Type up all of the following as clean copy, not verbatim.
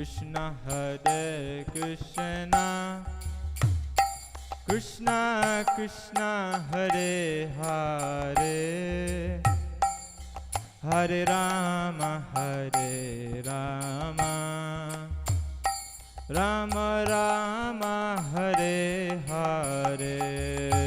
Krishna Hare Krishna Krishna Krishna Hare Hare Hare Rama Rama Rama Hare Hare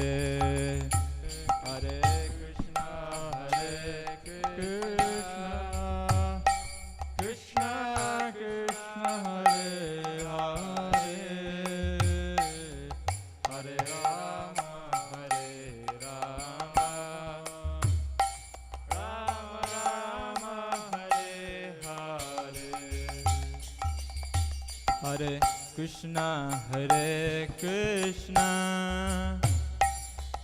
Hare Krishna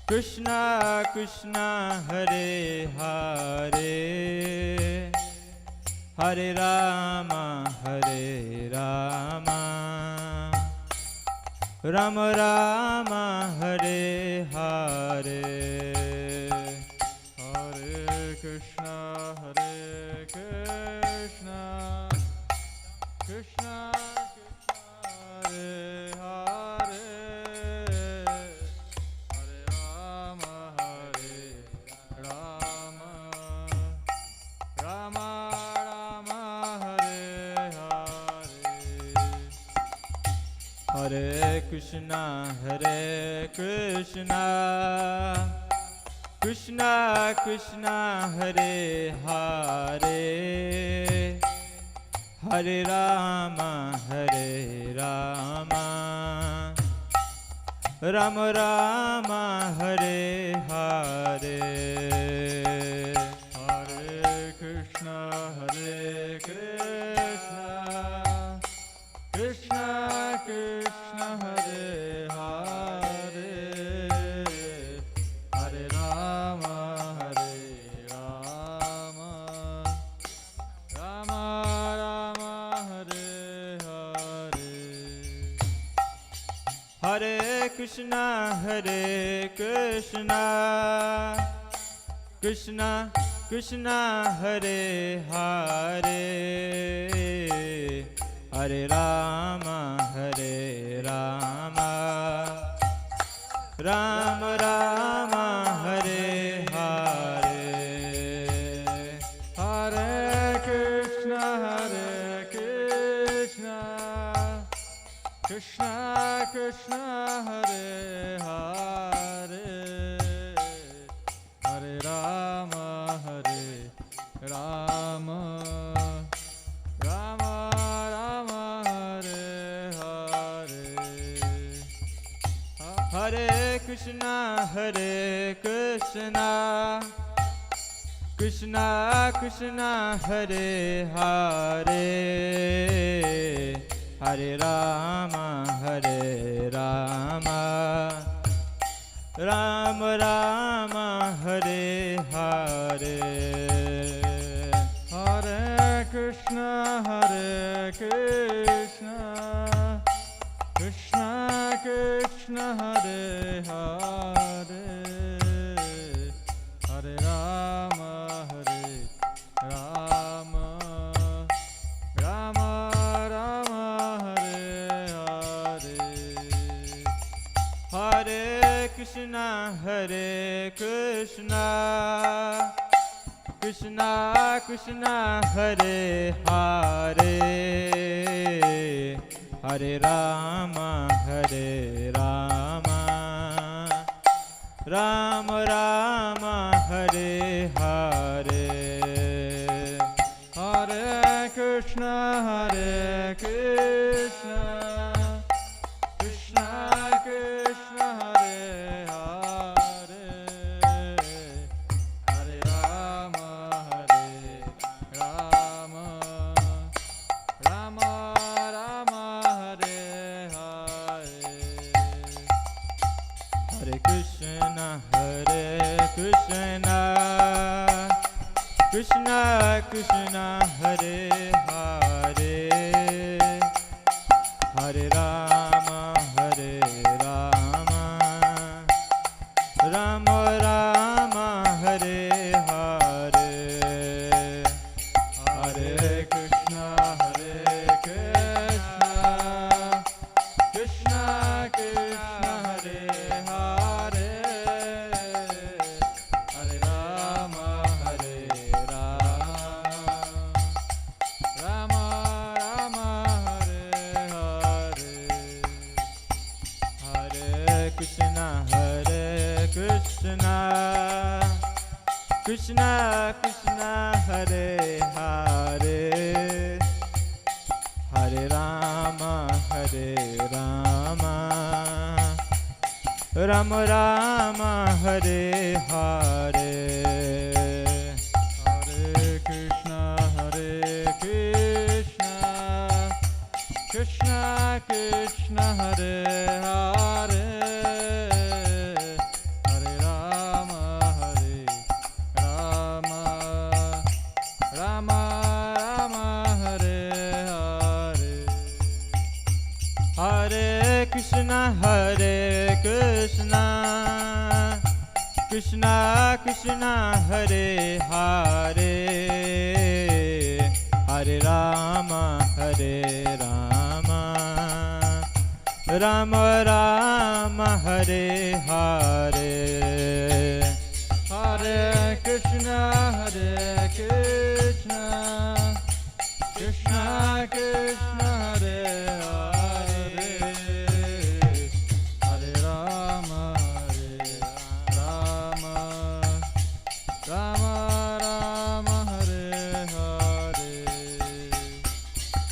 Krishna Krishna Hare Hare Hare Rama Rama Rama Hare Hare Hare Krishna Krishna Krishna Hare Hare Hare Rama Rama Rama Hare Hare Hare Krishna Krishna Krishna Hare Hare Hare Rama Rama Rama Hare Hare Hare Krishna Krishna Krishna Hare Hare Hare Rama Rama Rama Hare Hare Hare Krishna Krishna Krishna Hare Hare Hare Rama Rama Rama Hare Hare Hare Krishna Krishna Krishna Hare Hare Hare Rama Rama Rama Hare Hare Hare Krishna Krishna Krishna Hare Hare Hare Rama Rama Rama Rama Hare Hare Hare Krishna Krishna Krishna Hare Hare Hare Rama Rama Rama Hare Hare Hare Krishna Krishna Krishna Hare Hare Hare Rama Rama Rama Rama Hare Hare Hare Krishna Krishna Krishna Hare Hare Hare Rama Rama Rama Hare Hare Hare Krishna Krishna Krishna Hare Hare Hare Rama Rama Rama Rama Hare Hare Hare Krishna Krishna Krishna Hare Hare Hare Rama Rama Rama Hare Hare Hare Krishna Krishna, Hare Krishna, Krishna Krishna, Hare Hare, Hare Rama, Hare Rama, Rama Rama, Hare Hare. Krishna Krishna Hare Hare, Hare Rama Hare Rama, Rama Rama Hare Hare. Hare Krishna, Hare Krishna, Krishna Krishna, Hare Hare, Hare Rama, Hare Rama, Rama Rama, Hare Hare. Hare Krishna, Hare Krishna, Krishna Krishna, Hare Hare, Hare Rama, Hare Rama, Rama Rama, Hare Hare.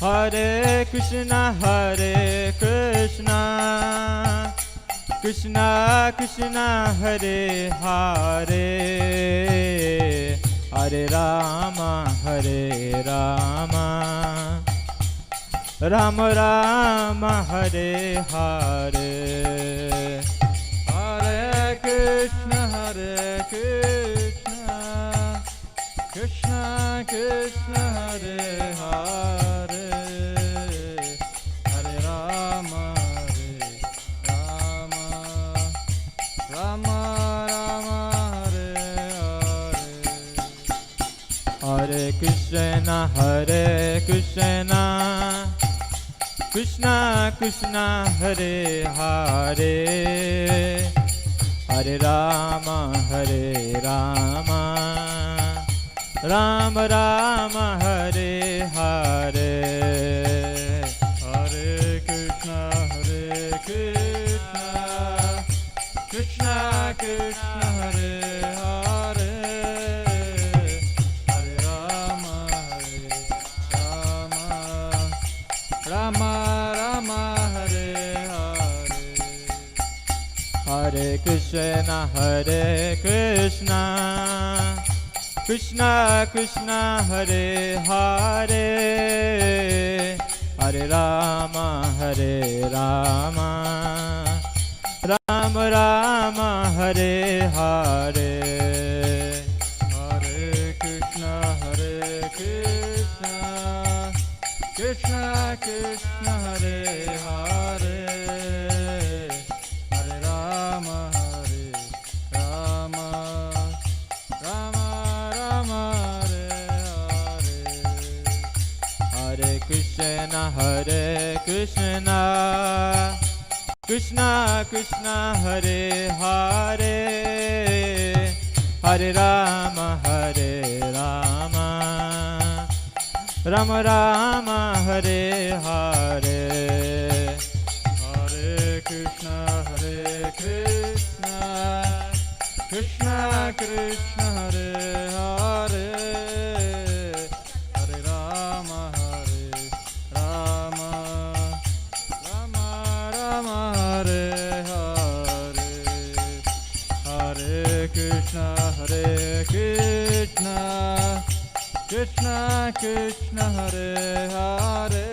Hare Krishna, Hare Krishna, Krishna Krishna, Hare Hare, Hare Rama, Hare Rama, Rama Rama, Hare Hare. Hare Krishna, Hare Krishna, Krishna Krishna, Hare Hare, Hare Rama, Hare Rama, Rama Rama, Hare Hare. Hare Krishna, Hare Krishna, Krishna Krishna, Hare Hare, Hare Rama, Hare Rama, Rama Rama, Hare Hare. Hare Krishna, Hare Krishna, Krishna Krishna, Hare Hare, Hare Rama, Hare Rama, Rama Rama, Hare Hare. Hare Krishna, Hare Krishna, Krishna Krishna, Hare Hare, Hare Rama, Hare Rama, Rama Rama, Hare Hare. Hare Krishna, Hare Krishna, Krishna Krishna, Hare Hare, Hare Rama, Hare Rama, Rama Rama, Hare Hare. Hare Krishna, Hare Krishna, Krishna Krishna, Hare Hare, Hare Rama, Hare Rama, Rama Rama, Hare Hare. Hare Krishna, Hare Krishna, Krishna Krishna, Hare Hare, Hare Rama, Hare Rama, Rama Rama, Hare Hare. Hare Krishna, Hare Krishna, Krishna Krishna, Hare Hare,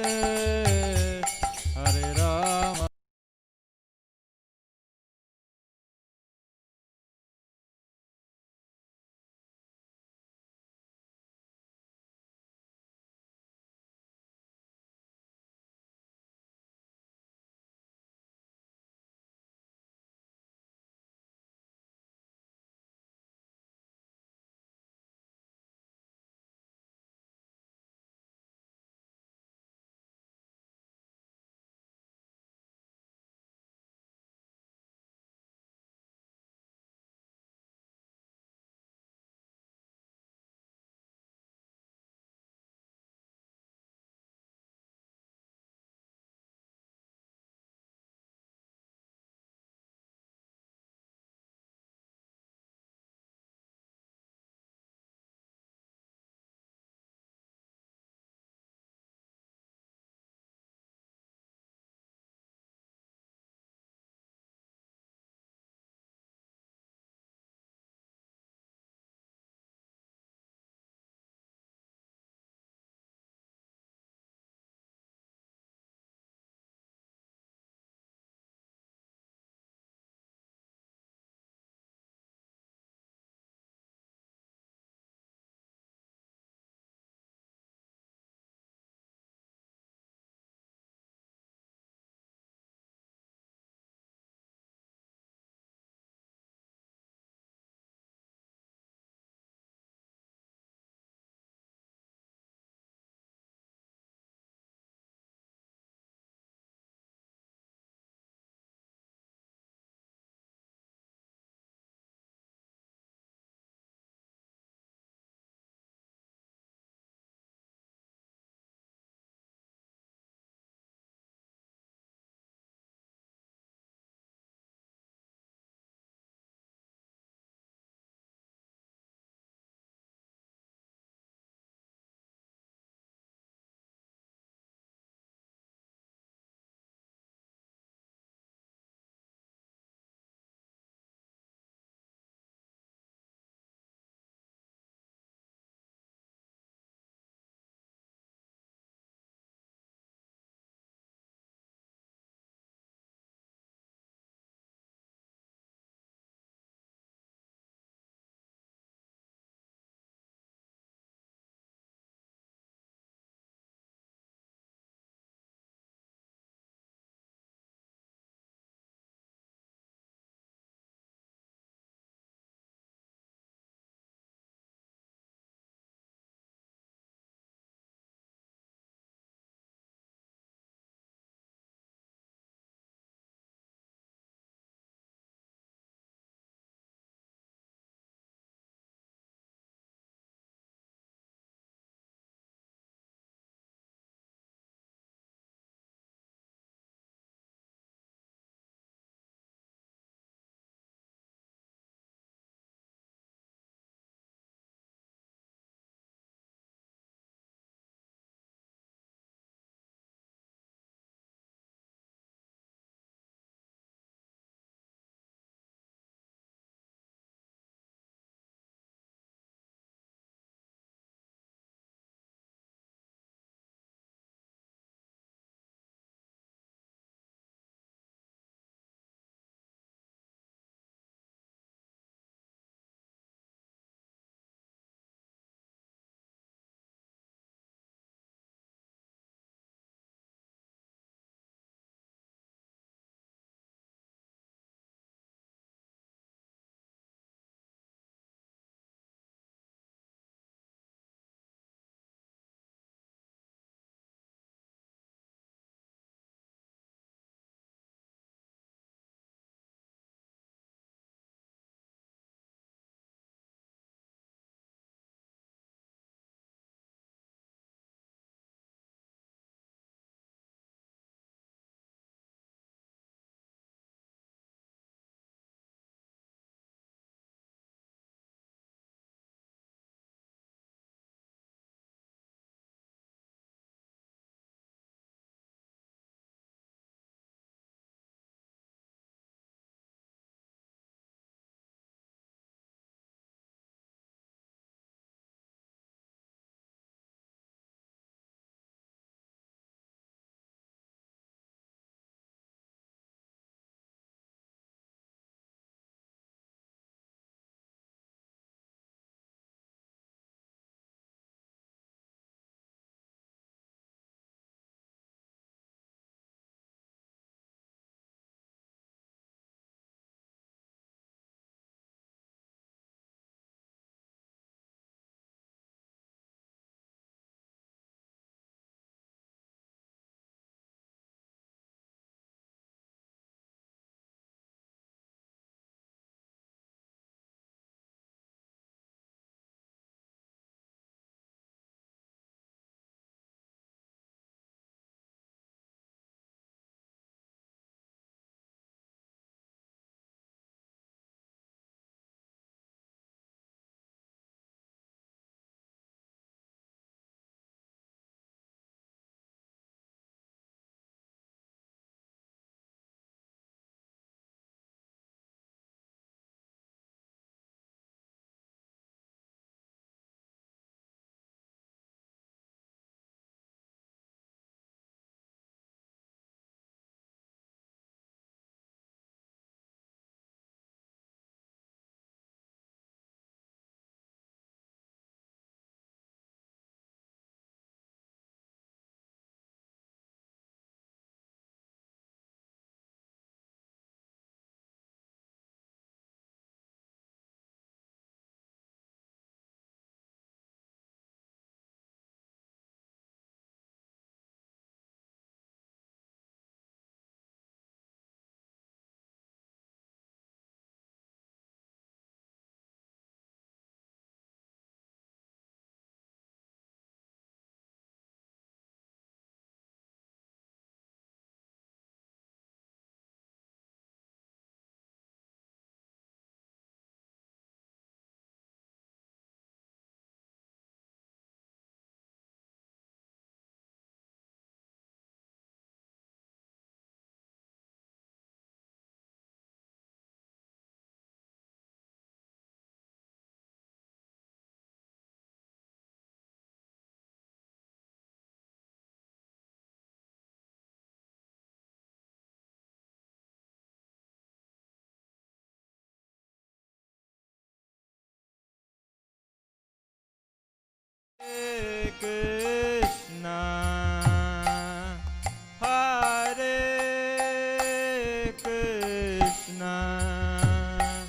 Krishna,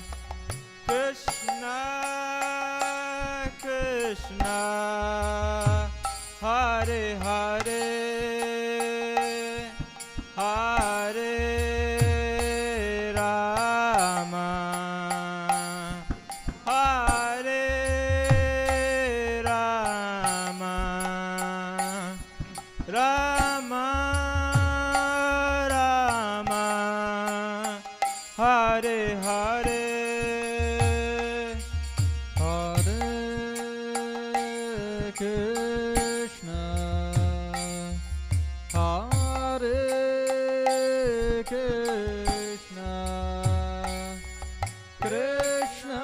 Krishna Krishna, Hare Hare, Hare Rama, Hare Rama, Rama Rama, Hare Hare, Hare Krishna, Hare Krishna, Krishna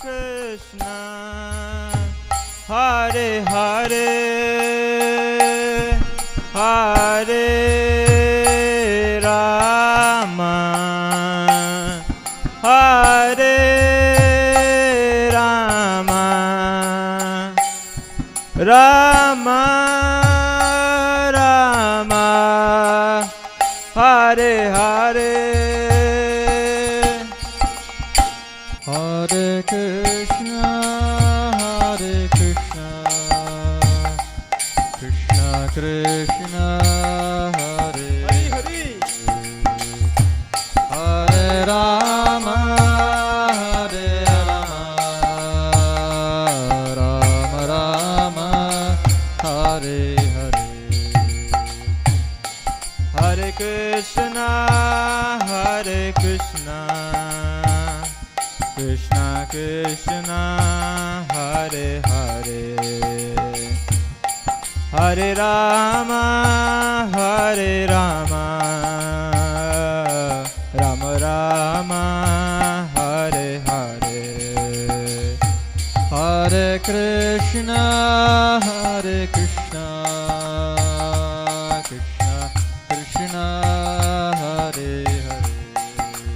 Krishna, Hare Hare, Hare Rama, Hare Rama, Rama, Hare Hare, Hare Krishna, Hare Krishna, Krishna Krishna, Hare Hare, Hare Rama, Hare Rama, Rama Rama, Hare Hare, Hare Krishna, Hare Krishna, Krishna Krishna, Hare Hare Hare Rama, Hare Rama, Rama Rama, Hare Hare, Hare Krishna, Hare Krishna, Krishna Krishna, Hare Hare, Hare Rama, Hare Rama, Rama Rama, Hare Hare, Hare Krishna, Hare Krishna, Krishna Krishna,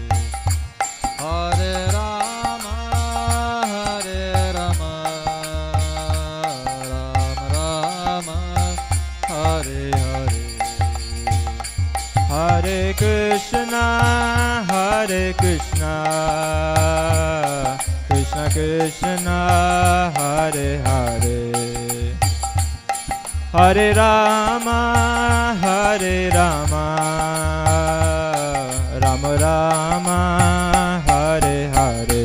Hare Hare, Hare Rama, Hare Rama, Rama Rama, Hare Hare, Hare Krishna, Hare Krishna, Krishna Krishna, Hare Hare, Hare Rama, Hare Rama, Rama Rama, Hare Hare,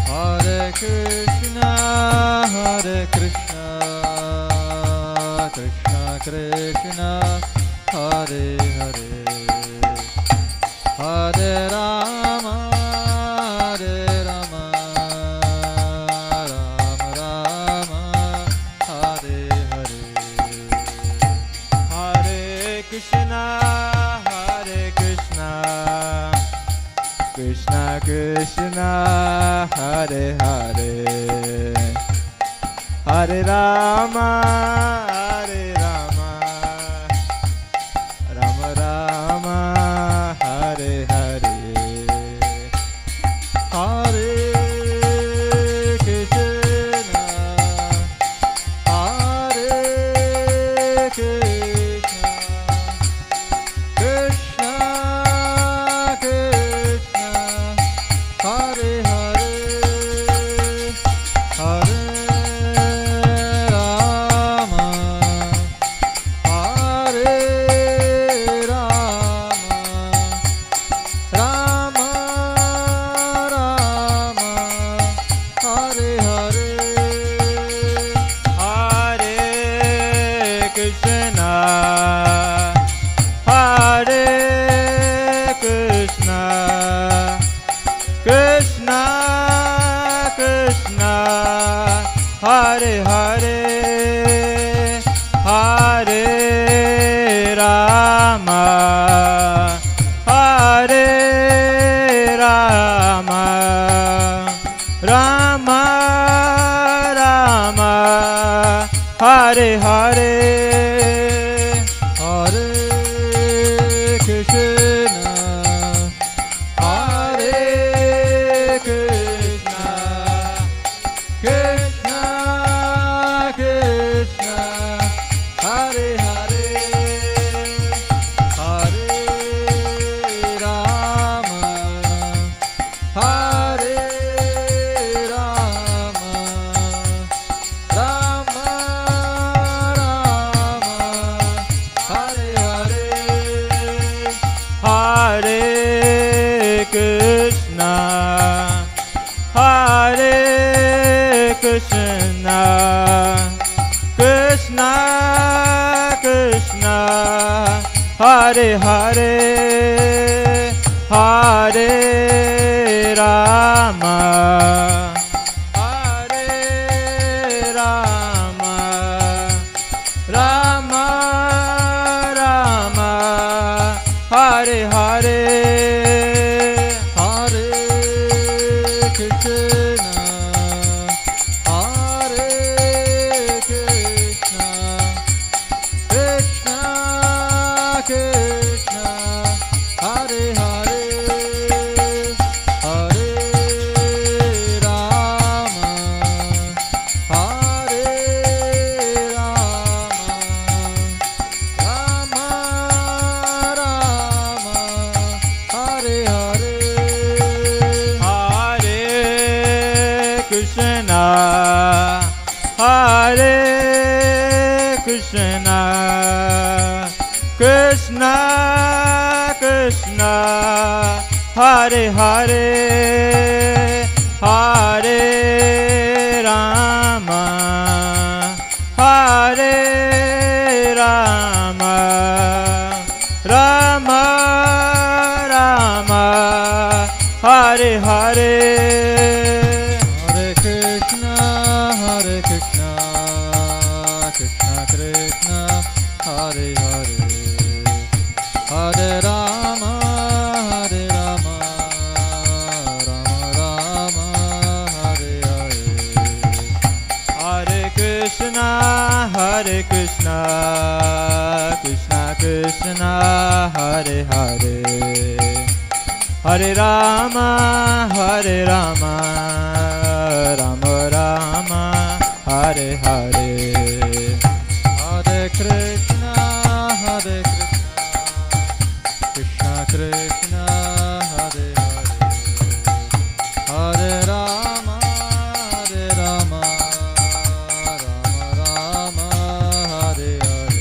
Hare Krishna, Hare Krishna, Krishna Krishna, Hare Hare, Hare Rama, Hare Rama, Rama Rama, Hare Hare, Hare Krishna, Hare Krishna, Krishna Krishna, Hare Hare, Hare Rama, Hare Rama, Rama Rama, Hare Hare, Hare Krishna, Hare Krishna, Krishna Krishna, Hare Hare, Hare Rama, Hare Rama, Rama Rama, Hare Hare, Hare Krishna, Hare Krishna, Hare Hare, Hare Krishna, Hare Krishna, Krishna Krishna, Hare Hare, Hare Rama, Hare Rama, Rama Rama, Hare Hare, Hare Krishna, Hare Krishna, Krishna Krishna, Hare Hare, Hare Rama, Hare Rama, Rama Rama, Hare Hare, Hare Krishna, Hare Krishna, Krishna Krishna, Hare Hare, Hare Rama, Hare Rama, Rama Rama, Hare Hare, Hare Krishna, Hare Krishna, Krishna Krishna, Hare Hare, Hare Rama, Hare Rama, Rama Rama, Hare Hare, Hare Krishna, Krishna Krishna, Hare Hare, Hare Rama, Rama Rama, Hare Hare, Hare Krishna, Krishna Krishna, Hare Hare, Hare Rama, Rama Rama, Hare Hare,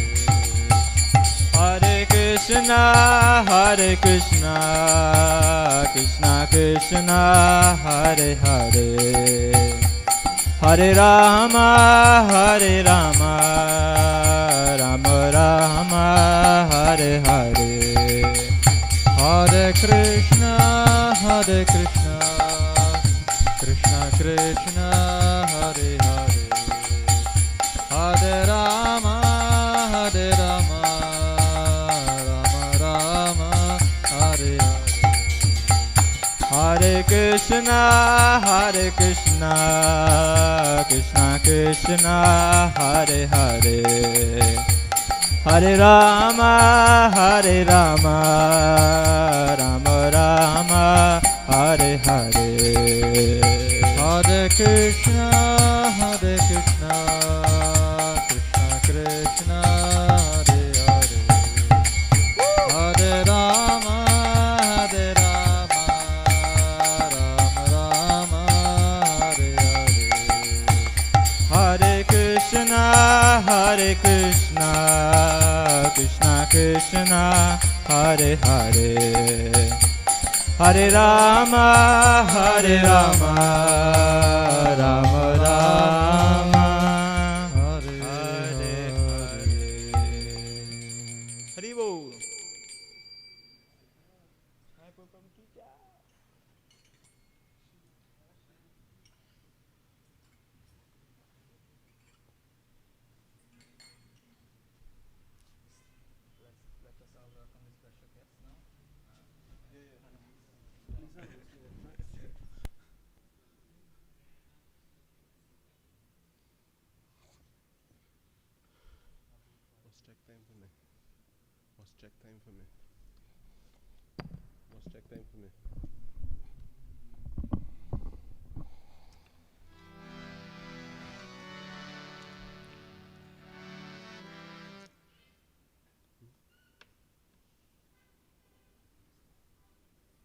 Hare Krishna, Krishna Krishna, Hare Hare, Hare Rama, Rama Rama, Hare Hare, Hare Krishna, Krishna Krishna, Hare Hare, Hare Rama, Rama Rama, Hare Hare, Hare Krishna, Krishna Krishna, Hare Hare, Hare Rama, Rama Rama, Hare Hare, Hare Krishna, Krishna Krishna, Hare Hare, Hare Rama, Rama Rama, Hare Hare, Hare Krishna, Krishna Krishna, Hare Hare, Hare Rama, Rama Rama, Hare Hare, Hare Krishna, Krishna Krishna, Hare Hare, Hare Rama, Rama Rama, Hare Hare Hare. Hari Bol. Must check time for me. Must check time for me.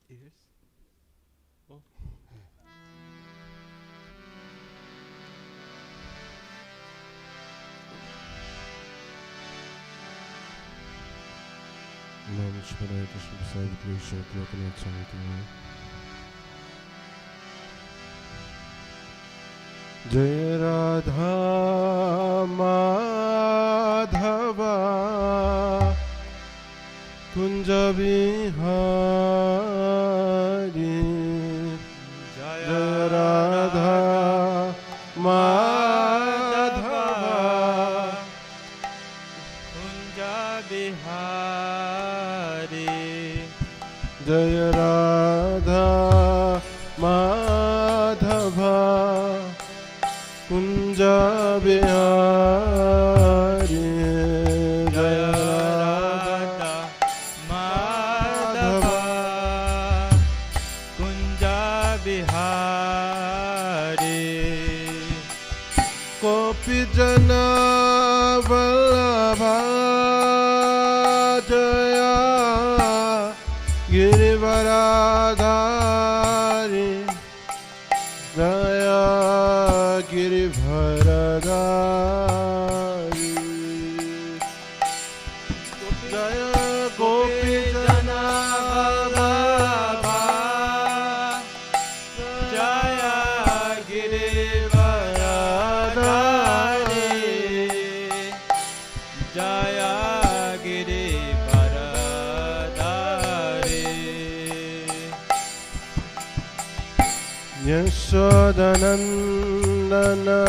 Ears? Oh. Namaskar Krishna Savitri Shakti Samiti. Jai Radha Madhava Kunja Bihari. Jai Radha Madhava Kunja Bihari. Jai Radha Madhava Kunja Bihari. Jai Radha Madhava Kunja Bihari. Kopi Jana Vallabha Jaya Girivaradhari. Jaya Girivaradhari. Jaya Gopi Jana Vallabha Jaya Girivaradhari. Jaya Girivaradhari. Yashodanandana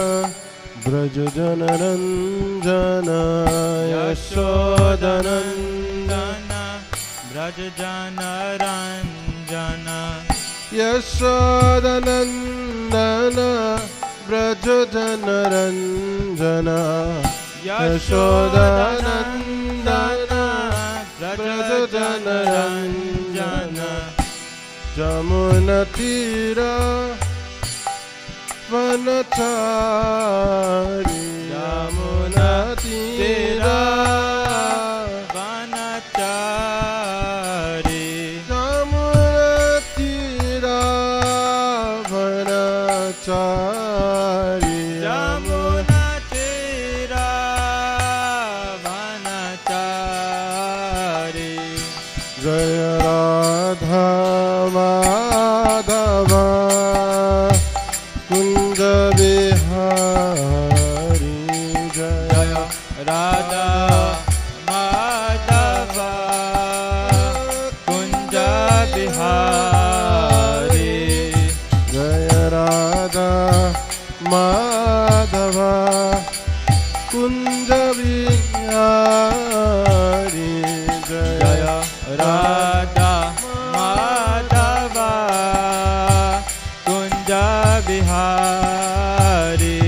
Brajajanaranjana. Yashodanandana Brajajanaranjana. Yashodanandana Brajajanaranjana. Yashodanandana Brajajanaranjana. Jamunatira Vanachari. Jamunatira Vanachari. Jamunatira Vanachari. Jamunatira Vanachari. Jaya Radha Madhava Kunja Bihari. Jaya Radha Madhava Kunja Bihari. Jaya Radha Madhava Kunja Bihari. Jaya Radha Madhava Kunja Bihari.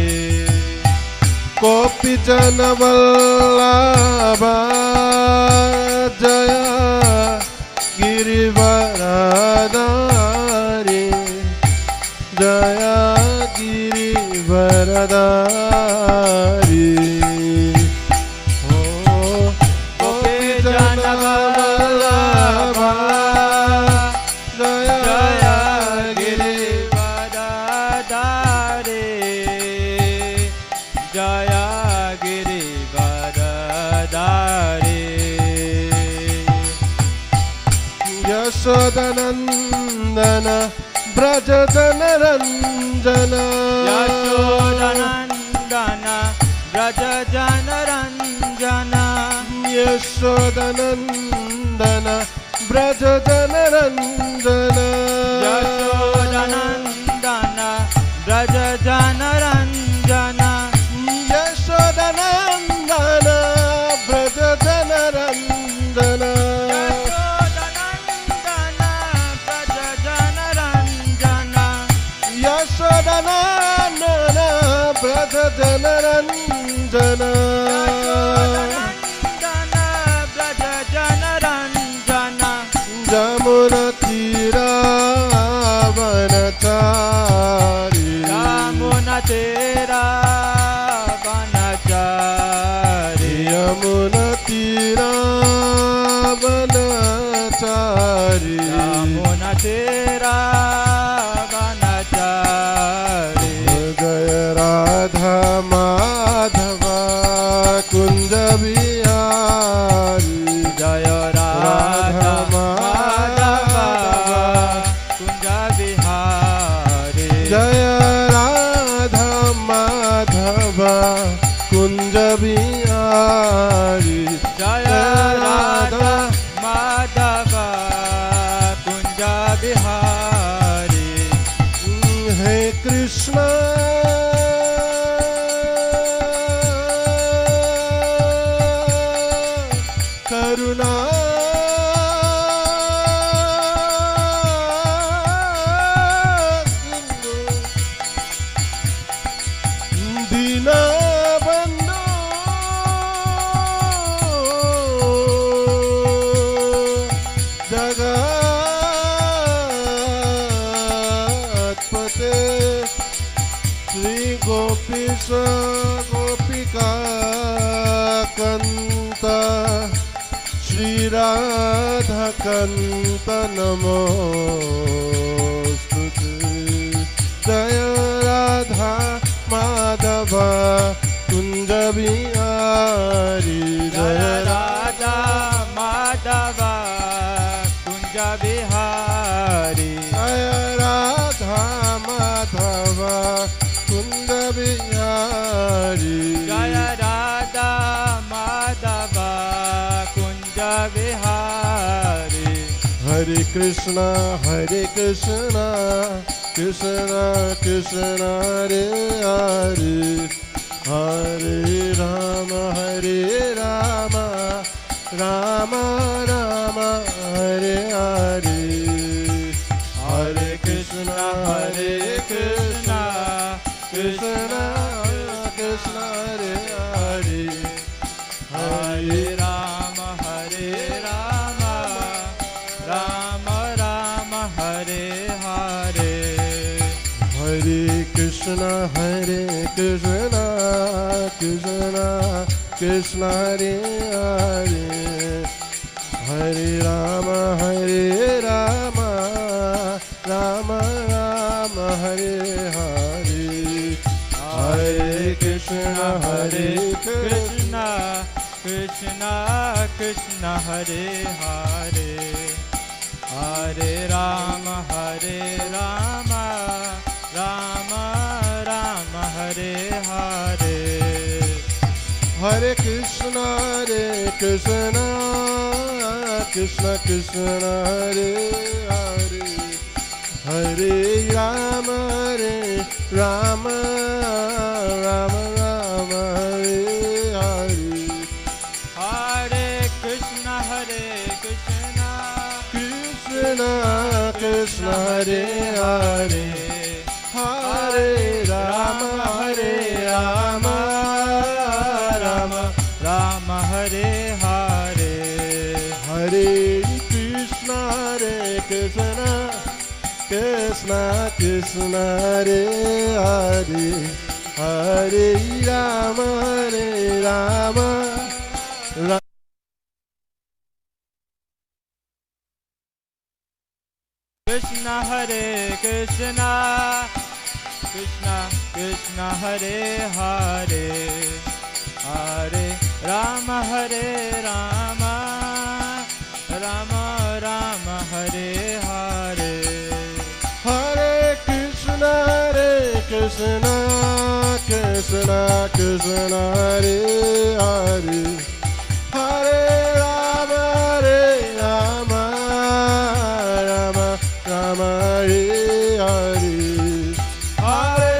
Kopi Jana Vallabha Jaya Girivaradhari. Jaya Girivaradhari. Oh, Kopi Jana Vallabha Jaya Jaya Girivaradhari. Jaya Girivaradhari. Yashodanandana Brajajanaranjana. Yashodanandana Brajajanaranjana. Yashodanandana Brajajanaranjana. Yashodanandana Brajajanaranjana. Yashodanandana Brajajanaranjana. Yashodanandana Brajajanaranjana. Brajajanaranjana. Yashodanandana Brajajanaranjana. बनचारी Yamuna तेरा बनचारी यमुना तीरा बनचारी यमुना तेरा बनचारी जय राधा माधव कुंज बिहारी जय राधा माधव कुंज बिहारी जय राधा माधव कुंज बिहारी जय राधा माधव कुंज बिहारी हे कृष्ण करुणा दीना बंधो जगत्पते श्री गोपीश गोपिका कंत श्री राधा कंत नमोस्तुते जय राधा माधव कुंज बिहारी जय राधा माधव कुंज बिहारी जय राधा माधव कुंज बिहारी जय राधा माधव कुंज बिहारी हरे कृष्णा कृष्णा कृष्ण हरे हरे हरे राम राम राम हरे हरे हरे कृष्णा कृष्ण कृष्ण कृष्ण हरे हरे हरे राम राम राम हरे हरे हरे कृष्ण कृष्ण कृष्ण हरे हरे हरे राम राम राम हरे हरे हरे कृष्ण कृष्ण कृष्ण कृष्ण हरे हरे हरे राम राम राम राम हरे हरे हरे कृष्ण कृष्ण कृष्ण हरे हरे हरे राम राम राम हरे हरे हरे कृष्ण कृष्ण कृष्ण हरे हरे हरे राम राम राम हरे हरे हरे कृष्ण कृष्ण कृष्ण हरे हरे हरे राम राम कृष्ण हरे Krishna Krishna Hare Hare Hare Ram Ram Ram Hare Hare Hare Krishna Krishna Krishna Hare Hare Hare Ram Ram Ram Hare Hare Hare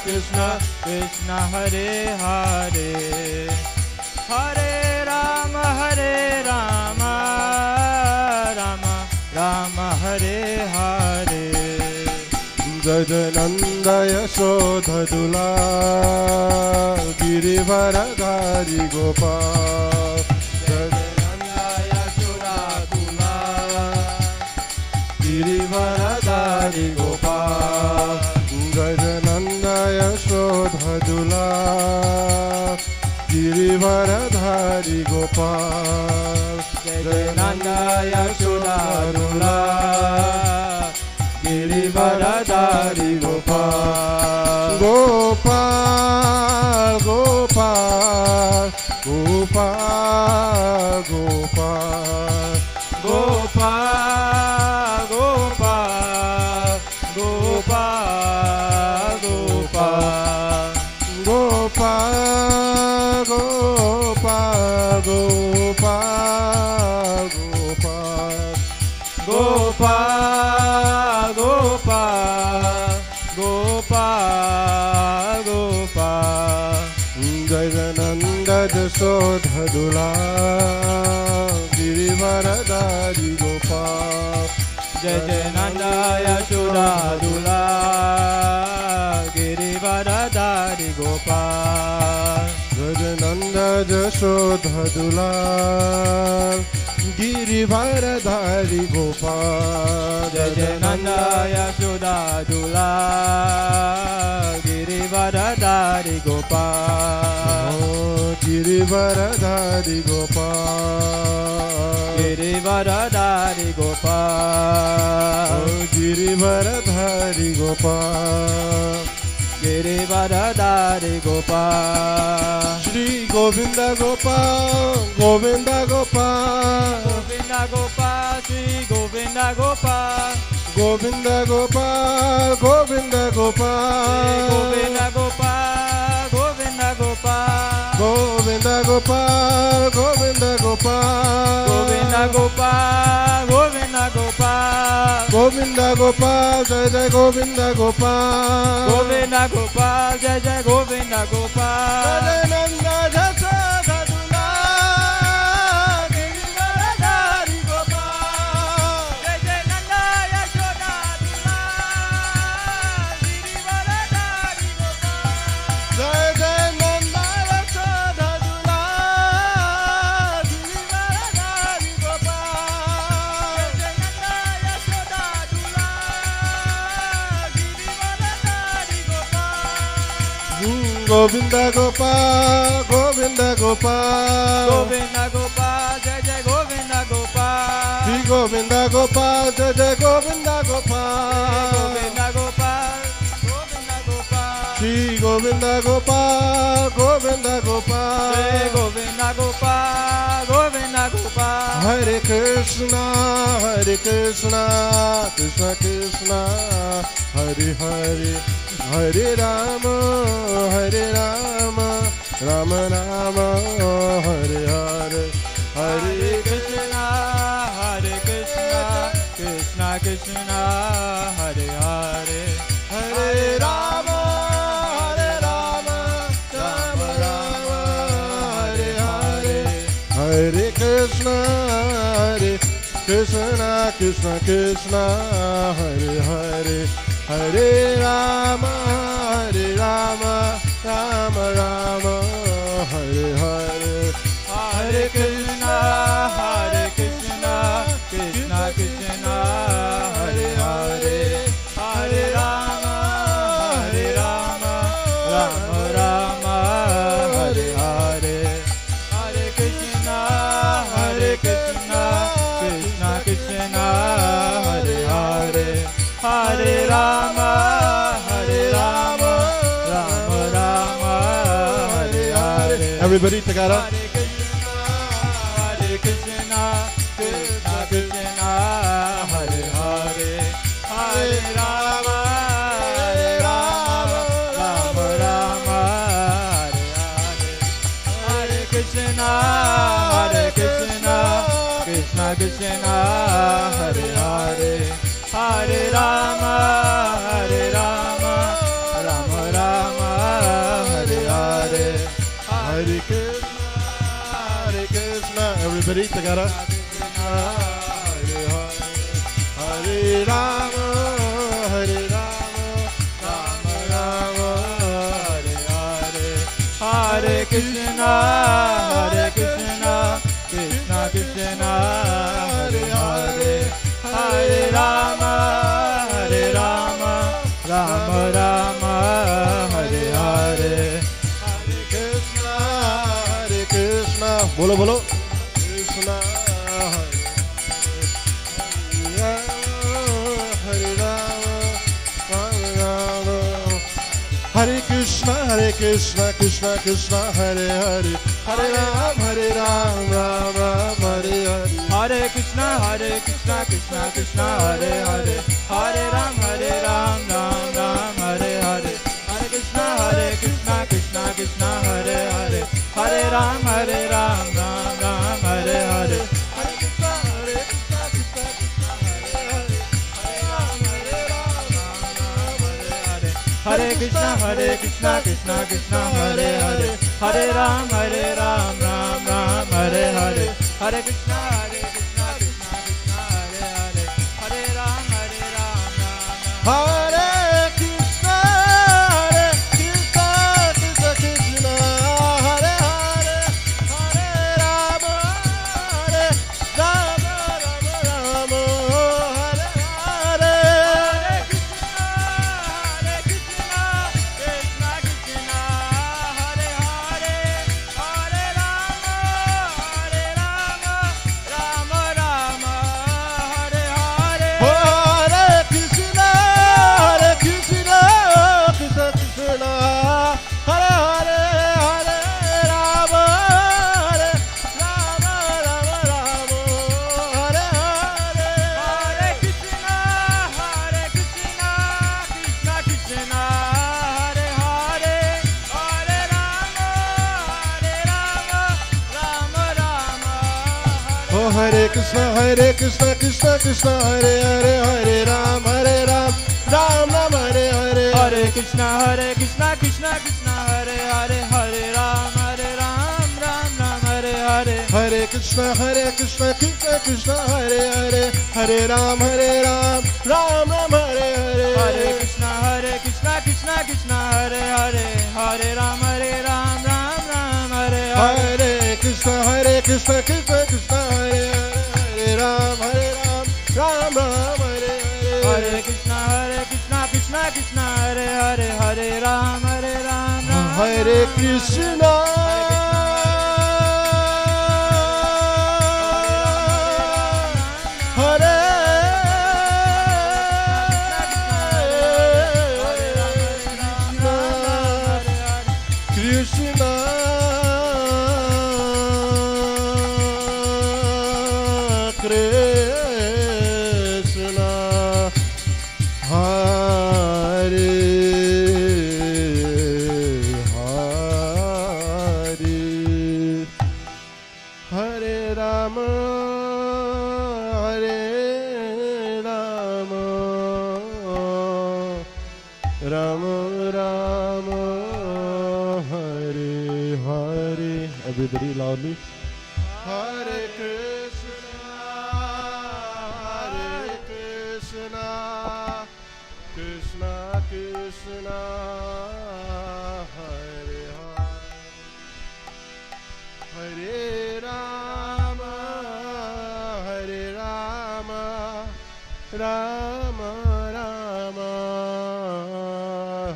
Krishna Krishna Hare Hare Hare Ram Ram Ram Hare Hare गजनंद यशोधदुला Girivardhari Gopal गजनंद यशोधदुला Radhari Gopal Gajananda Yashoda Dula Girivaradhari Gopal Gajananda Yashoda Dula Girivaradhari Gopal Gopal Gopal Gopal Gopal Gopal Gopal Gopal Gopal Gopal Gopal Gopal Gopal Gopal Gopal Gopal Gajananda Jasodha Dula Girivaradhari Gopal Gajananda Yashoda Dula Girivaradhari Gopal Gajananda Jasodha Dula Girivaradhari Gopal Gajananda Yashoda Dula Girivaradhari Gopal Girivaradhari Gopal Girivaradhari Gopal Girivaradhari Gopal Girivaradhari Gopal Shri Govinda Gopal Govinda Gopal Govinda Gopal Shri Govinda Gopal Govinda Gopal Govinda Gopal Govinda Gopal Govinda Gopal Govinda Gopal Govinda Gopal Govinda Gopal Govinda Gopal Govinda Gopal Jai Jai Govinda Gopal Govinda Gopal Jai Jai Govinda Gopal Gajananda Jasodha Dula Girivaradhari Gopal Jai Jai Nanda Yashoda Dula Girivaradhari Gopal Jai Jai Nanda Yashoda Dula Girivaradhari Gopal Jai Nanda Yashoda Dula Girivaradhari Gopal Govinda Gopal Govinda Gopal Govinda Gopal Jai Jai Govinda Gopal Shri Govinda Gopal Jai Jai Govinda Gopal Govinda Gopal Govinda Gopal Shri Govinda Gopal Govinda Jai Gopal Govinda Gopal Govinda Gopal Hare Krishna Krishna Krishna Hare Hare Hare Rama Rama Rama Hare Hare Hare Krishna Krishna Krishna Hare Hare Hare Rama Rama Rama Hare Hare Hare Krishna Krishna Krishna Hare Hare Hare Rama Rama Rama Hare Hare Hare Krishna Krishna Krishna Hare Hare Hare Rama Rama Rama Hare Hare Hare Krishna Krishna Krishna Hare Hare Hare Rama Rama Rama Hare Hare Everybody together. Hare Krishna Krishna Krishna Hare Hare Hare Rama Rama Rama Hare Hare Hare Krishna Krishna Krishna Hare Hare Hare Rama Rama Rama Hare Hare Hare Krishna, everybody together. Hare Rama, Rama Rama, Hare Hare Hare Krishna Krishna Krishna Hare Hare Hare Rama bolo bolo. Krishna Hare Rama, Hare Rama. Hare Krishna, Krishna Krishna, Hare Hare. Hare Ram, Ram Ram, Hare Hare. Hare Krishna, Krishna Krishna, Hare Hare. Hare Ram, Ram Ram, Hare Hare. Hare Krishna, Krishna Krishna, Hare Hare. Hare Ram, Ram Ram, Hare Hare. Hare Krishna, Krishna Krishna, Hare Hare. Hare Ram, Ram Ram, Hare Hare. Hare Krishna, Krishna Krishna, Hare Hare. Hare Ram, Ram Ram, Hare Hare. Hare Krishna, Krishna Krishna, Hare Hare. Hare Ram, Ram Ram. Hare Krishna, Krishna Krishna, Hare Hare. Hare Rama, Rama Rama, Hare Hare. Hare Krishna, Krishna Krishna, Hare Hare. Hare Rama, Rama Rama, Hare Hare. Hare Krishna, Krishna Krishna, Hare Hare. Hare Rama, Rama Rama, Hare Hare. Hare Krishna, Krishna Krishna, Hare Hare. Hare Rama, Rama Rama, Oh Hare Krishna, Krishna Krishna, Hare Hare. Hare Ram, Ram Ram, Hare Hare. Hare Krishna, Krishna Krishna, Hare Hare. Hare Ram, Ram Ram, Hare Hare. Hare Krishna, Krishna Krishna, Hare Hare. Hare Ram, Ram Ram, Hare Hare. Hare Krishna, Krishna Krishna, Hare Hare. Hare Ram, Ram Ram, Hare Hare. Hare Krishna, Krishna Krishna, Hare Hare. Hare Ram, Ram Ram, Hare Hare. Hare Krishna, Krishna Krishna, Hare Hare. Hare Ram, Ram Hare Krishna. Hare Krishna, Krishna, Hare Hare. Hare Rama, Rama Rama, Hare Hare. Everybody loudly. Hare Krishna, Krishna Krishna, Hare Hare. Hare Rama, Rama Rama,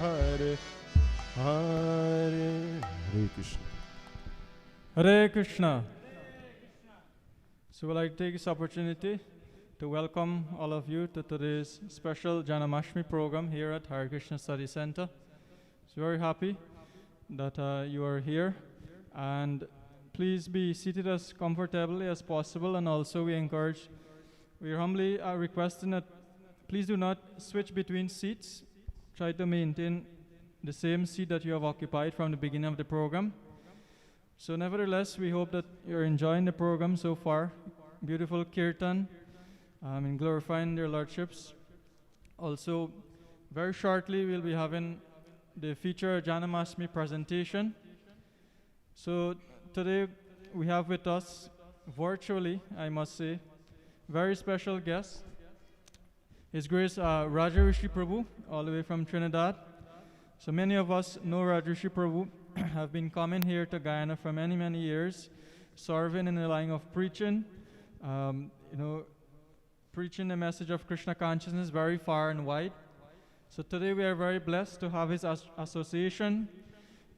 Hare Hare. Hare Krishna. Hare Krishna. So, I'd like to take this opportunity to welcome all of you to today's special Janmastami program here at Hare Krishna Study Center. So, very happy that you are here, and please be seated as comfortably as possible. And also, we are humbly requesting that please do not switch between seats. Try to maintain the same seat that you have occupied from the beginning of the program. So nevertheless, we hope that you're enjoying the program so far. Beautiful kirtan in glorifying their lordships. Also, very shortly, we'll be having the featured Janmastami presentation. So today, we have with us, virtually, I must say, very special guest. His Grace Rajarishi Prabhu, all the way from Trinidad. So many of us know Rajarishi Prabhu, have been coming here to Guyana for many, many years, serving in the line of preaching, preaching the message of Krishna consciousness very far and wide. So today we are very blessed to have his association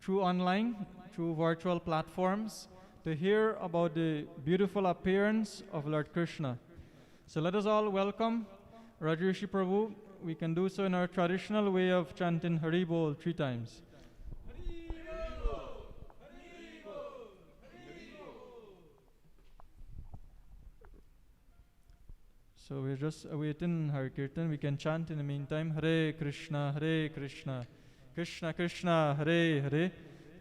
through online, through virtual platforms, to hear about the beautiful appearance of Lord Krishna. So let us all welcome Rajrishi Prabhu. We can do so in our traditional way of chanting Hari Bol 3 times. So we're just awaiting Hare Kirtan. We can chant in the meantime. Hare Krishna, Krishna Krishna, Hare Hare,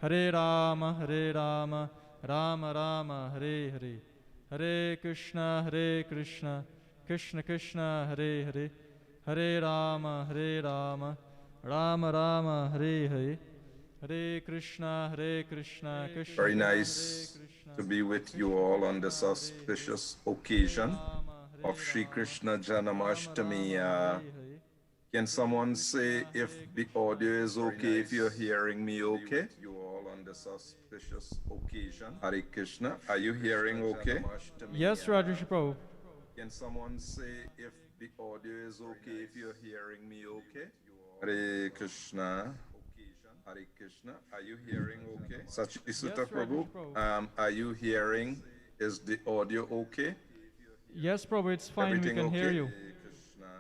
Hare Rama, Rama Rama, Hare Hare. Hare Krishna, Krishna Krishna, Hare Hare, Hare Rama, Rama Rama, Hare Hare. Hare Krishna, Krishna Very Krishna, nice to be with you all on this auspicious occasion of Sri Krishna Janmastami. Can someone say if the audio is okay, if you're hearing me okay? You all on this auspicious occasion. Hare Krishna, are you hearing okay? Yes, Rajrishi Prabhu. Can someone say if the audio is okay, if you're hearing me okay? Hare Krishna. Hare Krishna, are you hearing okay? Sachisuta Prabhu, are you hearing? Is the audio okay? Yes, Prabhu, it's fine. Everything we can okay? hear you. Hare Krishna.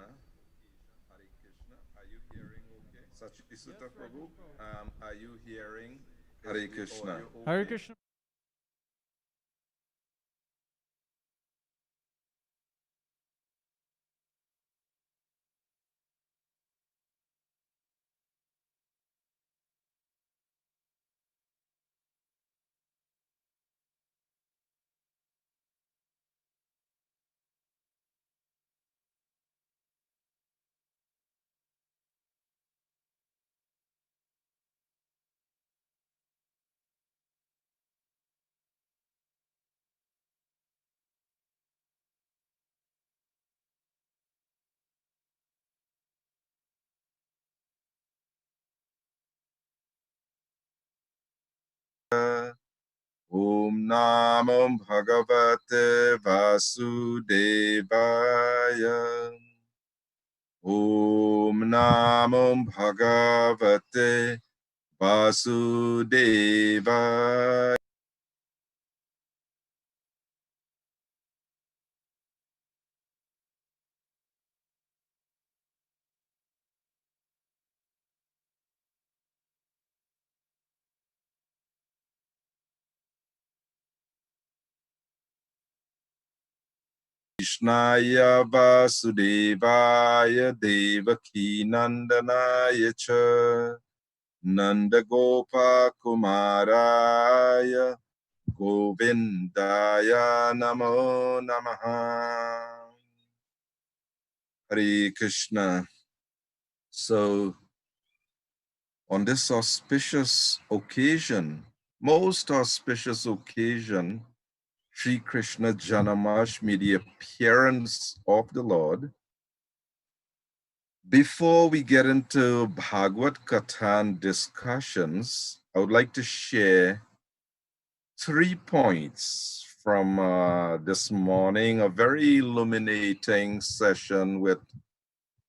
Hare Krishna, are you hearing okay? Sachisuta Prabhu, are you hearing? Hare Krishna. Hare Krishna. Om Namo Bhagavate Vasudevaya. Om Namo Bhagavate Vasudevaya. Krishnaya Vasudevaya Devaki Nandanaya Cha Nanda Gopa Kumaraya Govindaya Namo Namaha. Hare Krishna. So, on this auspicious occasion, most auspicious occasion, Sri Krishna Janmashtami, the appearance of the Lord. Before we get into Bhagavad Katha discussions, I would like to share 3 points from this morning, a very illuminating session with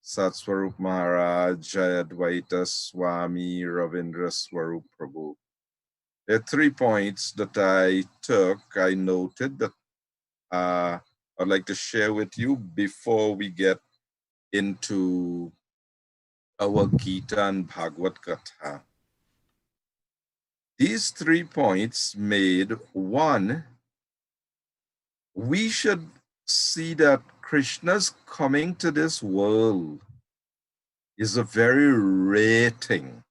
Satswarup Maharaj, Jayadvaita Swami, Ravindra Swarup Prabhu. There are 3 points that I noted that I'd like to share with you before we get into our Gita and Bhagavad Katha. These 3 points made: 1, we should see that Krishna's coming to this world is a very rare thing.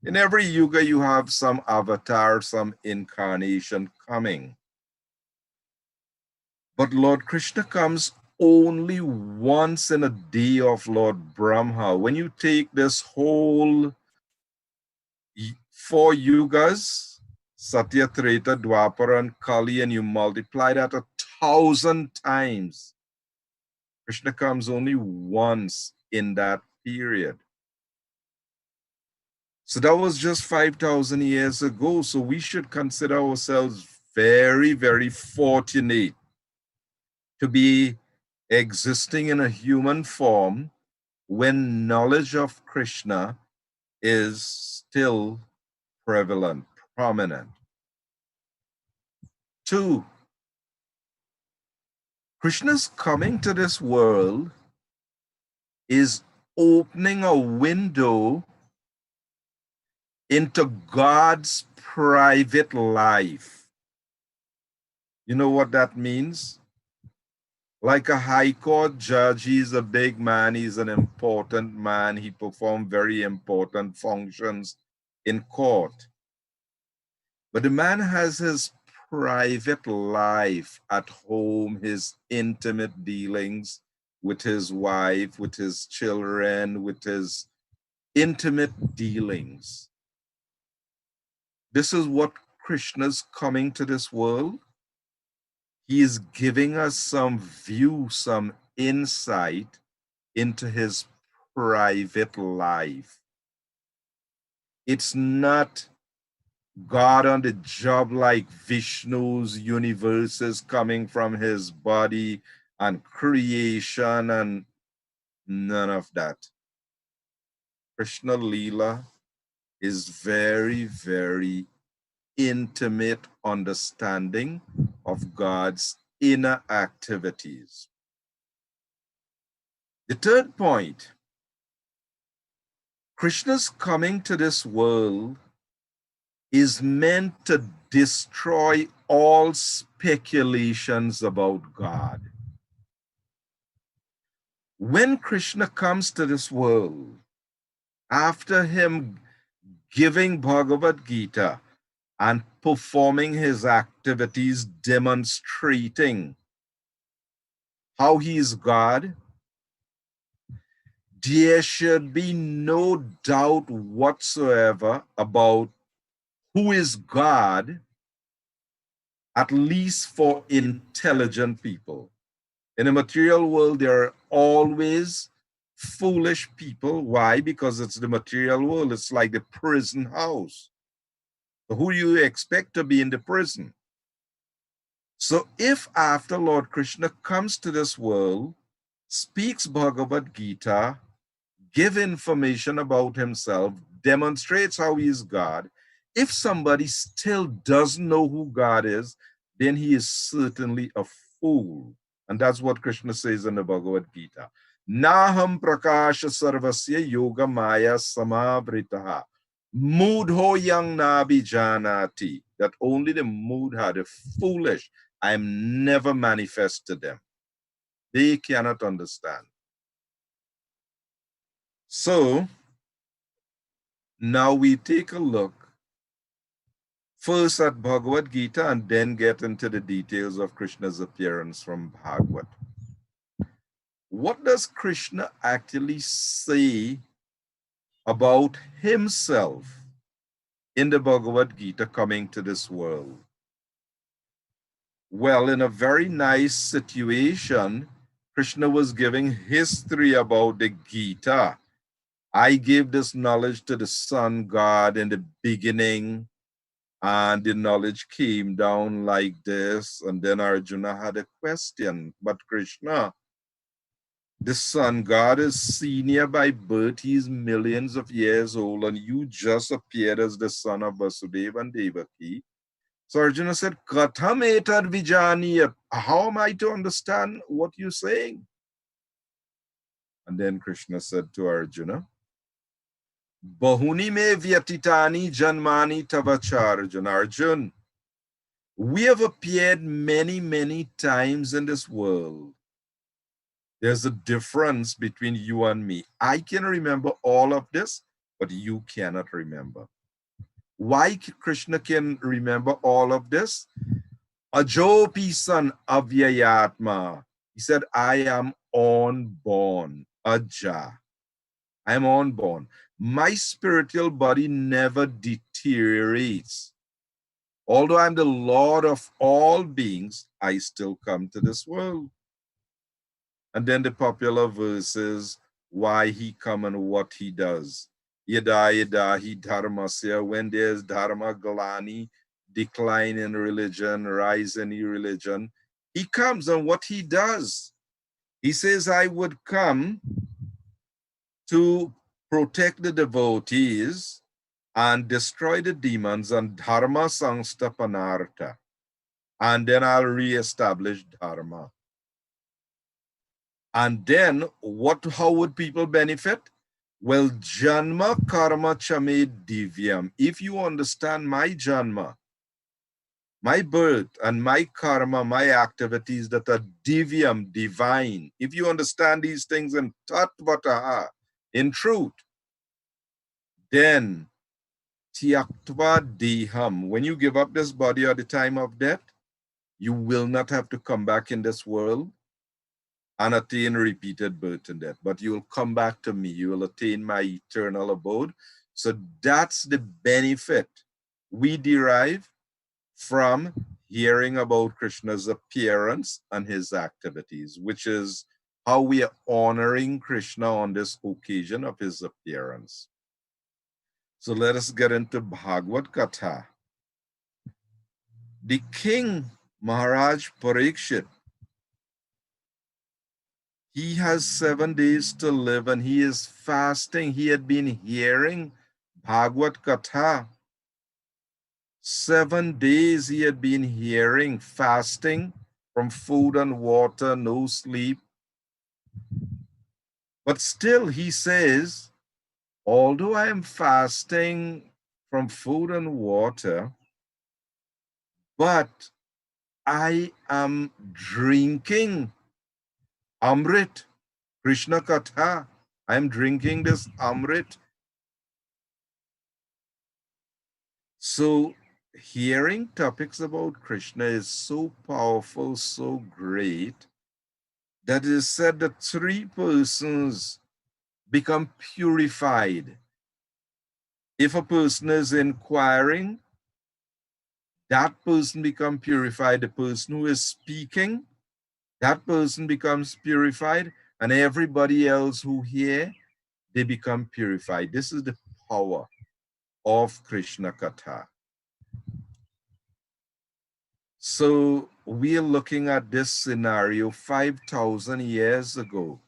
In every yuga, you have some avatar, some incarnation coming. But Lord Krishna comes only once in a day of Lord Brahma. When you take this whole 4 yugas, Satya, Treta, Dwapara, and Kali, and you multiply that 1,000 times, Krishna comes only once in that period. So that was just 5,000 years ago. So we should consider ourselves very, very fortunate to be existing in a human form when knowledge of Krishna is still prevalent, prominent. Two, Krishna's coming to this world is opening a window into God's private life. You know what that means? Like a high court judge, he's a big man, he's an important man, he performed very important functions in court. But the man has his private life at home, his intimate dealings with his wife, with his children, with his intimate dealings. This is what Krishna's coming to this world. He is giving us some view, some insight into his private life. It's not God on the job like Vishnu's universes coming from his body and creation and none of that. Krishna Leela is very, very intimate understanding of God's inner activities. The third point, Krishna's coming to this world is meant to destroy all speculations about God. When Krishna comes to this world, after him giving Bhagavad Gita and performing his activities, demonstrating how he is God, there should be no doubt whatsoever about who is God, at least for intelligent people. In the material world, there are always foolish people. Why? Because it's the material world. It's like the prison house. So who do you expect to be in the prison? So if after Lord Krishna comes to this world, speaks Bhagavad Gita, give information about himself, demonstrates how he is God, if somebody still doesn't know who God is, then he is certainly a fool. And that's what Krishna says in the Bhagavad Gita. Naham prakasha sarvasya yoga maya samavritaha. Mudho yang nabi janati. That only the mudha, the foolish, I am never manifest to them. They cannot understand. So, now we take a look first at Bhagavad Gita and then get into the details of Krishna's appearance from Bhagavad. What does Krishna actually say about himself in the Bhagavad Gita coming to this world? Well, in a very nice situation, Krishna was giving history about the Gita. I gave this knowledge to the sun god in the beginning, and the knowledge came down like this. And then Arjuna had a question. But Krishna, the sun god, is senior by birth. He's millions of years old, and you just appeared as the son of Vasudeva and Devaki. So Arjuna said, Katham etad vijaniyat. How am I to understand what you're saying? And then Krishna said to Arjuna, Bahuni me vyatitani janmani tavacharjan. Arjun, we have appeared many, many times in this world. There's a difference between you and me. I can remember all of this, but you cannot remember. Why Krishna can remember all of this? Ajopi san avyayatma. He said, I am unborn. Aja. I am unborn. My spiritual body never deteriorates. Although I'm the Lord of all beings, I still come to this world. And then the popular verses, why he come and what he does. Yada yada hi dharmasya, when there's dharma galani, decline in religion, rise in religion, he comes and what he does. He says, I would come to protect the devotees and destroy the demons and dharma sangstapanartha. and then I'll reestablish Dharma. And then how would people benefit? Well, Janma Karma Chame Divyam. If you understand my Janma, my birth and my karma, my activities that are divyam, divine, if you understand these things in tatvataha, in truth, then tyaktva deham, when you give up this body at the time of death, you will not have to come back in this world and attain repeated birth and death, but you will come back to me. You will attain my eternal abode. So that's the benefit we derive from hearing about Krishna's appearance and his activities, which is how we are honoring Krishna on this occasion of his appearance. So let us get into Bhagavad Katha. The king, Maharaj Parikshit, he has 7 days to live and he is fasting. He had been hearing Bhagavad Katha. 7 days he had been hearing, fasting from food and water, no sleep. But still he says, although I am fasting from food and water, but I am drinking Amrit, Krishna Katha. I am drinking this Amrit. So hearing topics about Krishna is so powerful, so great, that it is said that 3 persons become purified. If a person is inquiring, that person becomes purified. The person who is speaking, that person becomes purified, and everybody else who hear, they become purified. This is the power of Krishna Katha. So we are looking at this scenario 5,000 years ago.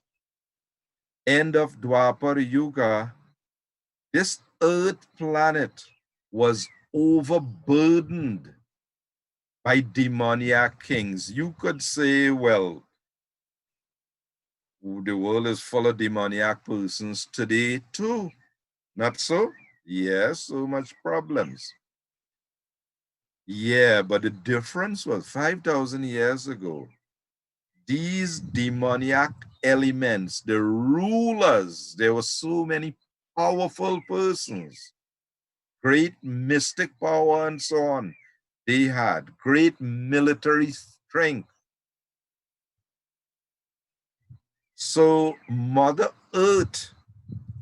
End of Dwapar Yuga, this earth planet was overburdened by demoniac kings. You could say, well, the world is full of demoniac persons today too. Not so? Yes, so much problems. Yeah, but the difference was 5,000 years ago, these demoniac elements, the rulers, there were so many powerful persons, great mystic power and so on. They had great military strength. So Mother Earth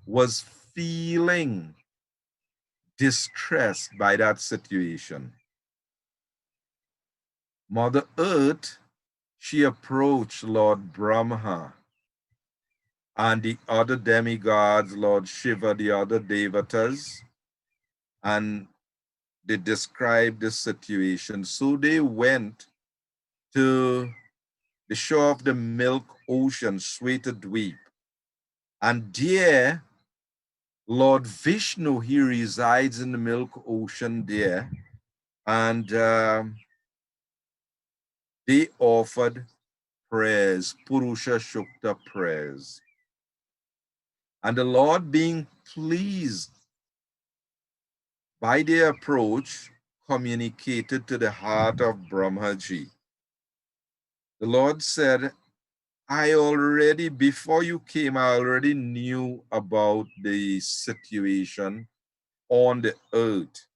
was feeling distressed by that situation. Mother Earth, she approached Lord Brahma and the other demigods, Lord Shiva, the other devatas, and they described the situation. So they went to the shore of the Milk Ocean, Shwetadweep, and there, Lord Vishnu, he resides in the Milk Ocean there, and they offered prayers, Purusha Shukta prayers. And the Lord, being pleased by their approach, communicated to the heart of Brahmaji. The Lord said, I already, before you came, I already knew about the situation on the earth.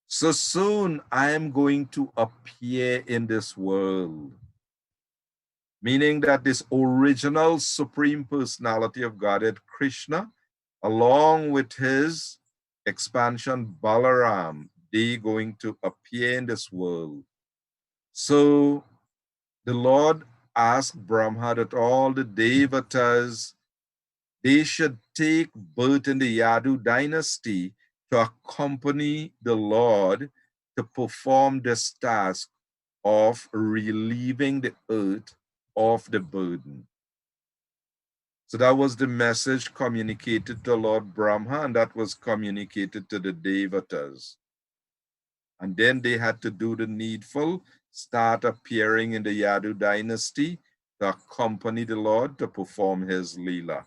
So soon I am going to appear in this world. Meaning that this original Supreme Personality of Godhead, Krishna, along with his expansion, Balaram, they going to appear in this world. So the Lord asked Brahma that all the devatas, they should take birth in the Yadu dynasty to accompany the Lord to perform this task of relieving the earth of the burden. So that was the message communicated to Lord Brahma, and that was communicated to the devatas. And then they had to do the needful, start appearing in the Yadu dynasty to accompany the Lord to perform his Leela.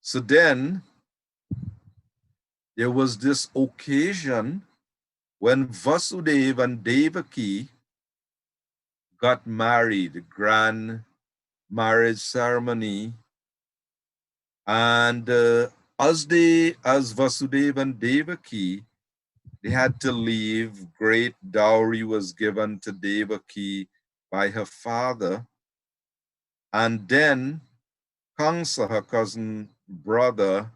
So then there was this occasion when Vasudeva and Devaki got married, grand marriage ceremony. And as Vasudeva and Devaki, they had to leave. Great dowry was given to Devaki by her father. And then Kamsa, her cousin brother,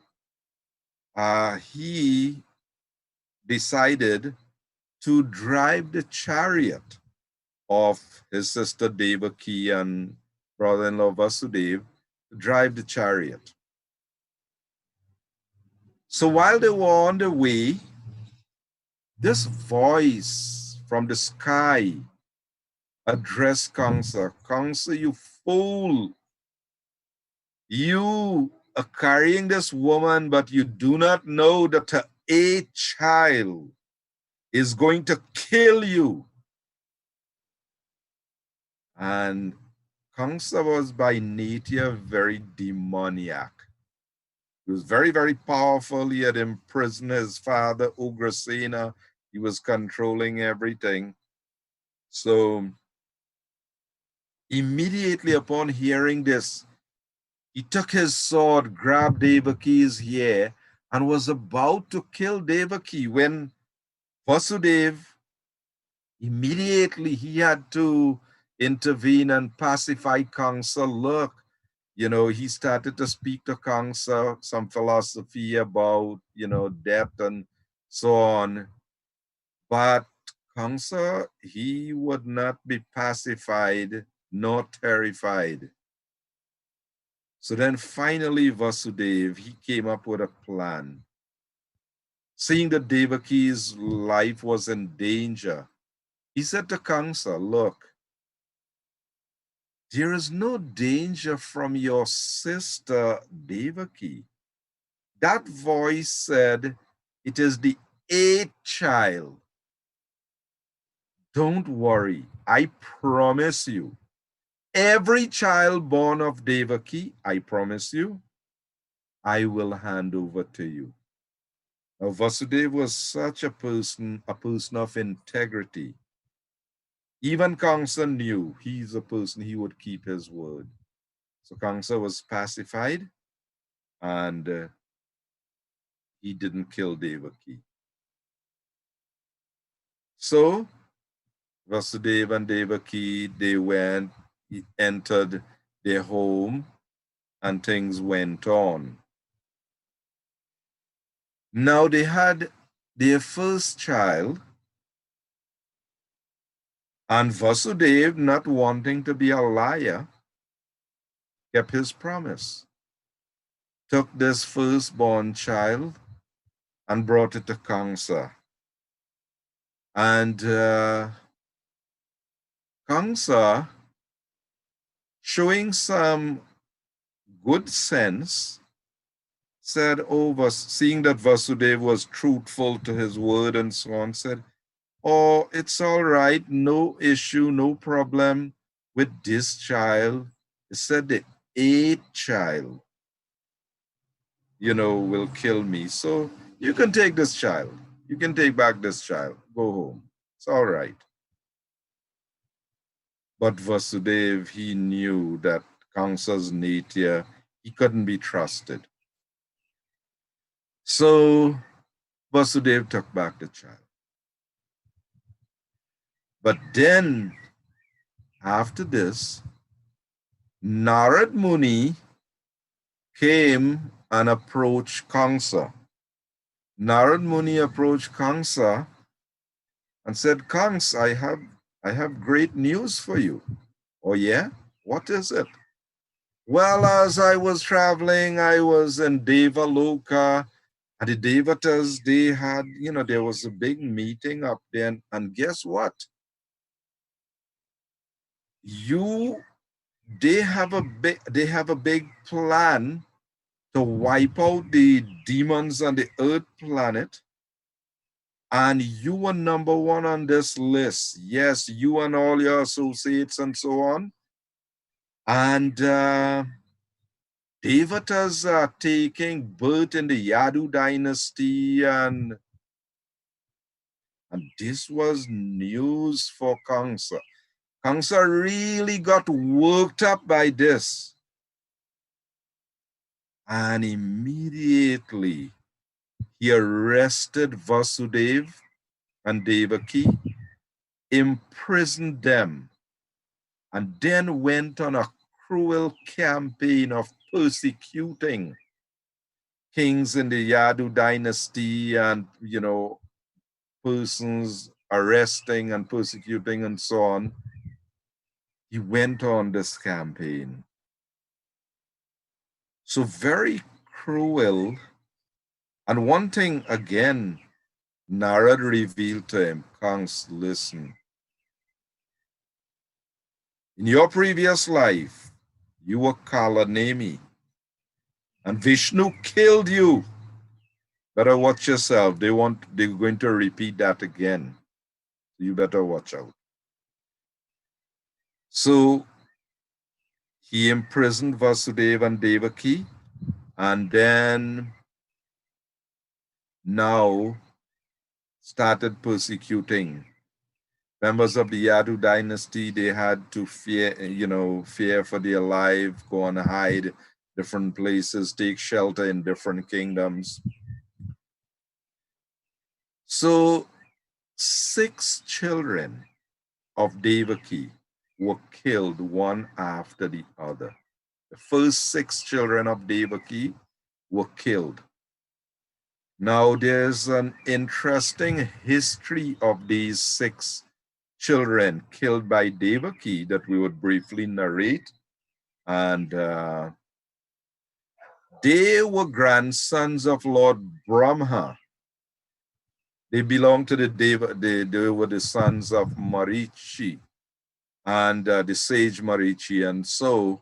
he decided to drive the chariot of his sister Devaki and brother-in-law Vasudeva, drive the chariot. So while they were on the way, this voice from the sky addressed Kamsa. Kamsa, you fool! You are carrying this woman, but you do not know that a child is going to kill you. And Kamsa was by nature very demoniac. He was very, very powerful. He had imprisoned his father, Ugrasena. He was controlling everything. So immediately upon hearing this, he took his sword, grabbed Devaki's ear, and was about to kill Devaki when Vasudeva, immediately he had to intervene and pacify Kamsa. Look, you know, he started to speak to Kamsa some philosophy about, you know, death and so on. But Kamsa, he would not be pacified nor terrified. So then finally Vasudeva, he came up with a plan. Seeing that Devaki's life was in danger, he said to Kamsa, look, there is no danger from your sister Devaki. That voice said, it is the 8th child. Don't worry, I promise you. Every child born of Devaki, I promise you, I will hand over to you. Now, Vasudeva was such a person of integrity. Even Kamsa knew he's a person, he would keep his word. So Kamsa was pacified and he didn't kill Devaki. So Vasudeva and Devaki, they entered their home and things went on. Now they had their first child, and Vasudeva, not wanting to be a liar, kept his promise. Took this firstborn child and brought it to Kamsa. And Kamsa, showing some good sense, said, seeing that Vasudeva was truthful to his word and so on, said, oh, it's all right, no issue, no problem with this child. He said the 8th child, you know, will kill me. So you can take this child. You can take back this child. Go home. It's all right. But Vasudeva, he knew that Kamsa's nature, he couldn't be trusted. So Vasudeva took back the child. But then, after this, Narad Muni came and approached Kamsa. Narad Muni approached Kamsa and said, Kamsa, I have great news for you. Oh yeah? What is it? Well, as I was traveling, I was in Devaloka, and the Devatas, they had, you know, there was a big meeting up there, and guess what? They have a big plan to wipe out the demons on the earth planet and you were number one on this list. Yes, you and all your associates and so on. And Devatas are taking birth in the Yadu dynasty, and this was news for Kamsa. Kamsa really got worked up by this. And immediately he arrested Vasudeva and Devaki, imprisoned them, and then went on a cruel campaign of persecuting kings in the Yadu dynasty and, persons arresting and persecuting and so on. He went on this campaign. So very cruel. And one thing again, Narad revealed to him, Kans, listen. In your previous life, you were Kalanemi, and Vishnu killed you. Better watch yourself. They're going to repeat that again. You better watch out. So he imprisoned Vasudeva and Devaki, and then now started persecuting members of the Yadu dynasty. They had to fear for their life, go and hide different places, take shelter in different kingdoms. So 6 children of Devaki were killed one after the other. The first 6 children of Devaki were killed. Now there's an interesting history of these 6 children killed by Devaki that we would briefly narrate. And they were grandsons of Lord Brahma. They belonged to they were the sons of Marichi and the sage Marichi. And so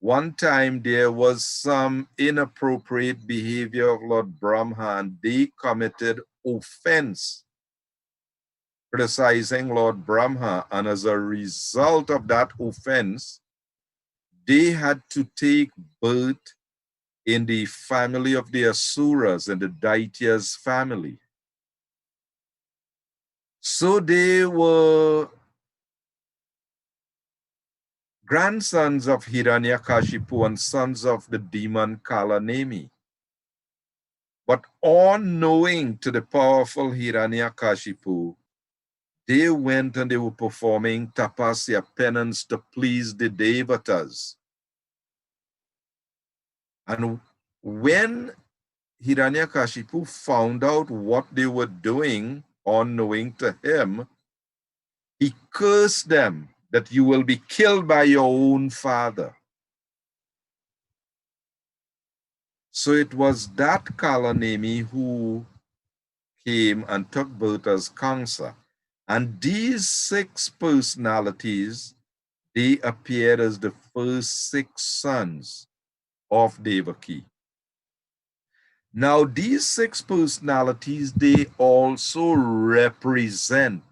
one time there was some inappropriate behavior of Lord Brahma, and they committed offense, criticizing Lord Brahma. And as a result of that offense, they had to take birth in the family of the Asuras and the Daitya's family. So they were grandsons of Hiranyakashipu and sons of the demon Kalanemi. But unknowing to the powerful Hiranyakashipu, they went and they were performing tapasya, penance, to please the Devatas. And when Hiranyakashipu found out what they were doing, unknowing to him, he cursed them that you will be killed by your own father. So it was that Kalanemi who came and took birth as Kamsa. And these 6 personalities, they appeared as the first 6 sons of Devaki. Now, these 6 personalities, they also represent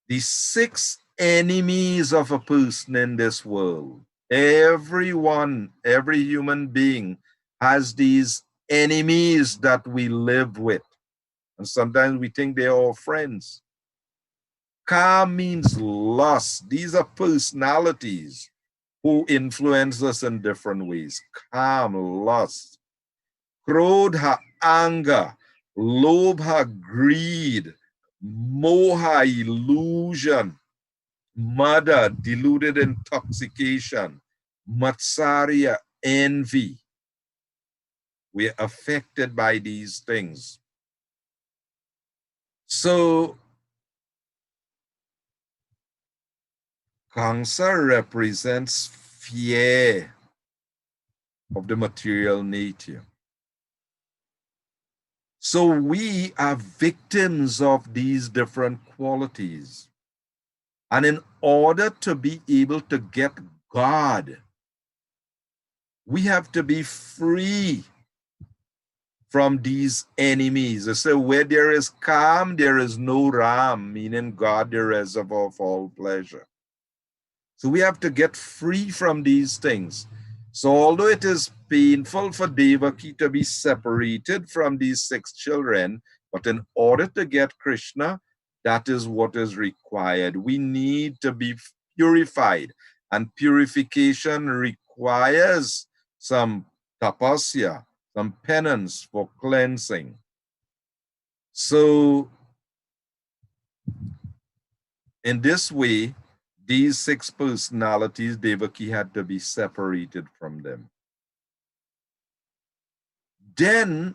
the 6 enemies of a person in this world. Everyone, every human being has these enemies that we live with. And sometimes we think they're all friends. Ka means lust. These are personalities who influence us in different ways. Kam, lust. Krodha, anger. Lobha, greed. Moha, illusion. Mada, deluded intoxication. Matsarya, envy. We're affected by these things. So, Kamsa represents fear of the material nature. So we are victims of these different qualities. And in order to be able to get God, we have to be free from these enemies. They say, where there is calm, there is no ram, meaning God, the reservoir of all pleasure. So we have to get free from these things. So although it is painful for Devaki to be separated from these 6 children, but in order to get Krishna, that is what is required. We need to be purified, and purification requires some tapasya, some penance for cleansing. So in this way, these 6 personalities, Devaki had to be separated from them. Then,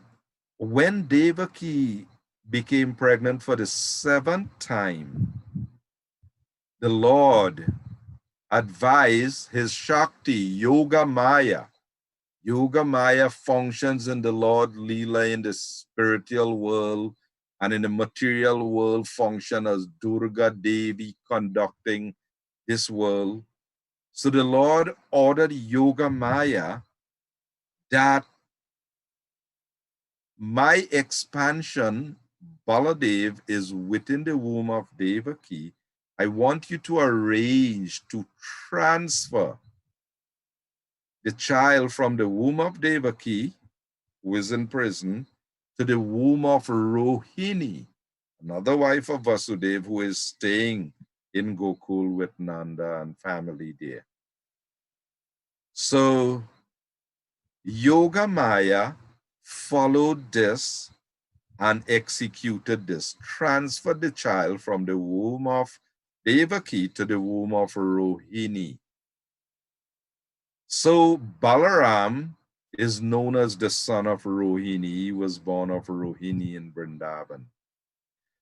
when Devaki became pregnant for the 7th time, the Lord advised his Shakti, Yoga Maya. Yoga Maya functions in the Lord Leela in the spiritual world, and in the material world function as Durga Devi conducting this world. So the Lord ordered Yoga Maya that my expansion, Baladev, is within the womb of Devaki. I want you to arrange to transfer the child from the womb of Devaki, who is in prison, to the womb of Rohini, another wife of Vasudev, who is staying in Gokul with Nanda and family there. So Yoga Maya followed this and executed this, transferred the child from the womb of Devaki to the womb of Rohini. So Balaram is known as the son of Rohini. He was born of Rohini in Vrindavan.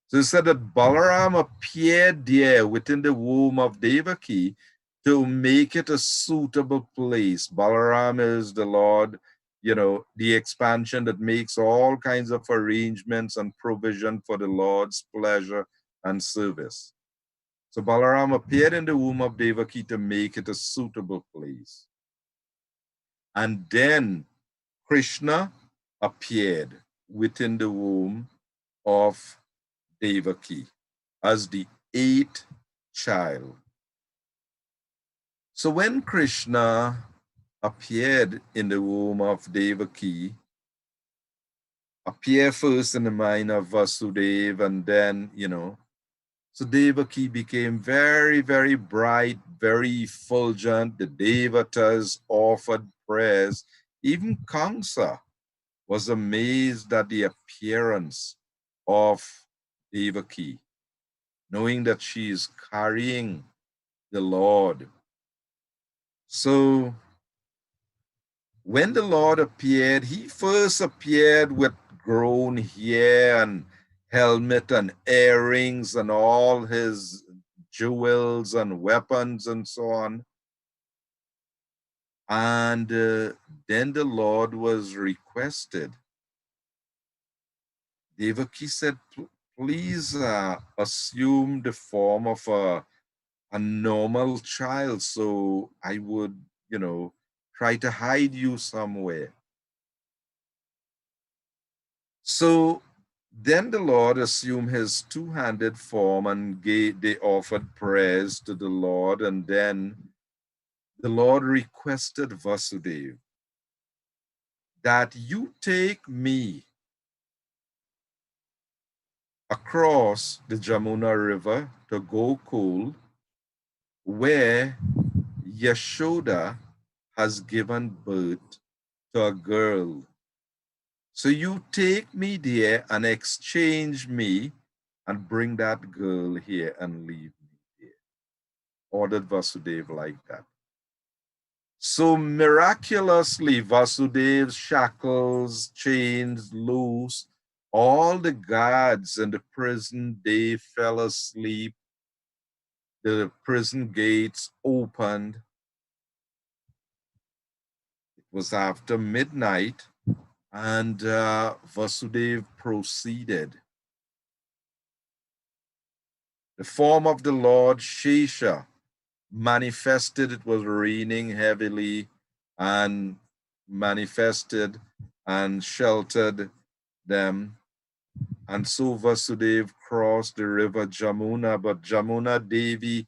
So it said that Balaram appeared there within the womb of Devaki to make it a suitable place. Balaram is the Lord, the expansion that makes all kinds of arrangements and provision for the Lord's pleasure and service. So Balaram appeared in the womb of Devaki to make it a suitable place. And then Krishna appeared within the womb of Devaki as the 8th child. So when Krishna appeared in the womb of Devaki, appeared first in the mind of Vasudeva, and then, so Devaki became very, very bright, very effulgent. The Devatas offered prayers. Even Kamsa was amazed at the appearance of Devaki, knowing that she is carrying the Lord. So when the Lord appeared, he first appeared with grown hair and helmet and earrings and all his jewels and weapons and so on. And then the Lord was requested. Devaki said, please assume the form of a normal child, so I would, try to hide you somewhere. So then the Lord assumed his 2-handed form, and they offered prayers to the Lord. And then the Lord requested Vasudeva that you take me across the Jamuna River to Gokul, where Yashoda has given birth to a girl. So you take me there and exchange me and bring that girl here and leave me here. Ordered Vasudeva like that. So miraculously, Vasudev's shackles, chains loose. All the guards in the prison, they fell asleep. The prison gates opened. It was after midnight, and Vasudeva proceeded. The form of the Lord Shesha manifested. It was raining heavily, and manifested and sheltered them. And so Vasudeva crossed the river Jamuna, but Jamuna Devi,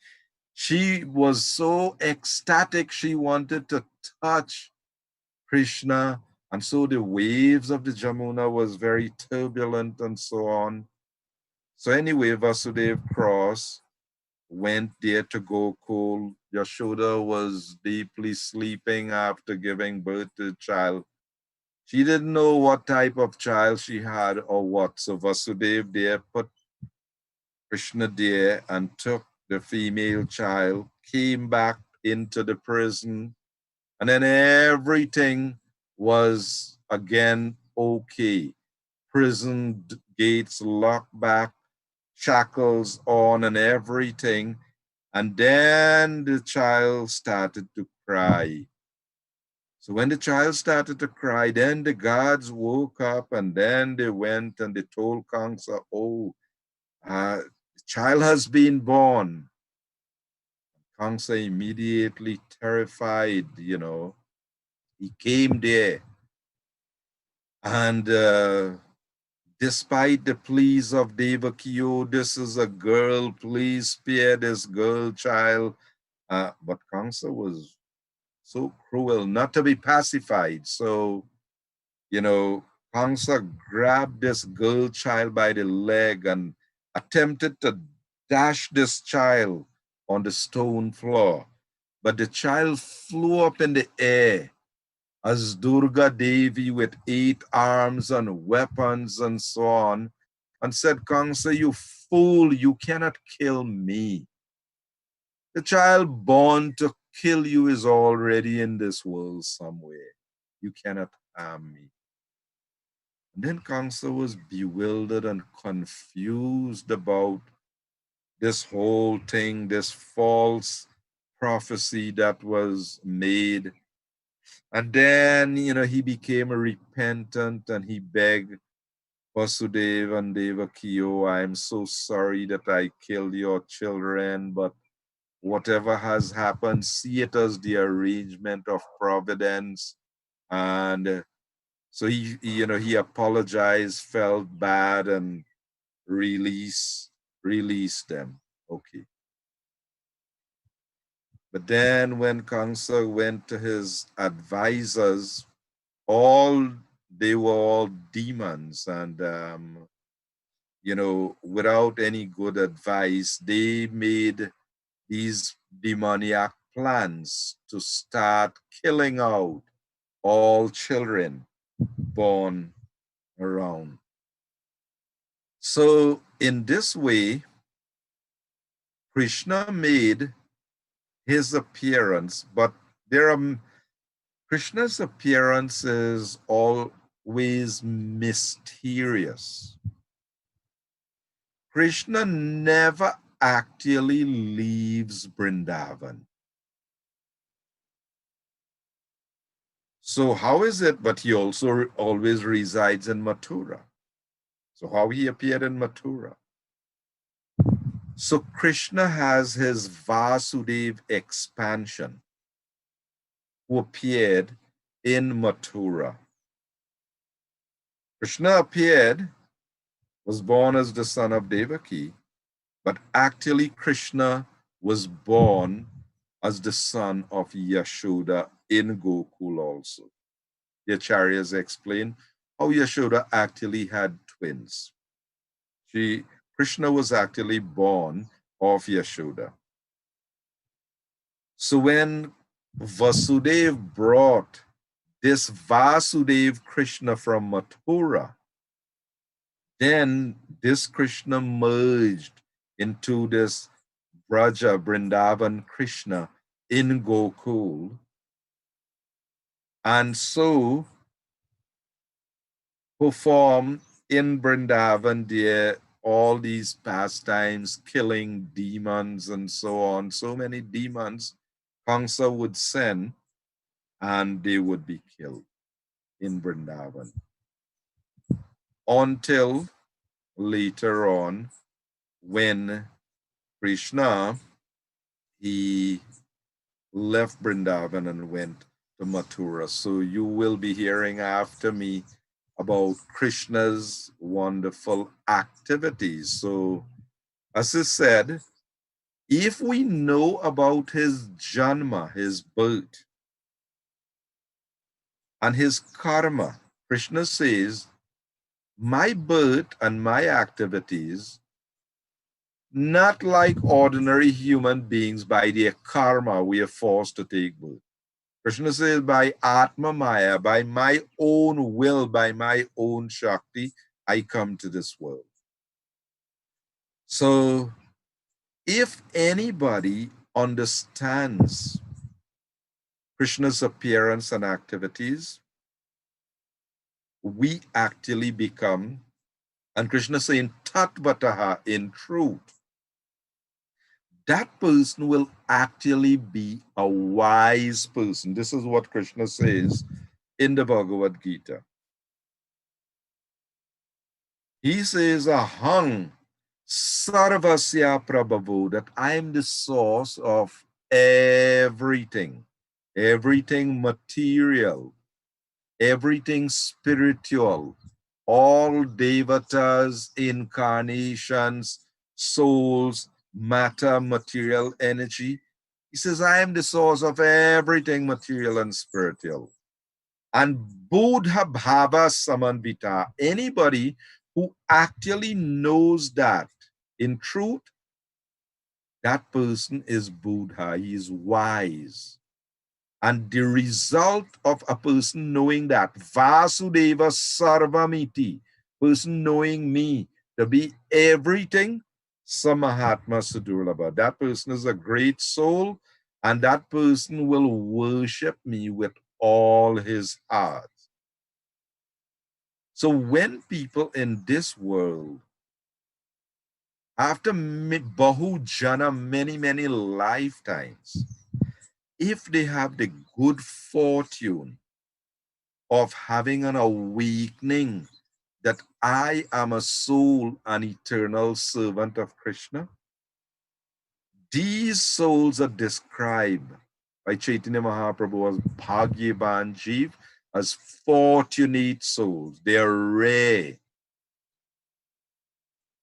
she was so ecstatic, she wanted to touch Krishna. And so the waves of the Jamuna was very turbulent and so on. So anyway, Vasudeva crossed, went there to Gokul. Yashoda was deeply sleeping after giving birth to the child. She didn't know what type of child she had or what. So Vasudeva there put Krishna there and took the female child, came back into the prison, and then everything was again okay. Prison gates locked back, shackles on, and everything. And then the child started to cry. So when the child started to cry, then the guards woke up and then they went and they told Kamsa, oh, the child has been born. Kamsa immediately terrified, he came there. And despite the pleas of Devaki, oh, this is a girl, please spare this girl child. But Kamsa was so cruel not to be pacified. So, Kamsa grabbed this girl child by the leg and attempted to dash this child on the stone floor. But the child flew up in the air as Durga Devi with 8 arms and weapons and so on, and said, Kamsa, you fool, you cannot kill me. The child born to kill you is already in this world somewhere. You cannot harm me. And then Kamsa was bewildered and confused about this whole thing, this false prophecy that was made. And then, he became repentant and he begged Vasudeva and Devaki, oh, I am so sorry that I killed your children, but whatever has happened, see it as the arrangement of providence. And so he apologized, felt bad, and released them. Okay. But then when Kamsa went to his advisors, they were all demons, and without any good advice, they made these demoniac plans to start killing out all children born around. So in this way, Krishna made his appearance, but Krishna's appearance is always mysterious. Krishna never actually leaves Vrindavan. So how is it? But he also always resides in Mathura. So how he appeared in Mathura? So Krishna has his Vasudev expansion who appeared in Mathura. Krishna was born as the son of Devaki, but actually Krishna was born as the son of Yashoda in Gokul also. The acharyas explain how Yashoda actually had twins. Krishna was actually born of Yashoda. So when Vasudeva brought this Vasudev Krishna from Mathura, then this Krishna merged into this Braja Vrindavan Krishna in Gokul, and so performed in Vrindavan there all these pastimes, killing demons and so on. So many demons Kamsa would send, and they would be killed in Vrindavan. Until later on, when Krishna, he left Vrindavan and went to Mathura. So you will be hearing after me about Krishna's wonderful activities. So, as I said, if we know about his janma, his birth, and his karma, Krishna says, my birth and my activities, not like ordinary human beings by their karma, we are forced to take birth. Krishna says, by Atma Maya, by my own will, by my own Shakti, I come to this world. So, if anybody understands Krishna's appearance and activities, we actually become, and Krishna saying, Tatvataha, in truth, that person will actually be a wise person. This is what Krishna says in the Bhagavad Gita. He says, Ahang Sarvasya Prabhavu, that I am the source of everything, everything material, everything spiritual, all devatas, incarnations, souls, matter, material, energy. He says, I am the source of everything material and spiritual. And Buddha Bhava Samanvita, anybody who actually knows that in truth, that person is Buddha, he is wise. And the result of a person knowing that, Vasudeva Sarvamiti, person knowing me to be everything, Samahatma Sudurlabha. That person is a great soul, and that person will worship me with all his heart. So when people in this world, after Bahu Jana, many lifetimes, if they have the good fortune of having an awakening that I am a soul, an eternal servant of Krishna, these souls are described by Chaitanya Mahaprabhu as Bhagyavan Jeev, as fortunate souls. They are rare.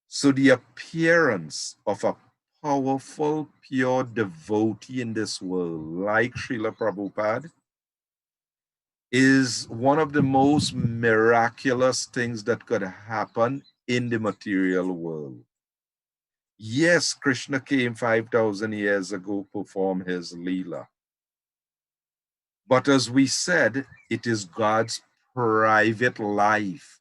So the appearance of a powerful, pure devotee in this world, like Srila Prabhupada, is one of the most miraculous things that could happen in the material world. Yes, Krishna came 5,000 years ago, perform his Leela. But as we said, it is God's private life.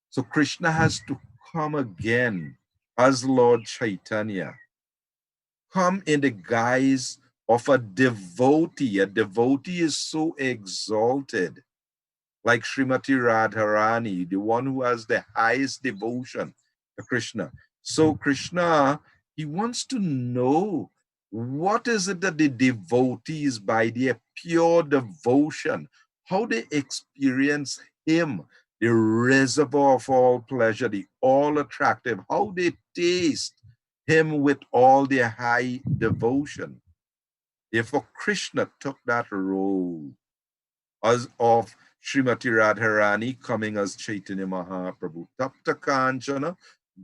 So Krishna has to come again as Lord Chaitanya, come in the guise of a devotee. A devotee is so exalted, like Srimati Radharani, the one who has the highest devotion to Krishna. So Krishna, he wants to know what is it that the devotees, by their pure devotion, how they experience him, the reservoir of all pleasure, the all attractive, how they taste him with all their high devotion. Therefore, Krishna took that role as of Srimati Radharani coming as Chaitanya Mahaprabhu. Tapta Kanchana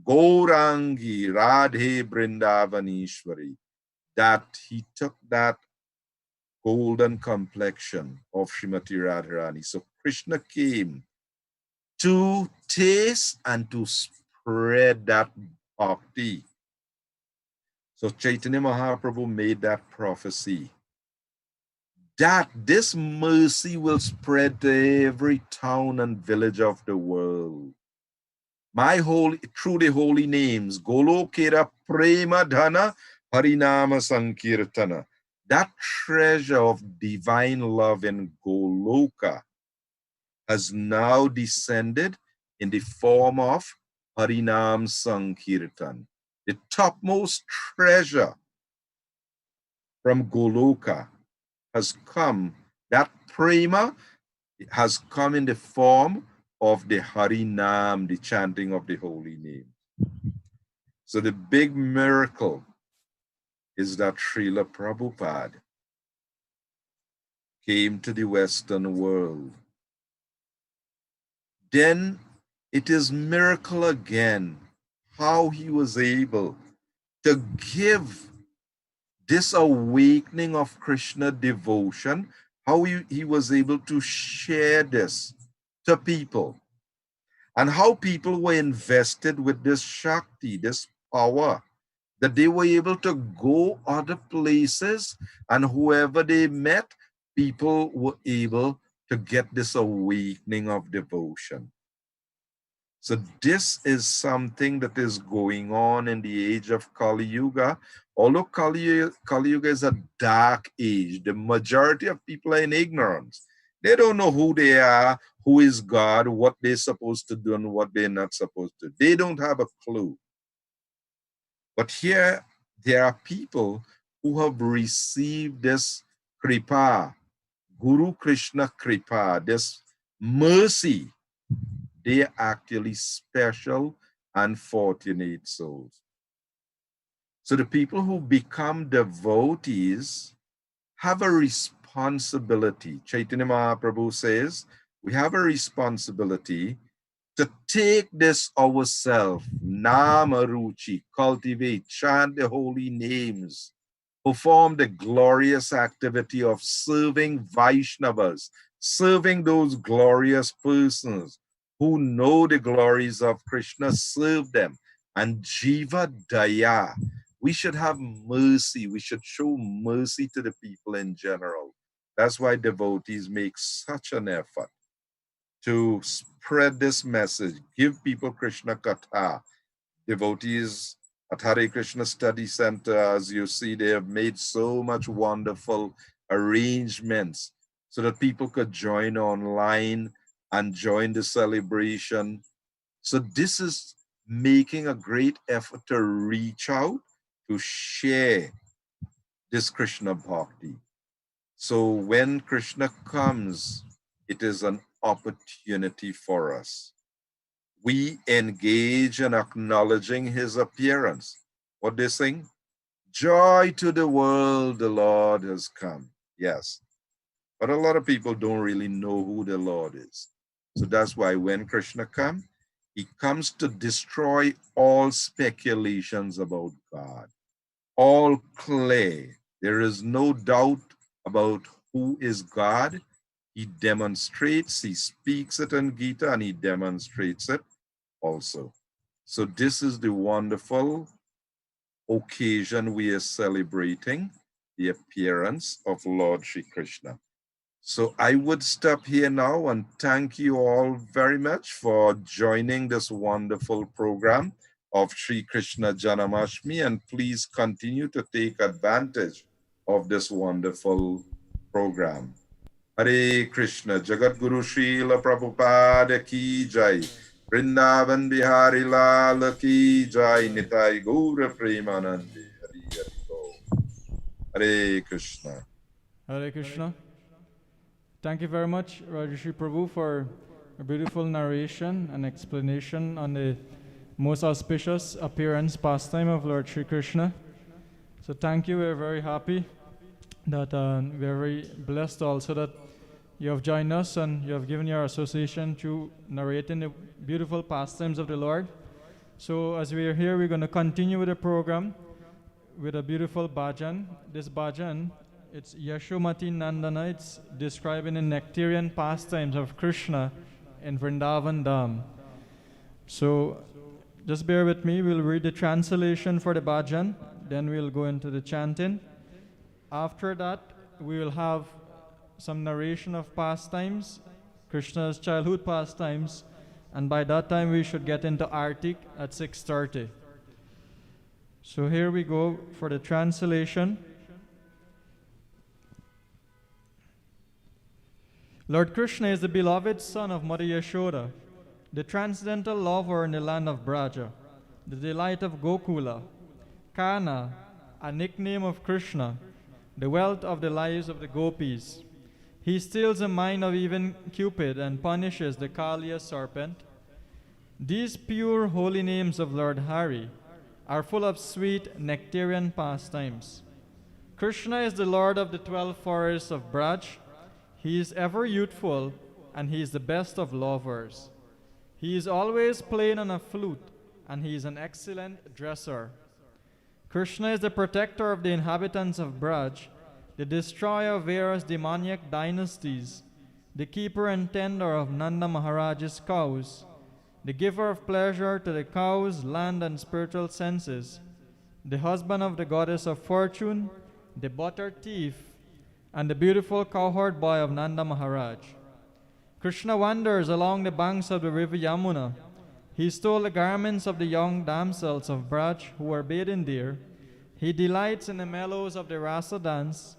Gaurangi Radhe Brindavanishwari. That he took that golden complexion of Srimati Radharani. So Krishna came to taste and to spread that bhakti. So Chaitanya Mahaprabhu made that prophecy that this mercy will spread to every town and village of the world. Through the holy names, Golokera Prema Dhana Harinama Sankirtana. That treasure of divine love in Goloka has now descended in the form of Harinam Sankirtan. The topmost treasure from Goloka has come, that prema has come in the form of the Harinam, the chanting of the holy name. So the big miracle is that Srila Prabhupada came to the Western world, then it is miracle again how he was able to give this awakening of Krishna devotion, how he was able to share this to people, and how people were invested with this Shakti, this power, that they were able to go other places, and whoever they met, people were able to get this awakening of devotion. So this is something that is going on in the age of Kali Yuga. Although Kali Yuga is a dark age, the majority of people are in ignorance. They don't know who they are, who is God, what they're supposed to do and what they're not supposed to. They don't have a clue. But here, there are people who have received this kripa, Guru Krishna kripa, this mercy. They are actually special and fortunate souls. So the people who become devotees have a responsibility. Chaitanya Mahaprabhu says, we have a responsibility to take this ourselves, Nama Ruchi, cultivate, chant the holy names, perform the glorious activity of serving Vaishnavas, serving those glorious persons who know the glories of Krishna, serve them. And Jiva Daya, we should have mercy. We should show mercy to the people in general. That's why devotees make such an effort to spread this message, give people Krishna Katha. Devotees at Hare Krishna Study Center, as you see, they have made so much wonderful arrangements so that people could join online and join the celebration. So this is making a great effort to reach out, to share this Krishna Bhakti. So when Krishna comes, it is an opportunity for us. We engage in acknowledging his appearance. What they sing? Joy to the world, the Lord has come. Yes. But a lot of people don't really know who the Lord is. So that's why when Krishna comes, he comes to destroy all speculations about God. All clear. There is no doubt about who is God. He demonstrates, he speaks it in Gita, and he demonstrates it also. So this is the wonderful occasion we are celebrating, the appearance of Lord Shri Krishna. So I would stop here now and thank you all very much for joining this wonderful program of Shri Krishna Janmastami, and please continue to take advantage of this wonderful program. Hare Krishna, Jagat Guru Srila Prabhupada Ki Jai, Vrindavan Bihari Lal Ki Jai, Nitai Gaura Premanande, Hare Hare Go. Hare Krishna. Hare Krishna. Thank you very much, Rajashri Prabhu, for a beautiful narration and explanation on the most auspicious appearance pastime of Lord Shri Krishna. So thank you. We're very happy that we're very blessed also that you have joined us and you have given your association to narrating the beautiful pastimes of the Lord. So as we are here, we're going to continue with the program with a beautiful bhajan. This bhajan, it's Yashomati Nandana. It's describing the nectarian pastimes of Krishna in Vrindavan Dham. So just bear with me. We'll read the translation for the bhajan. Then we'll go into the chanting. After that, we will have some narration of pastimes, Krishna's childhood pastimes, and by that time we should get into Artik at 6:30. So here we go for the translation. Lord Krishna is the beloved son of Mother Yashoda, the transcendental lover in the land of Braja, the delight of Gokula, Kana, a nickname of Krishna, the wealth of the lives of the gopis. He steals the mind of even Cupid and punishes the Kaliya serpent. These pure holy names of Lord Hare are full of sweet nectarian pastimes. Krishna is the Lord of the 12 forests of Braj. He is ever youthful and he is the best of lovers. He is always playing on a flute, and he is an excellent dresser. Krishna is the protector of the inhabitants of Braj, the destroyer of various demoniac dynasties, the keeper and tender of Nanda Maharaj's cows, the giver of pleasure to the cows, land, and spiritual senses, the husband of the goddess of fortune, the butter thief, and the beautiful cowherd boy of Nanda Maharaj. Krishna wanders along the banks of the river Yamuna. He stole the garments of the young damsels of Braj who were bathing there. He delights in the mellows of the rasa dance.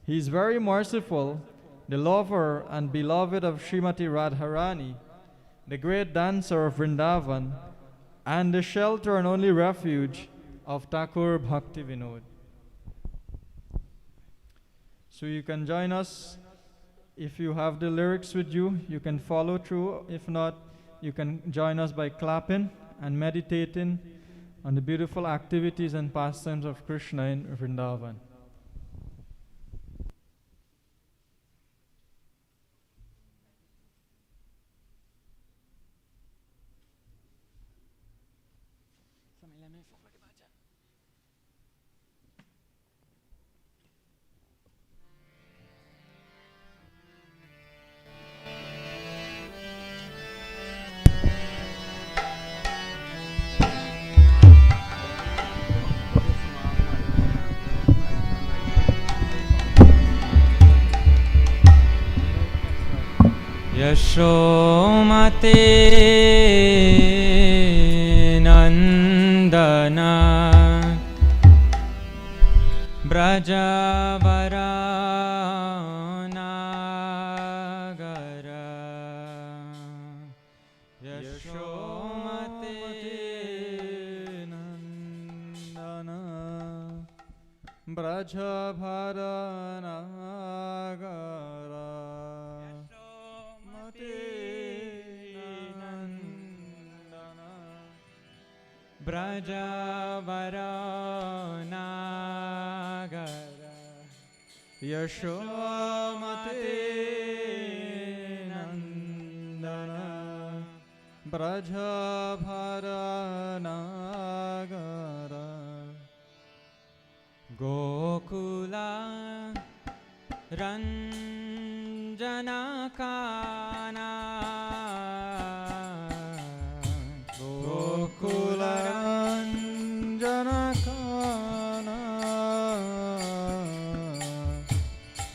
He is very merciful, the lover and beloved of Srimati Radharani, the great dancer of Vrindavan, and the shelter and only refuge of Thakur Bhakti Vinod. So you can join us. If you have the lyrics with you, you can follow through. If not, you can join us by clapping and meditating on the beautiful activities and pastimes of Krishna in Vrindavan. Yashomati नन्दना ब्रजवरा नागर यशोमते नन्दना ब्रजभरा नागरा ब्रजवरा नागर यशोमते नन्दना ब्रजभरा नागरा गोकुला रञ्जनकाना गोकुलरञ्जनकाना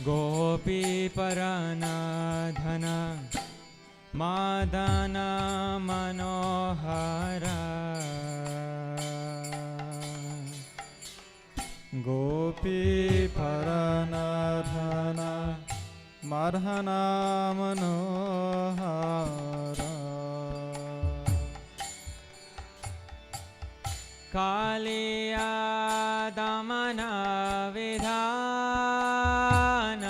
गोपीपरनाधन मादन मनोहर गोपीपरनाधन मदना मनोहर कालिया दमन विधान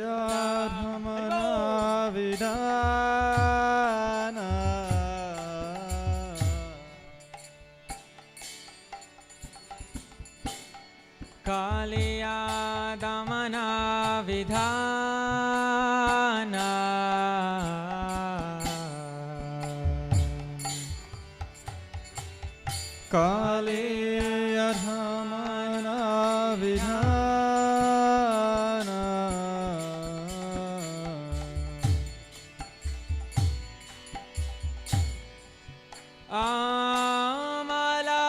याधमन विधान कालिया दमन विधान कालिया दमन विधान आमला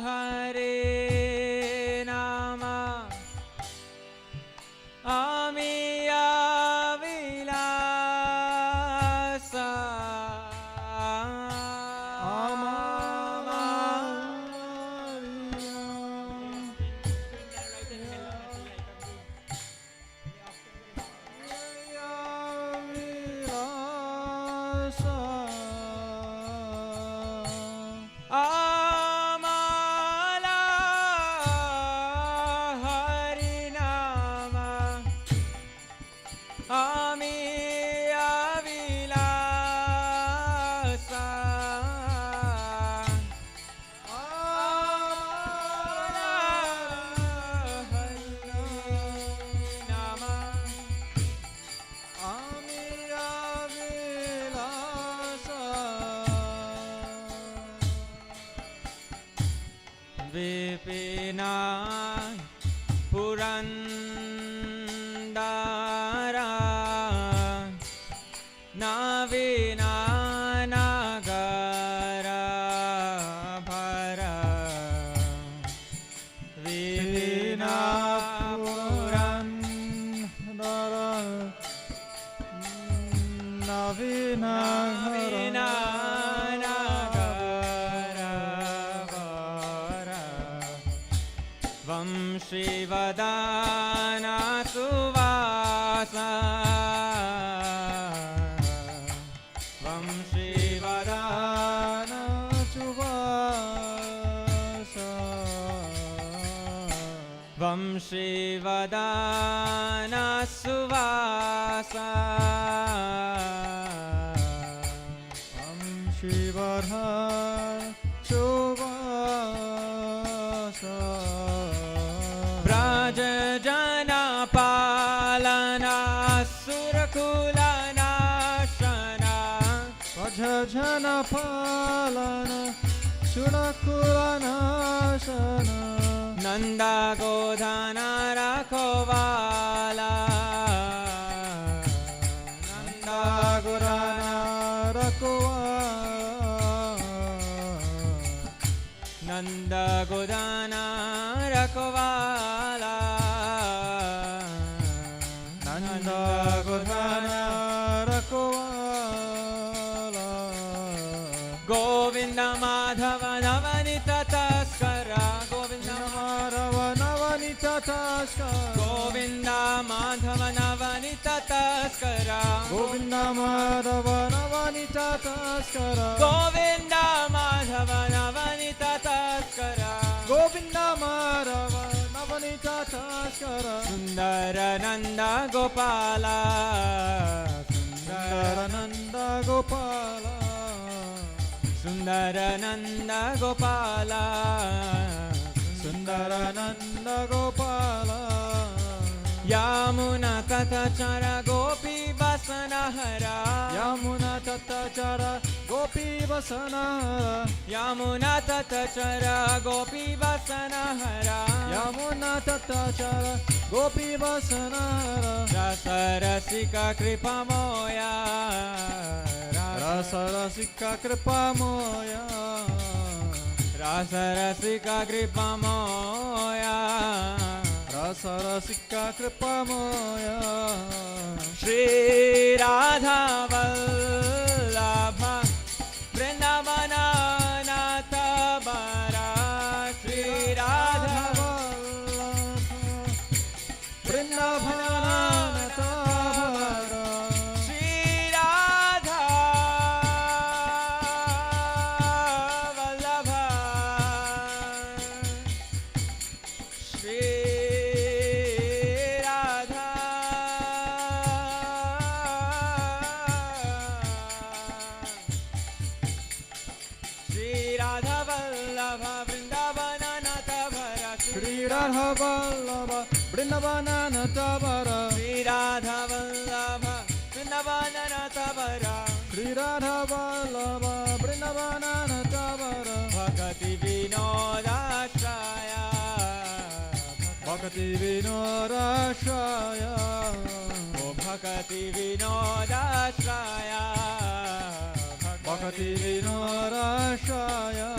हरे नाम आमिया विलास Vipina Purandara Navina Nagara Bhara Vipina Purandara Navina Shivadana Suvasa Vam Shivadana Suvasa Vam Shivadana Suvasa Vam Shivadana Suvasa Jana Palana Surakulana Shana Jana Palana Surakulana Shana Nanda Godhana Rakovala Nanda Godhana Rakovala Nanda Godhana Rakovala Govinda Madhava Navanita Taskara Govinda Madhava Navanita Taskara Govinda Madhava Navanita Taskara Govinda Madhava Navanita Taskara Govinda Madhava Navanita Taskara Govinda Madhava Navanita Taskara Sundara Nanda Gopala Sundara Nanda Gopala Sundarananda Gopala Sundarananda Gopala Yamuna Tatachara Gopi Vasanahara Yamuna Tatachara Gopi Vasanahara Yamuna Tatachara Gopi Vasanahara Yamuna Tatachara Gopi Vasanahara Rasarasika Kripamoya Rasarasika Kripamoya Rasarasika Kripamoya Rasarasika Kripamoya Shri Radha Vallabha Vrindavana Natabara Shri Radha Vallabha Vrindavana Natabara Shri Radha Vallabha Shri Radha Shri Radha Vallabha Vrindavana Natabara Shri Radha Vallabha Vrindavana Natabara Shri Radha Vallabha Vrindavana Natabara Shri Radha Vallabha Vrindavana Natabara Bhakati Vinodashaya Bhakati Vinodashaya Oh Bhakati Vinodashaya Bhakati Vinodashaya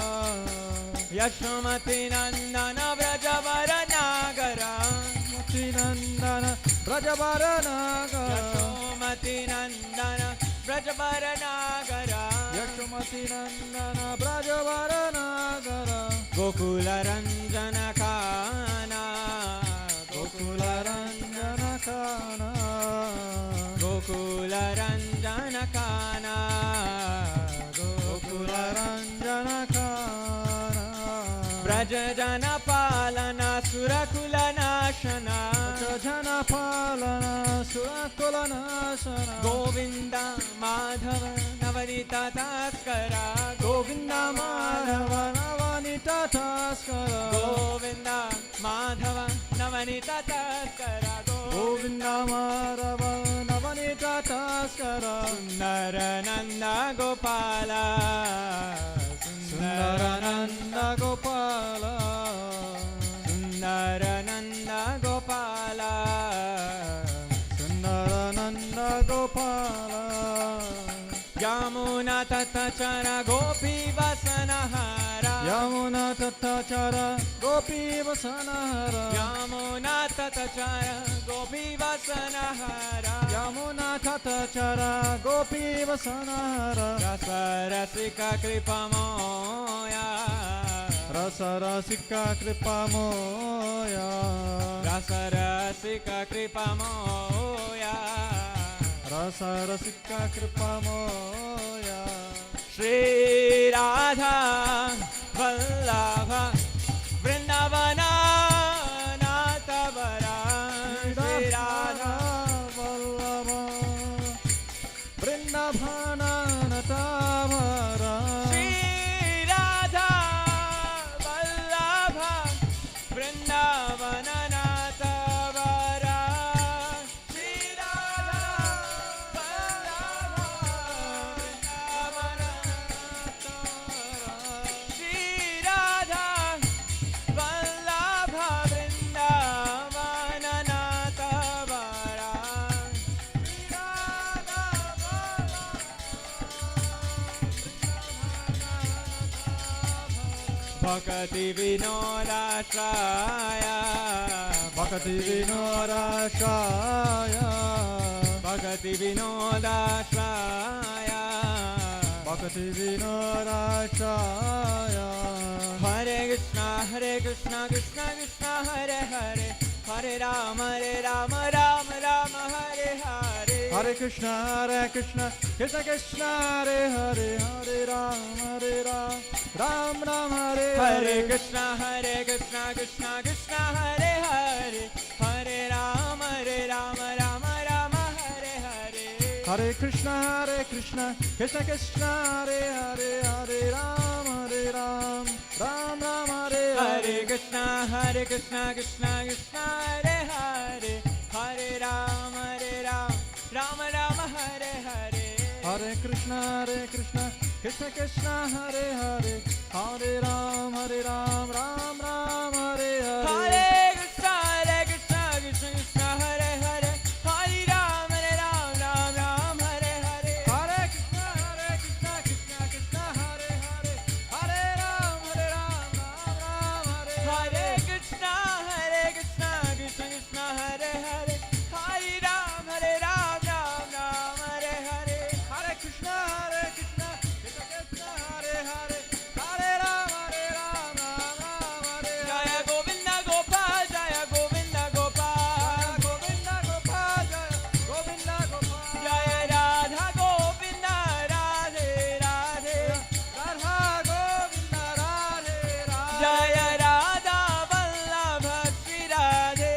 Yashomati Nandana Vrajavaranagara Yashomati Nandana Vrajavaranagara Yashomati Nandana Vrajavaranagara Yashomati Nandana Vrajavaranagara Gokula Ranjana Kana Gokula Ranjana Kana Gokula Ranjana Kana Gokula Ranjana Kana Brajajana Palana Surakula Nashana Brajajana Palana Surakula Nashana Govinda Madhava Navanita Taskara Govinda Madhava Navanita Taskara Govinda Madhava Navanita Taskara Govinda Madhava Navanita Taskara Sundarananda Gopala Sundarananda Gopala Yamuna Tatachara Gopi Vasanahara Yamuna Tatachara Gopi Vasanahara Yamuna Tatachara Gopi Vasanahara Yamuna Tatachara Gopi Vasanahara Rasa Rasika Kripa Moya Rasa Rasika Kripa Moya Rasa Rasika Kripa Moya Rasa Rasika Kripa Moya Shri Radha Vallabha Vrindavana Natavara Shri Radha Vallabha Vrindavana Natavara Shri Radha Vallabha Vrindavana Natavara Shri Radha Vallabha Vrindavana Natavara Shri Radha Vallabha Vrindavana Natavara Shri Radha Bhakti Vinodashaya Bhakti Vinodashaya Bhakti Vinodashaya Bhakti Vinodashaya Hare Krishna Krishna Krishna Hare Hare Hare Rama Rama Rama Hare Hare Hare Krishna Krishna Krishna Hare Hare Hare Rama Ram Ram Hare Hare Krishna Krishna Krishna Hare Hare Hare Rama Rama Hare Hare Hare Krishna Krishna Krishna Hare Hare Hare Ram Ram Ram Hare Hare Krishna Krishna Krishna Hare Hare Hare Rama Rama Hare Hare Hare Krishna Krishna Krishna Hare Hare Hare Ram Ram Hare Hare Hare Krishna Krishna Krishna Hare Hare Hare Rama Rama Hare Hare Hare Krishna Krishna Krishna Hare Hare Hare Ram Ram Hare Hare Krishna Krishna Krishna Hare Hare Hare Rama Rama Hare Hare Hare Krishna Krishna Krishna Hare Hare Hare Ram Ram Hare Jaya Govinda Gopal Jaya Govinda Gopal Govinda Gopal Jaya Govinda Gopal Jaya Radha Govinda Radhe Radhe Radha Govinda Radhe Radhe Jaya Radha Vallabha Shri Radhe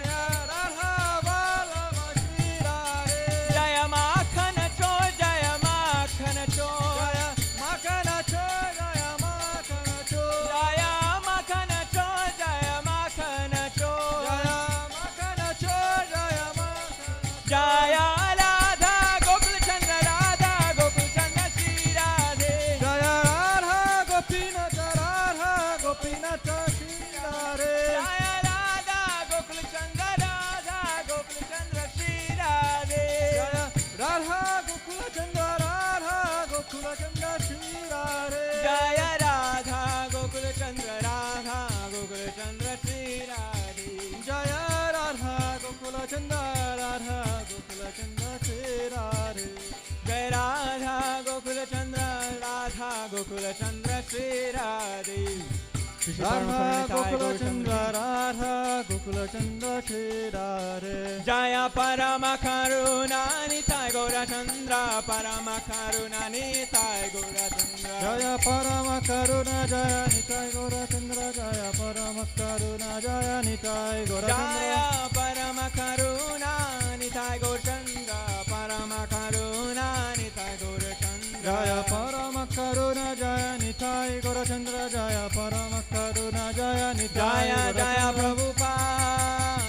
Jaya Radha Vallabha Shri Radhe Jaya Makhana Chor Jaya Makhana Chor Jaya Makhana Chor Jaya Makhana Chor Jaya Makhana Chor Jaya Makhana Chor Jaya Makhana Chor Jaya Makhana Jaya Radha Gopal Chandra Radha Gopal Chandra Shri Radhe Jaya Radha Gopinath Shri Radhe Jaya Radha Gopal Chandra Radha Gopal Chandra Shri Radhe Jaya Radha Gokula Chandra Shri Radhe Jaya Radha Gokul Chandra Radha Gokul Chandra Shri Radhe Jaya Radha Gokula Chandra Shri Radhe Jai Radha Gokul Chandra Radha Gokul Chandra Shri Radhe Radha Gokula Chandra Radha Gokula Chandra Shri Radhe Jaya Parama Karuna Nitai Gaura Chandra Parama Karuna Nitai Gaura Chandra Jaya Parama Karuna Jaya Nitai Gaura Chandra Jaya Parama Karuna Jaya Nitai Gaura Chandra Jaya Parama Karuna Nitai Gaura Chandra Parama Karuna Nitai Gaura Chandra Jaya Parama Karuna Jaya Nitai Gaura Chandra Jaya Parama Karuna Jaya Nitai Jaya Gaura Jaya Chandra Prabhupada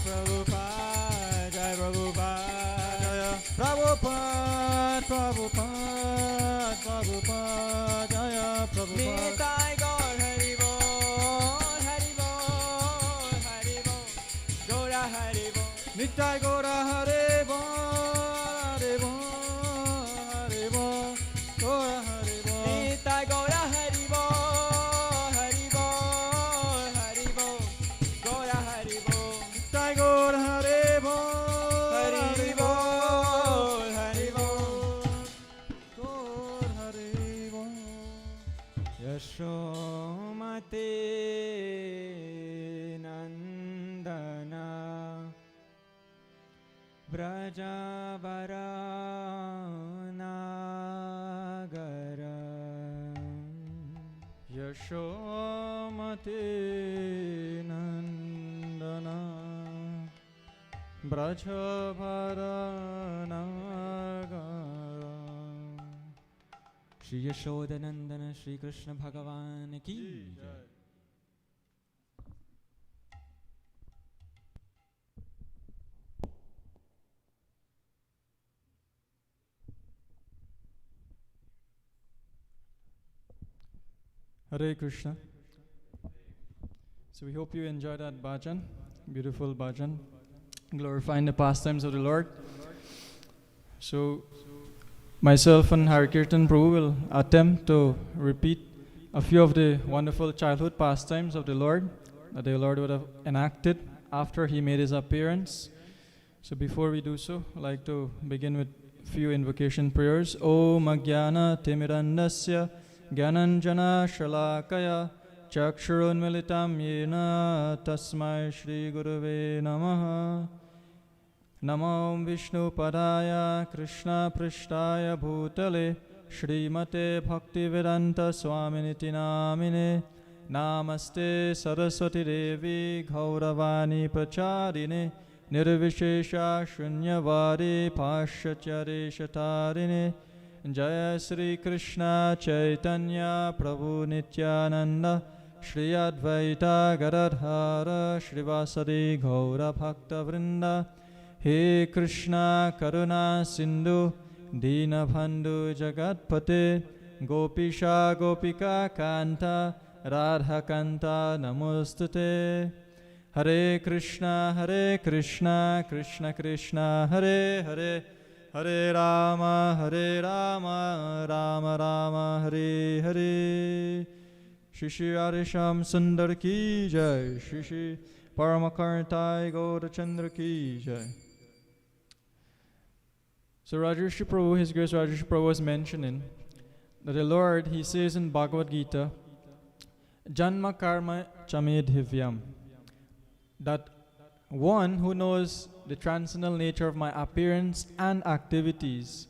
Prabhupada Jai Prabhupada Jaya Prabhupada Prabhupada Prabhupada Jaya Prabhupada Nitai Gaur Hari Bol Hari Bol Hari Bol Gaura Hari Bol Nitai Gaura Hare Bol Hare Bol Yashomate Nandana Brajabaranagara Yashomate Nandana Brajabaranagara. Shri Yashodanandana Shri Krishna Bhagavan ki Jai. Hare Krishna. So we hope you enjoyed that bhajan, beautiful bhajan, glorifying the pastimes of the Lord. So myself and Hare Kirtan Prabhu will attempt to repeat a few of the wonderful childhood pastimes of the Lord that the Lord would have enacted after He made His appearance. So before we do so, I'd like to begin with a few invocation prayers. Om Ajnana Timirandasya Gyananjana Shalakaya Chakshurunmilitam Yena Tasmai Shri Guruve Namaha. Namo Vishnu Padaya Krishna Prishtaya Bhutale Shrimate Bhaktivedanta Swaminiti Namine Namaste Saraswati Devi Gauravani Pracharine Nirvishesha Shunyavadi Pashyachare Shatarine Jaya Sri Krishna Chaitanya Prabhu Nityananda Shri Advaita Gadadhara Shrivasadi Gaura Bhakta Vrinda. He Krishna Karuna Sindhu Dinabandhu Jagatpate Gopisha Gopika Kanta Radha Kanta Namostute. Hare Krishna Krishna Krishna Hare Hare Hare Rama Rama Rama Hare Hare. Shishi Arisham Sundar ki jai. Shishi Paramakartai Gaurachandra ki jai. So Rajarshi Prabhu, His Grace Rajarshi Prabhu was mentioning that the Lord, He says in Bhagavad Gita, Janma Karma Chamedhivyam, that one who knows the transcendental nature of my appearance and activities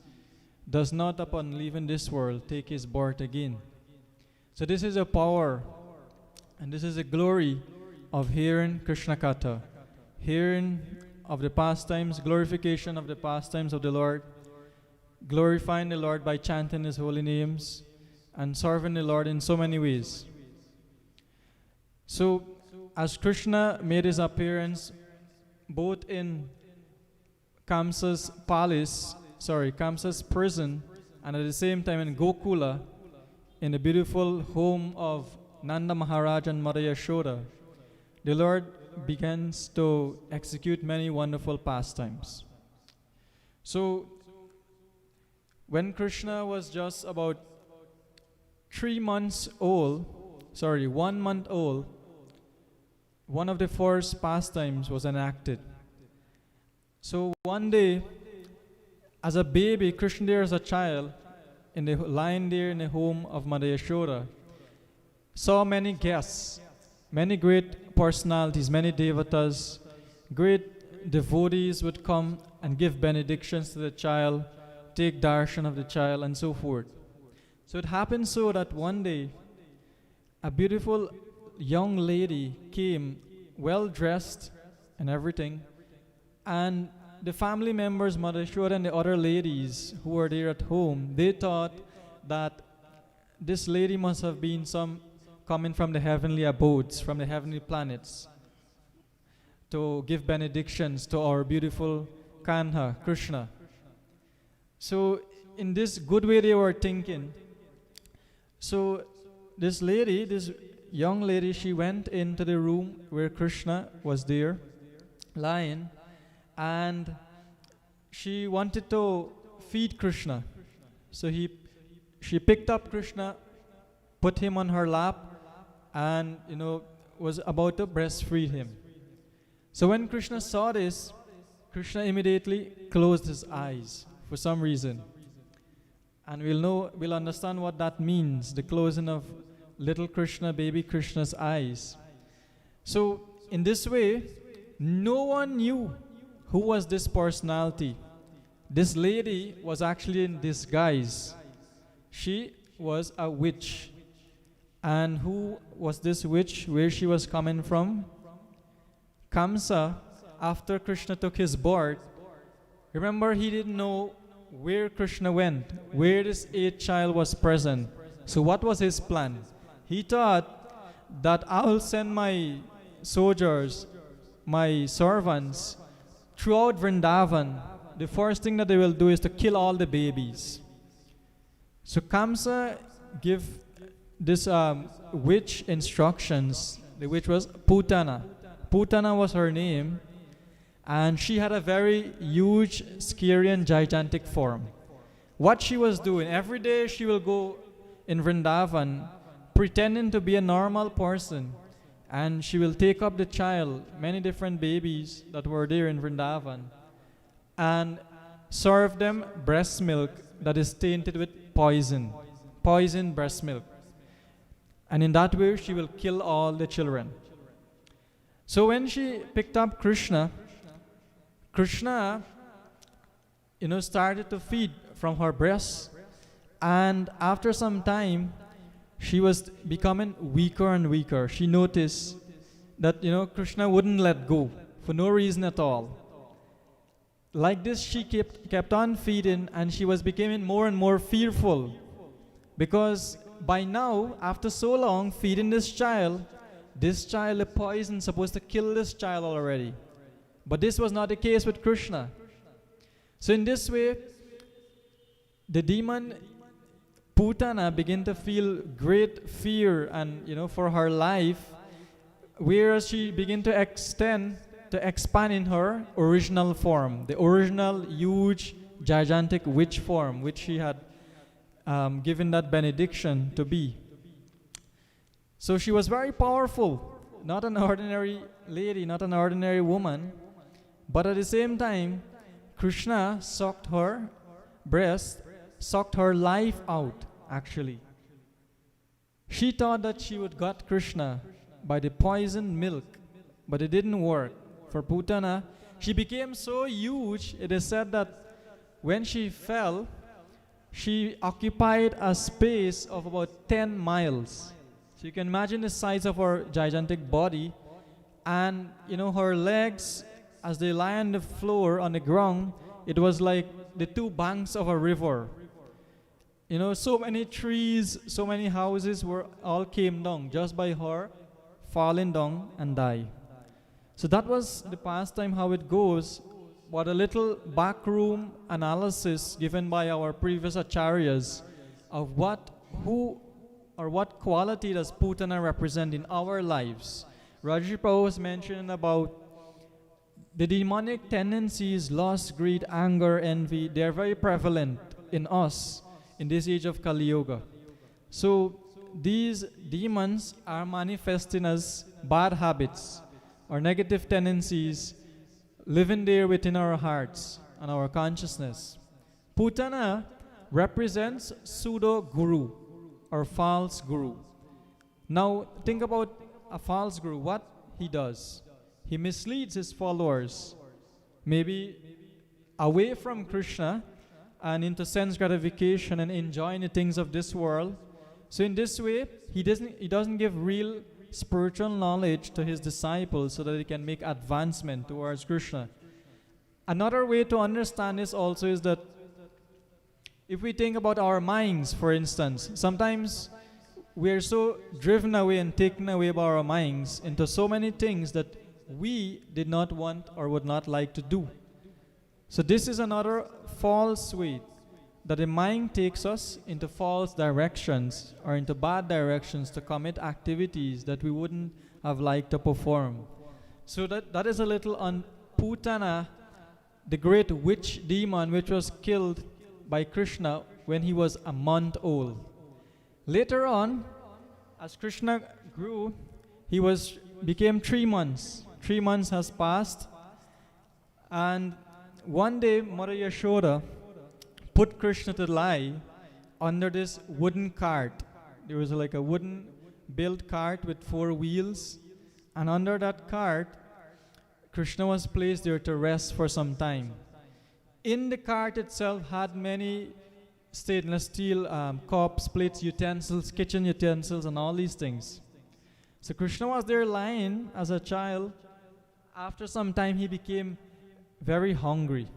does not upon leaving this world take his birth again. So this is a power and this is a glory of hearing Krishna Katha, hearing of the pastimes, glorification of the pastimes of the Lord, glorifying the Lord by chanting His holy names, and serving the Lord in so many ways. So, as Krishna made His appearance both in Kamsa's prison, and at the same time in Gokula, in the beautiful home of Nanda Maharaj and Mother Yashoda, the Lord begins to execute many wonderful pastimes. So, when Krishna was just about 1 month old, one of the first pastimes was enacted. So one day, as a baby, Krishna there as a child, lying there in the home of Mother Yashoda, saw many guests, many great personalities, many devatas, great devotees would come and give benedictions to the child, take darshan of the child, and so forth. So it happened so that one day, a beautiful young lady came, well dressed and everything, and the family members, Mother Yashoda and the other ladies who were there at home, they thought that this lady must have been coming from the heavenly abodes, from the heavenly planets, to give benedictions to our beautiful Kanha, Krishna. So in this good way they were thinking. So this young lady, she went into the room where Krishna was there, lying, and she wanted to feed Krishna. So she picked up Krishna, put him on her lap, and was about to breastfeed him. So when Krishna saw this, Krishna immediately closed his eyes for some reason. And we'll understand what that means, the closing of little Krishna, baby Krishna's eyes. So in this way, no one knew who was this personality. This lady was actually in disguise. She was a witch. And who was this witch? Where she was coming from? Kamsa, after Krishna took his birth, remember, he didn't know where Krishna went, where this 8th child was present. So what was his plan? He thought that I will send my soldiers, my servants, throughout Vrindavan. The first thing that they will do is to kill all the babies. So Kamsa gave this witch instructions. The witch was Putana. Putana was her name. And she had a very huge, scary and gigantic form. What she was doing, every day she will go in Vrindavan pretending to be a normal person. And she will take up the child, many different babies that were there in Vrindavan, and serve them breast milk that is tainted with poison breast milk. And in that way, she will kill all the children. So when she picked up Krishna, started to feed from her breast. And after some time, she was becoming weaker and weaker. She noticed that, Krishna wouldn't let go for no reason at all. Like this, she kept on feeding, and she was becoming more and more fearful. Because by now, after so long feeding this child, the poison supposed to kill this child already. But this was not the case with Krishna. So in this way, the demon Putana began to feel great fear and, for her life, whereas she began to expand in her original form, the original huge, gigantic witch form, which she had given that benediction to be. So she was very powerful, not an ordinary lady, not an ordinary woman, but at the same time, Krishna sucked her breast, sucked her life out, actually. She thought that she would get Krishna by the poisoned milk, but it didn't work. For Putana, she became so huge, it is said that when she fell, she occupied a space of about 10 miles. So you can imagine the size of her gigantic body, and her legs, as they lie on the floor, on the ground, it was like the two banks of a river. So many trees, so many houses all came down just by her falling down and die. So that was the past time, how it goes. But a little backroom analysis given by our previous acharyas of what quality does Putana represent in our lives. Raji Prabhu was mentioning about the demonic tendencies, lust, greed, anger, envy. They are very prevalent in us in this age of Kali Yuga. So these demons are manifesting as bad habits or negative tendencies living there within our hearts and our consciousness. Putana represents pseudo-guru or false guru. Now think about a false guru, what he does. He misleads his followers, maybe away from Krishna and into sense gratification and enjoying the things of this world. So in this way, he doesn't give real spiritual knowledge to his disciples so that they can make advancement towards Krishna. Another way to understand this also is that if we think about our minds, for instance, sometimes we are so driven away and taken away by our minds into so many things that we did not want or would not like to do. So this is another false way that the mind takes us into false directions or into bad directions to commit activities that we wouldn't have liked to perform. So that is a little on Putana, the great witch demon which was killed by Krishna when he was a month old. Later on, as Krishna grew, he became 3 months. 3 months has passed, and one day Mother Yashoda put Krishna to lie under this wooden cart. There was like a wooden built cart with 4 wheels, and under that cart, Krishna was placed there to rest for some time. In the cart itself had many stainless steel cups, plates, utensils, kitchen utensils, and all these things. So Krishna was there lying as a child. After some time, he became very hungry.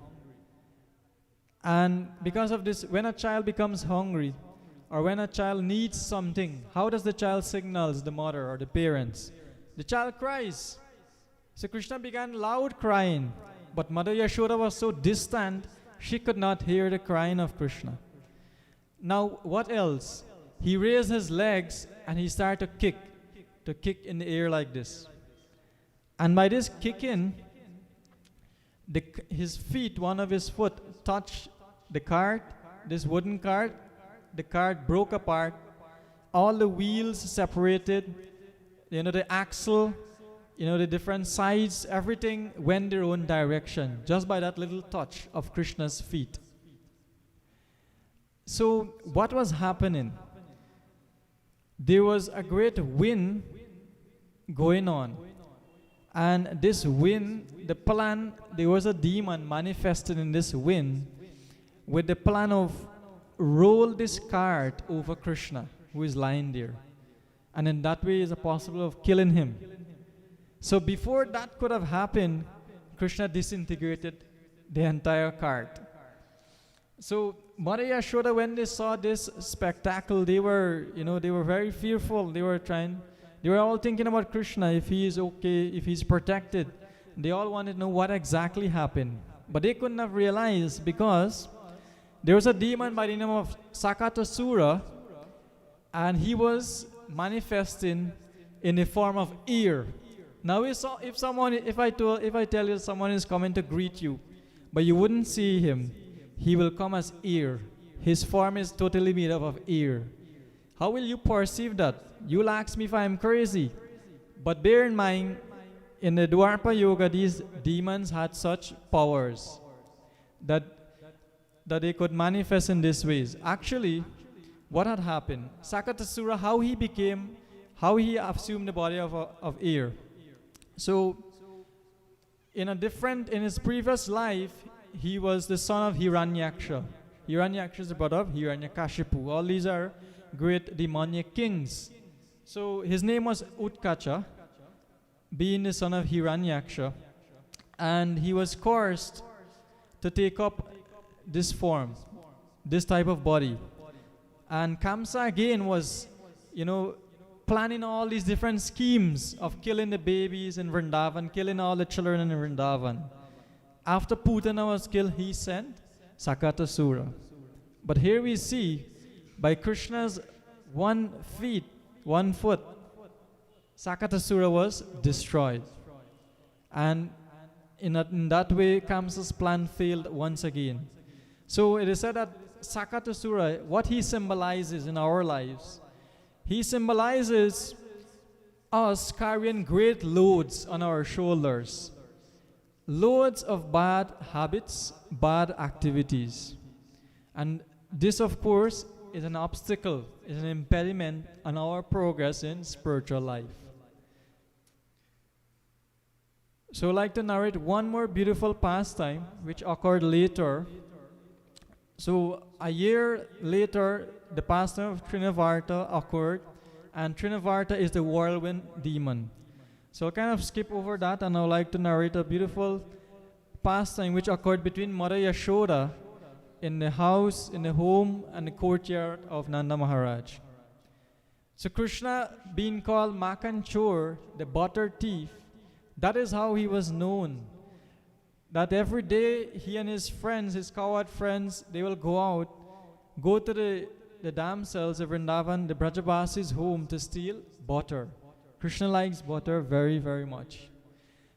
And because of this, when a child becomes hungry, or when a child needs something, how does the child signals the mother or the parents? The child cries. So Krishna began loud crying, but Mother Yashoda was so distant, she could not hear the crying of Krishna. Now, what else? He raised his legs and he started to kick in the air like this. And by this kicking, his feet, one of his foot, touched the cart, this wooden cart. The cart broke apart. All the wheels separated. The axle, the different sides, everything went their own direction just by that little touch of Krishna's feet. So what was happening? There was a great wind going on. And this wind, there was a demon manifested in this wind with the plan of roll this cart over Krishna, who is lying there. And in that way is a possible of killing him. So before that could have happened, Krishna disintegrated the entire cart. So Mother Yashoda, when they saw this spectacle, they were very fearful. They were all thinking about Krishna, if he is okay, if he's protected. They all wanted to know what exactly happened. But they couldn't have realized, because there was a demon by the name of Sakatasura, and he was manifesting in the form of ear. Now, if I tell you someone is coming to greet you, but you wouldn't see him, he will come as ear. His form is totally made up of ear. How will you perceive that? You'll ask me if I'm crazy. But bear in mind, in the Dwarpa Yoga, these demons had such powers that they could manifest in these ways. Actually, what had happened? Sakatasura, how he assumed the body of air. So, in his previous life, he was the son of Hiranyaksha. Hiranyaksha is the brother of Hiranyakashipu. All these are great demonic kings. So his name was Utkacha, being the son of Hiranyaksha, and he was cursed to take up this form, this type of body. And Kamsa again was, planning all these different schemes of killing the babies in Vrindavan, killing all the children in Vrindavan. After Putana was killed, he sent Sakatasura. But here we see, by Krishna's one foot, Sakatasura was destroyed. And in that way, Kamsa's plan failed once again. So it is said that Sakatasura, what he symbolizes in our lives, he symbolizes us carrying great loads on our shoulders. Loads of bad habits, bad activities. And this, of course, is an obstacle, is an impediment on our progress in spiritual life. So I'd like to narrate one more beautiful pastime which occurred later. So a year later, the pastime of Trinavarta occurred, and Trinavarta is the whirlwind demon. So I'll kind of skip over that, and I'd like to narrate a beautiful pastime which occurred between Mother Yashoda in the house, in the home, and the courtyard of Nanda Maharaj. So Krishna, being called Makanchor, the butter thief, that is how he was known. That every day he and his friends, his cowherd friends, they will go to the damsels of Vrindavan, the Brajabasi's home, to steal butter. Krishna likes butter very, very much.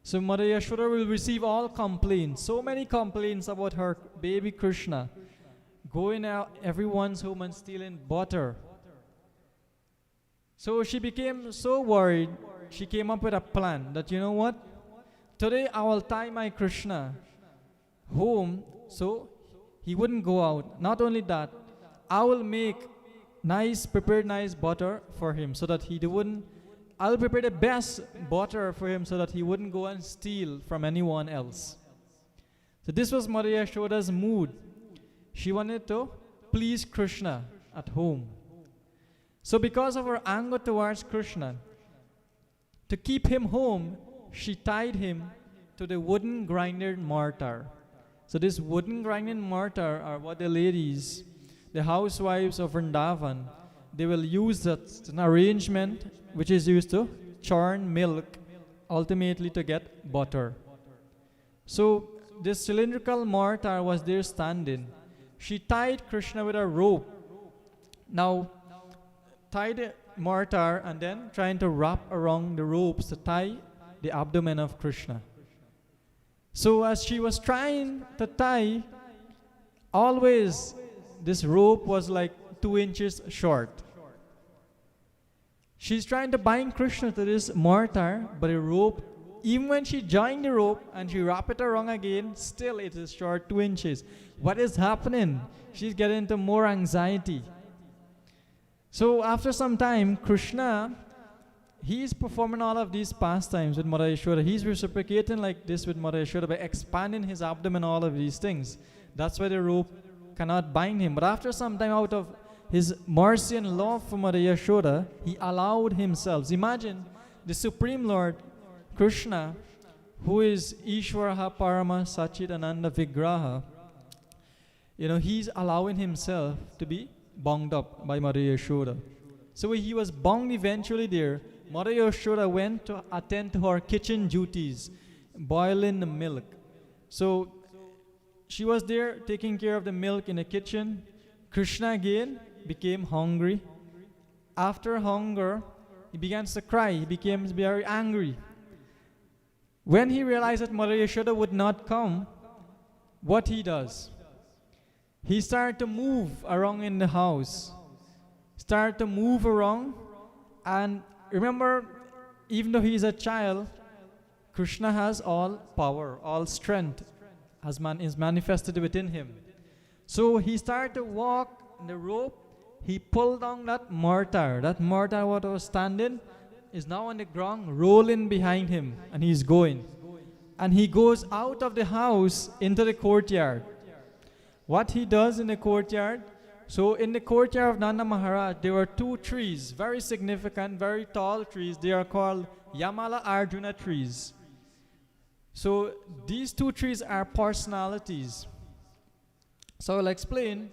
So Mother Yashoda will receive all complaints, so many complaints about her baby Krishna, going out everyone's home and stealing butter. So she became so worried, she came up with a plan that, you know what? Today I will tie my Krishna home so he wouldn't go out. Not only that, I will make prepared nice butter for him so that he wouldn't, I'll prepare the best butter for him so that he wouldn't go and steal from anyone else. So this was Mother Yashoda's mood. She wanted to please Krishna at home. So because of her anger towards Krishna, to keep him home, she tied him to the wooden grinding mortar. So this wooden grinding mortar are what the ladies, the housewives of Vrindavan, they will use that. It's an arrangement which is used to churn milk, ultimately to get butter. So this cylindrical mortar was there standing. She tied Krishna with a rope. Now, tied the mortar and then trying to wrap around the ropes to tie the abdomen of Krishna. So as she was trying to tie, always this rope was like 2 inches short. She's trying to bind Krishna to this mortar, but the rope, even when she joined the rope and she wrap it around again, still it is short 2 inches. What is happening? She's getting into more anxiety. So after some time, Krishna, he is performing all of these pastimes with Mother Yashoda. He's reciprocating like this with Mother Yashoda by expanding his abdomen, all of these things. That's why the rope cannot bind him. But after some time, out of his mercy and love for Mother Yashoda, he allowed himself. Imagine the Supreme Lord, Krishna, who is Ishvaraha Parama Sachit Ananda Vigraha, he's allowing himself to be bound up by Mother Yashoda. So when he was bound eventually there, Mother Yashoda went to attend to her kitchen duties, boiling the milk. So she was there taking care of the milk in the kitchen. Krishna again became hungry. After hunger, he began to cry. He became very angry. When he realized that Mother Yashoda would not come, what he does? He started to move around in the house. Started to move around. And remember, even though he is a child, Krishna has all power, all strength is manifested within him. So he started to walk the rope. He pulled down that mortar. That mortar what was standing is now on the ground, rolling behind him, and he's going. And he goes out of the house into the courtyard. What he does in the courtyard, so in the courtyard of Nanda Maharaj, there were 2 trees, very significant, very tall trees. They are called Yamala Arjuna trees. So these 2 trees are personalities. So I'll explain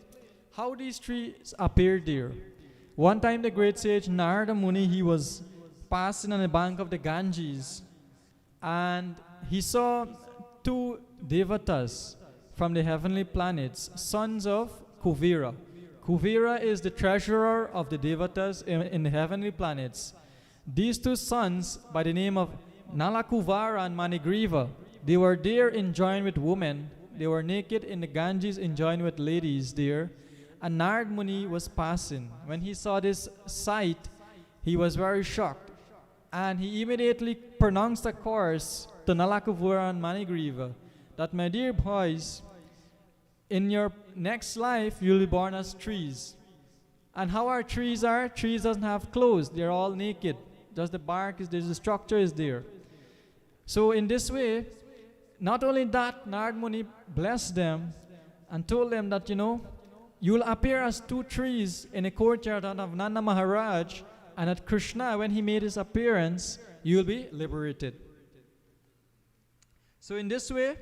how these trees appeared there. One time the great sage Narada Muni, he was passing on the bank of the Ganges, and he saw 2 devatas from the heavenly planets, sons of Kuvera. Kuvera is the treasurer of the devatas in the heavenly planets. These 2 sons, by the name of Nalakuvara and Manigriva, they were there enjoying with women. They were naked in the Ganges enjoying with ladies there. And Narad Muni was passing. When he saw this sight, he was very shocked. And he immediately pronounced a curse to Nalakuvara and Manigriva that, my dear boys, in your next life, you'll be born as trees. And how our trees are? Trees doesn't have clothes. They're all naked. Just the bark is there, the structure is there. So in this way, not only that, Narad Muni blessed them and told them that, you'll appear as 2 trees in a courtyard of Nanda Maharaj, and at Krishna, when he made his appearance, you'll be liberated. So in this way,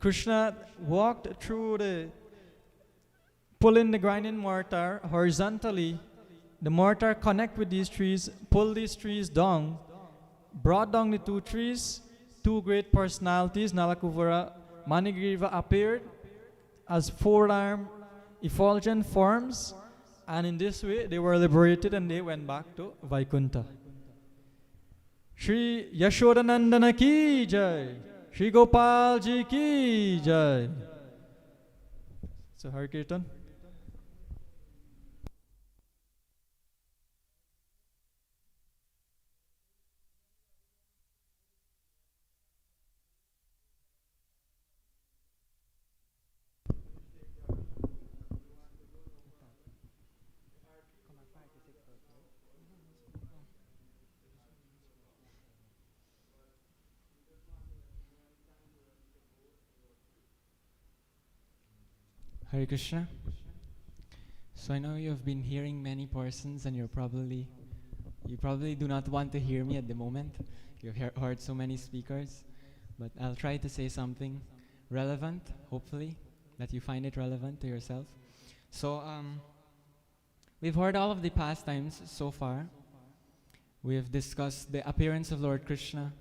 Krishna walked through pulling the grinding mortar horizontally. The mortar connect with these trees, pull these trees down, brought down the 2 trees. 2 great personalities, Nalakuvara, Manigriva, appeared as 4-armed effulgent forms, and in this way they were liberated and they went back to Vaikuntha. Shri Yashodanandana ki jai, Shri Gopal ji ki jai. So Hare Kirtan. Hare Krishna. So I know you have been hearing many persons and you probably do not want to hear me at the moment. You've heard so many speakers, but I'll try to say something relevant, hopefully, that you find it relevant to yourself. So we've heard all of the pastimes so far. We have discussed the appearance of Lord Krishna,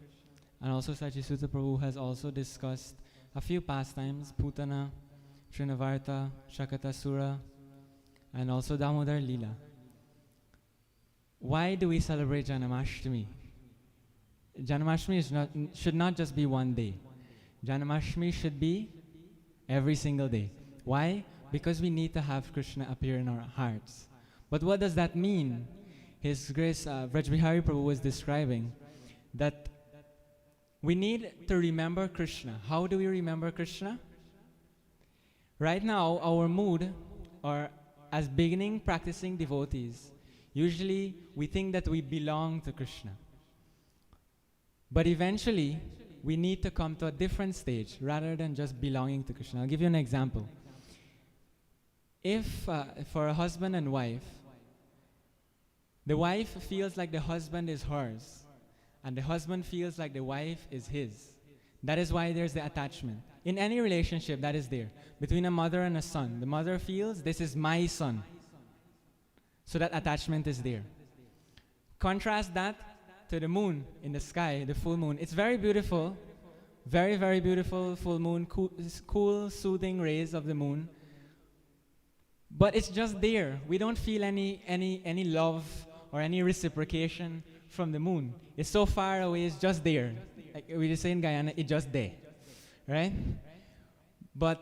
and also Sachisuta Prabhu has also discussed a few pastimes, Putana, Trinavarta, Shakatasura, and also Damodar Leela. Why do we celebrate Janmastami? Janmastami should not just be one day. Janmastami should be every single day. Why? Because we need to have Krishna appear in our hearts. But what does that mean? His Grace Vrajbihari Prabhu was describing that we need to remember Krishna. How do we remember Krishna? Right now, our mood, or as beginning practicing devotees, usually we think that we belong to Krishna. But eventually, we need to come to a different stage rather than just belonging to Krishna. I'll give you an example. If for a husband and wife, the wife feels like the husband is hers, and the husband feels like the wife is his. That is why there's the attachment. In any relationship, that is there. Between a mother and a son, the mother feels, this is my son. So that attachment is there. Contrast that to the moon in the sky, the full moon. It's very beautiful, very, very beautiful full moon, cool, soothing rays of the moon. But it's just there. We don't feel any love or any reciprocation from the moon. It's so far away, it's just there. Like we just say in Guyana, it's just there, right? But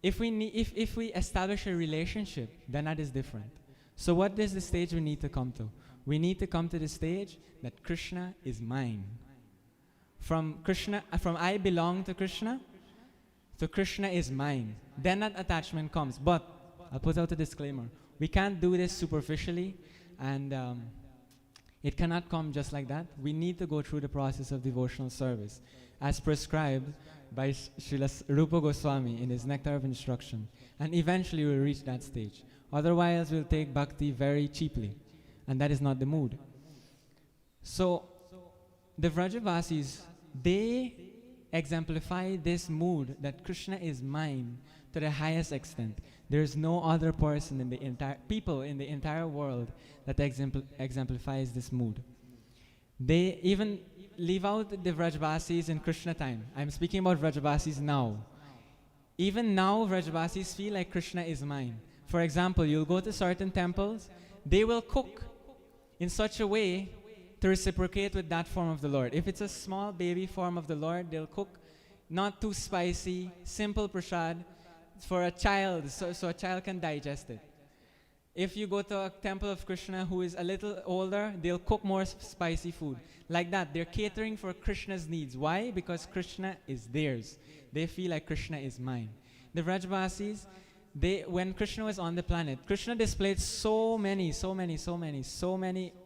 if we establish a relationship, then that is different. So what is the stage we need to come to? We need to come to the stage that Krishna is mine. From I belong to Krishna is mine. Then that attachment comes. But I'll put out a disclaimer. We can't do this superficially, and it cannot come just like that. We need to go through the process of devotional service as prescribed by Srila Rupa Goswami in his Nectar of Instruction. And eventually we'll reach that stage. Otherwise, we'll take bhakti very cheaply. And that is not the mood. So, the Vrajavasis, they exemplify this mood that Krishna is mine to the highest extent. There's no other person in the entire world that exemplifies this mood. They even leave out the Vrajavasis in Krishna time. I'm speaking about Vrajavasis now. Even now, Vrajavasis feel like Krishna is mine. For example, you'll go to certain temples, they will cook in such a way to reciprocate with that form of the Lord. If it's a small baby form of the Lord, they'll cook not too spicy, simple prasad for a child, so a child can digest it. If you go to a temple of Krishna who is a little older, they'll cook more spicy food. Like that, they're catering for Krishna's needs. Why? Because Krishna is theirs. They feel like Krishna is mine. The Vrajavasis, when Krishna was on the planet, Krishna displayed so many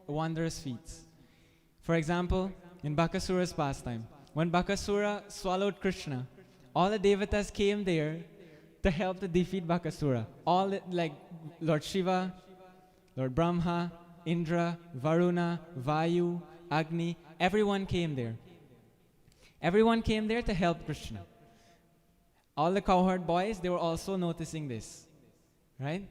wondrous feats. For example, in Bakasura's pastime, when Bakasura swallowed Krishna, all the devatas came there to help to defeat Bakasura. Like Lord Shiva, Lord Brahma, Indra, Varuna, Vayu, Agni, everyone came there. Everyone came there to help Krishna. All the cowherd boys, they were also noticing this, right?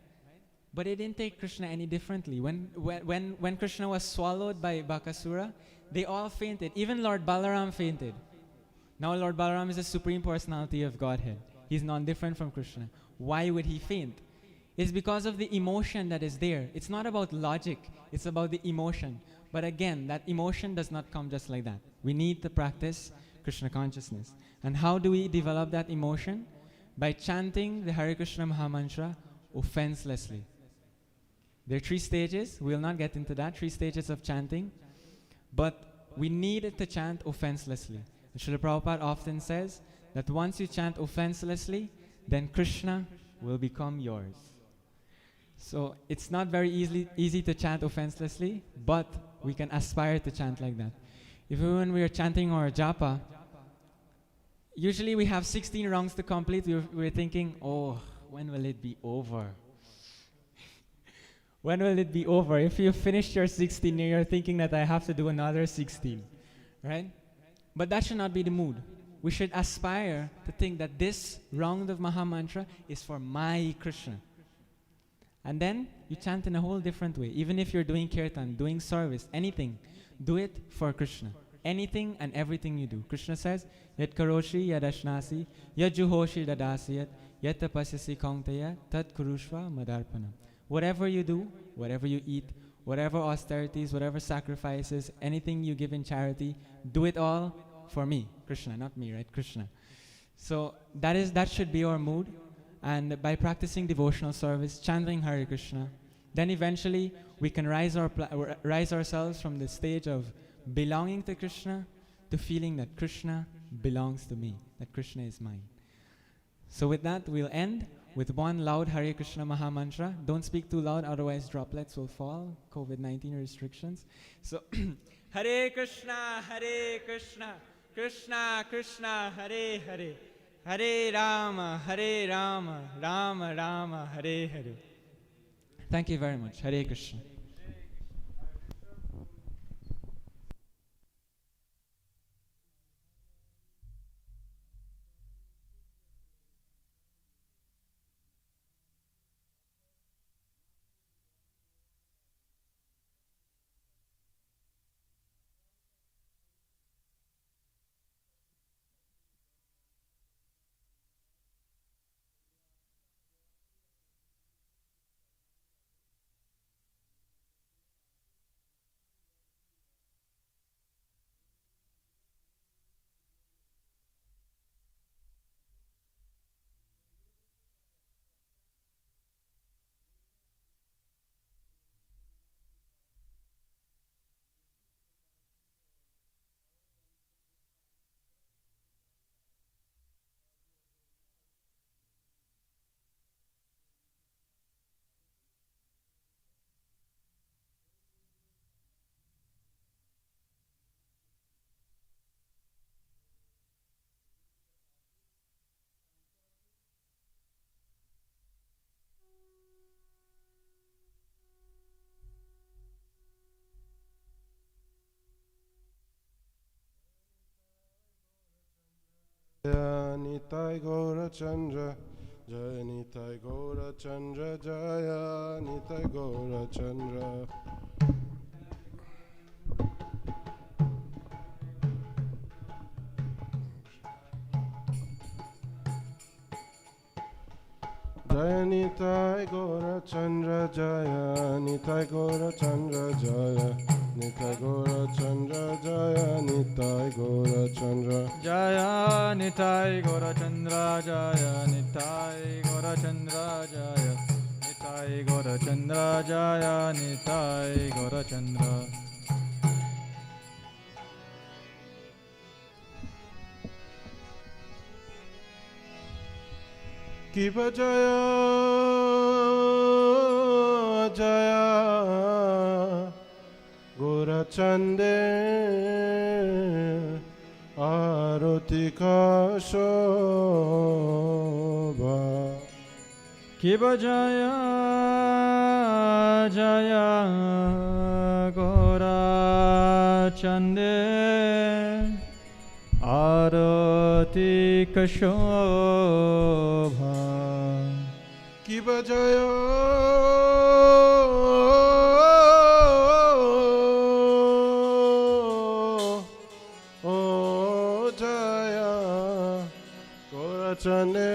But they didn't take Krishna any differently. When Krishna was swallowed by Bakasura, they all fainted. Even Lord Balaram fainted. Now Lord Balaram is the Supreme Personality of Godhead. He's non-different from Krishna. Why would he faint? It's because of the emotion that is there. It's not about logic. It's about the emotion. But again, that emotion does not come just like that. We need to practice Krishna consciousness. And how do we develop that emotion? By chanting the Hare Krishna Mahamantra offenselessly. There are 3 stages. We will not get into that. 3 stages of chanting. But we need to chant offenselessly. And Srila Prabhupada often says that once you chant offenselessly, then Krishna will become yours. So it's not very easy to chant offenselessly, but we can aspire to chant like that. Even when we are chanting our japa, usually we have 16 rounds to complete. We're thinking, oh, when will it be over? When will it be over? If you finished your 16 year, you're thinking that I have to do another 16, right? But that should not be the mood. We should aspire to think that this round of Maha Mantra is for my Krishna. And then you chant in a whole different way. Even if you're doing kirtan, doing service, anything, do it for Krishna. Anything and everything you do. Krishna says, Yat karoshi yadashnasi, yat juhoshi dadasiyat, yat tapasyasi kaunteya, tat kurushva madarpanam. Whatever you do, whatever you eat, whatever austerities, whatever sacrifices, anything you give in charity, do it all for me. Krishna, not me, right? Krishna. So that should be our mood. And by practicing devotional service, chanting Hare Krishna, then eventually we can rise ourselves from the stage of belonging to Krishna to feeling that Krishna belongs to me, that Krishna is mine. So with that, we'll end with one loud Hare Krishna Maha Mantra. Don't speak too loud, otherwise droplets will fall. COVID-19 restrictions. So, Hare Krishna, Krishna Krishna, Hare Hare, Hare Rama, Rama Rama, Hare Hare. Thank you very much. Hare Krishna. Jaya Nitai Gaura Chandra, Jaya Nitai Gaura Chandra, Jaya Nitai Gaura Chandra. Jaya Nitai Gaura Chandra, Jaya Nitai Gaura Chandra, Jaya Nitai Gaura Chandra, Jaya Nitai Gaura Chandra. Jaya Nitai Gaura Chandra, Jaya Nitai Gaura Chandra, Jaya Nitai Gaura Chandra, Jaya Nitai Gaura Chandra. Kiba Jaya Jaya Gaura Chande Aroti Ka Shobha. Kiba Jaya Jaya Gaura Chande Arati Kashobha. Kiba Jaya Oh Jaya Gaura Chande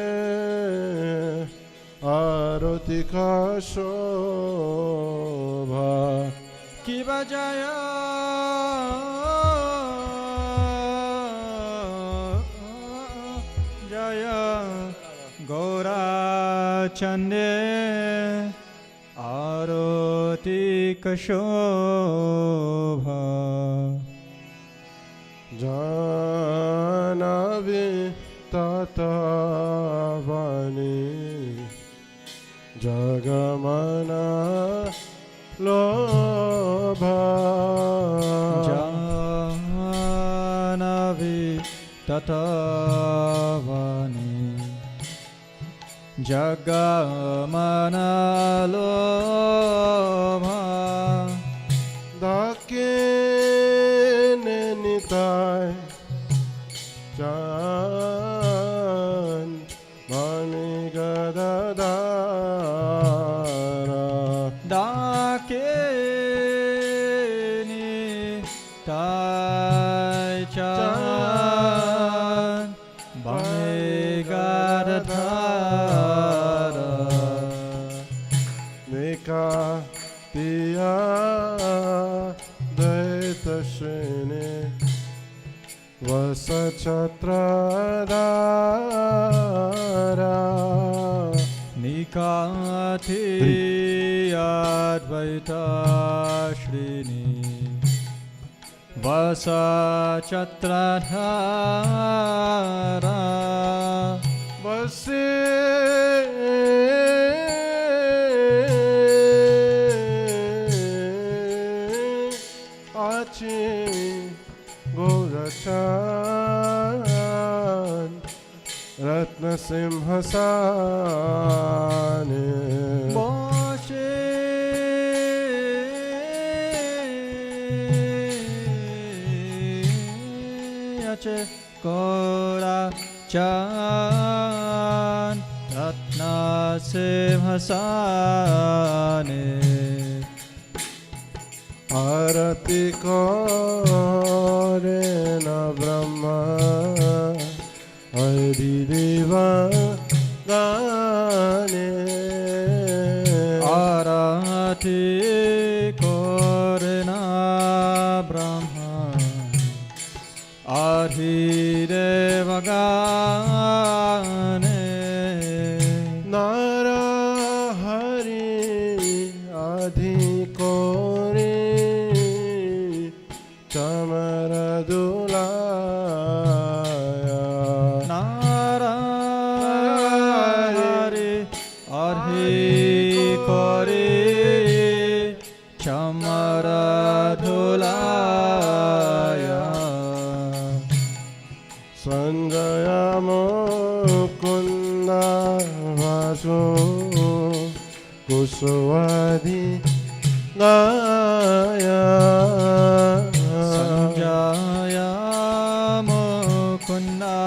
Arati Ka Shobha. Kiba Jaya Jaya Gaura Chande Arati Kashobha. Janavi Tatavani Jagamana Lobha. Janavi Tatavani Jagamanalobha Dakene nitai Chan Manigadadara Dakeni Tai Chan Bamigadadara Nika Tiya Daitashene Vasachhatradara Nikati Advaita Shrini Vasachhatradara Vase Achi Gorachan Ratna Simhasane Moshe Yache Kora Chan Ratna Simhasane Arati Korena Brahma Adideva Gane Arati Korena Brahma Adhidevagane Narahari Adhikore Chamaradulaya Narahari Adhikore Chamaradulaya Sanjaya Mukunda Vasu Kusuvadi Gaya Sanjaya Mukunda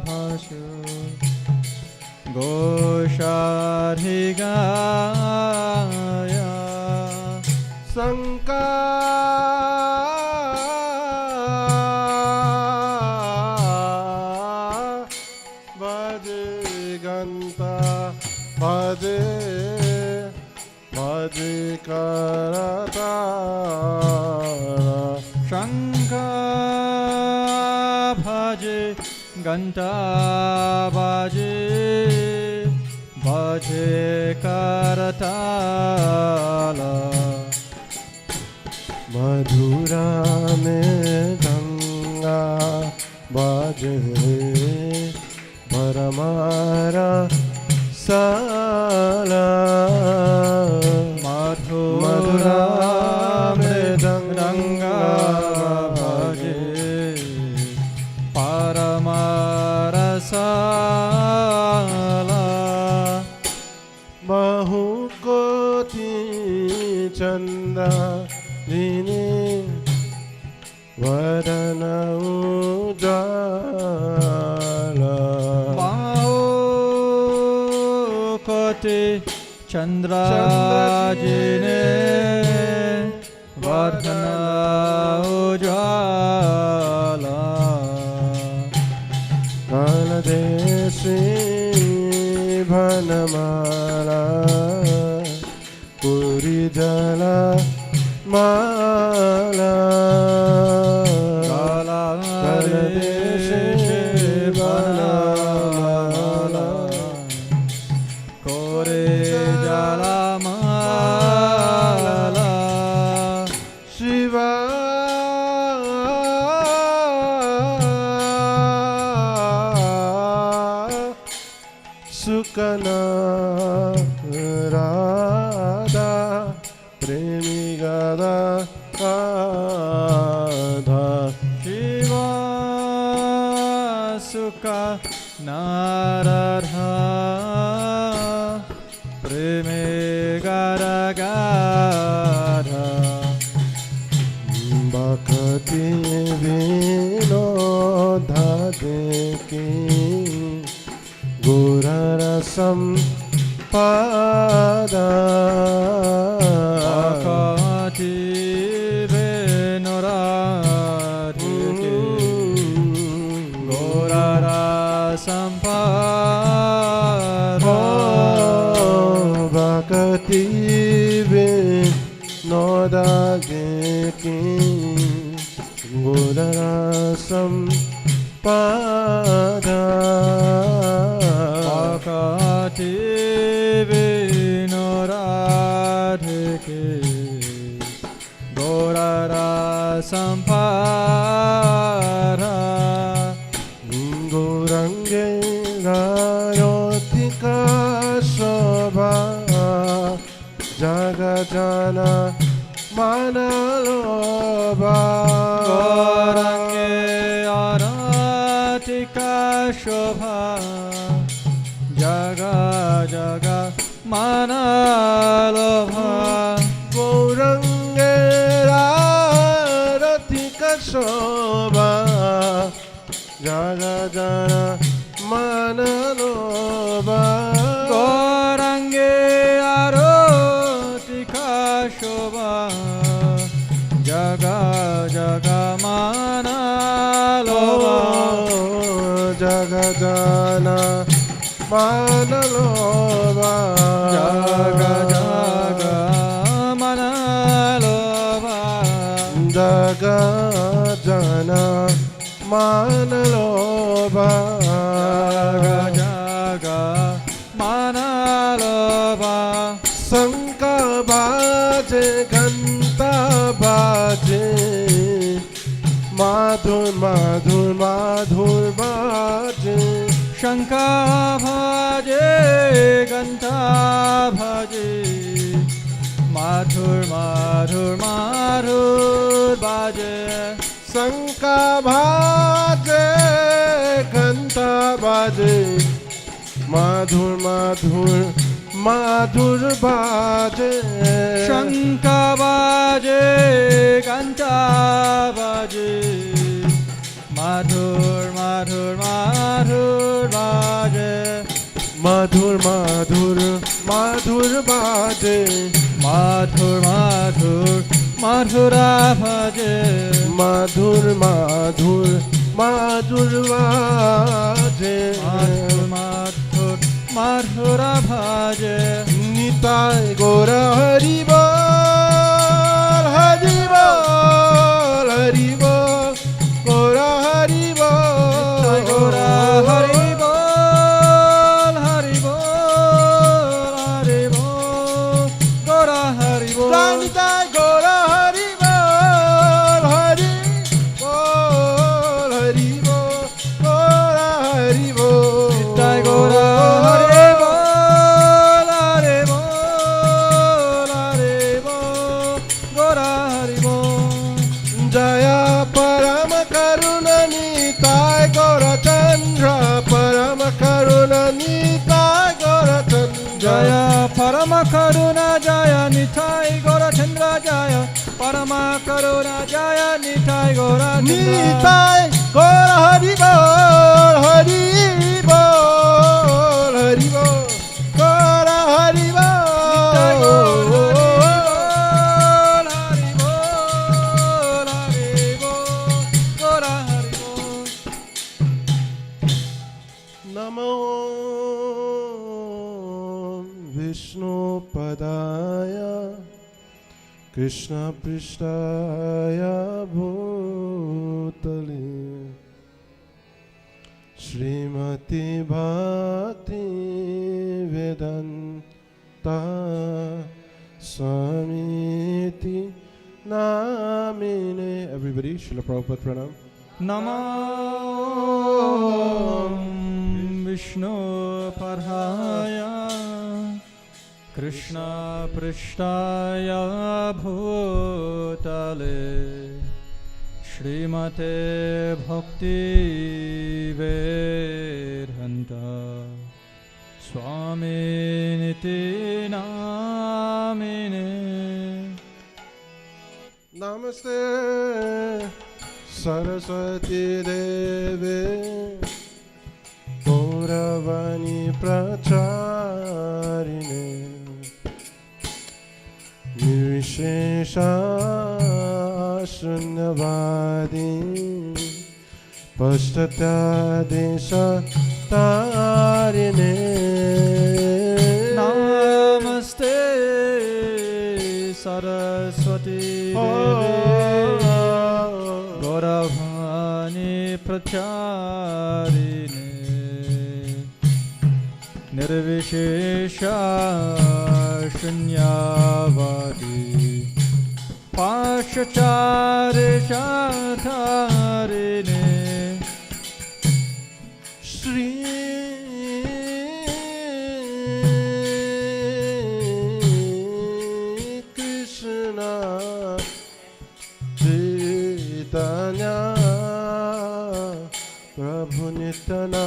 Bhasu Goshadhigaya Bhaje Ganta Bhaje Bhaje Karatara Shankha Bhaje Ganta Bhaje Bhaje Karatala Madhura mein Ganga Bhaje Paramara Sala Madhura Mridanga Bhaje Paramarasala Bahukoti Chanda Dini Vadana Ujala Mahokoti Chandra Jine Vardhana Ujala Kaladeshi Bhanamala Puri Jala Mala Kaladeshi Bhanamala Kore Jalamala Shiva Sukana Radha Premigada Radha Shiva Sukha Naradha sampada Akati Venoradhike Gorara Sampada Bhakati Vinodageki Gorara sampada Akati Vinoradhike Gorara Sampada Gorange Gayotika Shobha Jagajana Manaloba Gorange Aratika Shobha Jaga Jaga Manalobha Gorange Ratika Shobha Jagajana Manaloba Gorange Arotika Shobha Jaga Jaga Manalobha Jagajana Manaloba Jaga Jaga Manalobha Jagajana Manaloba Jaga Jaga Manalobha Sanka baje Ghanta baje Madhur Madhur Madhur baje Shankha bhaje Ganta bhaje Madhur Madhur Madhur bhaje Sanka baje Ghanta baje Madhur Madhur Madhur baje Shankha bhaje Ganta bhaje Madhur Madhur Madhur bhaje Madhur Madhur Madhur baje Madhur Madhur Madhura bhaje Madhur Madhur Madhur baje Madhur Madhur Madhura bhaje Nitai Gora Hari Bol Hari Bol Hari Bol Gora Hari Bol Gora Hari Bol Hari Bol Hari Bol Gora Hari Bol Nitai Gora Hari Bol Hari Bol Hari Bol Gora Hari Bol Nitai Gora Hari Bol Hari Bol Hari Bol Gora Hari Bol Jaya Param Karuna Nitai Gora Chandra Param Karuna Nitai Gora Chandra Jaya Parama Karuna Jaya Nitai Gora Chandra Jaya Parama Karuna Jaya Nitai Gora Chandra Nitai Gora Hari Bol Hari Bol Hari Bol Gora Hari Bol Nitai Gora Hari Bol Hari Bol Gora Hari Bol Namo Vishnu Padaya Krishna Prishtaya Bhutale Srimati Bhakti Vedanta Swamiti Namine. Everybody, Srila Prabhupada Pranam. Namo Vishnu Padaya Krishna Prishtaya Bhutale Srimate Bhakti Vedanta Swami Niti Namine Namaste Saraswati Deve गौरवाणी प्रचारिणे निर्विशेष शून्यवादी पश्चात्यादेश तारिणे नमस्ते सरस्वती देवे गौरवाणी प्रचारिणे निर्विशेष शून्यवादी पाश्चात्यादेशतारिणे श्री कृष्ण चैतन्य प्रभु नित्यानंद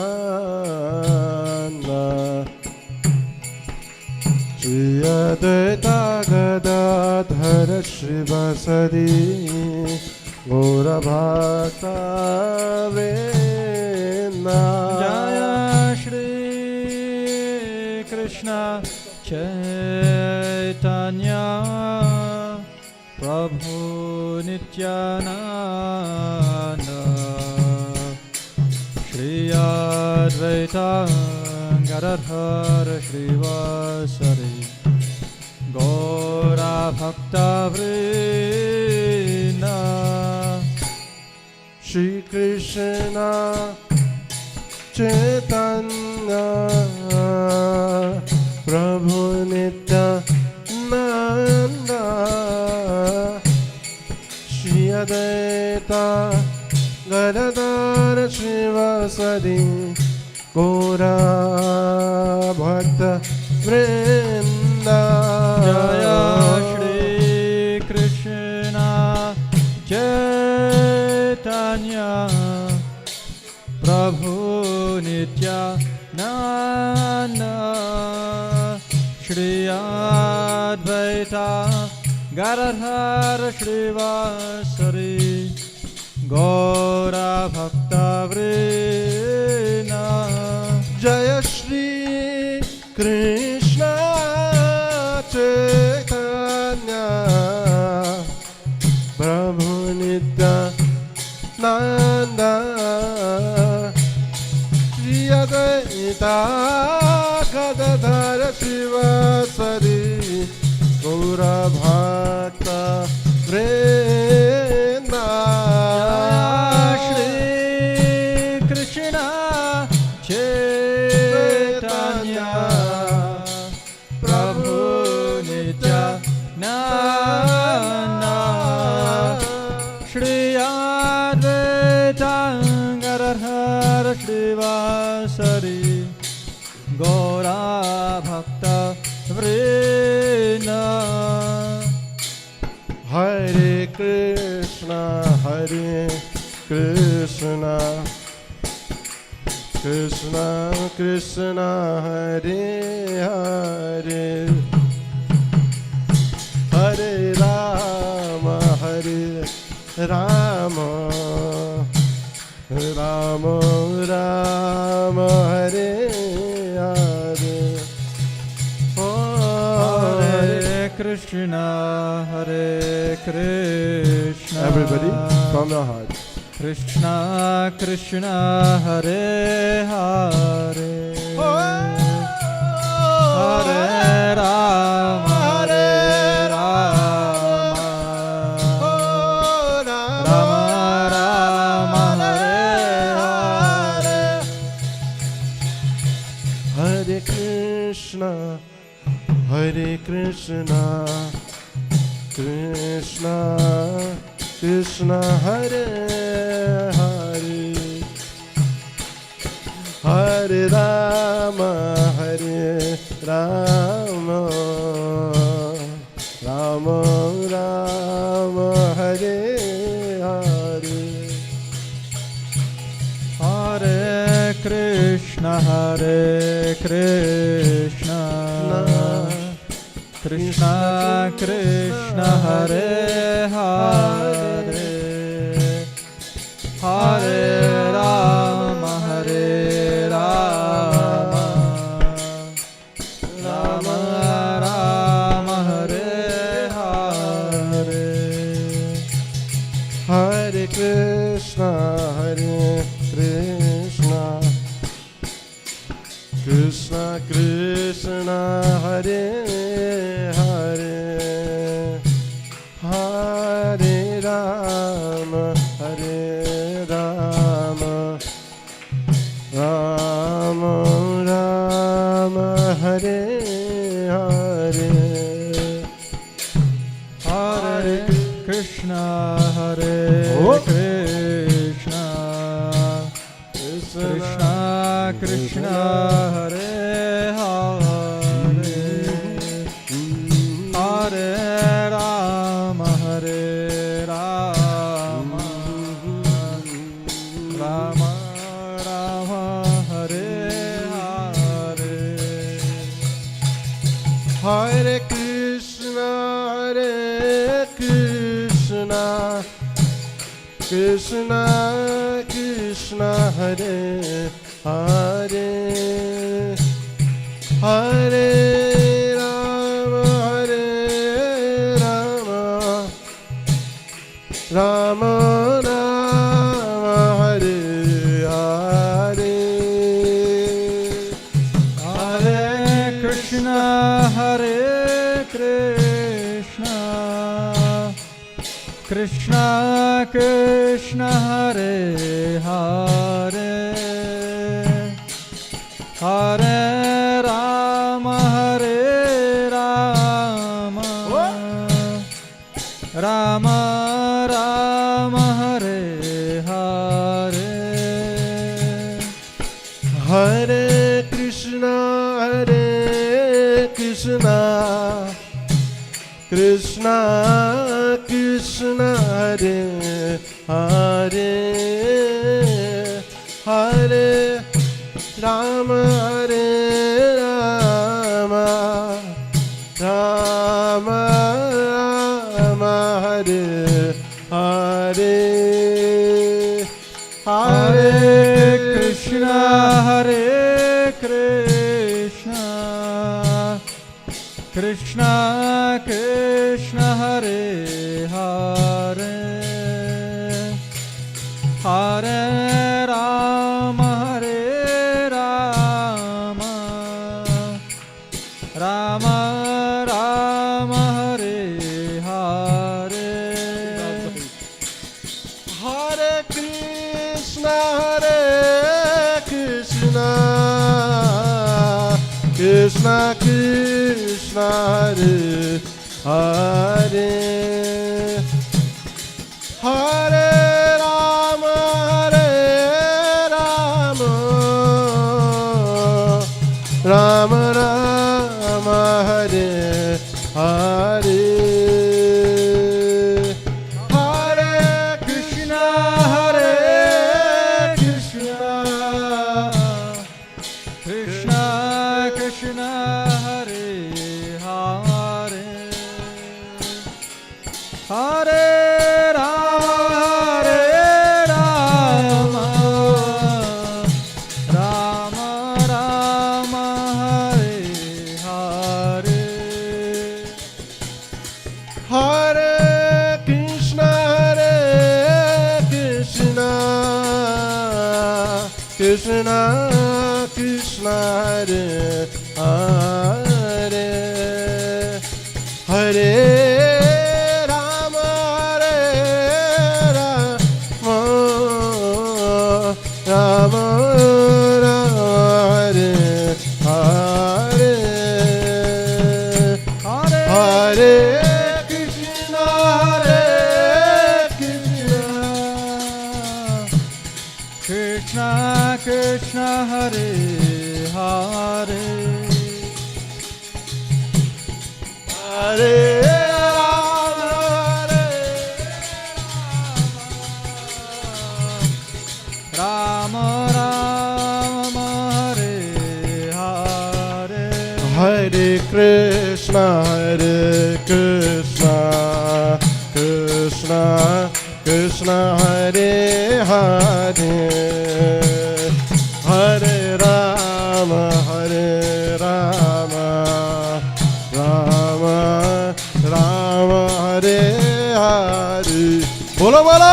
श्री अद्वैता गदाधर श्रीवासदि गौरभक्ता वृंद जय श्री कृष्ण चैतन्य प्रभु नित्यानंद श्री अद्वैता गदाधर श्रीवासदि गौरभक्ता वृंद श्री कृष्ण चैतन्य प्रभु नित्यानंद श्री अद्वैता गदाधर श्रीवासदि गौरभक्ता वृंद जय श्री कृष्ण चैतन्य प्रभु नित्यानंद श्री अद्वैता गदाधर श्रीवासदि गौरभक्ता वृंद जय श्री कृष्ण चैतन्य प्रभु नित्यानंद श्री अद्वैता गदाधर श्रीवासदि गौरभक्ता वृंद श्री कृष्ण चैतन्य प्रभु नित्यानंद श्री अद्वैता गदाधर श्रीवासदि गौरभक्ता वृंद हरे Krishna Krishna Krishna Hare Hare Hare Ram Ram Ram Ram Hare Hare Hare Krishna everybody from your heart Krishna Krishna Hare Hare Hare Rama Rama Rama Hare Hare Krishna Krishna Krishna Hare Hare Hare Rama Rama Rama Rama Hare Hare Hare Krishna Krishna Krishna Hare Hare Hare Rama Rama Rama Rama Rama Hare Hare Hare Krishna, Hare Oh. Krishna, Krishna Krishna, Hare Hare, Hare Rama, Hare Rama, Rama Rama, Hare Hare. Hare Krishna, Hare Krishna, Krishna Krishna, Hare Hare, Hare Rama, Hare Rama, Rama Rama, Hare Hare. Hare Krishna, Hare Krishna, Krishna Krishna, Hare Hare, Hare Rama, Hare Rama, Rama Rama, Hare Hare. Hare Krishna, Hare Krishna, Krishna Krishna, Hare Hare, Hare Rama, Hare Rama, Rama Rama, Hare Hare, Hare Krishna, Hare Krishna, Krishna Krishna, Hare Hare, Hare Rama, Hare Rama, Rama Rama, Hare Hare. Hare Krishna, Hare Krishna, Krishna Krishna, Hare Hare, Hare Rama, Hare Rama, Rama Rama, Hare Hare, Hare Krishna, Hare Krishna, Krishna Krishna, Hare Hare, Hare Rama, Hare Rama, Rama Rama, Hare Hare, Hare Krishna, Hare Krishna, Krishna Krishna, Hare Hare, Hare Rama, Hare Rama, Rama Rama, Hare Hare, Hare Krishna, Hare Krishna, Krishna Krishna, Hare Hare, Hare Rama, Hare Rama Rama, Hare Hare, Hare Krishna, Hare Krishna, Krishna Krishna, Hare Hare, Hare Rama, Hare Rama, Rama Rama, Hare Hare. Bolo bolo.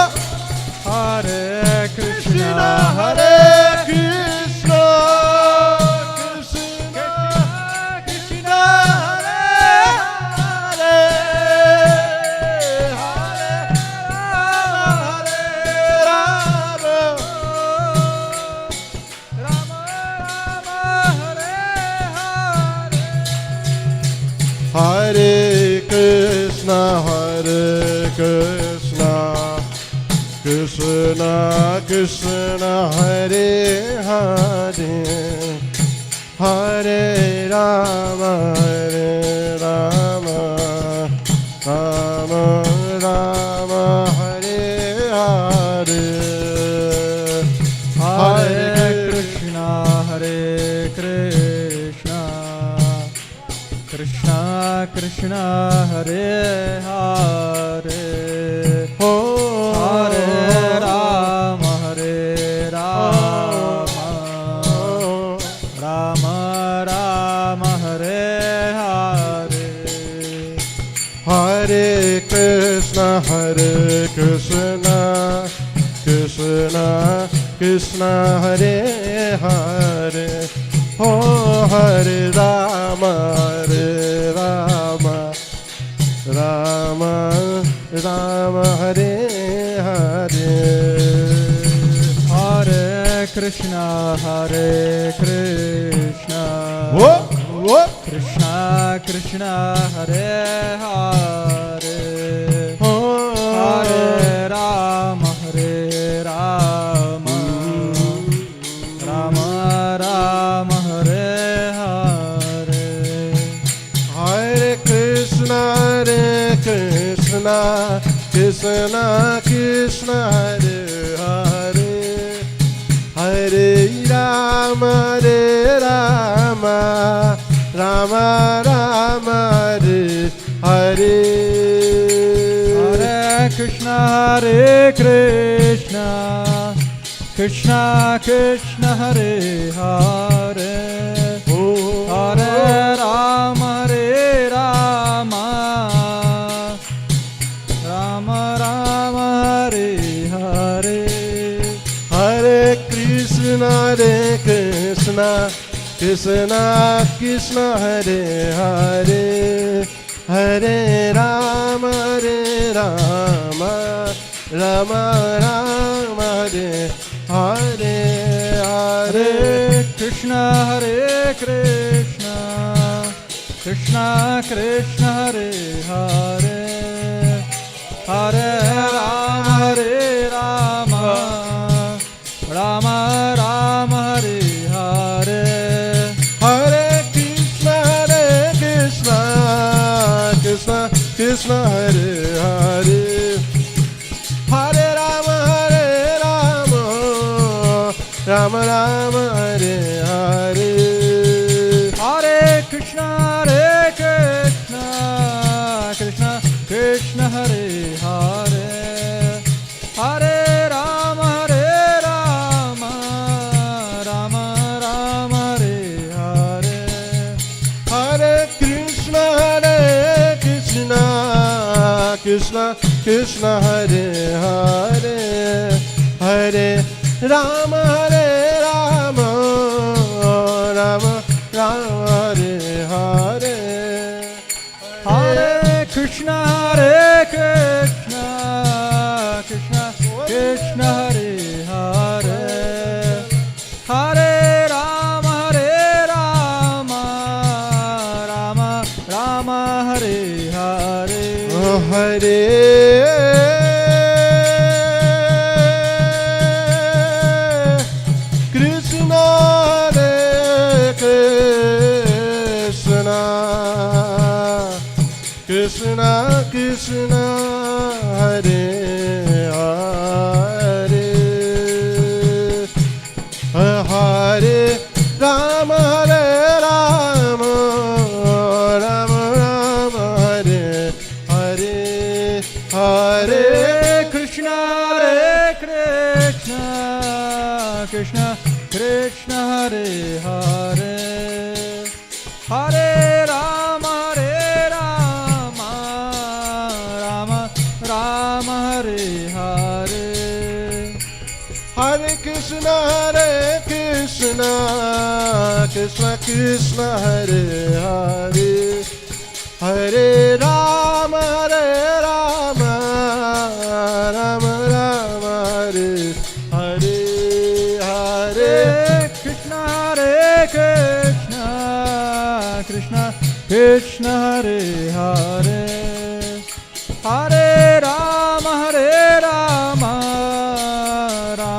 Hare Krishna, Hare Krishna, Krishna Krishna, Hare Hare, Hare Rama, Hare Krishna Hare Hare Hare Rama Hare Rama Rama Rama Hare Hare Hare Krishna Hare Krishna Krishna Krishna Hare Hare Hare Rama Hare Rama Rama Rama Hare Hare Hare Krishna Krishna Krishna Hare Hare Oh Hare Rama Rama Rama Hare Hare Hare Krishna Whoa, whoa. Krishna Krishna Hare Hare Hare Rama Rama Rama Hare Hare Hare Krishna Krishna Krishna Hare Hare Hare Rama Rama Rama Hare Hare Hare Krishna Krishna Krishna Hare Hare Hare Rama Rama Rama Hare Hare Hare Krishna Krishna Krishna Hare Hare Hare Rama Rama Rama Hare Hare Hare Krishna Krishna Krishna Hare Hare Hare Rama Rama Rama Hare Hare Hare Krishna Krishna Krishna Hare Hare Hare Rama Rama Rama Hare Hare Hare Krishna Krishna Krishna Hare Hare Hare Rama Rama Rama Hare Hare Hare Krishna Krishna Krishna Hare Hare Hare Rama Rama Rama Hare Hare Hare Krishna Krishna Krishna Hare Hare Hare Rama Rama Rama Hare Hare Hare Krishna Krishna Krishna Hare Hare Hare Rama Rama Rama Hare Hare Hare Krishna Krishna Hare Hare Hare Rama Rama Hare Hare Hare Krishna Krishna Krishna Hare Hare Hare Rama Rama Rama Hare Hare Hare Krishna Krishna Hare Hare Hare Rama Rama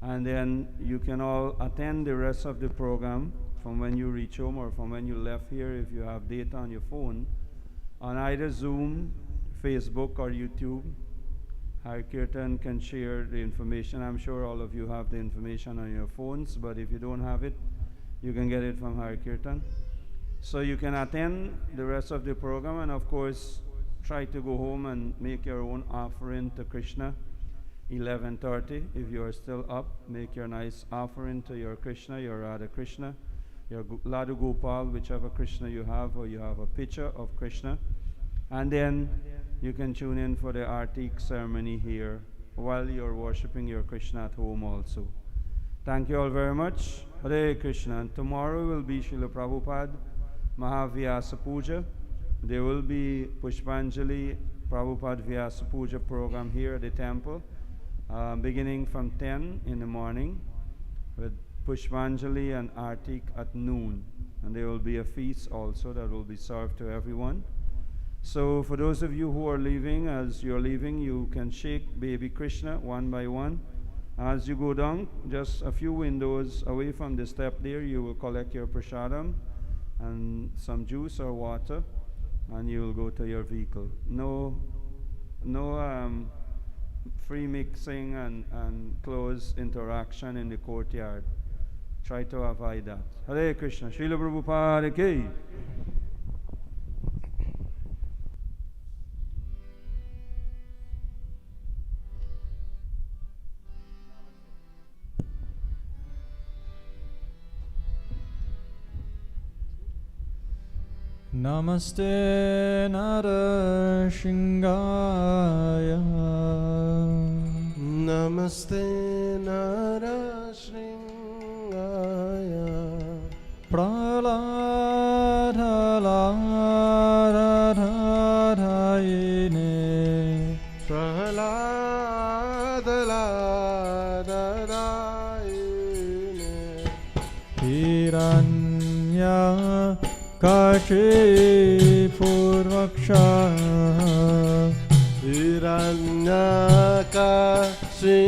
And then you can all attend the rest of the program from when you reach home or from when you left here if you have data on your phone on either Zoom, Facebook, or YouTube. Hare Kirtan can share the information. I'm sure all of you have the information on your phones, but if you don't have it, you can get it from Hare Kirtan. So you can attend the rest of the program, and of course try to go home and make your own offering to Krishna. 11:30, if you are still up, make your nice offering to your Krishna, your Radha Krishna, your Ladu Gopal, whichever Krishna you have, or you have a picture of Krishna. And then you can tune in for the Artik ceremony here while you're worshipping your Krishna at home also. Thank you all very much. Hare Krishna. And tomorrow will be Srila Prabhupada Mahavyasa Puja. There will be Pushpanjali Prabhupada Vyasa Puja program here at the temple, beginning from 10 in the morning with Pushpanjali and Artik at noon. And there will be a feast also that will be served to everyone. So for those of you who are leaving, as you're leaving, you can shake baby Krishna one by one. As you go down, just a few windows away from the step there, you will collect your prasadam and some juice or water, and you will go to your vehicle. No free mixing and close interaction in the courtyard. Try to avoid that. Hare Krishna. Srila Prabhupada ki. Namaste Narashingaya. Namaste Narashingaya. Praladhaladhadhayine. Praladhaladhayine. Hiranya Kashi Purvaksha. Hiranyakashi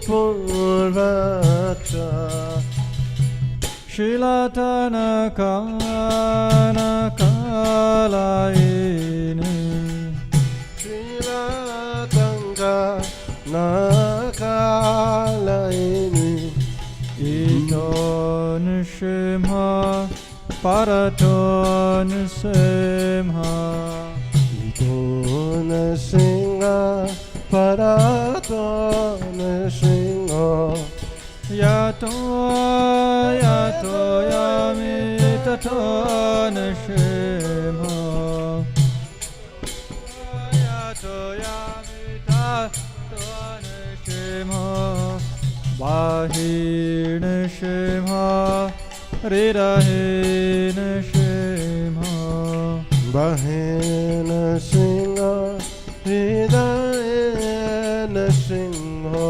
Purvaksha. Shilatanakanalayini. Shilatanka Nakalayini. Ito Nishimha Paraton Simha. Ito Nishimha Paraton Simha. Yato Yamitato Nishimha. Yato Yamitato Nishimha. Bahir Nishimha. Ridahena Shimha. Bahena Singha. Ridahena Singha.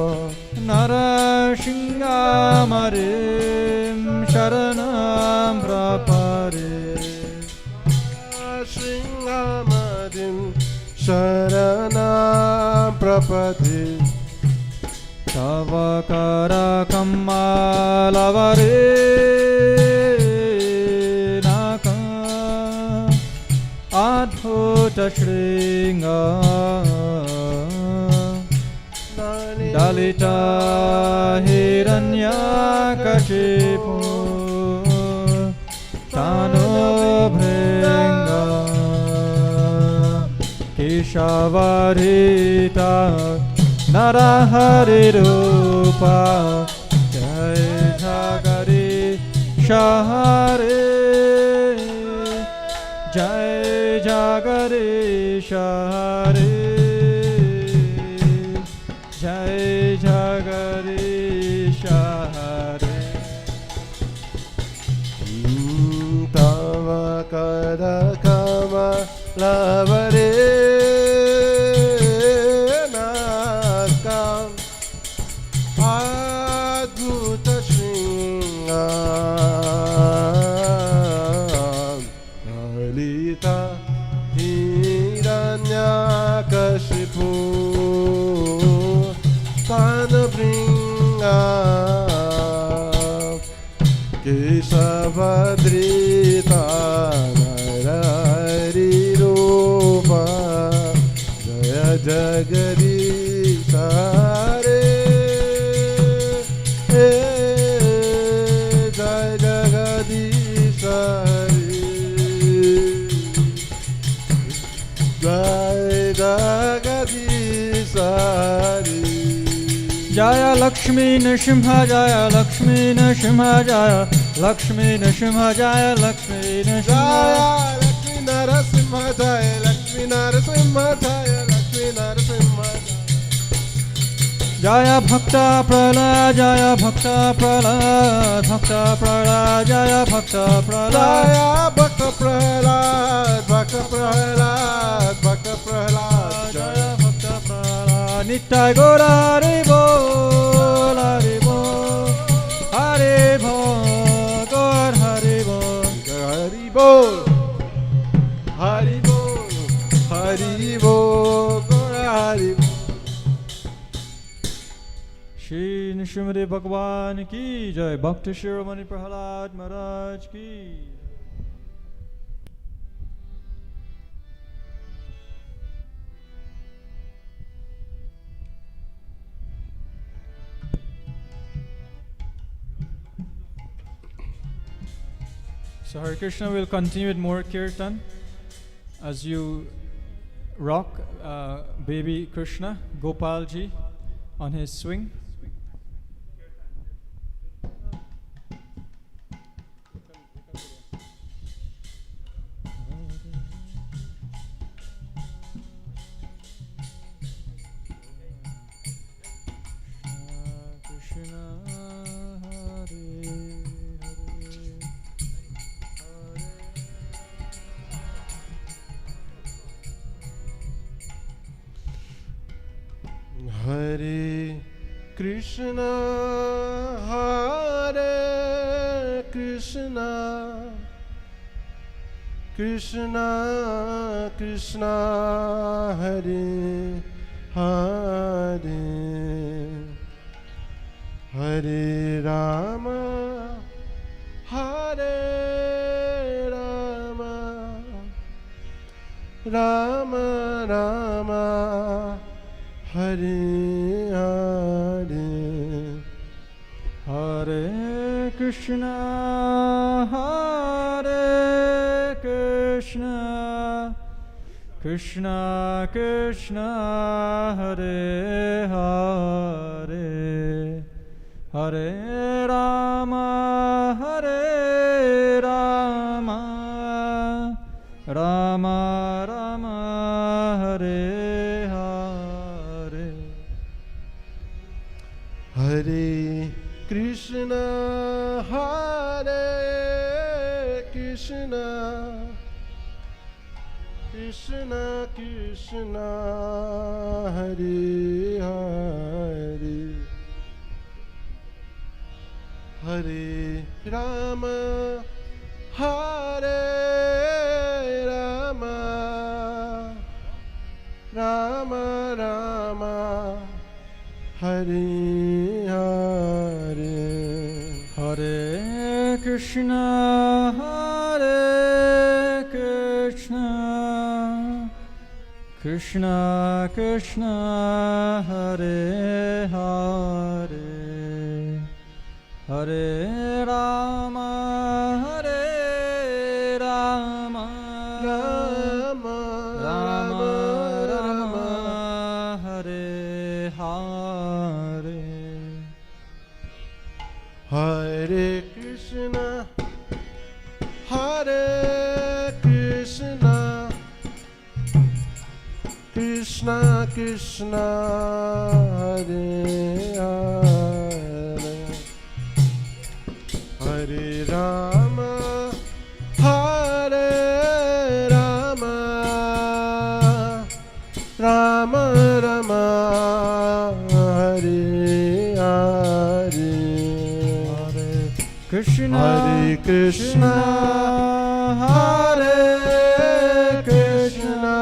Narashinga Marim Sharanam Prapare. Narashinga Marim Sharanam Prapati. Tavakara Kamalavare. Adhuta Shringa Dalita Hiranyakashipu Tano Bhringa Keshavarita Narahari Rupa Jai Jagari Shahare Jai Jagadish Hare. Jai Jagadish Hare. Tava Kadakama Lavare Nakam Adhuta Shringa. Hiranyakashipu Tanabringa Keshavadrita Narari Rupa Jaya Jagadish Hare Jaya Jagadish Hare Jaya Jagadish Hare Jaya Lakshmi Nrsimha Jaya Lakshmi Nrsimha Jaya Lakshmi Nrsimha Jaya Lakshmi Nrsimha Lakshmi Narasimha Jaya Lakshmi Narasimha Jaya Lakshmi Narasimha Jaya Bhakta Prahlad Jaya Bhakta Prahlad Bhakta Prahlad Jaya Bhakta Prahlad Jaya Bhakta Prahlad Bhakta Prahlad Bhakta Prahlad Jaya Bhakta Prahlad Nitya Gaura Hare Bol Hare Bol Hare Bol Gaur Hare Bol Hari Bol Hari Bol Hari Bol Hari Bol Shri Nrsimhade Bhagwan Ki Jai Bhakti Shiromani Prahlad Maharaj Ki So Hare Krishna will continue with more kirtan as you rock baby Krishna, Gopalji, on his swing. Hare Krishna Hare Krishna Krishna Krishna Hare Hare Hare Rama Hare Rama Rama Rama Hare Hare Hare Krishna Hare Krishna Krishna Krishna Hare Hare Hare Rama Hare Rama Rama Rama Hare Hare Hare Krishna Hare Krishna Krishna Krishna Hare Hare Hare Rama Hare Rama Rama Rama Hare Hare Hare Krishna Hare Krishna Krishna Krishna Hare Hare Hare Rama Hare Rama Rama Rama Rama Hare Hare Hare Krishna Hare Krishna Krishna Krishna Hare Hare Hare Rama Hare Rama Rama Rama Hare Hare Krishna Hare Krishna Hare Krishna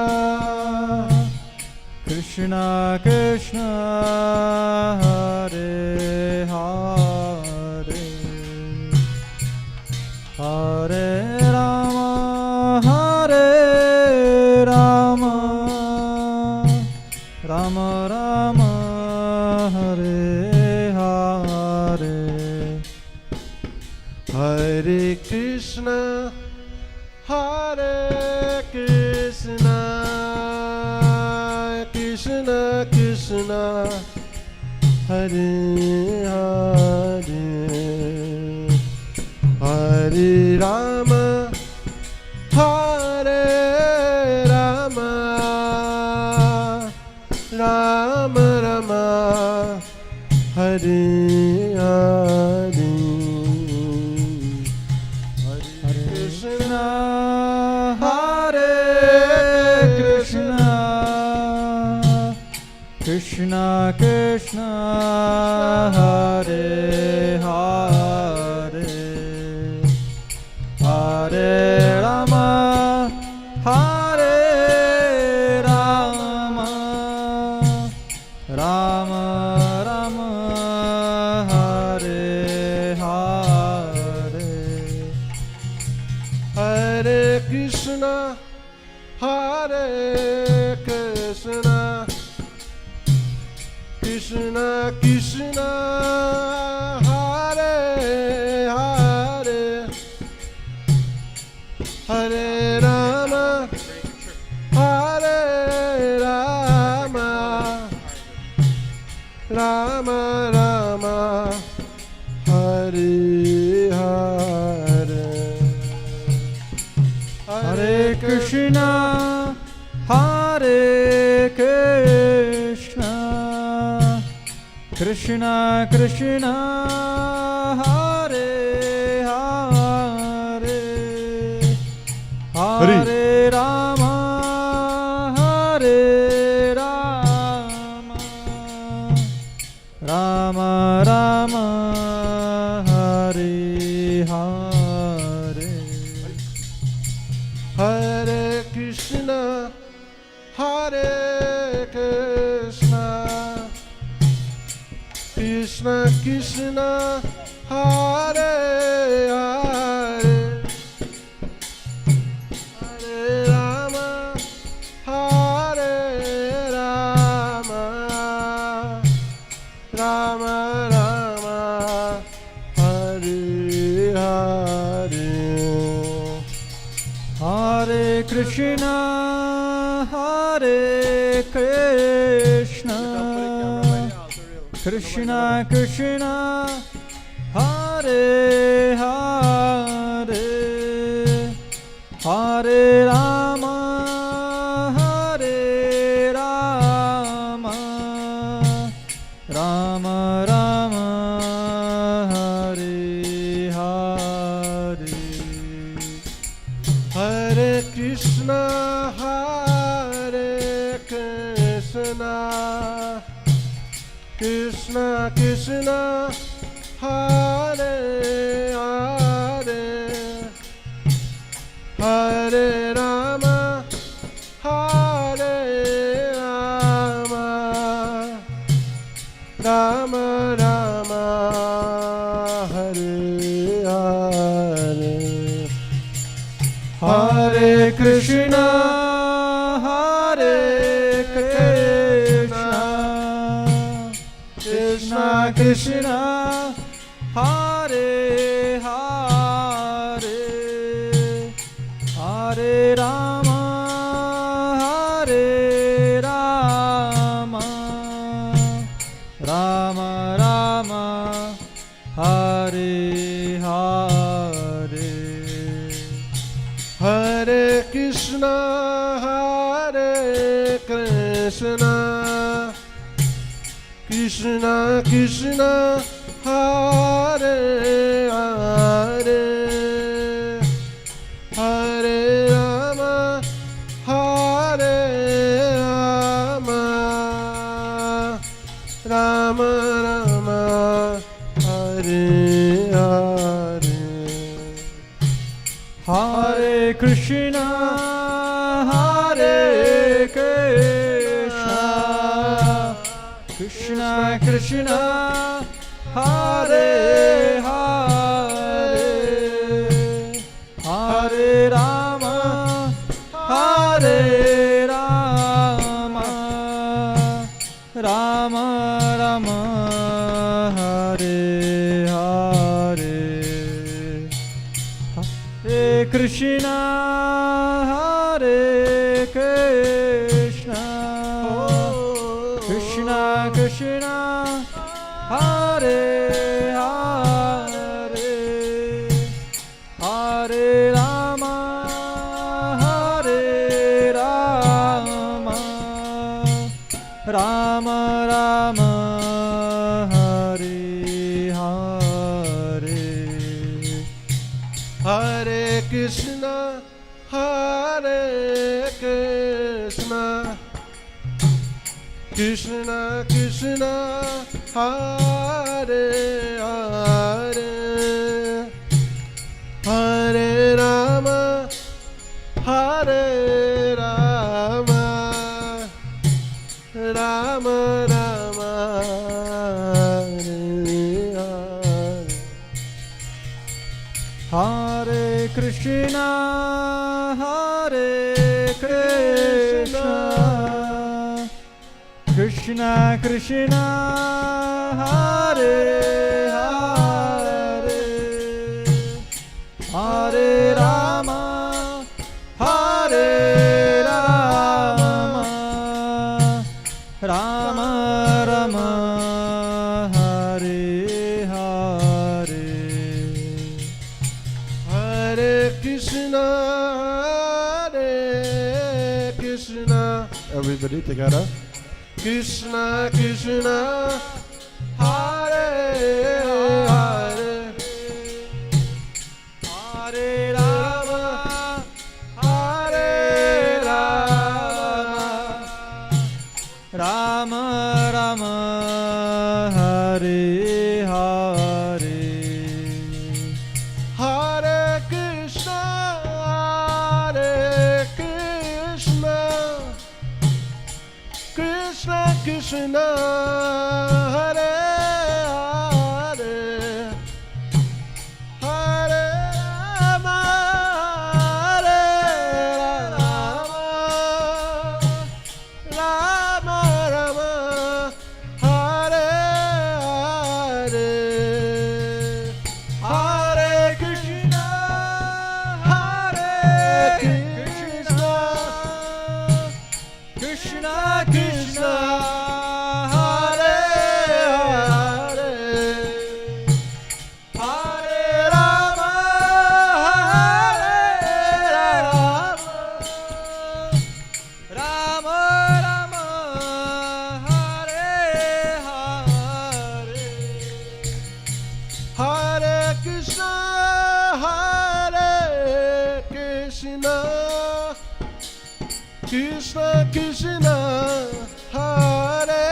Krishna Krishna Hare Hare Hare Rama, Hare Rama, Rama Rama, Hare Hare, Hare Krishna, Hare Krishna, Krishna Krishna, Hare Hare, Hare Rama, Hare Rama, Rama Rama, Hare Hare, Hare Krishna, Hare Krishna, Krishna Krishna, Hare Hare, Hare Rama, Hare Rama, Rama Rama, Hare Hare, Hare Krishna, Hare Krishna, Krishna Krishna, Hare Hare, Hare Rama, Hare Rama, Rama Rama, Hare Hare, Hare Krishna, Hare Krishna, Krishna Krishna, Hare Hare, Hare Rama, Hare Rama, Rama Rama, Hare Hare. Hare Krishna, Hare Krishna, Krishna Krishna, Hare Hare, Hare Rama, Hare Rama, Rama Rama, Hare Hare, Hare Krishna, Hare Krishna, Krishna Krishna, Hare Hare, Hare Rama, Hare Rama, Rama Rama, Hare Hare. Hare Krishna, Hare Krishna, Krishna Krishna, Hare Hare, Hare Rama, Hare Rama, Rama Rama, Hare Hare, Hare Krishna, Hare Krishna, Krishna Krishna, Hare Hare, Hare Rama, Hare Rama, Rama Rama, Hare Hare. Hare Krishna, Hare Krishna, Krishna Krishna, Hare Hare, Hare Rama, Hare Rama, Rama Rama, Hare Hare, Hare Krishna, Hare Krishna, Krishna Krishna, Hare Hare, Krishna, Hare Krishna, Krishna Krishna, Hare Hare, Hare Rama, Hare Rama, Rama Rama, Hare Hare. Hare Krishna, Hare Krishna, Krishna Krishna, Hare Hare, Hare Rama, Hare Rama, Rama Rama, Hare Hare. Hare Krishna, Hare Krishna, Krishna Krishna, Hare Hare, Hare Rama, Hare Rama, Rama Rama, Hare Hare. Hare Krishna, Hare Krishna. Everybody together. Krishna Krishna, Hare Hare, Hare Rama, Hare Rama, Rama Rama, Hare Hare, Hare Krishna, Hare Krishna, Krishna Krishna, Hare Hare, Hare Rama, Hare Rama, Rama Rama, Hare Hare, Hare Krishna, Hare Krishna, Krishna Krishna, Hare Hare, Hare Rama, Hare Rama, Rama Rama, Hare Hare, Hare Krishna, Hare Krishna, Krishna Krishna, Hare Hare, Hare Rama, Hare Rama, Rama Rama, Hare Hare, Hare Krishna, Hare Krishna, Krishna Krishna, Hare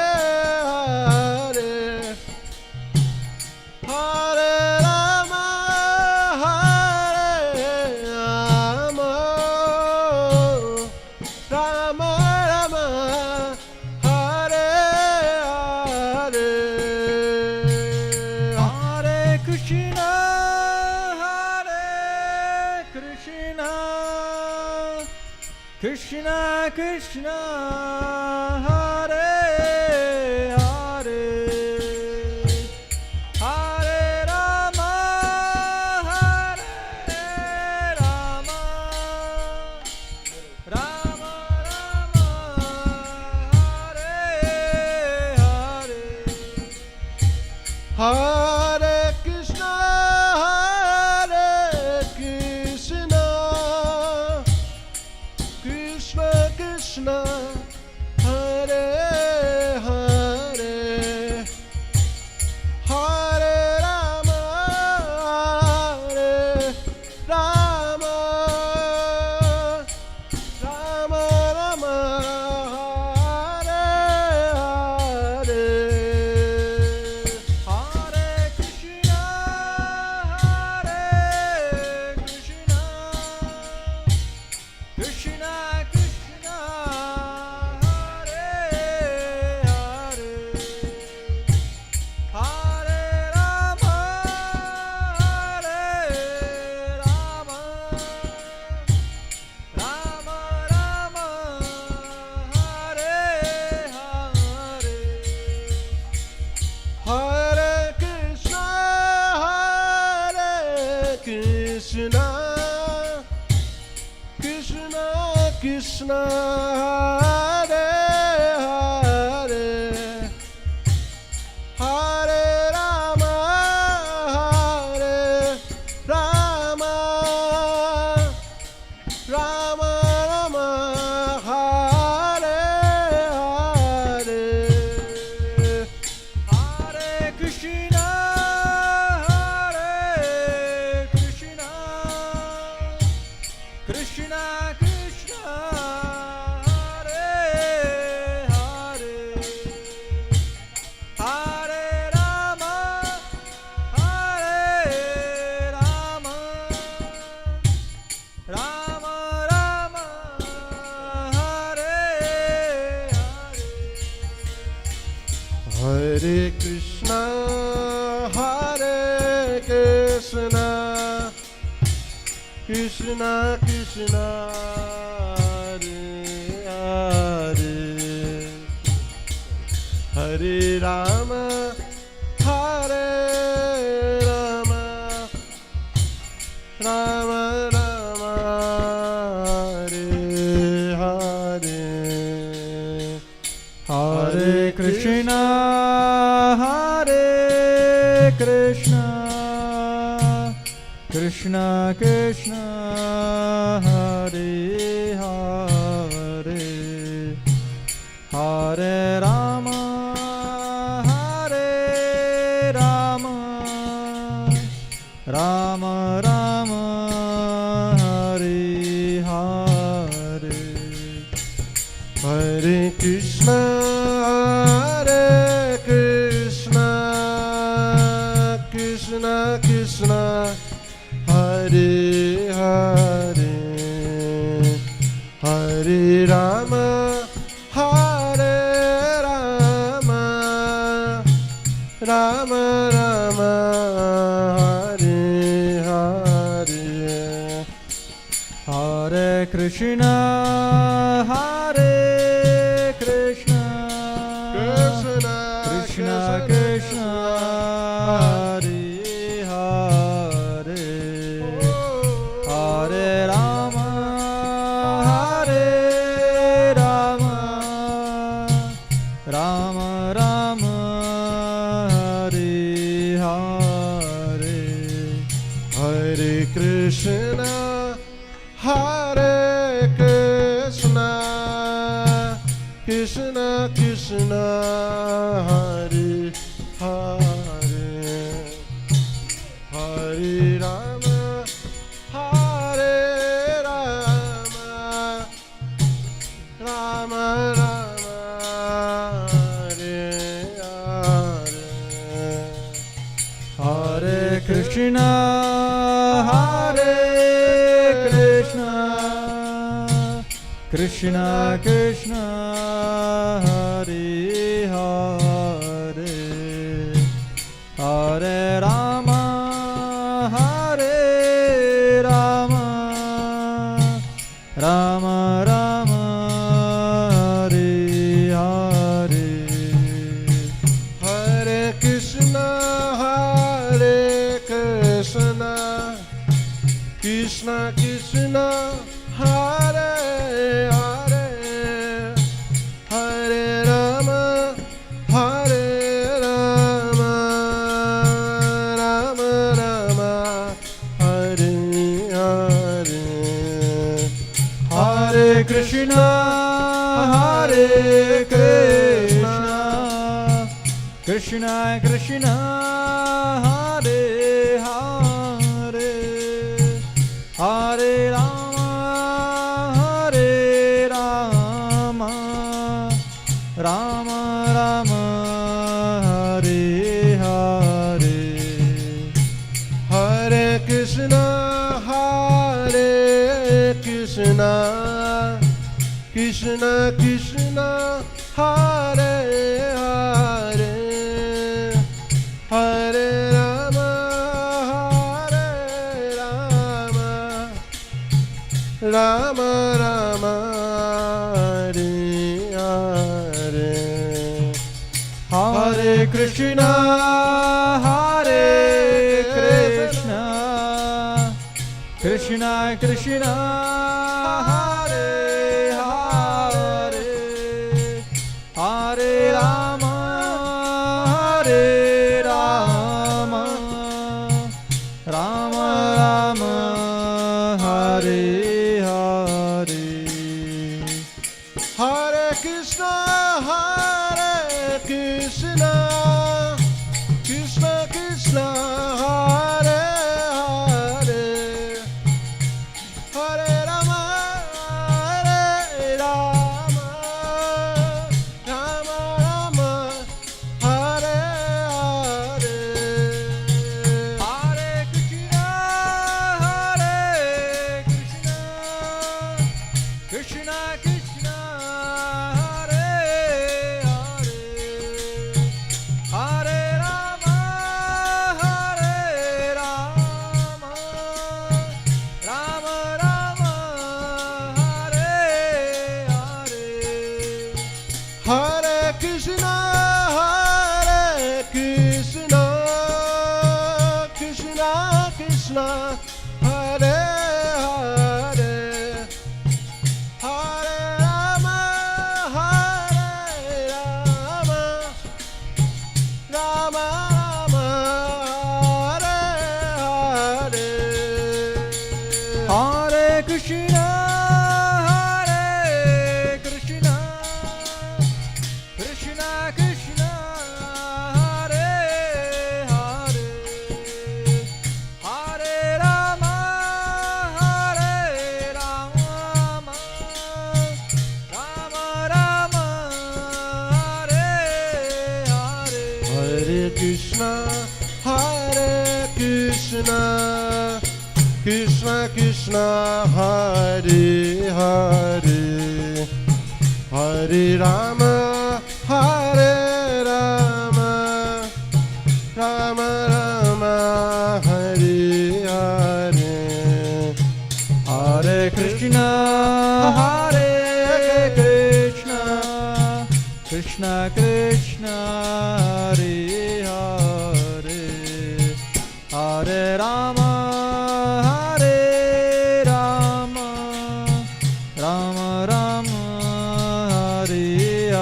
Hare, Hare Rama, Hare Rama, Rama Rama, Hare Hare. Hare Krishna, Hare Krishna, Krishna Krishna, Hare Hare, Hare Rama, Hare Rama, Rama Rama, Hare Hare, Hare Krishna, Hare Krishna, Krishna Krishna, Hare Hare, Hare Rama, Hare Rama, Rama Rama, Hare Hare. Hare Krishna, Hare Krishna, Krishna, Hare Hare, Hare Rama, Hare Rama, Rama Rama, Hare Hare, Hare Krishna, Hare Krishna, Krishna Krishna, Hare Hare, Hare Rama, Hare Rama, Rama Rama, Hare Hare, Hare Krishna, Hare Krishna, Krishna Krishna, Hare Hare, Hare Rama, Hare Rama, Rama Rama, Hare Hare, Hare Krishna, Hare Krishna, Krishna Krishna, Hare Hare, Hare Rama, Hare Rama, Rama Rama, Hare Hare, Hare Krishna, Hare Krishna, Krishna Krishna, Hare Hare, Hare Rama, Hare Rama, Rama Rama, Hare Hare, Hare Krishna, Hare Krishna, Krishna Krishna Krishna, Hare Hare, Hare Rama, Hare Rama, Rama Rama, Hare Hare, Hare Krishna, Hare Krishna, Krishna Krishna, Hare Hare, Hare Rama, Hare Rama, Rama Rama, Hare Hare, Hare Krishna, Hare Krishna, Krishna Krishna, Hare Hare, Hare Rama, Hare Rama, Rama Rama, Hare Hare, Hare Krishna, Hare Krishna, Krishna Krishna, Hare Hare, Hare Rama, Hare Rama, Rama Rama, Hare Hare, Hare Krishna, Hare Krishna, Krishna Krishna, Hare Hare, Hare Rama, Hare Rama, Rama Rama, Hare Hare, Hare Krishna, Hare Krishna, Krishna Krishna, Hare Hare, Hare Rama, Hare Rama, Rama Rama, Hare Hare, Hare Krishna, Hare Krishna, Krishna Krishna, Hare Krishna Krishna Hare Hare Hare Rama Hare Rama Rama Rama Hare Hare Hare Krishna, Hare Krishna, Krishna Krishna, Hare Hare, Hare Rama, Hare Rama, Rama Rama, Hare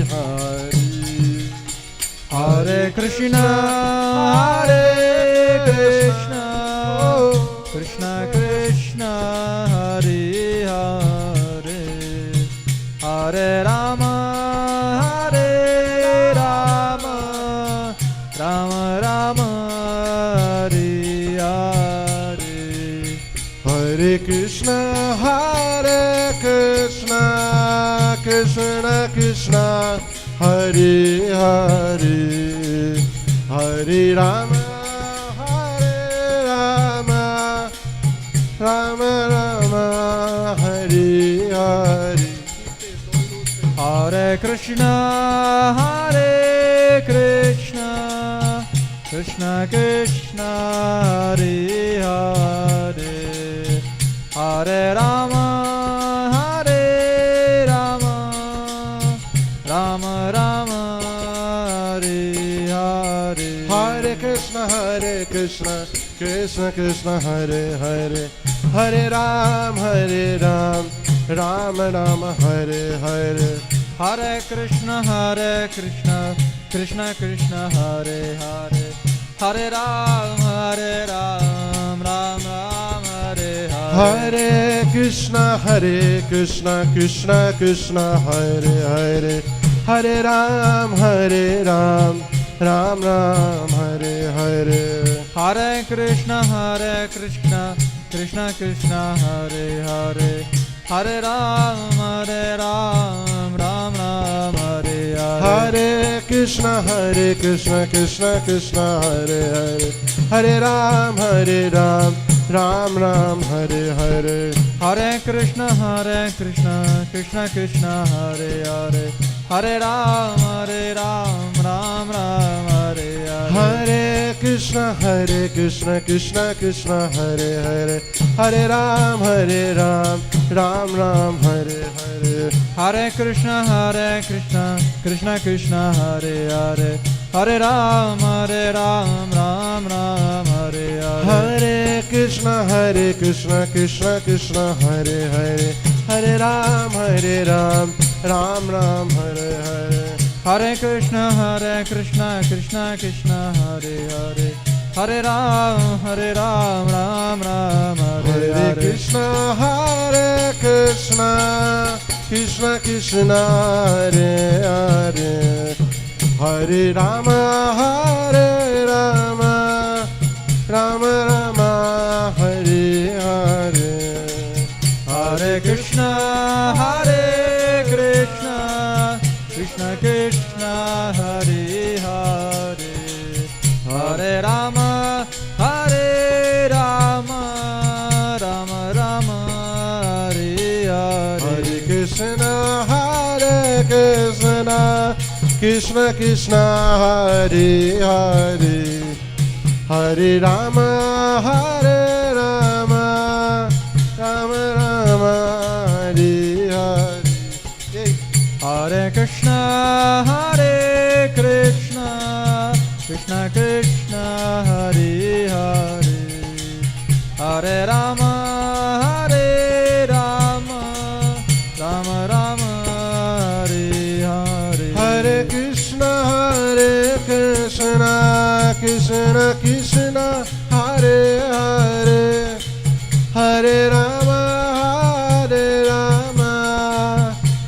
Hare. Hare Krishna Krishna Krishna Hare Hare Hare Rama Hare Rama Rama Rama Hare Hare Hare Krishna, Hare Krishna, Krishna Krishna, Hare Hare, Hare Rama, Hare Rama, Rama Rama, Hare Hare. Hare Krishna Krishna Krishna Hare Hare Hare Rama Hare Rama Rama Rama Hare Hare Hare Krishna, Hare Krishna, Krishna Krishna, Hare Hare, Hare Rama, Hare Rama, Rama Rama, Hare Hare. Hare Krishna Krishna Krishna Hare Hare Hare Ram Ram Ram Hare Hare Hare Krishna, Krishna Krishna, Hare Hare, Hare Ram, Ram Ram, Hare Hare. Hare Krishna Krishna Krishna Hare Hare Hare Ram Ram Ram Hare Hare. Hare Krishna, Krishna Krishna, Hare Hare, Hare Ram, Ram Ram, Hare Hare. Hare Krishna Krishna Krishna Hare Hare Hare Ram Ram Ram Hare Hare. Hare Krishna, Krishna Krishna, Hare Hare, Hare Ram, Ram Ram, Hare Hare. Hare Krishna Krishna Krishna Hare Hare Hare Ram Ram Ram Hare Hare. Hare Krishna, Krishna Krishna, Hare Hare, Hare Ram, Ram Ram, Hare Hare. Hare Krishna Krishna Krishna Hare Hare Hare Ram Ram Ram Hare Hare. Hare Krishna, Krishna Krishna, Hare Hare, Hare Ram, Ram Ram, Hare Hare Hare. Krishna Krishna Krishna Hare Hare Hare Rama Rama Rama Hare Hare. Hare Krishna, Krishna Krishna, Hare Hare, Hare Rama, Rama Rama, Hare Hare. Hare Krishna Krishna Krishna Hare Hare Hare Rama Hare Rama Rama Rama Hare Hare. Hare Krishna Krishna Krishna Hare Hare Hare Rama Rama Rama Hare Hare. Hare Krishna Krishna Krishna Hare Hare Hare Rama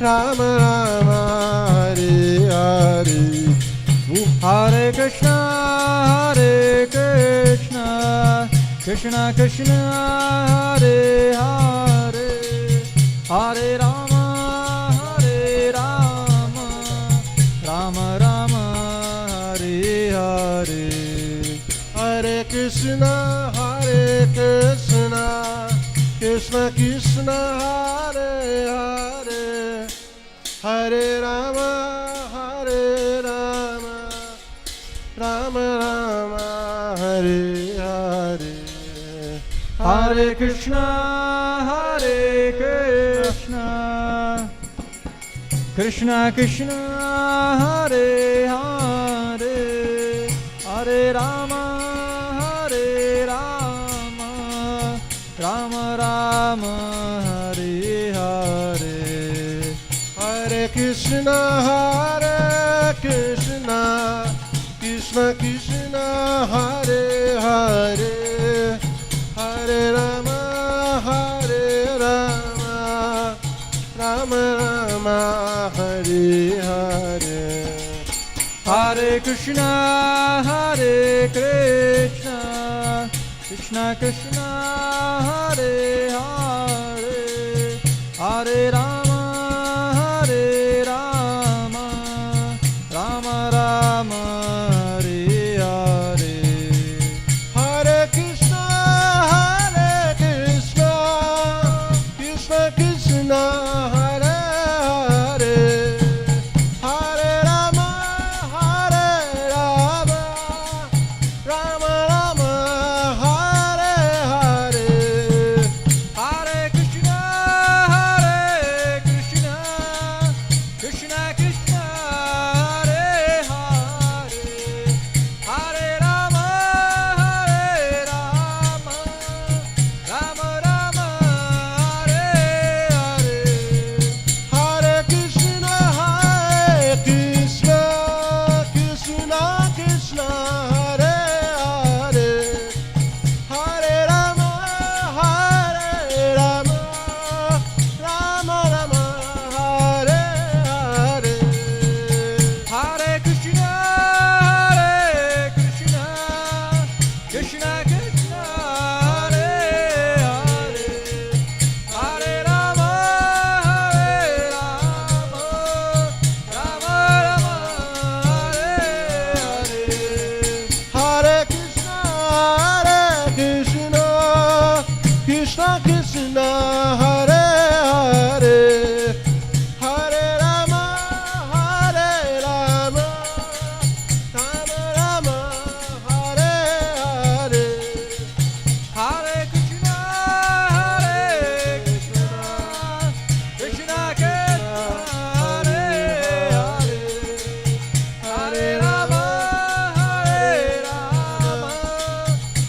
Rama Rama Hare Hare. Hare Krishna Krishna Krishna Hare Hare Hare Rama Rama Rama Hare Hare. Hare Krishna Krishna Krishna Hare Hare Hare Rama Rama Rama Hare Hare. Hare Krishna Krishna Krishna Hare Hare Hare Rama Rama Rama Hare Hare. Hare Krishna Krishna Krishna Hare Hare Hare Rama Rama Rama Hare Hare. Hare Krishna Krishna Krishna Hare Hare Hare Rama Rama Rama Hare Hare. Hare Krishna Krishna Krishna Hare Hare Hare Rama Rama Rama Hare Hare. Hare Krishna Krishna Krishna Hare Hare Hare Rama Rama Rama Hare Hare. Hare Krishna Krishna Krishna Hare Hare Hare Rama Rama Rama Hare Hare. Hare Krishna Krishna Krishna Hare Hare Hare Rama Rama Rama Hare Hare. Hare Krishna Krishna Krishna Hare Hare Hare Rama Rama Rama Hare Hare. Hare Krishna Krishna Krishna Hare Hare Hare Rama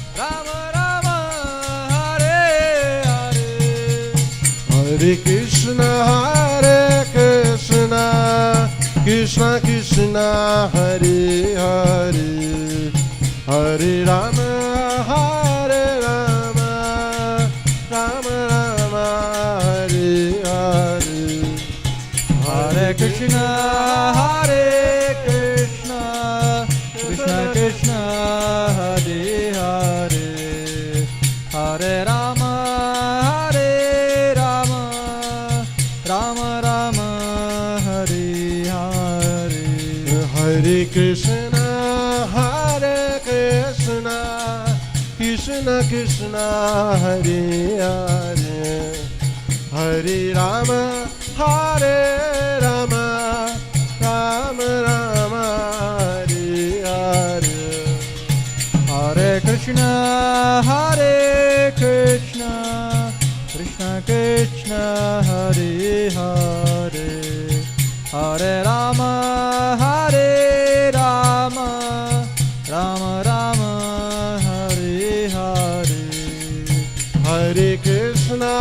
Rama Rama Hare Hare. Hare Krishna Krishna Krishna Hare Hare Hare Rama Rama Rama Hare Hare. Hare Krishna Krishna Krishna Hare Hare Hare Rama Rama Rama Hare Hare. Hare Krishna Krishna Krishna Hare Hare Hare Rama Rama Rama Krishna, Hare Krishna, Krishna Krishna, Hare Hare, Hare Rama, Hare Rama, Rama Rama, Hare Hare. Hare Krishna,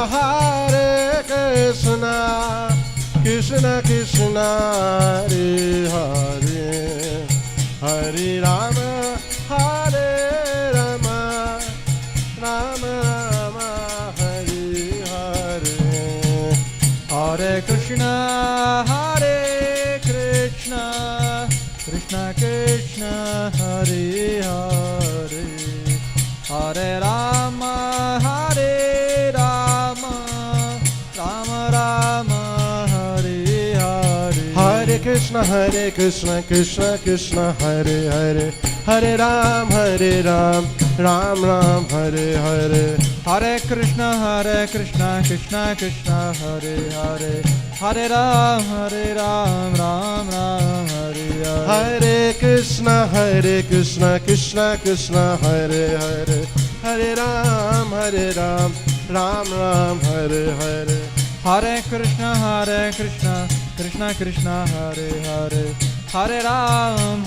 Krishna Krishna, Hare Hare, Hare Rama, Hare Rama, Rama Rama, Hare Hare. Hare Krishna, Hare Krishna, Krishna Krishna, Hare Hare, Hare Rama, Hare Rama, Rama Rama, Hare Hare. Hare Krishna, Krishna Krishna, Hare Hare, Hare Ram, Ram Ram, Hare Hare. Hare Krishna, Krishna Krishna, Hare Hare, Hare Ram, Ram Ram, Hare Hare. Hare Krishna, Krishna Krishna, Hare Hare, Hare Ram, Ram Ram, Hare Hare. Hare Krishna, Krishna Krishna, Hare Hare, Hare Ram,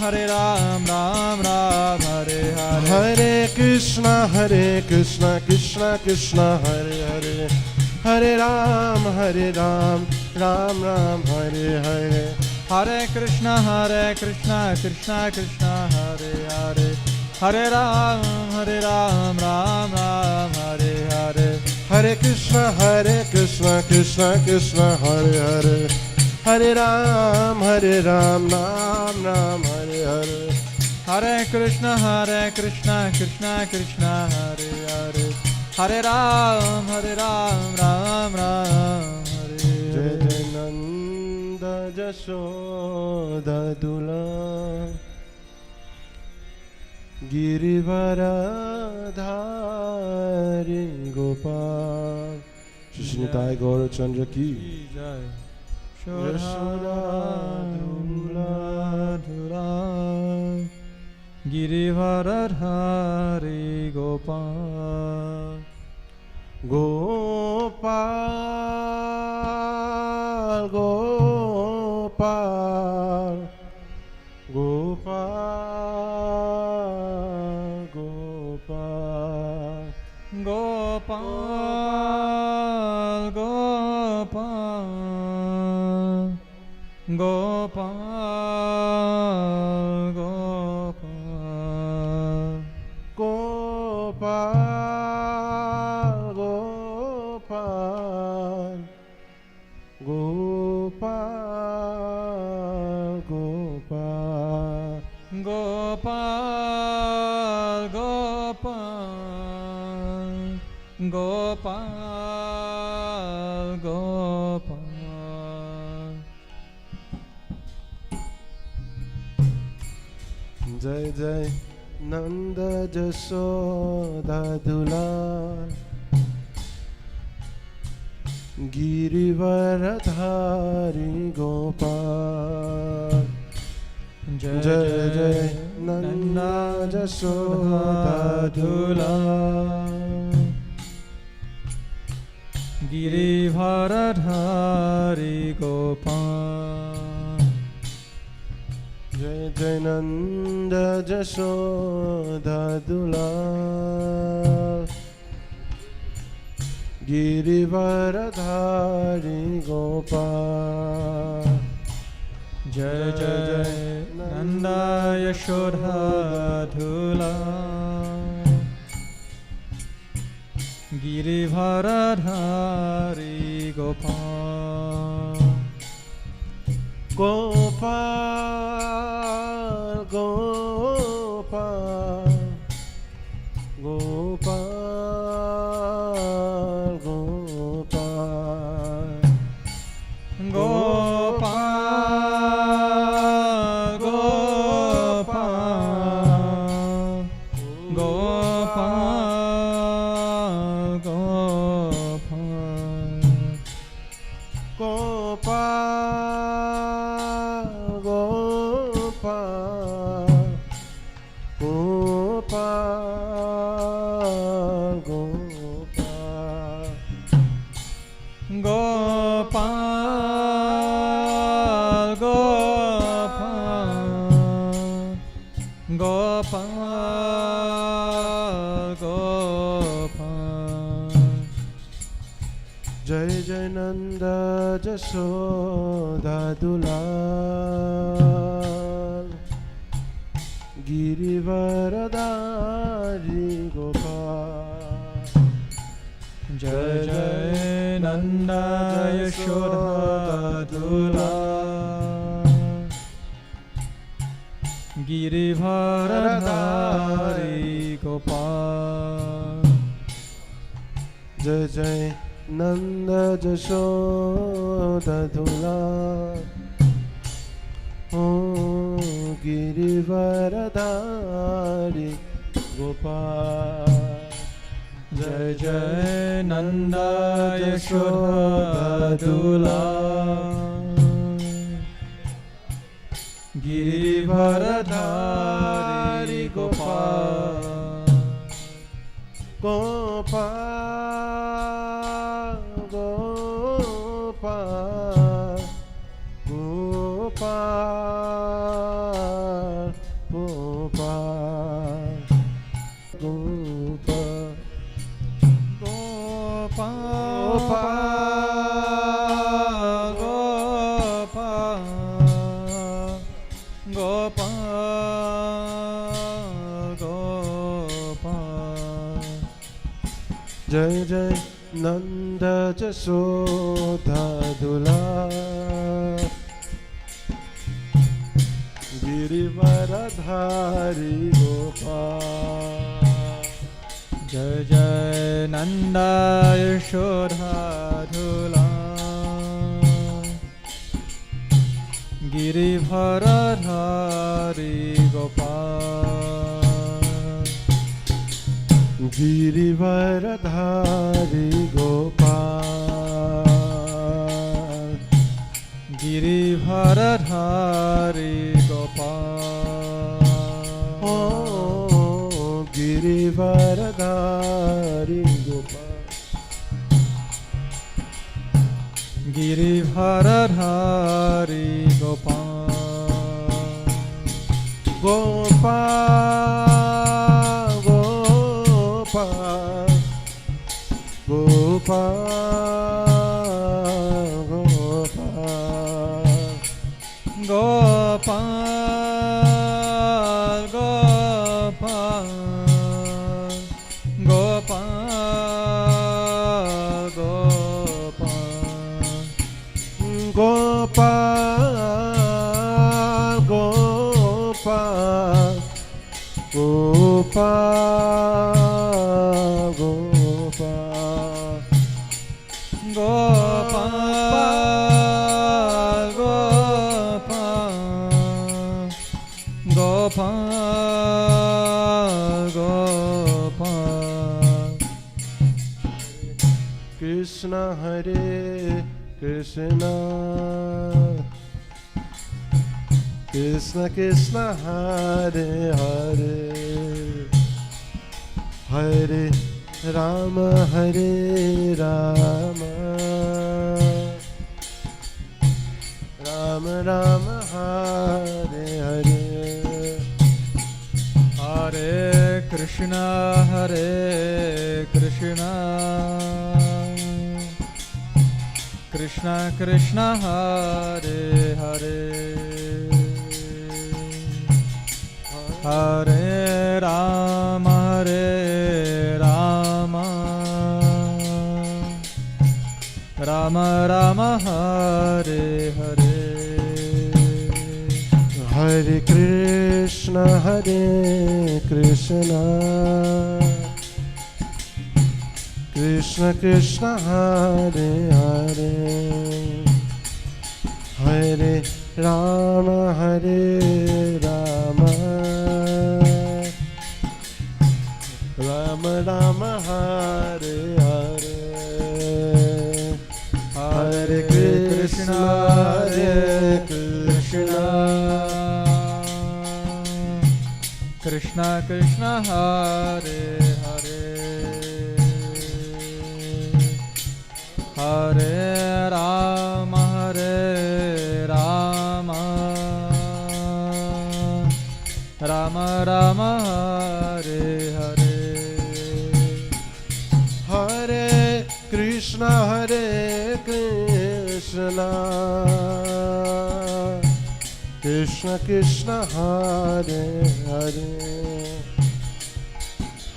Ram Ram, Hare Hare. Hare Krishna, Krishna Krishna, Hare Hare, Hare Ram, Ram Ram, Hare Hare. Hare Krishna, Krishna Krishna, Hare Hare, Hare Ram, Ram Ram, Hare Hare. Hare Krishna, Krishna Krishna, Hare Hare, Hare Ram, Ram Ram, Hare Hare. Hare Krishna, Krishna Krishna, Hare Hare, Hare Ram, Ram Ram, Hare Jai Hare. Jai Nanda Jashoda Dula Girivaradhari Gopal. Shri Nitai Gaurachandra ki Jai. Yashoda Dula Dula Girivaradhari Gopal. Gopal, Gopal, Gopal, Gopal, Gopal, Gopal, Gopal, Gopal, Gopal, Gopal, Gopal, Gopal, Gopal, Gopal, Gopal, Gopal. Jai Jai Nanda Jashoda Dula Girivaradhari Gopal. Jai Jai Nanda Jashoda Dula Girivaradhari Gopal. Jai Jai Nanda Jashoda Dula Girivaradhari Gopal. Jai Jai Nanda Yashoda Dhula Girivaradhari Gopal. Gopal, Gopal, Gopal, Gopal, Gopal, Gopal, Gopal, Gopal, Gopal, Gopal, Gopal, Gopal, Gopal. Jai Jai Nanda Jashoda Dulal Girivaradari Gopal. Jai Jai Nanda Yashoda Dulal Girivaradari Gopal. Jai Jai Nanda Jashoda Dulal Girivaradari Gopal. Jai Jai Nanda Yashoda Dulal Girivaradari Gopal. Gopal, Gopal, Gopal, Gopal, Gopal, Gopal, Gopal, Gopal. Jai Jai Nanda Jashoda Dulal Girivaradhari Gopal. Jai Jai Nanda Yashoda Dulal Girivaradhari Gopal. Girivaradhari Gopal. Girivaradhari Gopal. Oh, Girivaradhari Gopal. Girivaradhari Gopal. Gopal, Gopal, Gopal, Gopal, Gopal, Gopal, Gopal, Gopal, Gopal, Gopal, Gopal, Gopal, Gopal, Gopal, Gopal, Gopal. Krishna Hare Krishna, Krishna Krishna Hare Hare, Hare Rama Hare Rama, Rama Rama Hare Hare, Hare Krishna, Hare Krishna, Krishna Krishna, Hare Hare, Hare Rama, Hare Rama, Rama Rama, Hare Hare. Hare Krishna, Hare Krishna, Krishna Krishna, Hare Hare, Hare Rama, Hare Rama, Rama Rama, Hare Hare, Hare Krishna, Hare Krishna, Krishna Krishna, Hare Hare, Hare Rama, Hare Rama, Rama Rama Rama Hare Hare. Hare Krishna Hare Krishna, Krishna Krishna Hare Hare,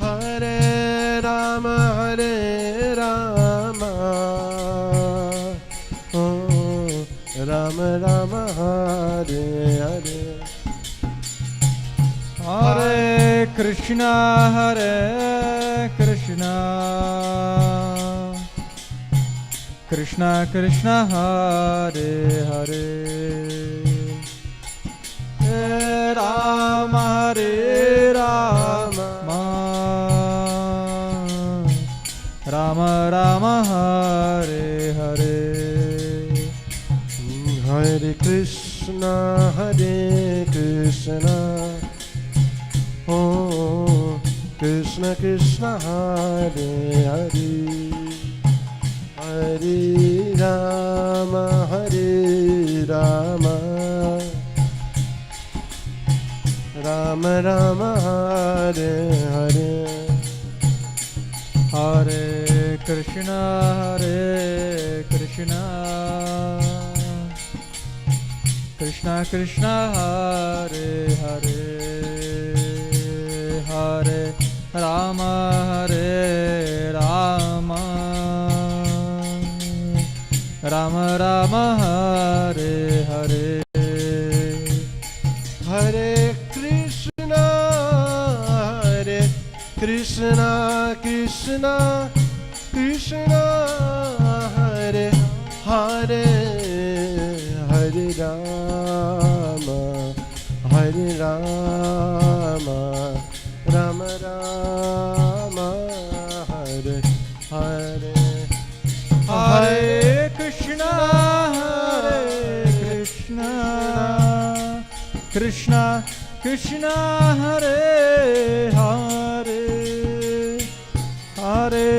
Hare Rama Hare Rama, oh, Rama Rama Hare Hare. Hare Krishna Hare Krishna, Krishna Krishna Hare Hare, Hare Rama Hare Rama, Rama Rama Hare Hare. Hare Krishna Hare Krishna, oh, Krishna Krishna Hare Hare, Hare Rama Hare Rama, Rama Rama Hare Hare. Hare Krishna Hare Krishna, Krishna Krishna Hare Hare, Hare Rama Hare Rama, Rama Rama Hare Hare. Hare Krishna Krishna Krishna Krishna Hare Hare, Hare Rama Hare Rama, Rama Rama Hare Hare. Hare Krishna Hare Krishna, Krishna Krishna Hare Hare, Hare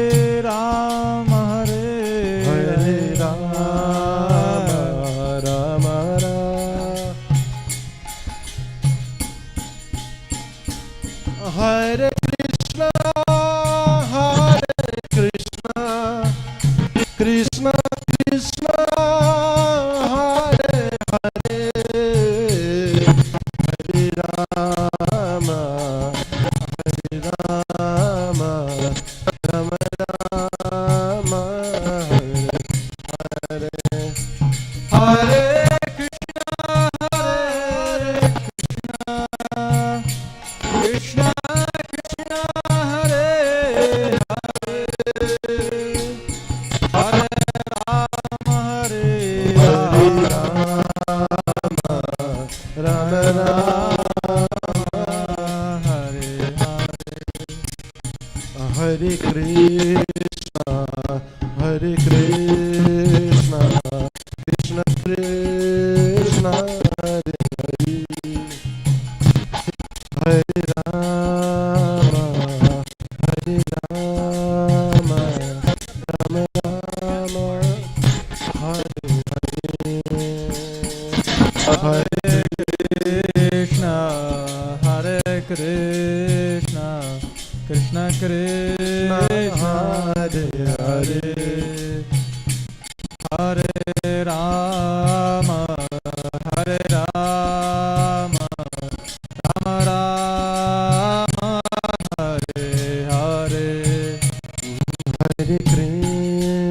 Rama Hare Hare Rama Rama Rama. Hare Krishna Krishna Krishna Hare Hare, Hare Rama Hare Rama, Rama Rama Hare Hare. Hare Krishna Hare Krishna, Krishna Krishna Hare Hare, Hare Rama Hare Rama, Rama Hare Hare. Hare Krishna Hare Krishna, Krishna Krishna Hare Hare, Hare Rama Hare Rama, Rama Rama Hare Hare. Hare Krishna Hare Krishna, Krishna Krishna Hare Hare, Hare Rama Hare Rama, Rama Rama Hare Hare.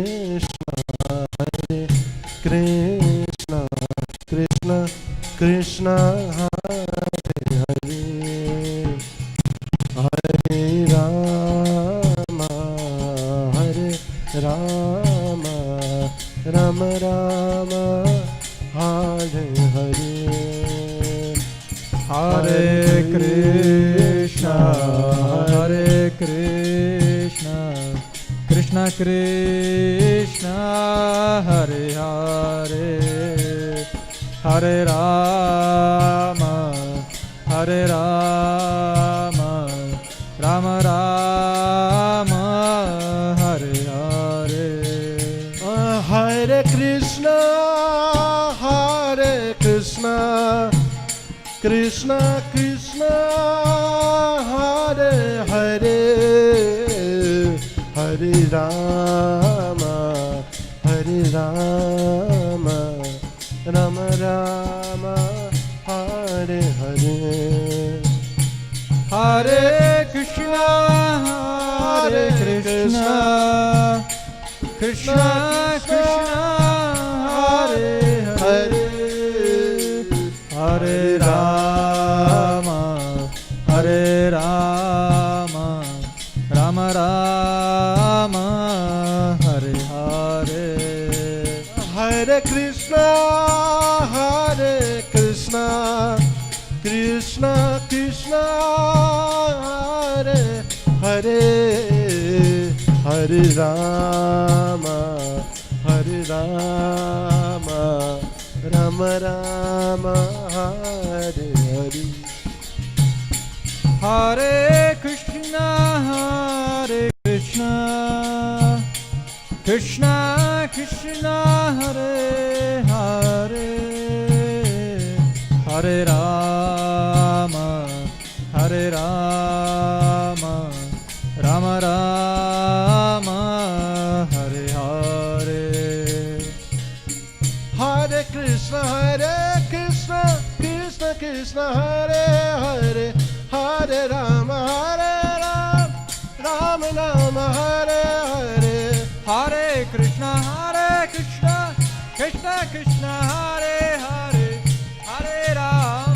Hare Krishna Krishna Krishna Krishna Hare Hare, Hare Rama Hare Rama, Rama Rama Hare Hare. Hare Krishna Hare Krishna, Krishna Krishna Hare Hare, Hare Rama Hare Rama, Rama Rama Hare Hare. Hare Krishna Krishna Krishna Rama, Hare Rama, Rama Rama, Hare Hare. Hare Krishna, Hare Krishna, Krishna Krishna, Hare Hare, Hare Rama, Hare Rama, Rama Rama, Hare Hare. Hare Krishna, Hare Krishna, Krishna Krishna, Hare Hare, Hare Rama, Hare Rama, Rama Rama, Hare Hare. Hare Krishna, Hare Krishna, Krishna Krishna, Hare Hare, Hare Rama, Hare Rama, Rama Rama, Hare Hare. Hare Krishna, Krishna Krishna, Hare Hare, Hare Rama, Rama Rama, Hare Hare. Hare Krishna, Krishna Krishna, Hare Hare, Hare Ram,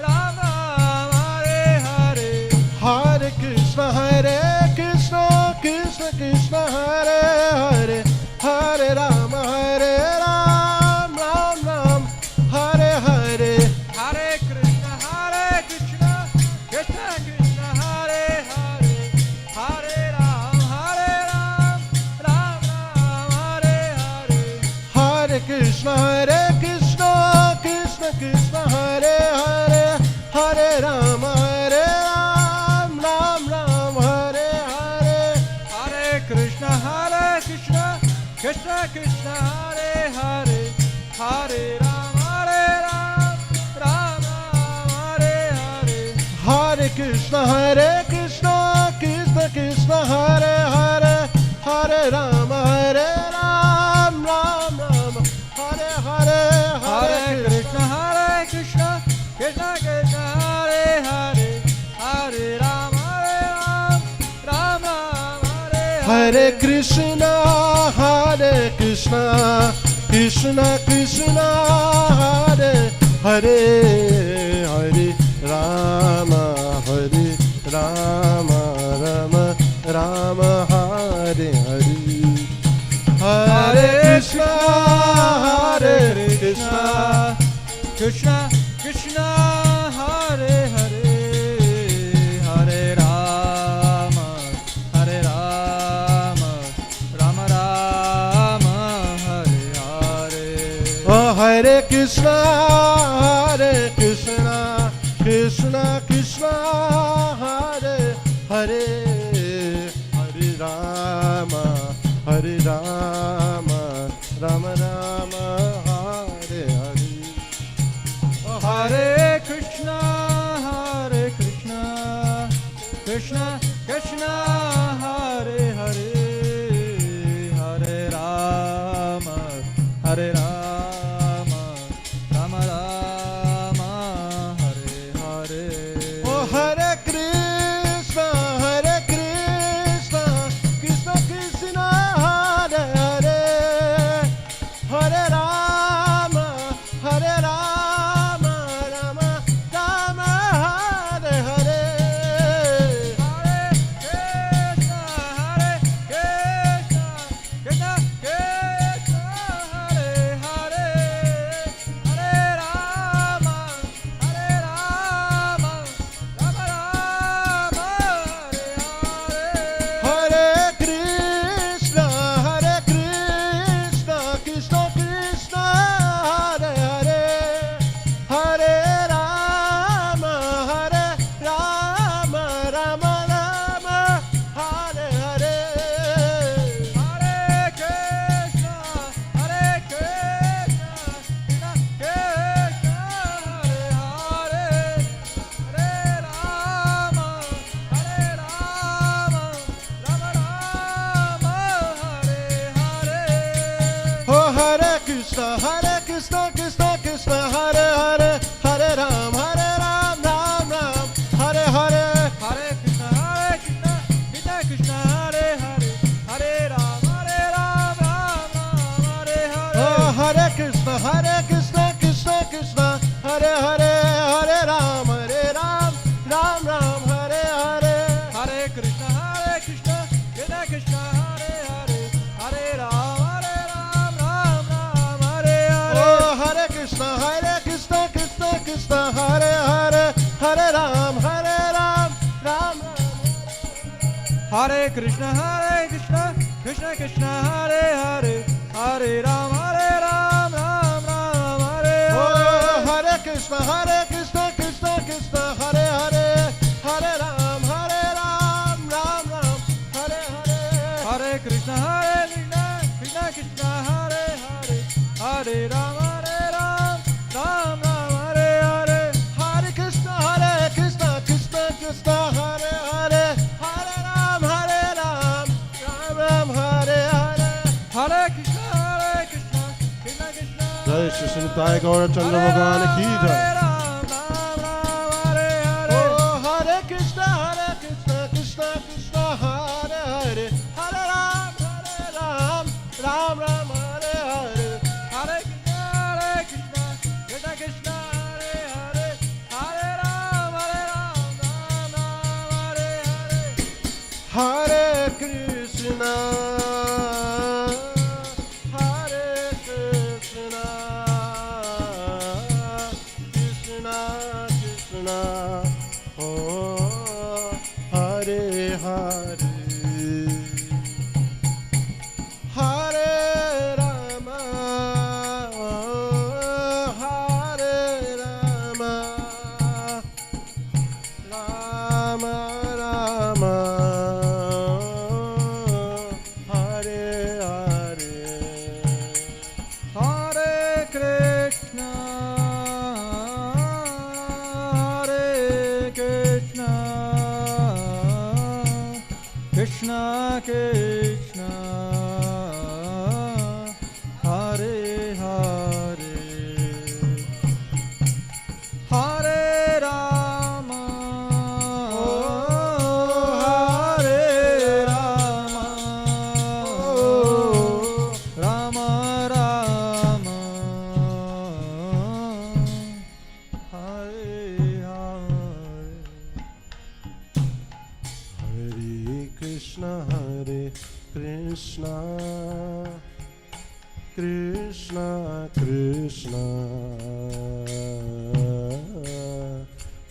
Ram Ram, Hare Hare. Hare Krishna, Krishna Krishna, Hare Hare, Hare Rama, Ram Ram, Hare Hare. Hare Krishna, Krishna Krishna, Hare Hare, Hare Ram, Ram Ram, Hare Hare. Hare Krishna, Krishna Krishna, Hare Hare, Hare Rama, Ram Ram, Hare Hare. Hare Krishna, Krishna Krishna, Hare Hare, Hare Ram, Ram Ram, Hare Hare. Hare Krishna, Krishna Krishna, Hare Hare, Hare Rama, Ram Ram, Hare Hare. Hare Krishna, Krishna Krishna, Hare Hare, Hare Ram, Ram Ram, Hare Hare. Hare Krishna, Krishna Krishna, Hare Hare, Hare Rama, Rama Rama, Hare Hare. Hare Krishna, Krishna Krishna Krishna, Hare Hare, Hare Rama, Rama Rama, Hare Hare. Oh, Hare Krishna, Krishna Krishna, Hare Hare, Hare Rama, Rama Rama, Hare Hare. Oh, Hare Krishna, Krishna Krishna, Hare Hare, Hare Rama, Rama Rama, Hare Hare. oh, Hare Krishna, Krishna Krishna, Hare Hare, Hare Rama, Rama Rama, Hare Hare. Hare Krishna, Krishna Krishna, Hare Hare, Hare Ram, Ram Ram, Hare Hare. Hare Krishna, Krishna Krishna, Hare Hare, Hare Ram, Ram Hare Hare. Oh, Hare Krishna, Krishna Krishna, Hare Hare, Hare Ram, Ram Ram, Hare Hare. Hare Krishna, Krishna Krishna, Hare Hare, Hare Ram, Ram Hare Hare. Oh, Hare Krishna, Krishna Krishna, Hare Hare, Hare Ram, Ram Ram. Hare Krishna, Krishna Krishna, Hare Hare, Hare Ram, Ram Hare Hare. Oh, Hare Krishna, Krishna Krishna, Hare Hare, Hare Ram, Ram Hare Hare. Hare Krishna, Krishna Krishna, Hare Hare, Hare Ram, Ram Hare Hare. Hare Krishna, Krishna Krishna, Hare Hare, Hare Ram, Ram Hare Hare. Hare Krishna, Krishna Krishna. Jai Shri Nitai Gaura Chandra Bhagwan ki jai. Oh, Hare Krishna, Krishna Krishna, Hare Hare, Hare Ram, Ram Hare Hare. Hare Krishna, Krishna Krishna, Hare Hare, Hare Ram, Hare Hare. Hare Krishna, Hare Krishna, Krishna Krishna, oh, Hare Hare, Hare Rama, Hare Rama, Rama Rama, Hare Hare. Hare Krishna, Hare Krishna, Krishna Krishna, Hare Hare. Hare Rama, Hare Rama, Rama Rama, Hare Hare. Hare Krishna, Krishna Krishna,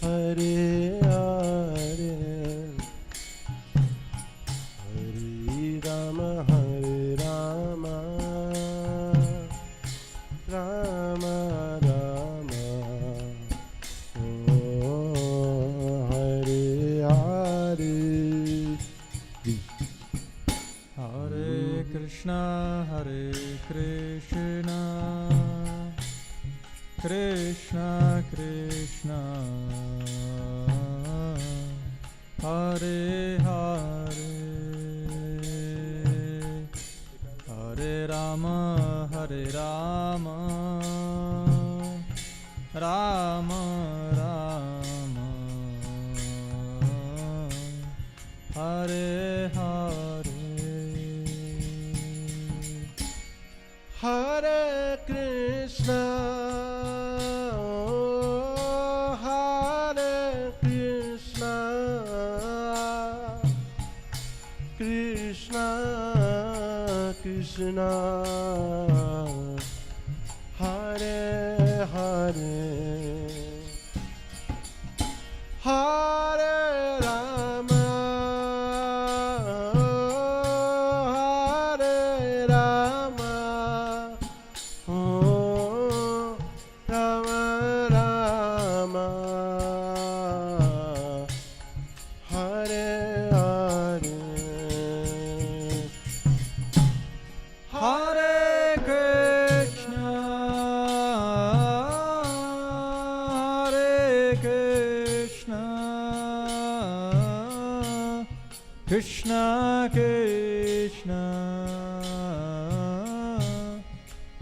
Hare Hare, Hare Rama, Rama Rama, oh, Hare Hare. Hare Krishna, Krishna Krishna, Hare Hare, Hare Rama, Rama Rama, Hare Hare. Hare Krishna, oh, Hare Krishna, Krishna Krishna, Hare Hare, Hare Rama, Hare Rama, oh, Rama Rama, Hare Hare. Hare Krishna, Krishna Krishna,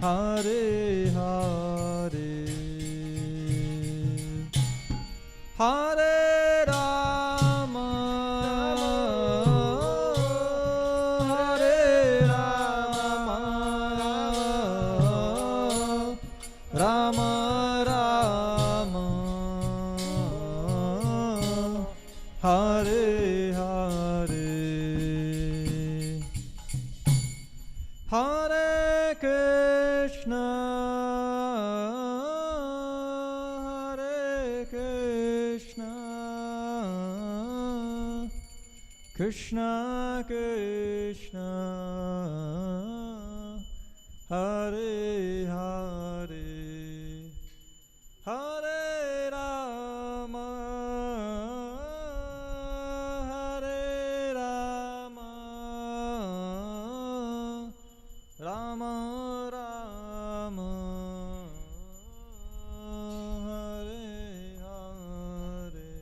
Hare Hare, Hare Rama, Hare Rama, Rama Rama, Hare Hare, Hare Krishna, Hare Krishna, Krishna Krishna, Hare Hare, Hare Rama, Hare Rama, Rama Rama, Hare Hare.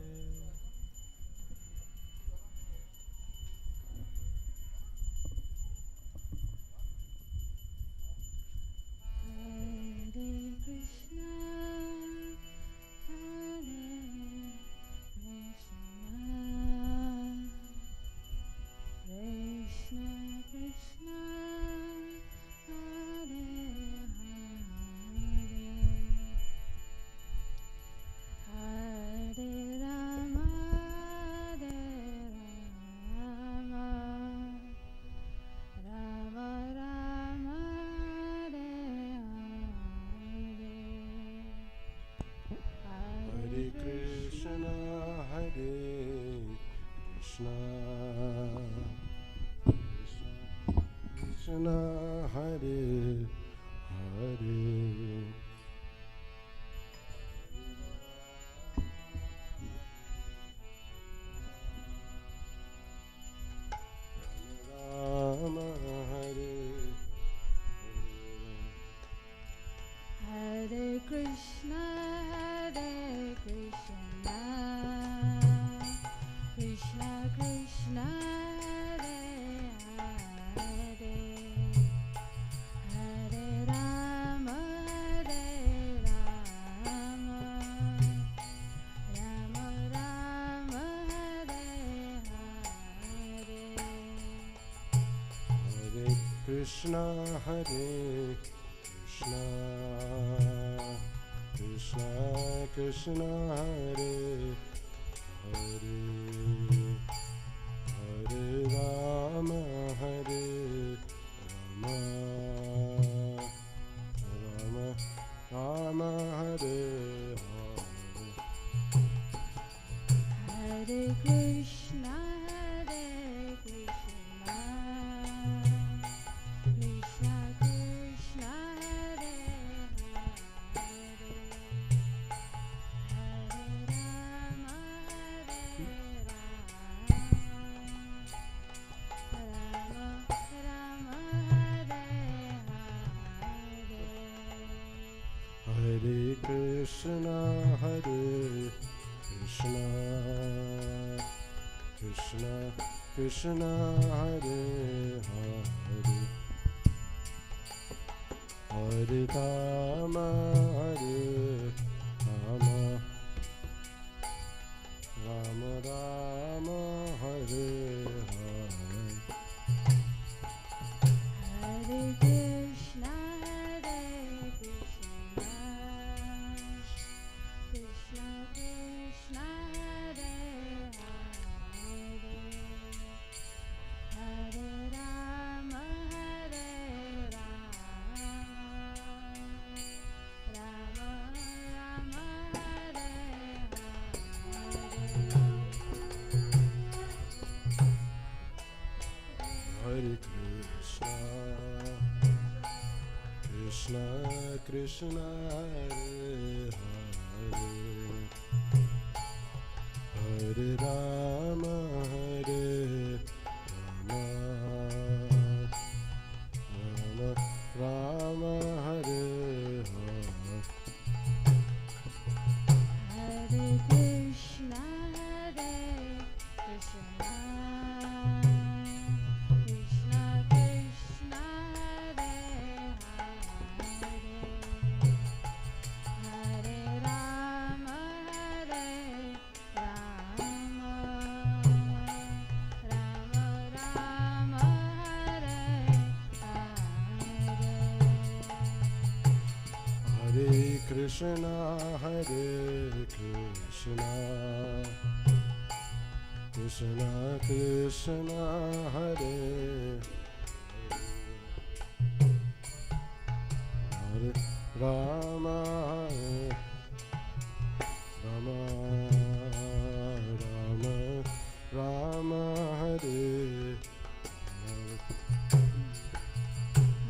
Hare Krishna, Hare Krishna, Krishna Hare Hare, Rama Hare Hare Krishna, Hare Krishna, Krishna Krishna, Hare Hare, Hare Rama, Rama Rama, Hare Hare. Hare Krishna, Hare Krishna, Krishna Krishna, Hare Hare, Hare Rama, Hare Rama, Rama Rama, Hare Hare. Hare Krishna, Hare Krishna, Krishna Krishna, Hare Hare, Hare Rama, Rama Rama, Hare Hare. Hare Krishna, Hare Krishna, Krishna Krishna, Hare Hare, Hare Rama, Hare Rama, Rama Rama, Hare Hare. Hare Krishna, Hare Krishna, Krishna Krishna, Hare Hare, Hare Rama, Hare Rama, Rama Rama, Hare Hare Krishna, Krishna Krishna, Hare Hare, Hare Rama, Hare Rama, Rama Rama, Hare Hare. Hare Krishna, Hare Krishna, Krishna Krishna, Hare Hare, Krishna, Hare Krishna, Krishna Krishna, Hare Hare Rama, Rama Rama, Rama Hare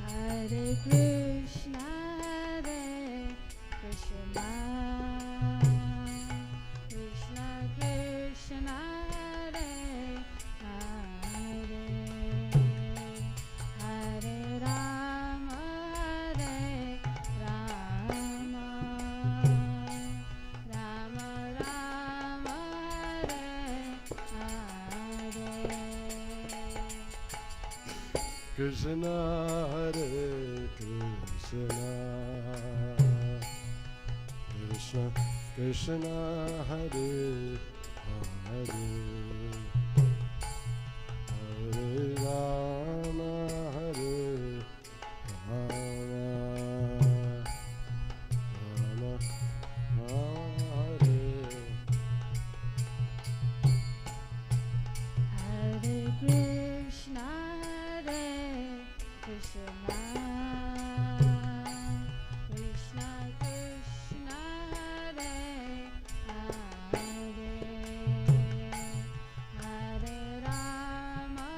Hare Krishna, Hare Krishna, Krishna Krishna, Hare Hare, Hare Rama, Hare Rama, Rama Rama, Hare Hare. Krishna, Hare Krishna, Krishna Krishna, Hare Hare, Hare Rama, Hare Rama, Rama Rama, Hare Hare Krishna, Hare Krishna, Krishna Krishna, Hare Hare, Hare Rama,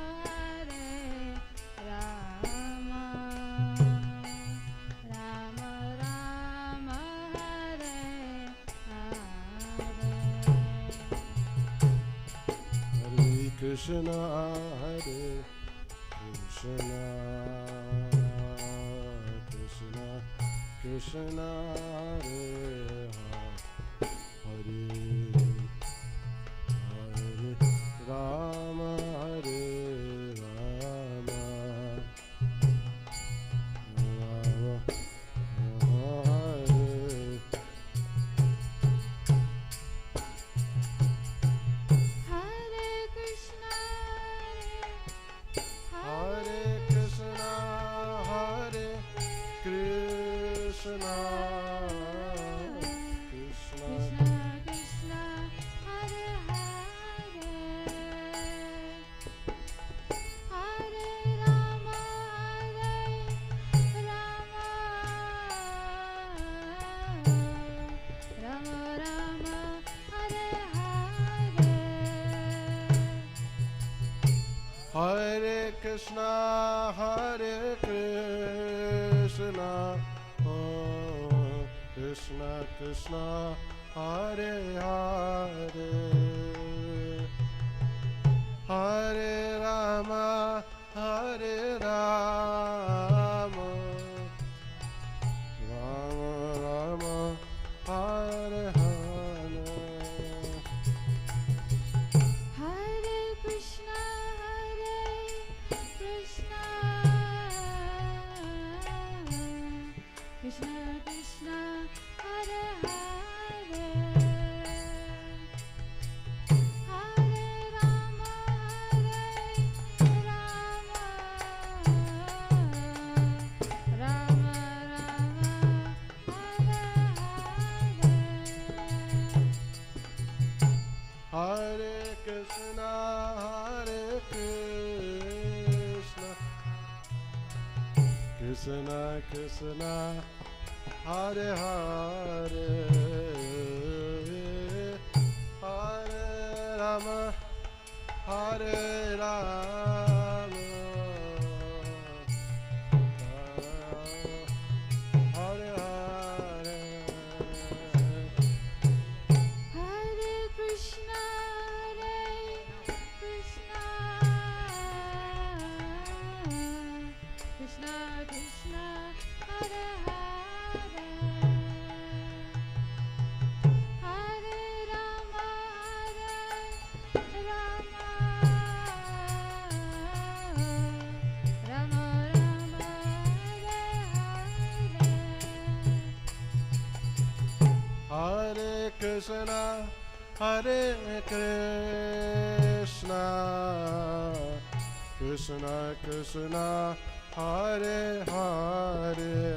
Hare Rama, Rama Rama, Hare Hare. Hare Krishna, Hare Krishna, Krishna Krishna, Hare Hare, Hare Rama, Hare Rama, Rama Hare. Hare Krishna, Hare Krishna, Hare Krishna, Krishna Krishna Krishna, Hare Hare, Hare Rama, Hare Rama, Rama Rama, Hare Hare. Hare Krishna, Hare Krishna, Krishna Krishna, Hare Hare, Hare Rama, Hare Rama, Rama Rama, Hare Hare. Hare Krishna, Hare Krishna, Krishna Krishna, Hare Hare, Hare Rama, Hare Rama, Rama Rama, Hare Hare. Hare Krishna, Hare Krishna, Krishna Krishna, Hare Hare, Hare Rama, Hare Rama, Hare Hare. Hare Krishna, Hare Krishna, Krishna Krishna, Hare Hare, Hare Rama, Hare Rama, Rama Rama, Hare Hare. Hare Krishna, Hare Krishna, Krishna Krishna, Hare Hare,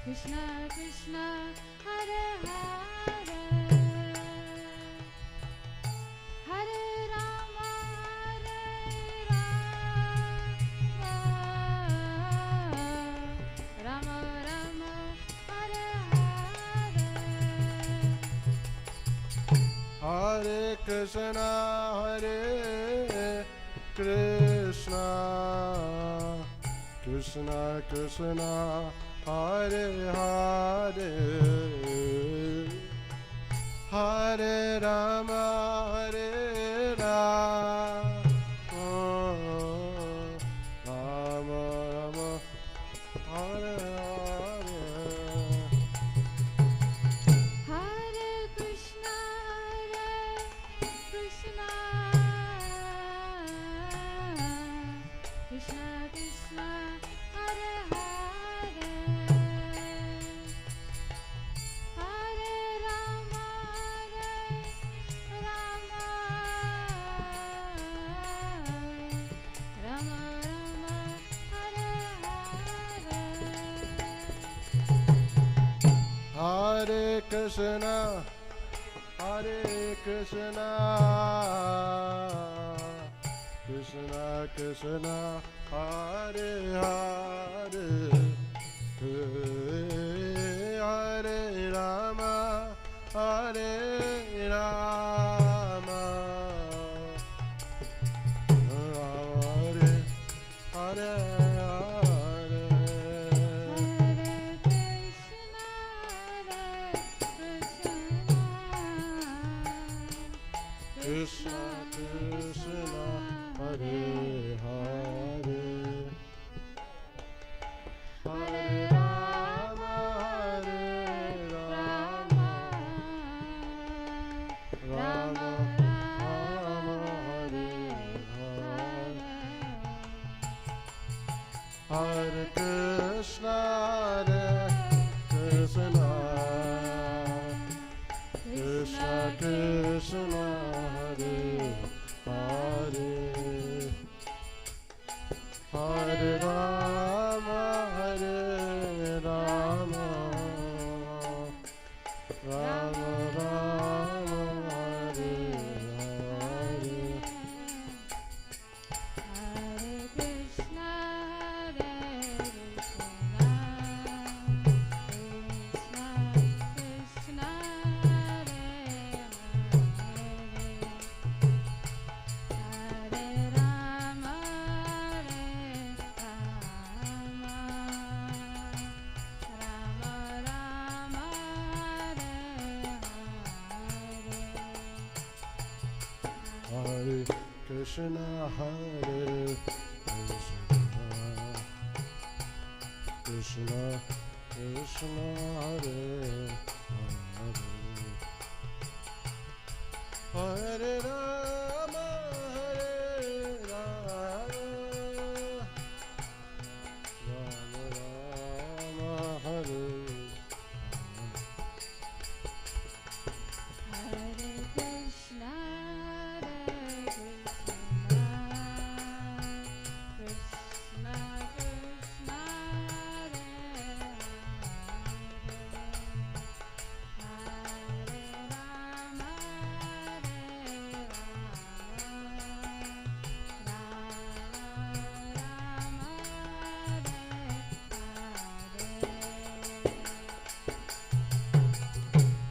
Krishna Krishna Hare Hare Hare Rama Rama Rama Hare Hare Hare Krishna Krishna Krishna Krishna Hare Hare Hare Rama Rama Rama Hare Hare Hare Krishna Krishna Krishna Krishna Hare Hare Hare Rama Rama Rama Hare Hare Hare Krishna Krishna Krishna Hare Hare Hare Rama Rama Hare Hare Krishna Krishna Hare Hare Hare Rama Rama Rama Hare Hare Hare Krishna Krishna Krishna Krishna Hare Hare Hare Rama Rama Rama Rama Hare Hare Hare Krishna Krishna Krishna Hare Hare Rama Rama Rama Hare Hare Krishna Krishna Krishna Hare Hare Hare Rama Rama Rama Hare Hare Krishna Krishna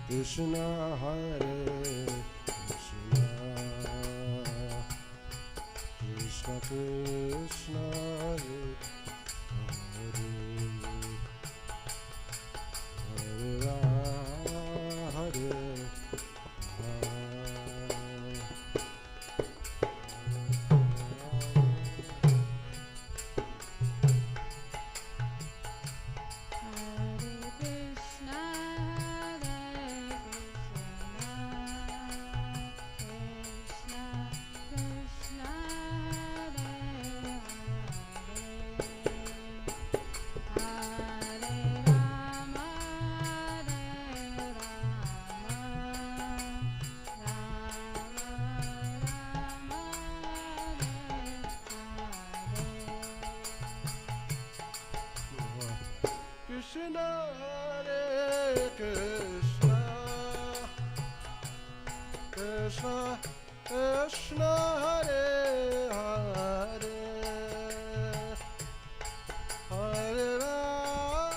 Krishna Hare Rama Krishna Hare Krishna Krishna Hare Hare Rama Hare Hare Krishna Krishna Krishna Hare Hare Krishna Krishna Hare Hare Hare Rama Hare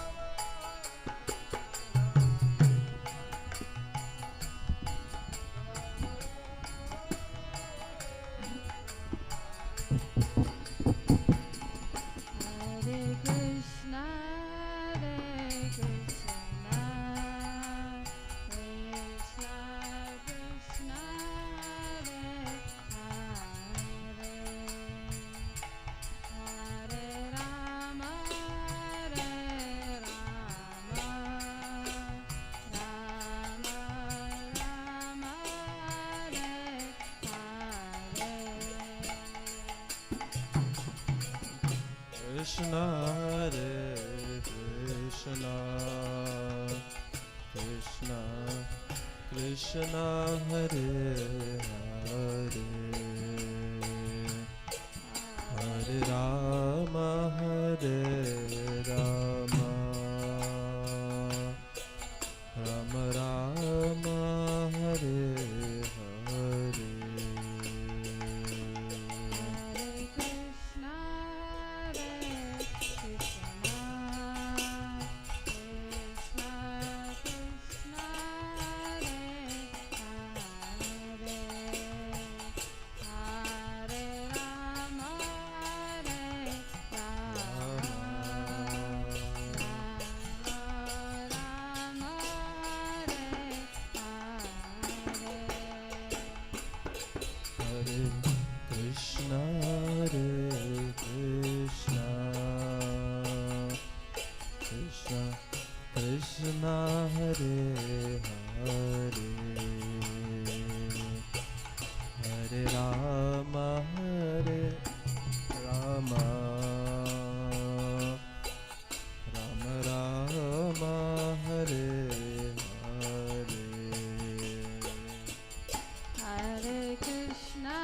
Krishna, Hare Krishna, Krishna Krishna, Hare Hare, Hare Rama, Hare Rama, Rama Rama, Hare Hare. Krishna Hare Krishna Krishna Krishna Hare Hare Hare Rama Hare Rama Rama Rama Hare Hare Hare Krishna, Hare Krishna, Krishna Krishna, Hare Hare, Hare Rama, Hare Rama, Rama Rama, Hare Hare. Hare Krishna, Hare Krishna, Krishna Krishna, Hare Hare, Hare Rama, Hare Rama, Rama Rama, Hare Hare. Hare Krishna,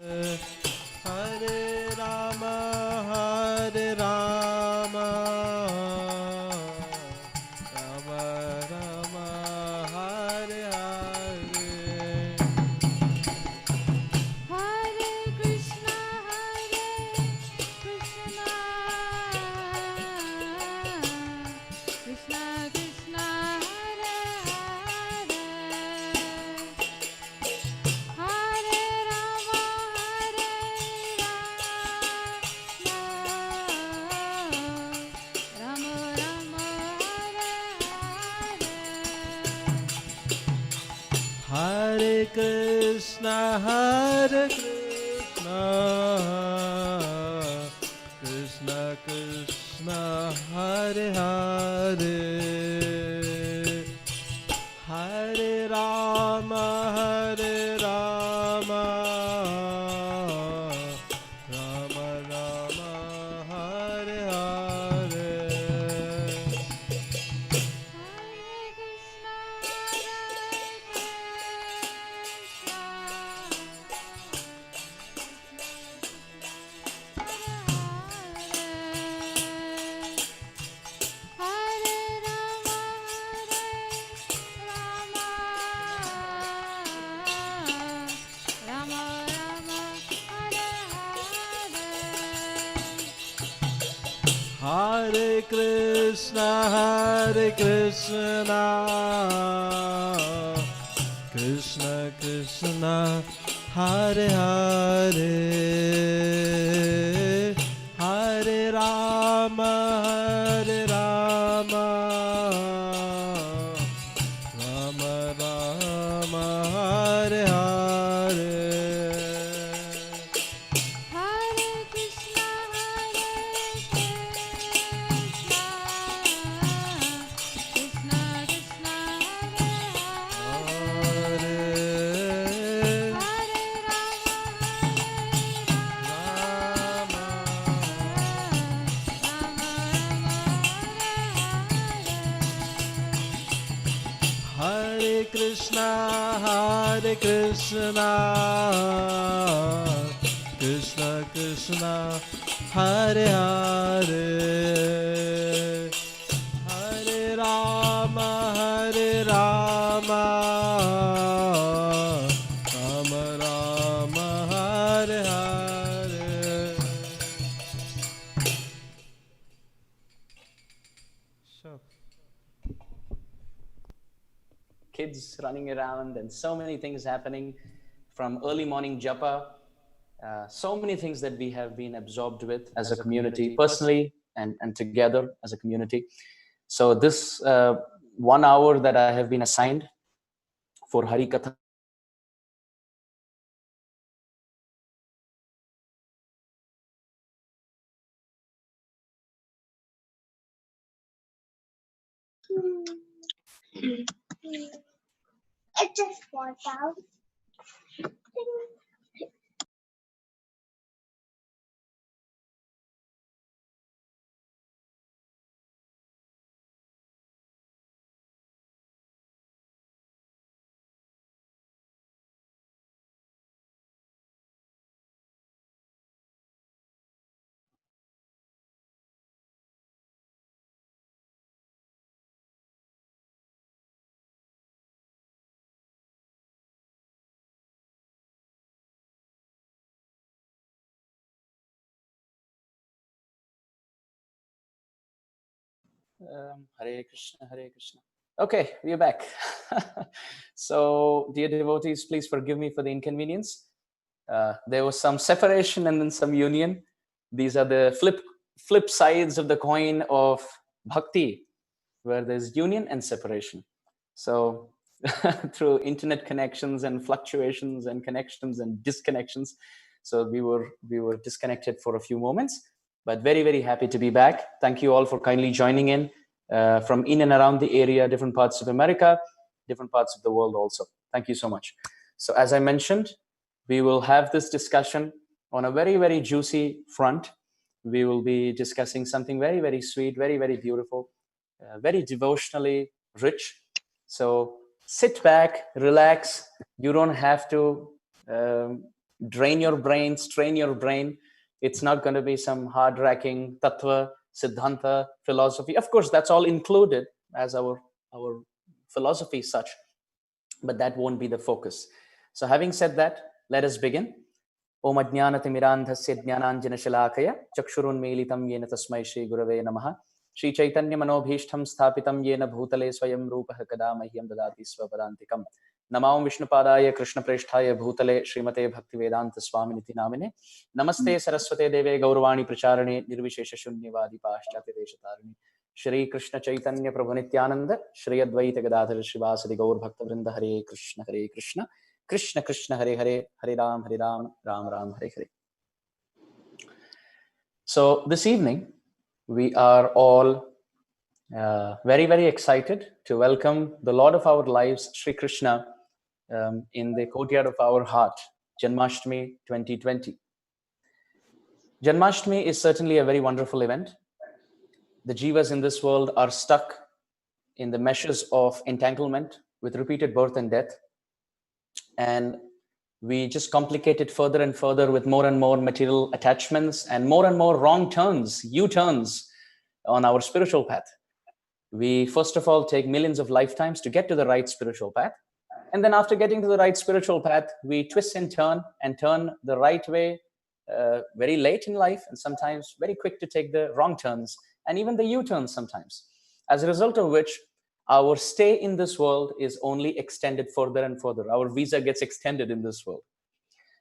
Hare Rama, Hare Rama, Rama Rama, Hare Hare. Hare Krishna, Krishna Krishna, Hare Hare, Hare Rama, Rama Rama, Hare Hare. Hare Krishna, Krishna Krishna, Hare Hare, Hare Rama, Rama Rama, Hare Hare. Hare Krishna, Krishna Krishna, Hare Hare, Hare Rama, Rama Rama, Hare Hare. Hare Krishna, Krishna Krishna, Hare Hare, Hare Krishna, Krishna Krishna, Hare Hare, Hare Rama, Rama Rama, Hare Hare. So, kids running around and so many things happening from early morning japa, so many things that we have been absorbed with as a community, personally and together as a community. So this 1 hour that I have been assigned for Hari Katha, It just worked out. Hare Krishna, Hare Krishna. Okay, we are back. So, dear devotees, please forgive me for the inconvenience. There was some separation and then some union. These are the flip sides of the coin of bhakti, where there's union and separation. So, through internet connections and fluctuations and connections and disconnections, so we were disconnected for a few moments, but very, very happy to be back. Thank you all for kindly joining in from in and around the area, different parts of America, different parts of the world also. Thank you so much. So as I mentioned, we will have this discussion on a very, very juicy front. We will be discussing something very, very sweet, very, very beautiful, very devotionally rich. So sit back, relax. You don't have to drain your brain, strain your brain. It's not going to be some hard-racking tattva, siddhanta, philosophy. Of course, that's all included as our philosophy such, but that won't be the focus. So having said that, let us begin. Om Ajnanatimirandhasya Jnananjanashalakaya Chakshurunmilitam Yena Tasmai Shri Gurave Namaha Shri Chaitanya Manobhishtam Sthapitam Yena Bhutale Swayam Rupaha Kada Mahyam Dadati Swapadantikam Namam Vishnupadaya Krishna Presthaya Bhutale Srimate Bhaktivedanta Swaminiti Namine Namaste Saraswate Deve Gauravani Pracharane Nirvishesha Shunyavadi Paschati Deshatarani Shri Krishna Chaitanya Prabhu Nityananda Shri Advaita Gadadhar Srivasadi Gaur Bhakta Vrinda Hare Krishna Krishna Krishna Hare Hare Hare Ram Ram Ram Hare Hare. So this evening we are all very, very excited to welcome the Lord of our lives, Sri Krishna, in the courtyard of our heart, Janmashtami 2020. Janmashtami is certainly a very wonderful event. The jivas in this world are stuck in the meshes of entanglement with repeated birth and death. And we just complicate it further and further with more and more material attachments and more wrong turns, U-turns on our spiritual path. We first of all take millions of lifetimes to get to the right spiritual path. And then after getting to the right spiritual path, we twist and turn the right way very late in life, and sometimes very quick to take the wrong turns and even the U-turns sometimes. As a result of which, our stay in this world is only extended further and further. Our visa gets extended in this world.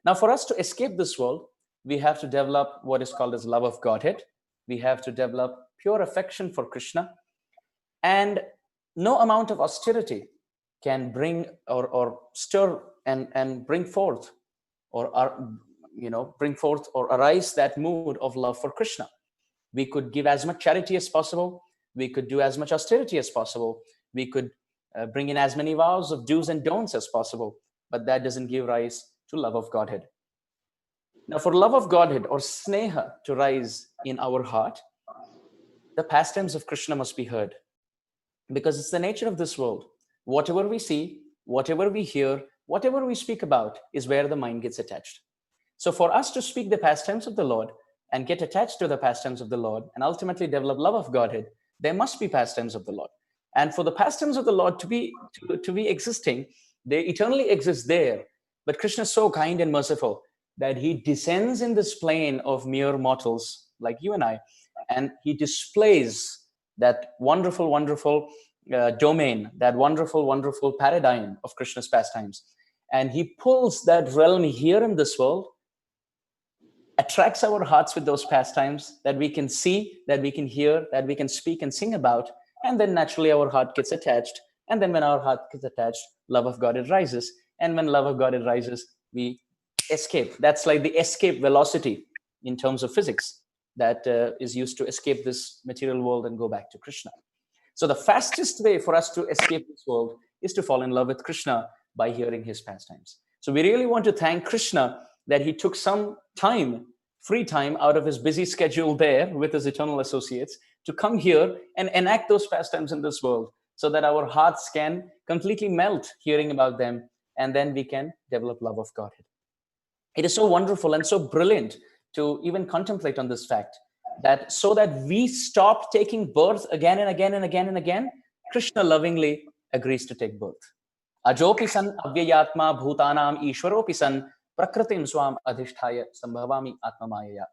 Now, for us to escape this world, we have to develop what is called as love of Godhead. We have to develop pure affection for Krishna. And no amount of austerity can bring or stir and bring forth bring forth or arise that mood of love for Krishna. We could give as much charity as possible. We could do as much austerity as possible. We could bring in as many vows of do's and don'ts as possible, but that doesn't give rise to love of Godhead. Now, for love of Godhead or sneha to rise in our heart, the pastimes of Krishna must be heard, because it's the nature of this world. Whatever we see, whatever we hear, whatever we speak about is where the mind gets attached. So for us to speak the pastimes of the Lord and get attached to the pastimes of the Lord and ultimately develop love of Godhead, there must be pastimes of the Lord. And for the pastimes of the Lord to be existing, they eternally exist there. But Krishna is so kind and merciful that he descends in this plane of mere mortals like you and I, and he displays that wonderful, wonderful domain, that wonderful, wonderful paradigm of Krishna's pastimes. And he pulls that realm here in this world, attracts our hearts with those pastimes that we can see, that we can hear, that we can speak and sing about. And then naturally our heart gets attached. And then when our heart gets attached, love of God rises. And when love of God rises, we escape. That's like the escape velocity in terms of physics that is used to escape this material world and go back to Krishna. So the fastest way for us to escape this world is to fall in love with Krishna by hearing his pastimes. So we really want to thank Krishna that he took some time, free time out of his busy schedule there with his eternal associates to come here and enact those pastimes in this world so that our hearts can completely melt hearing about them, and then we can develop love of Godhead. It is so wonderful and so brilliant to even contemplate on this fact that so that we stop taking birth again and again and again and again, Krishna lovingly agrees to take birth. Ajopi san avyayatma bhutanam ishwaropi san prakritim swam adhishthaya sambhavami atmamayaya.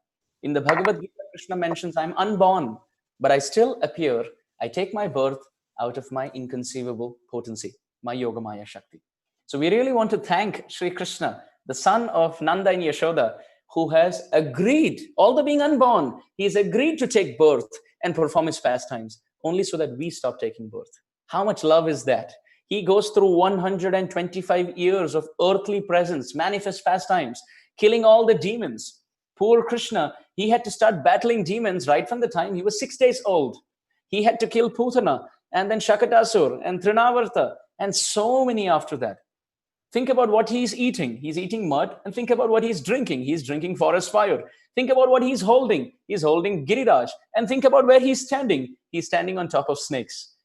In the Bhagavad Gita, Krishna mentions, I'm unborn, but I still appear. I take my birth out of my inconceivable potency, my Yogamaya Shakti. So we really want to thank Sri Krishna, the son of Nanda and Yashoda, who has agreed, although being unborn, he's agreed to take birth and perform his pastimes, only so that we stop taking birth. How much love is that? He goes through 125 years of earthly presence, manifest pastimes, killing all the demons. Poor Krishna, he had to start battling demons right from the time he was 6 days old. He had to kill Putana, and then Shakatasur, and Trinavarta, and so many after that. Think about what he's eating. He's eating mud. And think about what he's drinking. He's drinking forest fire. Think about what he's holding. He's holding Giriraj. And think about where he's standing. He's standing on top of snakes.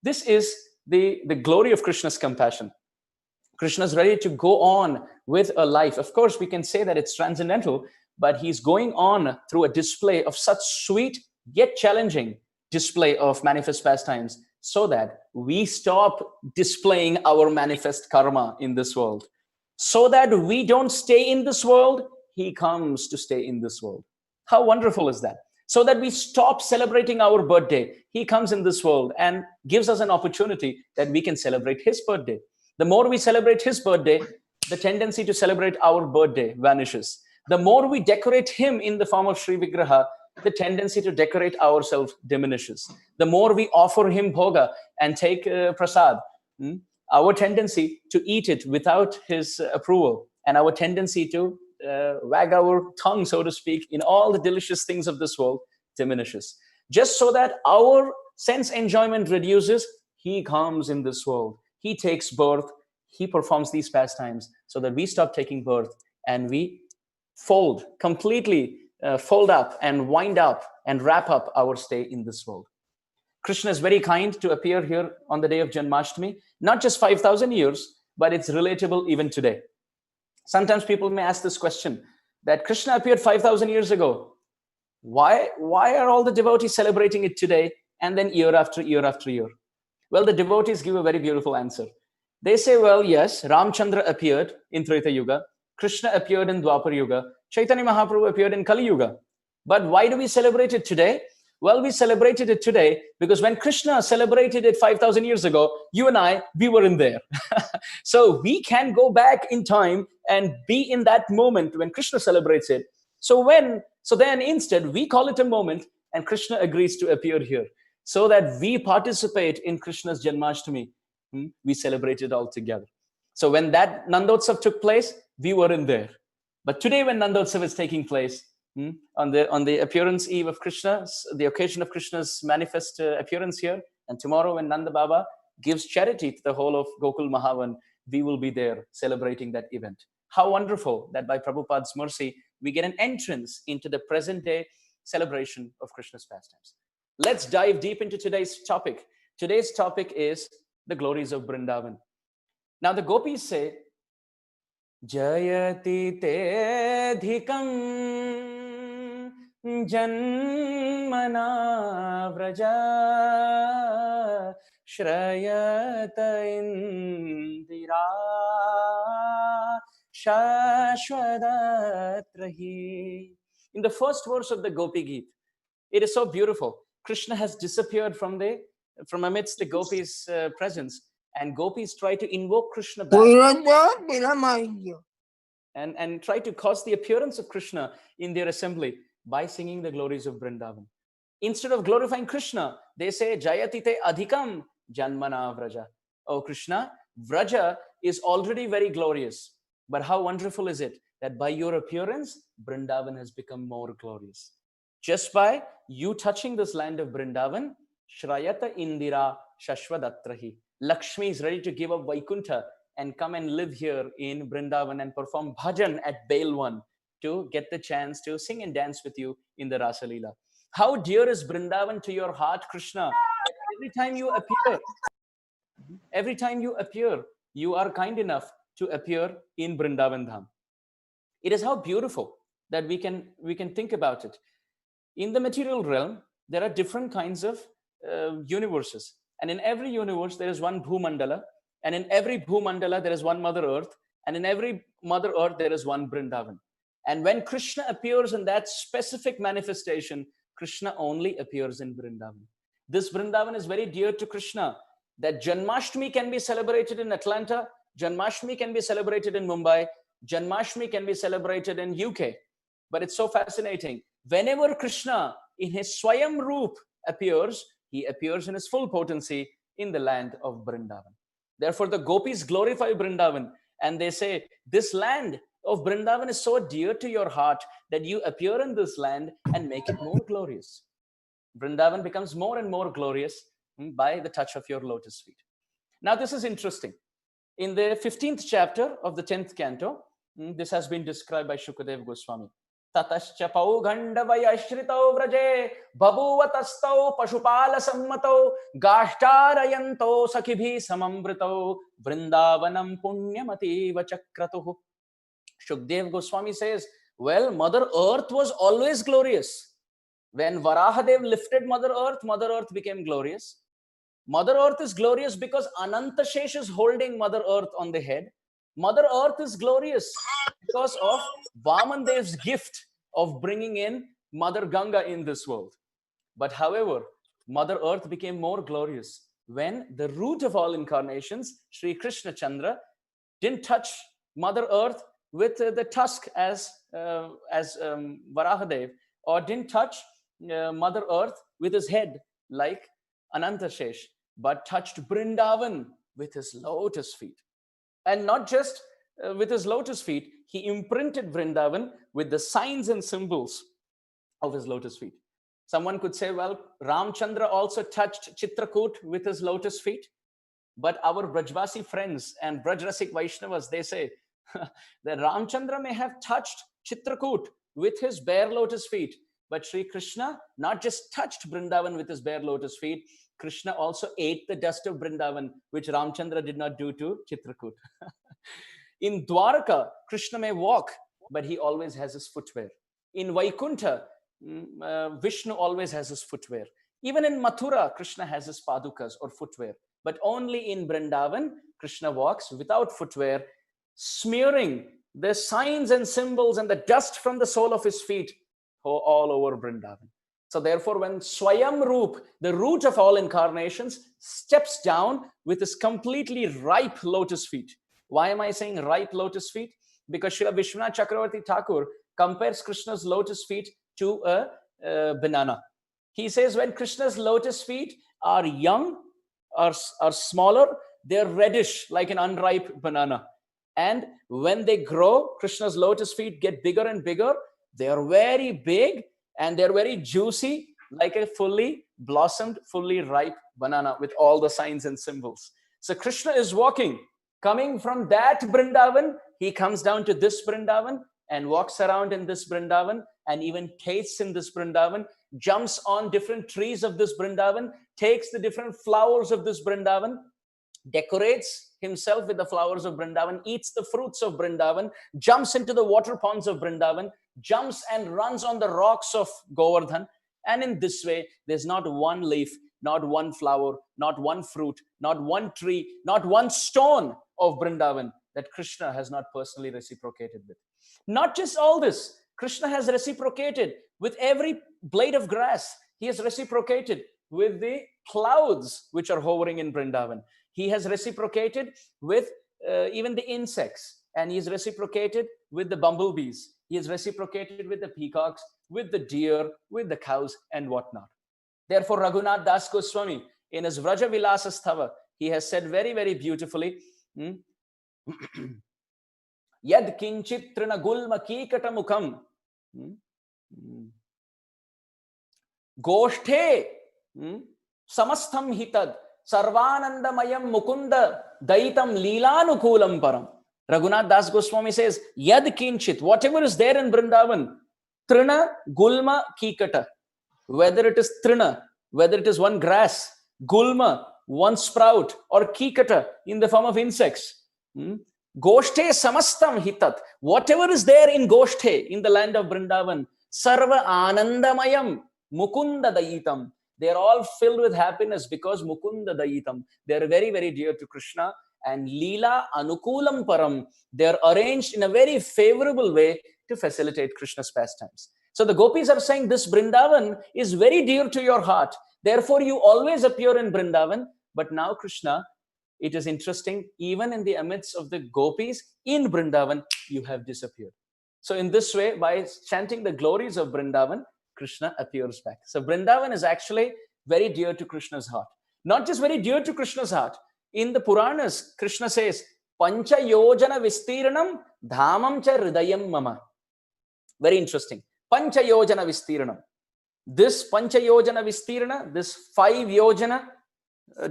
This is the glory of Krishna's compassion. Krishna is ready to go on with a life. Of course, we can say that it's transcendental, but he's going on through a display of such sweet yet challenging display of manifest pastimes, so that we stop displaying our manifest karma in this world. So that we don't stay in this world, he comes to stay in this world. How wonderful is that? So that we stop celebrating our birthday, he comes in this world and gives us an opportunity that we can celebrate his birthday. The more we celebrate his birthday, the tendency to celebrate our birthday vanishes. The more we decorate him in the form of Sri Vigraha, the tendency to decorate ourselves diminishes. The more we offer him bhoga and take prasad, our tendency to eat it without his approval, and our tendency to wag our tongue, so to speak, in all the delicious things of this world diminishes. Just so that our sense enjoyment reduces, he comes in this world. He takes birth. He performs these pastimes so that we stop taking birth and we fold, completely fold up and wind up and wrap up our stay in this world. Krishna is very kind to appear here on the day of Janmashtami, not just 5,000 years, but it's relatable even today. Sometimes people may ask this question, that Krishna appeared 5,000 years ago. Why are all the devotees celebrating it today and then year after year after year? Well, the devotees give a very beautiful answer. They say, well, yes, Ramchandra appeared in Treta Yuga, Krishna appeared in Dwapar Yuga, Chaitanya Mahaprabhu appeared in Kali Yuga. But why do we celebrate it today? Well, we celebrated it today because when Krishna celebrated it 5,000 years ago, you and I, we were in there. So we can go back in time and be in that moment when Krishna celebrates it. So then instead we call it a moment and Krishna agrees to appear here so that we participate in Krishna's Janmashtami. We celebrate it all together. So when that Nandotsav took place, we were in there. But today when Nandotsav is taking place, on the appearance eve of Krishna, the occasion of Krishna's manifest appearance here, and tomorrow when Nanda Baba gives charity to the whole of Gokul Mahavan, we will be there celebrating that event. How wonderful that by Prabhupada's mercy, we get an entrance into the present day celebration of Krishna's pastimes. Let's dive deep into today's topic. Today's topic is the glories of Vrindavan. Now the gopis say, Jayati te dhikam janmana vraja shrayata indira shashwadatrahi. In the first verse of the Gopi Geet, it is so beautiful. Krishna has disappeared from amidst the gopis' presence, and gopis try to invoke Krishna back and try to cause the appearance of Krishna in their assembly by singing the glories of Vrindavan. Instead of glorifying Krishna, they say, Jayati te adhikam janmana vraja. Oh Krishna, Vraja is already very glorious. But how wonderful is it that by your appearance, Vrindavan has become more glorious. Just by you touching this land of Vrindavan, Shrayata Indira Shashwadatrahi. Lakshmi is ready to give up Vaikuntha and come and live here in Vrindavan and perform bhajan at Bailwan to get the chance to sing and dance with you in the Rasa Leela. How dear is Vrindavan to your heart, Krishna? Every time you appear, you are kind enough to appear in Vrindavan Dham. It is how beautiful that we can think about it. In the material realm, there are different kinds of universes. And in every universe, there is one Bhumandala. And in every Bhumandala, there is one Mother Earth. And in every Mother Earth, there is one Vrindavan. And when Krishna appears in that specific manifestation, Krishna only appears in Vrindavan. This Vrindavan is very dear to Krishna, that Janmashtami can be celebrated in Atlanta, Janmashtami can be celebrated in Mumbai, Janmashtami can be celebrated in UK. But it's so fascinating. Whenever Krishna in his Swayam Roop appears, he appears in his full potency in the land of Vrindavan. Therefore, the gopis glorify Vrindavan and they say, this land of Vrindavan is so dear to your heart that you appear in this land and make it more glorious. Vrindavan becomes more and more glorious by the touch of your lotus feet. Now, this is interesting. In the 15th chapter of the 10th canto, this has been described by Shukadev Goswami. ततश्च पौगण्डवयश्रितौ व्रजे बभूवतस्तौ पशुपालसम्मतौ गाष्टारयन्तौ सखिभिः सममृतौ वृन्दावनं पुण्यमतीव चक्रतुः. Shukdev Goswami says, well, Mother Earth was always glorious. When Varahadev lifted Mother Earth became glorious. Mother Earth is glorious because Anantashesh is holding Mother Earth on the head. Mother Earth is glorious because of Vamandev's gift of bringing in Mother Ganga in this world. But however, Mother Earth became more glorious when the root of all incarnations, Sri Krishna Chandra, didn't touch Mother Earth with the tusk as Varahadev, or didn't touch Mother Earth with his head like Anantashesh, but touched Brindavan with his lotus feet. And not just with his lotus feet, he imprinted Vrindavan with the signs and symbols of his lotus feet. Someone could say, well, Ramchandra also touched Chitrakoot with his lotus feet. But our Brajvasi friends and Brajrasik Vaishnavas, they say that Ramchandra may have touched Chitrakoot with his bare lotus feet. But Sri Krishna not just touched Vrindavan with his bare lotus feet, Krishna also ate the dust of Vrindavan, which Ramchandra did not do to Chitrakoot. In Dwarka, Krishna may walk, but he always has his footwear. In Vaikuntha, Vishnu always has his footwear. Even in Mathura, Krishna has his padukas or footwear. But only in Vrindavan, Krishna walks without footwear, smearing the signs and symbols and the dust from the sole of his feet all over Vrindavan. So therefore, when Swayam Roop, the root of all incarnations, steps down with his completely ripe lotus feet. Why am I saying ripe lotus feet? Because Srila Vishwanath Chakravarti Thakur compares Krishna's lotus feet to a banana. He says when Krishna's lotus feet are young, are smaller, they're reddish like an unripe banana. And when they grow, Krishna's lotus feet get bigger and bigger. They are very big and they're very juicy, like a fully blossomed, fully ripe banana with all the signs and symbols. So Krishna is walking, coming from that Vrindavan, he comes down to this Vrindavan and walks around in this Vrindavan and even tastes in this Vrindavan, jumps on different trees of this Vrindavan, takes the different flowers of this Vrindavan, decorates himself with the flowers of Vrindavan, eats the fruits of Vrindavan, jumps into the water ponds of Vrindavan, jumps and runs on the rocks of Govardhan. And in this way, there's not one leaf, not one flower, not one fruit, not one tree, not one stone of Vrindavan that Krishna has not personally reciprocated with. Not just all this, Krishna has reciprocated with every blade of grass. He has reciprocated with the clouds which are hovering in Vrindavan. He has reciprocated with even the insects, and he has reciprocated with the bumblebees. He has reciprocated with the peacocks, with the deer, with the cows, and whatnot. Therefore, Raghunath Das Goswami, in his Vraja Vilasa Stava, he has said very, very beautifully, Yad kinchit trina gulma kikata mukham Goshthe samastham hitad sarvanandamayam mukunda daitam leelanukulam param. Raghunath Das Goswami says, Yad kinchit, whatever is there in Vrindavan, trina gulma kikata, whether it is trina, whether it is one grass, gulma, one sprout, or kikata in the form of insects. Goshthe samastam hitat, whatever is there in Goshthe, in the land of Vrindavan, sarva anandamayam mukunda dayitam. They are all filled with happiness because mukunda dayitam. They are very, very dear to Krishna. And Leela Anukulam Param, they are arranged in a very favorable way to facilitate Krishna's pastimes. So the gopis are saying this Vrindavan is very dear to your heart. Therefore, you always appear in Vrindavan. But now, Krishna, it is interesting, even in the amidst of the gopis in Vrindavan, you have disappeared. So in this way, by chanting the glories of Vrindavan, Krishna appears back. So Vrindavan is actually very dear to Krishna's heart. Not just very dear to Krishna's heart. In the Puranas, Krishna says, Pancha yojana vistiranam dhamam cha hridayam mama. Very interesting. Pancha yojana vistiranam. This Pancha yojana vistirana, this 5 yojana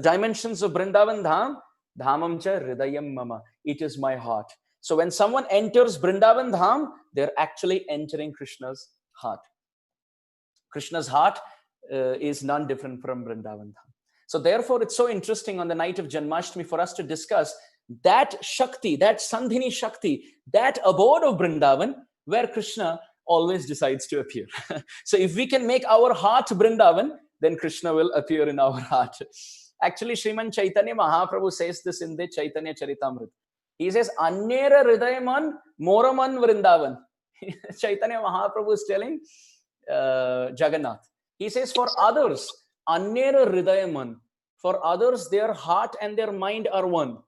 dimensions of Vrindavan dham, dhamam cha hridayam mama. It is my heart. So when someone enters Vrindavan Dham, they're actually entering Krishna's heart. Krishna's heart is none different from Vrindavan Dham. So therefore, it's so interesting on the night of Janmashtami for us to discuss that Shakti, that Sandhini Shakti, that abode of Vrindavan, where Krishna always decides to appear. So if we can make our heart Vrindavan, then Krishna will appear in our heart. Actually, Sriman Chaitanya Mahaprabhu says this in the Chaitanya Charitamrita. He says, Annera Hridayaman Moraman Vrindavan. Chaitanya Mahaprabhu is telling Jagannath. He says, for others, Annera Hridayaman. For others, their heart and their mind are one.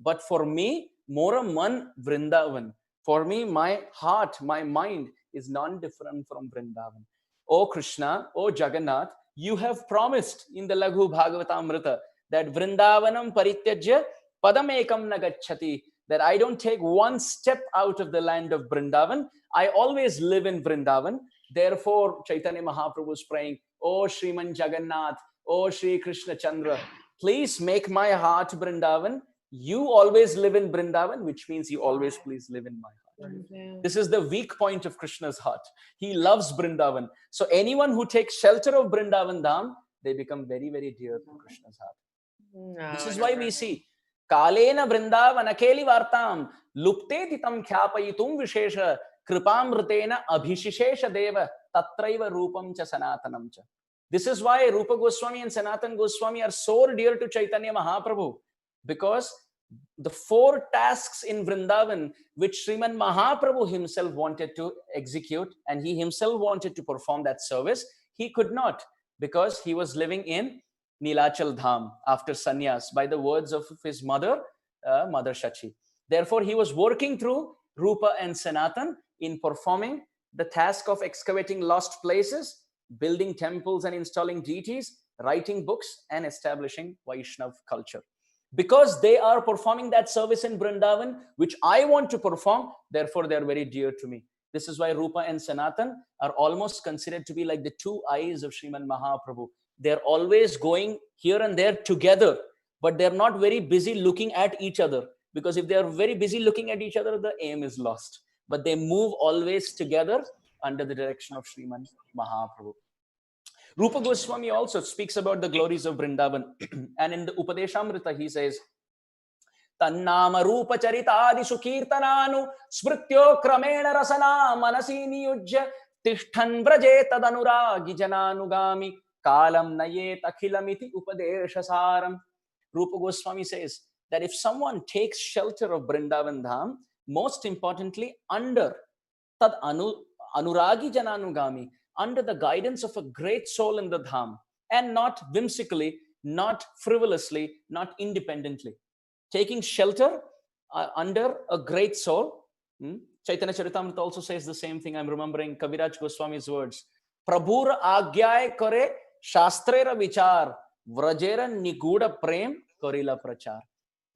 But for me, Moraman Vrindavan. For me, my heart, my mind is none different from Vrindavan. O Krishna, O Jagannath, you have promised in the Laghu Bhagavatamrita that Vrindavanam Parityajya Padamekam Nagachati, that I don't take one step out of the land of Vrindavan. I always live in Vrindavan. Therefore, Chaitanya Mahaprabhu is praying, O Sriman Jagannath, O Sri Krishna Chandra, please make my heart Vrindavan. You always live in Vrindavan, which means you always please live in my heart. This is the weak point of Krishna's heart. He loves Vrindavan. So anyone who takes shelter of Vrindavan Dham, they become very, very dear to Krishna's heart. This is why we see Kalena Vrindavana Keli Vartam Lupte Titam Khapayitum Vishesha Kripamritena Abhishishesha Deva Tatraiva Rupam Cha Sanatanam Cha. This is why Rupa Goswami and Sanatan Goswami are so dear to Chaitanya Mahaprabhu, because the 4 tasks in Vrindavan which Sriman Mahaprabhu himself wanted to execute, and he himself wanted to perform that service, he could not, because he was living in Nilachal Dham after sannyas, by the words of his mother, Mother Shachi. Therefore, he was working through Rupa and Sanatan in performing the task of excavating lost places, building temples and installing deities, writing books, and establishing Vaishnav culture. Because they are performing that service in Vrindavan, which I want to perform, therefore they are very dear to me. This is why Rupa and Sanatan are almost considered to be like the 2 eyes of Sriman Mahaprabhu. They're always going here and there together, but they're not very busy looking at each other, because if they're very busy looking at each other, the aim is lost. But they move always together under the direction of Sriman Mahaprabhu. Rupa Goswami also speaks about the glories of Vrindavan. And in the Upadeshamrita, he says, Tannama Rupa Charitadi Sukirtananu Smrityo Kramena Rasana Manasi Niyujya Tishthan Vraje Tadanuragi Jananugami Kalam Nayet Akhilamiti Upadeshasaram. Rupa Goswami says that if someone takes shelter of Vrindavan Dham, most importantly, under Tad Anuragi Jananugami, under the guidance of a great soul in the Dham, and not whimsically, not frivolously, not independently. Taking shelter under a great soul. Chaitanya Charitamrita also says the same thing. I'm remembering Kaviraj Goswami's words. Prabhur Agyay Kare Shastrera Vichar Vrajera Niguda Prem Korila Prachar.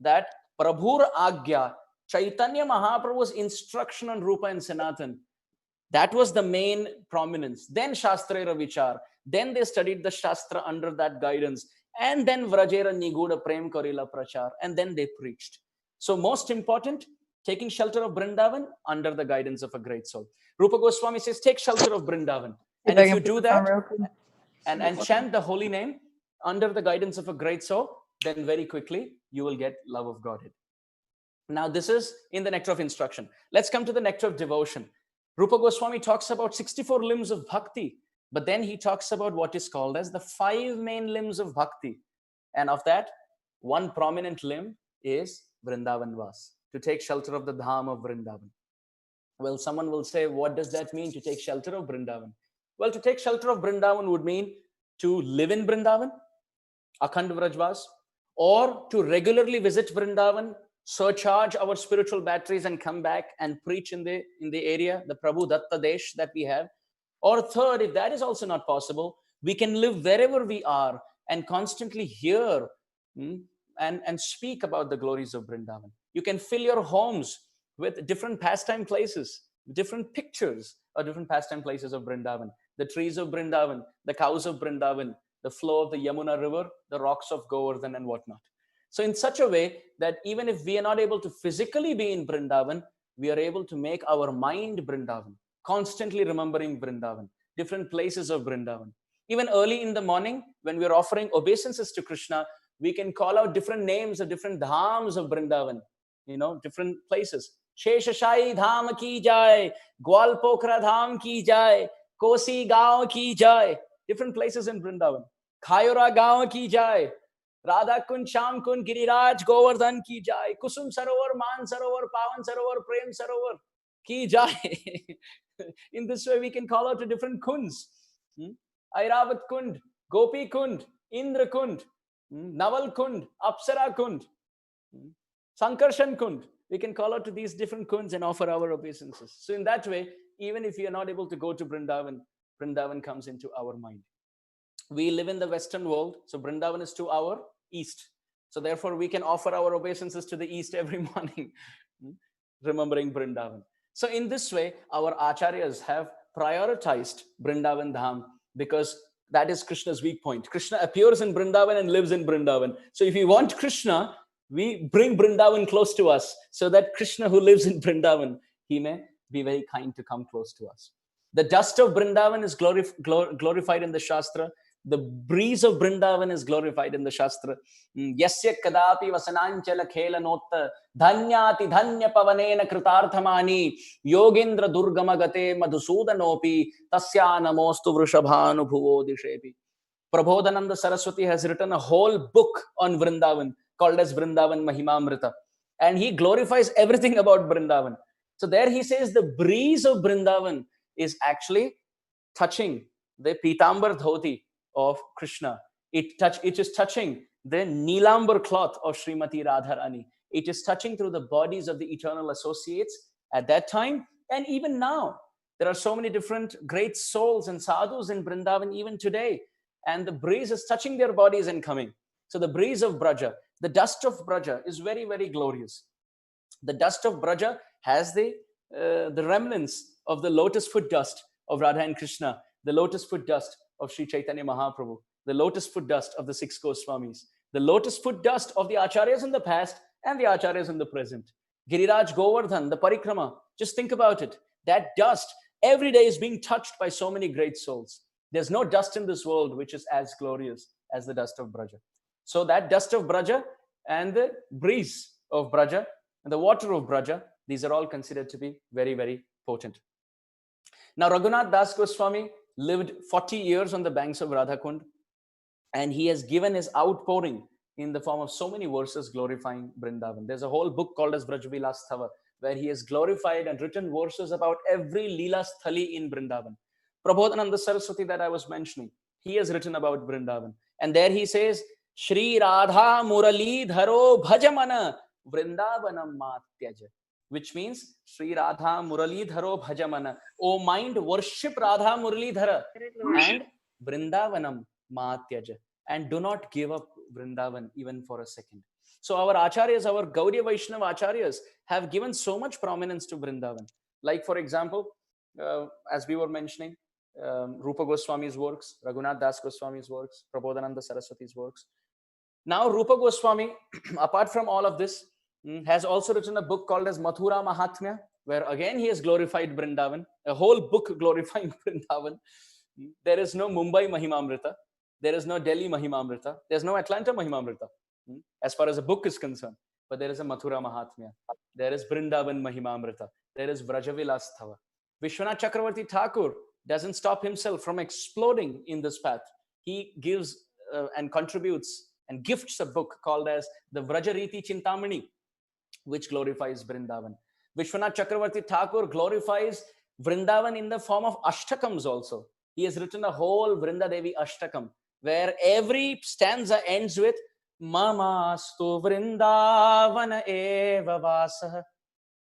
That Prabhur Agya, Chaitanya Mahaprabhu's instruction on Rupa and Sanatan, that was the main prominence. Then Shastrera Vichar. Then they studied the Shastra under that guidance. And then Vrajera Niguda Prem Korila Prachar. And then they preached. So most important, taking shelter of Vrindavan under the guidance of a great soul. Rupa Goswami says, take shelter of Vrindavan. And if you do that and chant the holy name under the guidance of a great soul, then very quickly you will get love of Godhead. Now this is in the nectar of instruction. Let's come to the nectar of devotion. Rupa Goswami talks about 64 limbs of bhakti, but then he talks about what is called as the 5 main limbs of bhakti. And of that, one prominent limb is Vrindavan Vas, to take shelter of the Dham of Vrindavan. Well, someone will say, what does that mean, to take shelter of Vrindavan? Well, to take shelter of Vrindavan would mean to live in Vrindavan, Akhand Vrajvas, or to regularly visit Vrindavan, surcharge our spiritual batteries and come back and preach in the area, the Prabhu Datta Desh that we have. Or third, if that is also not possible, we can live wherever we are and constantly hear and speak about the glories of Vrindavan. You can fill your homes with different pastime places, different pictures of different pastime places of Vrindavan. The trees of Vrindavan, the cows of Vrindavan, the flow of the Yamuna river, the rocks of Govardhan and whatnot. So in such a way that even if we are not able to physically be in Vrindavan, we are able to make our mind Vrindavan, constantly remembering Vrindavan, different places of Vrindavan. Even early in the morning, when we are offering obeisances to Krishna, we can call out different names of different dhams of Vrindavan, different places. Sheshashai Dham ki jai, Gwalpokra Dham ki jai, Kosi Gaon ki jai, different places in Vrindavan. Khayura Gaon ki jai, Radha Kund, Sham Kund, Giriraj, Govardhan ki jai, Kusum Sarovar, Man Sarovar, Pavan Sarovar, Prem Sarovar ki jai. In this way, we can call out to different kunds. Airavat Kund, Gopi Kund, Indra Kund, Naval Kund, Apsara Kund, Sankarshan Kund. We can call out to these different kunds and offer our obeisances. So in that way, even if we are not able to go to Vrindavan, Vrindavan comes into our mind. We live in the Western world, so Vrindavan is to our east. So therefore, we can offer our obeisances to the east every morning, remembering Vrindavan. So in this way, our acharyas have prioritized Vrindavan Dham because that is Krishna's weak point. Krishna appears in Vrindavan and lives in Vrindavan. So if we want Krishna, we bring Vrindavan close to us so that Krishna who lives in Vrindavan, he may be very kind to come close to us. The dust of Vrindavan is glorified in the Shastra. The breeze of Vrindavan is glorified in the Shastra. Yasya kadapi vasananchala khela notta dhanyati dhanya pavanena kritarthamani yogendra durgamagate madhusudanopi tasya namostu vrishabhanu bhuvo dishepi. Prabodhananda Saraswati has written a whole book on Vrindavan called as Vrindavan Mahimamrita. And he glorifies everything about Vrindavan. So there he says the breeze of Vrindavan is actually touching the Pitambar Dhoti of Krishna. It is touching the Nilambar cloth of Srimati Radharani. It is touching through the bodies of the eternal associates at that time and even now. There are so many different great souls and sadhus in Vrindavan even today. And the breeze is touching their bodies and coming. So the breeze of Braja, the dust of Braja is very, very glorious. The dust of Braja has the remnants of the lotus foot dust of Radha and Krishna, the lotus foot dust of Sri Chaitanya Mahaprabhu, the lotus foot dust of the six Goswamis, the lotus foot dust of the acharyas in the past and the acharyas in the present. Giriraj Govardhan, the parikrama, just think about it. That dust every day is being touched by so many great souls. There's no dust in this world which is as glorious as the dust of Braja. So that dust of Braja and the breeze of Braja and the water of Braja, these are all considered to be very, very potent. Now, Raghunath Das Goswami lived 40 years on the banks of Radhakund, and he has given his outpouring in the form of so many verses glorifying Vrindavan. There's a whole book called as Brajavila Sthava, where he has glorified and written verses about every Leela Sthali in Vrindavan. Prabodhananda Saraswati that I was mentioning, he has written about Vrindavan. And there he says, Shri Radha Murali Dharo Bhajamana Vrindavanam Matyaja. Which means Sri Radha Murali Dharo Bhajamana. O mind, worship Radha Murali Dhara and Vrindavanam Matyaja. And do not give up Vrindavan even for a second. So our acharyas, our Gaudiya Vaishnava acharyas have given so much prominence to Vrindavan. Like for example, as we were mentioning, Rupa Goswami's works, Raghunath Das Goswami's works, Prabodhananda Saraswati's works. Now Rupa Goswami, apart from all of this, has also written a book called as Mathura Mahatmya, where again he has glorified Vrindavan, a whole book glorifying Vrindavan. There is no Mumbai Mahimamrita, there is no Delhi Mahimamrita, there's no Atlanta Mahimamrita, as far as a book is concerned. But there is a Mathura Mahatmya, there is Vrindavan Mahimamrita, there is Vrajavilas Thava. Vishwanath Chakravarti Thakur doesn't stop himself from exploding in this path. He gives and contributes and gifts a book called as the Vrajariti Chintamani, which glorifies Vrindavan. Vishwanath Chakravarti Thakur glorifies Vrindavan in the form of Ashtakams also. He has written a whole Vrindadevi Ashtakam, where every stanza ends with Mamastu Vrindavana eva vasah.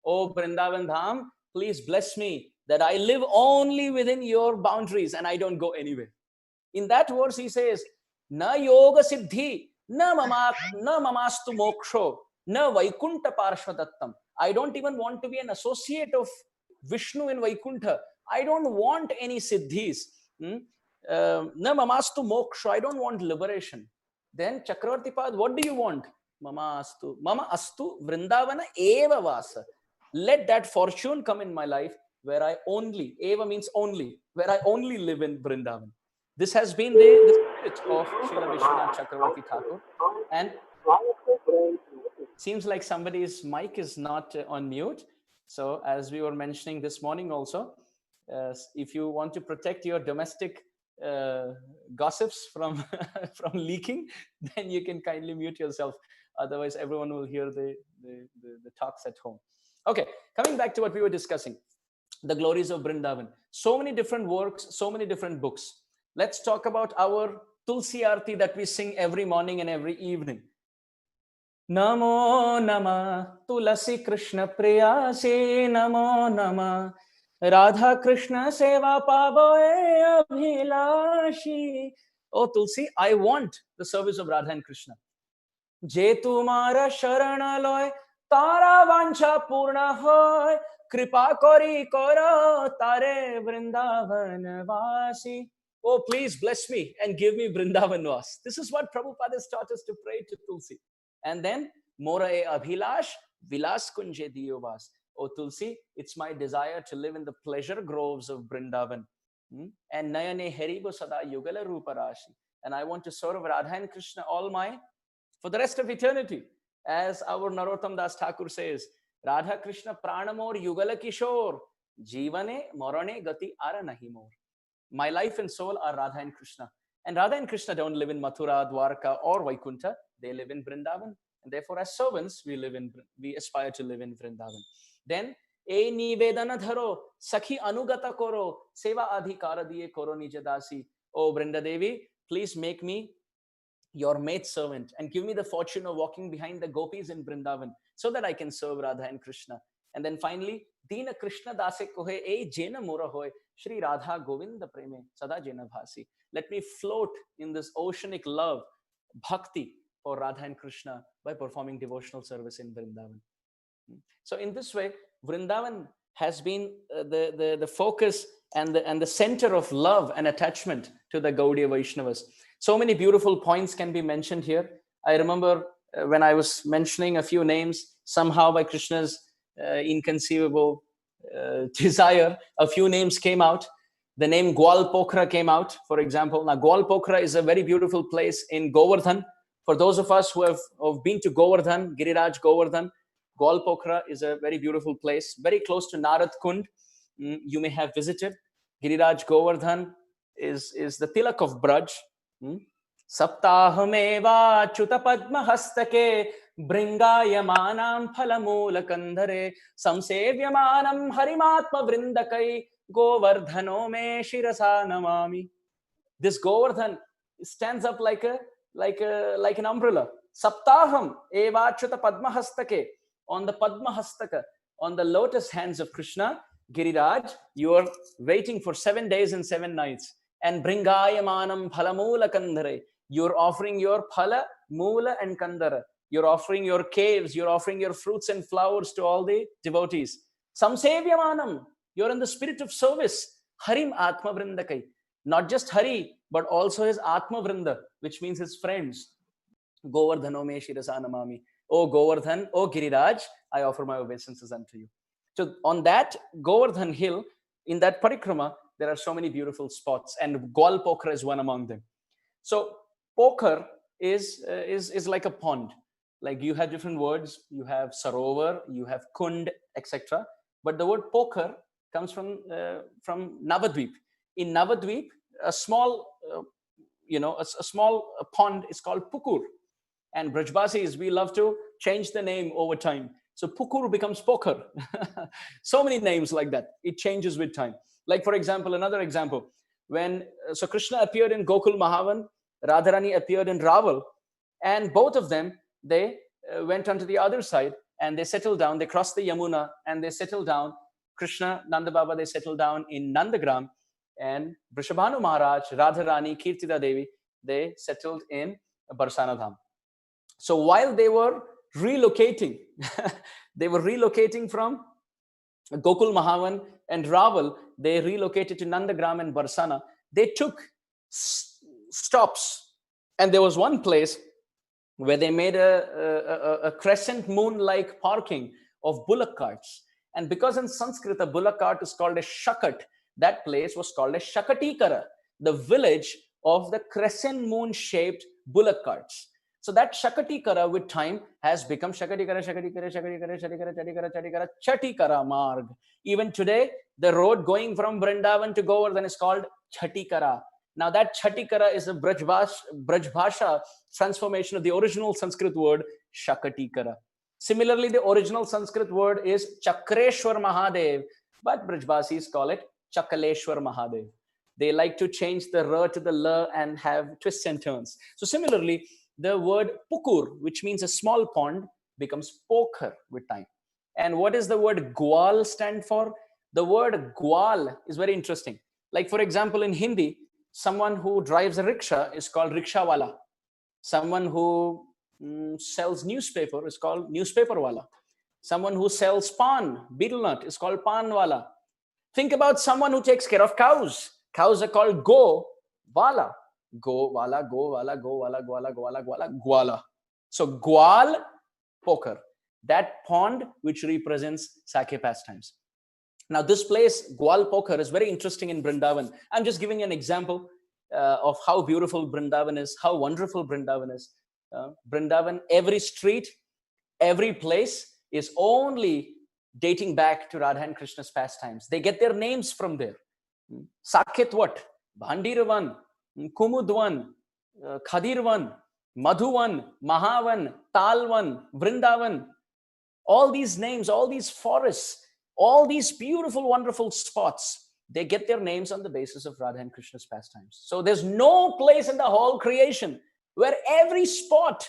O Vrindavan Dham, please bless me that I live only within your boundaries and I don't go anywhere. In that verse he says, Na yoga siddhi, na mamastu moksho, na vaikunta parshvadattam. I don't even want to be an associate of Vishnu in Vaikuntha. I don't want any siddhis. Na mamastu moksho, I don't want liberation. Then Chakravarti Pad, what do you want? Mama astu Vrindavana eva vasa. Let that fortune come in my life where I only, eva means only, where I only live in Vrindavan. This has been the spirit of Srila Vishwanath Chakravarti Thakur. And seems like somebody's mic is not on mute. So as we were mentioning this morning also, if you want to protect your domestic gossips from from leaking, then you can kindly mute yourself. Otherwise, everyone will hear the talks at home. Okay, coming back to what we were discussing, the glories of Vrindavan. So many different works, so many different books. Let's talk about our Tulsi Aarti that we sing every morning and every evening. Namo Nama Tulasi Krishna Priyasi Namo Nama Radha Krishna Seva Pavoe Abhilashi. Oh Tulsi, I want the service of Radha and Krishna. Je tumara sharana loy tara vancha purna hoy kripa kori koro tare Vrindavan vasi. Oh, please bless me and give me Vrindavan vas. This is what Prabhupada has taught us to pray to Tulsi. And then, Mora e Abhilash, Vilas Kunje Diyovas. Oh Tulsi, it's my desire to live in the pleasure groves of Vrindavan. And Nayane Haribo Sada Yugala Ruparashi. And I want to serve Radha and Krishna for the rest of eternity. As our Narottam Das Thakur says, Radha Krishna Pranamor Yugala Kishore, Jivane Morane Gati Ara Nahi More. My life and soul are Radha and Krishna. And Radha and Krishna don't live in Mathura, Dwarka, or Vaikuntha. They live in Vrindavan. And therefore, as servants, we aspire to live in Vrindavan. Then, E Nivedana Dharo, Sakhi Anugata Koro, Seva Adhikara Diye Koro Nijadasi. Oh, Vrinda Devi, please make me your maid servant and give me the fortune of walking behind the gopis in Vrindavan so that I can serve Radha and Krishna. And then finally, Dina Krishna Dase Kohe E Jena Mura Hoy, Shri Radha Govinda Preme, Sada Jena Bhasi. Let me float in this oceanic love, bhakti for Radha and Krishna by performing devotional service in Vrindavan. So in this way, Vrindavan has been the focus and the center of love and attachment to the Gaudiya Vaishnavas. So many beautiful points can be mentioned here. I remember when I was mentioning a few names, somehow by Krishna's inconceivable desire, a few names came out. The name Gwal Pokhara came out, for example. Now, Gwal Pokhara is a very beautiful place in Govardhan. For those of us who have been to Govardhan, Giriraj Govardhan, Gwal Pokhara is a very beautiful place, very close to Narad Kund. You may have visited. Giriraj Govardhan is the tilak of Braj. Saptahameva chuta padma hastake bringayamanam phalamula kandhare samsevyamanam harimatma vrindakai govardhano me shirasa namami. This Govardhan stands up like an umbrella. Saptaham eva chuta padma hastake, on the padma hastaka, on the lotus hands of Krishna, Giriraj, you are waiting for 7 days and 7 nights. And bringayamanam phalamula kandhare, you're offering your phala, mula and kandara. You're offering your caves, you're offering your fruits and flowers to all the devotees. Samsevyamanam, you're in the spirit of service. Harim Atma Vrindakai. Not just Hari, but also his Atma Vrinda, which means his friends. Govardhano me shirasa namami. Oh Govardhan, oh Giriraj, I offer my obeisances unto you. So on that Govardhan hill, in that parikrama, there are so many beautiful spots, and Gwal Pokhara is one among them. So Pokhar is like a pond. Like you have different words. You have Sarovar, you have Kund, etc. But the word Pokhar comes from Navadvip. In Navadvip, a small, a small pond is called Pukur. And Brajbasis, we love to change the name over time. So Pukur becomes Pokhar. So many names like that. It changes with time. Like, for example, another example. So Krishna appeared in Gokul Mahavan, Radharani appeared in Raval, and both of them, they went onto the other side and they settled down. They crossed the Yamuna and they settled down. Krishna, Nanda Baba, they settled down in Nandagram, and Vrishabhanu Maharaj, Radharani, Kirtida Devi, they settled in Barsana Dham. So while they were relocating, they were relocating from Gokul Mahavan and Raval, they relocated to Nandagram and Barsana. They took stops, and there was one place where they made a crescent moon-like parking of bullock carts. And because in Sanskrit, a bullock cart is called a shakat, that place was called a Shakatikara, the village of the crescent moon-shaped bullock carts. So that Shakatikara with time has become Shakatikara, Shakatikara, Shakatikara, Shakatikara, Chatikara, Chatikara, Chatikara Marg. Even today, the road going from Vrindavan to Govardhan is called Chatikara. Now that Chatikara is a Brajbhasha transformation of the original Sanskrit word Shakatikara. Similarly, the original Sanskrit word is Chakreshwar Mahadev, but Brajbasis call it Chakaleshwar Mahadev. They like to change the R to the L and have twists and turns. So similarly, the word Pukur, which means a small pond, becomes Pokhar with time. And what does the word Gwal stand for? The word Gwal is very interesting. Like for example, in Hindi, someone who drives a rickshaw is called rickshawala. Someone who sells newspaper is called newspaperwala. Someone who sells pan, betel nut, is called panwala. Think about someone who takes care of cows. Cows are called go-wala. Go-wala, go-wala, go-wala, go-wala, go-wala, go-wala, gwala. So gwal, poker. That pond which represents sake pastimes. Now this place, Gwal Pokhar, is very interesting in Vrindavan. I'm just giving you an example of how beautiful Vrindavan is, how wonderful Vrindavan is. Vrindavan, every street, every place is only dating back to Radha and Krishna's pastimes. They get their names from there. Saketwat, Bhandirvan, Kumudvan, Khadirvan, Madhuvan, Mahavan, Talvan, Vrindavan. All these names, all these forests, all these beautiful, wonderful spots, they get their names on the basis of Radha and Krishna's pastimes. So there's no place in the whole creation where every spot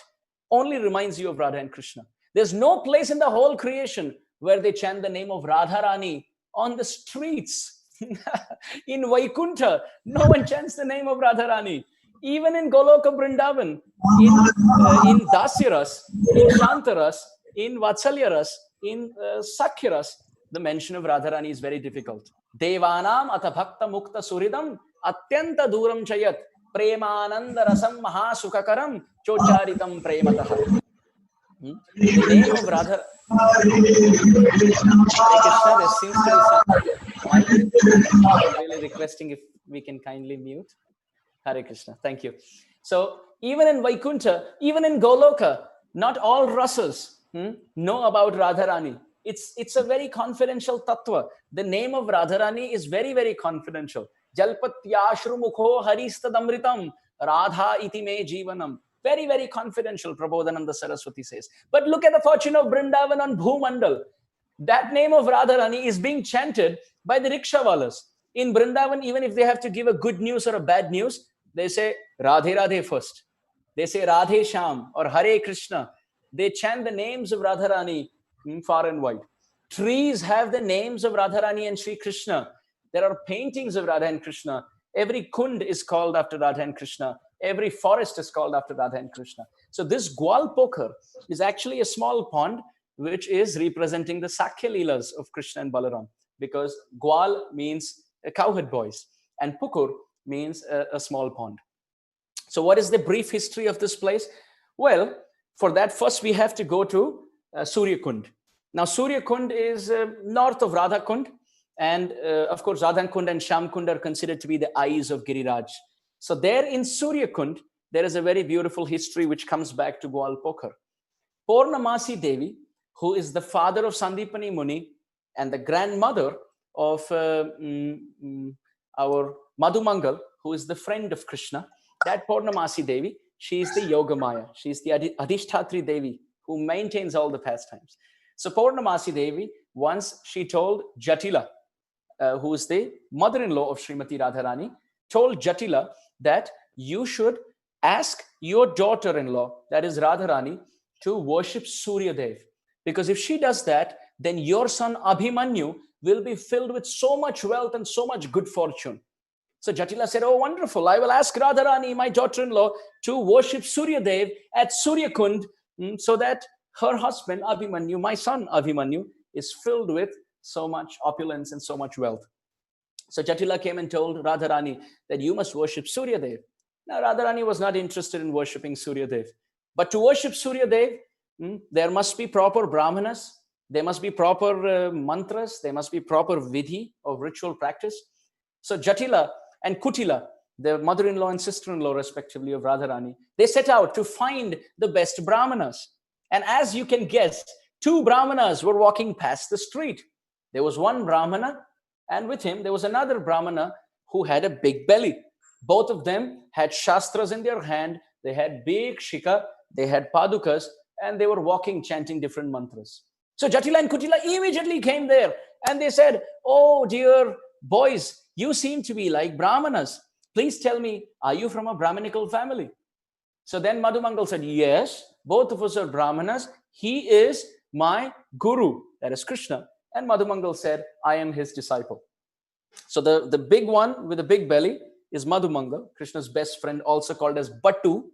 only reminds you of Radha and Krishna. There's no place in the whole creation where they chant the name of Radharani on the streets. In Vaikuntha, no one chants the name of Radharani. Even in Goloka Vrindavan, in Dasyaras, in Shantaras, in Vatsalyaras, in Sakhyaras, the mention of Radharani is very difficult. Devanam atha bhakta mukta suridam atyanta duram chayat premananda rasam mahasukakaram chocharitam premataha. The name of Radha. Krishna, there seems to be some. I'm really requesting if we can kindly mute. Hare Krishna. Thank you. So even in Vaikuntha, even in Goloka, not all rasas know about Radharani. It's a very confidential tattva. The name of Radharani is very, very confidential. Jalpatyashru mukho haristadamritam radha iti me jivanam. Very, very confidential, Prabodhananda Saraswati says. But look at the fortune of Vrindavan on Bhumandal. That name of Radharani is being chanted by the rickshawalas. In Vrindavan, even if they have to give a good news or a bad news, they say Radhe Radhe first. They say Radhe Sham or Hare Krishna. They chant the names of Radharani far and wide. Trees have the names of Radharani and Sri Krishna. There are paintings of Radha and Krishna. Every kund is called after Radha and Krishna. Every forest is called after Radha and Krishna. So this Gwal Pokhar is actually a small pond which is representing the Sakhya Leelas of Krishna and Balaram, because Gwal means cowherd boys and Pukur means a small pond. So what is the brief history of this place? Well, for that first we have to go to Surya Kund. Now Surya Kund is north of Radha Kund, and of course Radha Kund and Sham Kund are considered to be the eyes of Giriraj. So there in Surya Kund, there is a very beautiful history which comes back to Gwal Pokhar. Purnamasi Devi, who is the father of Sandipani Muni and the grandmother of our Madhumangal, who is the friend of Krishna, that Purnamasi Devi, she is the Yogamaya. She is the Adhishthatri Devi who maintains all the pastimes. So Purnamasi Devi, once she told Jatila, who is the mother-in-law of Srimati Radharani, told Jatila that you should ask your daughter-in-law, that is Radharani, to worship Surya Dev. Because if she does that, then your son Abhimanyu will be filled with so much wealth and so much good fortune. So Jatila said, oh, wonderful. I will ask Radharani, my daughter-in-law, to worship Surya Dev at Surya Kund so that her husband Abhimanyu, my son Abhimanyu, is filled with so much opulence and so much wealth. So Jatila came and told Radharani that you must worship Surya Dev. Now Radharani was not interested in worshipping Surya Dev. But to worship Surya Dev, there must be proper brahmanas, there must be proper mantras, there must be proper vidhi of ritual practice. So Jatila and Kutila, the mother-in-law and sister-in-law respectively of Radharani, they set out to find the best brahmanas. And as you can guess, two brahmanas were walking past the street. There was one brahmana, and with him there was another brahmana who had a big belly. Both of them had shastras in their hand, they had big shika, they had padukas, and they were walking chanting different mantras. So Jatila and Kutila immediately came there and they said, "Oh dear boys, you seem to be like brahmanas. Please tell me, are you from a brahmanical family?" So then Madhumangal said, "Yes, both of us are brahmanas. He is my guru," that is Krishna. And Madhumangal said, "I am his disciple." So the big one with the big belly is Madhumangal, Krishna's best friend, also called as Batu.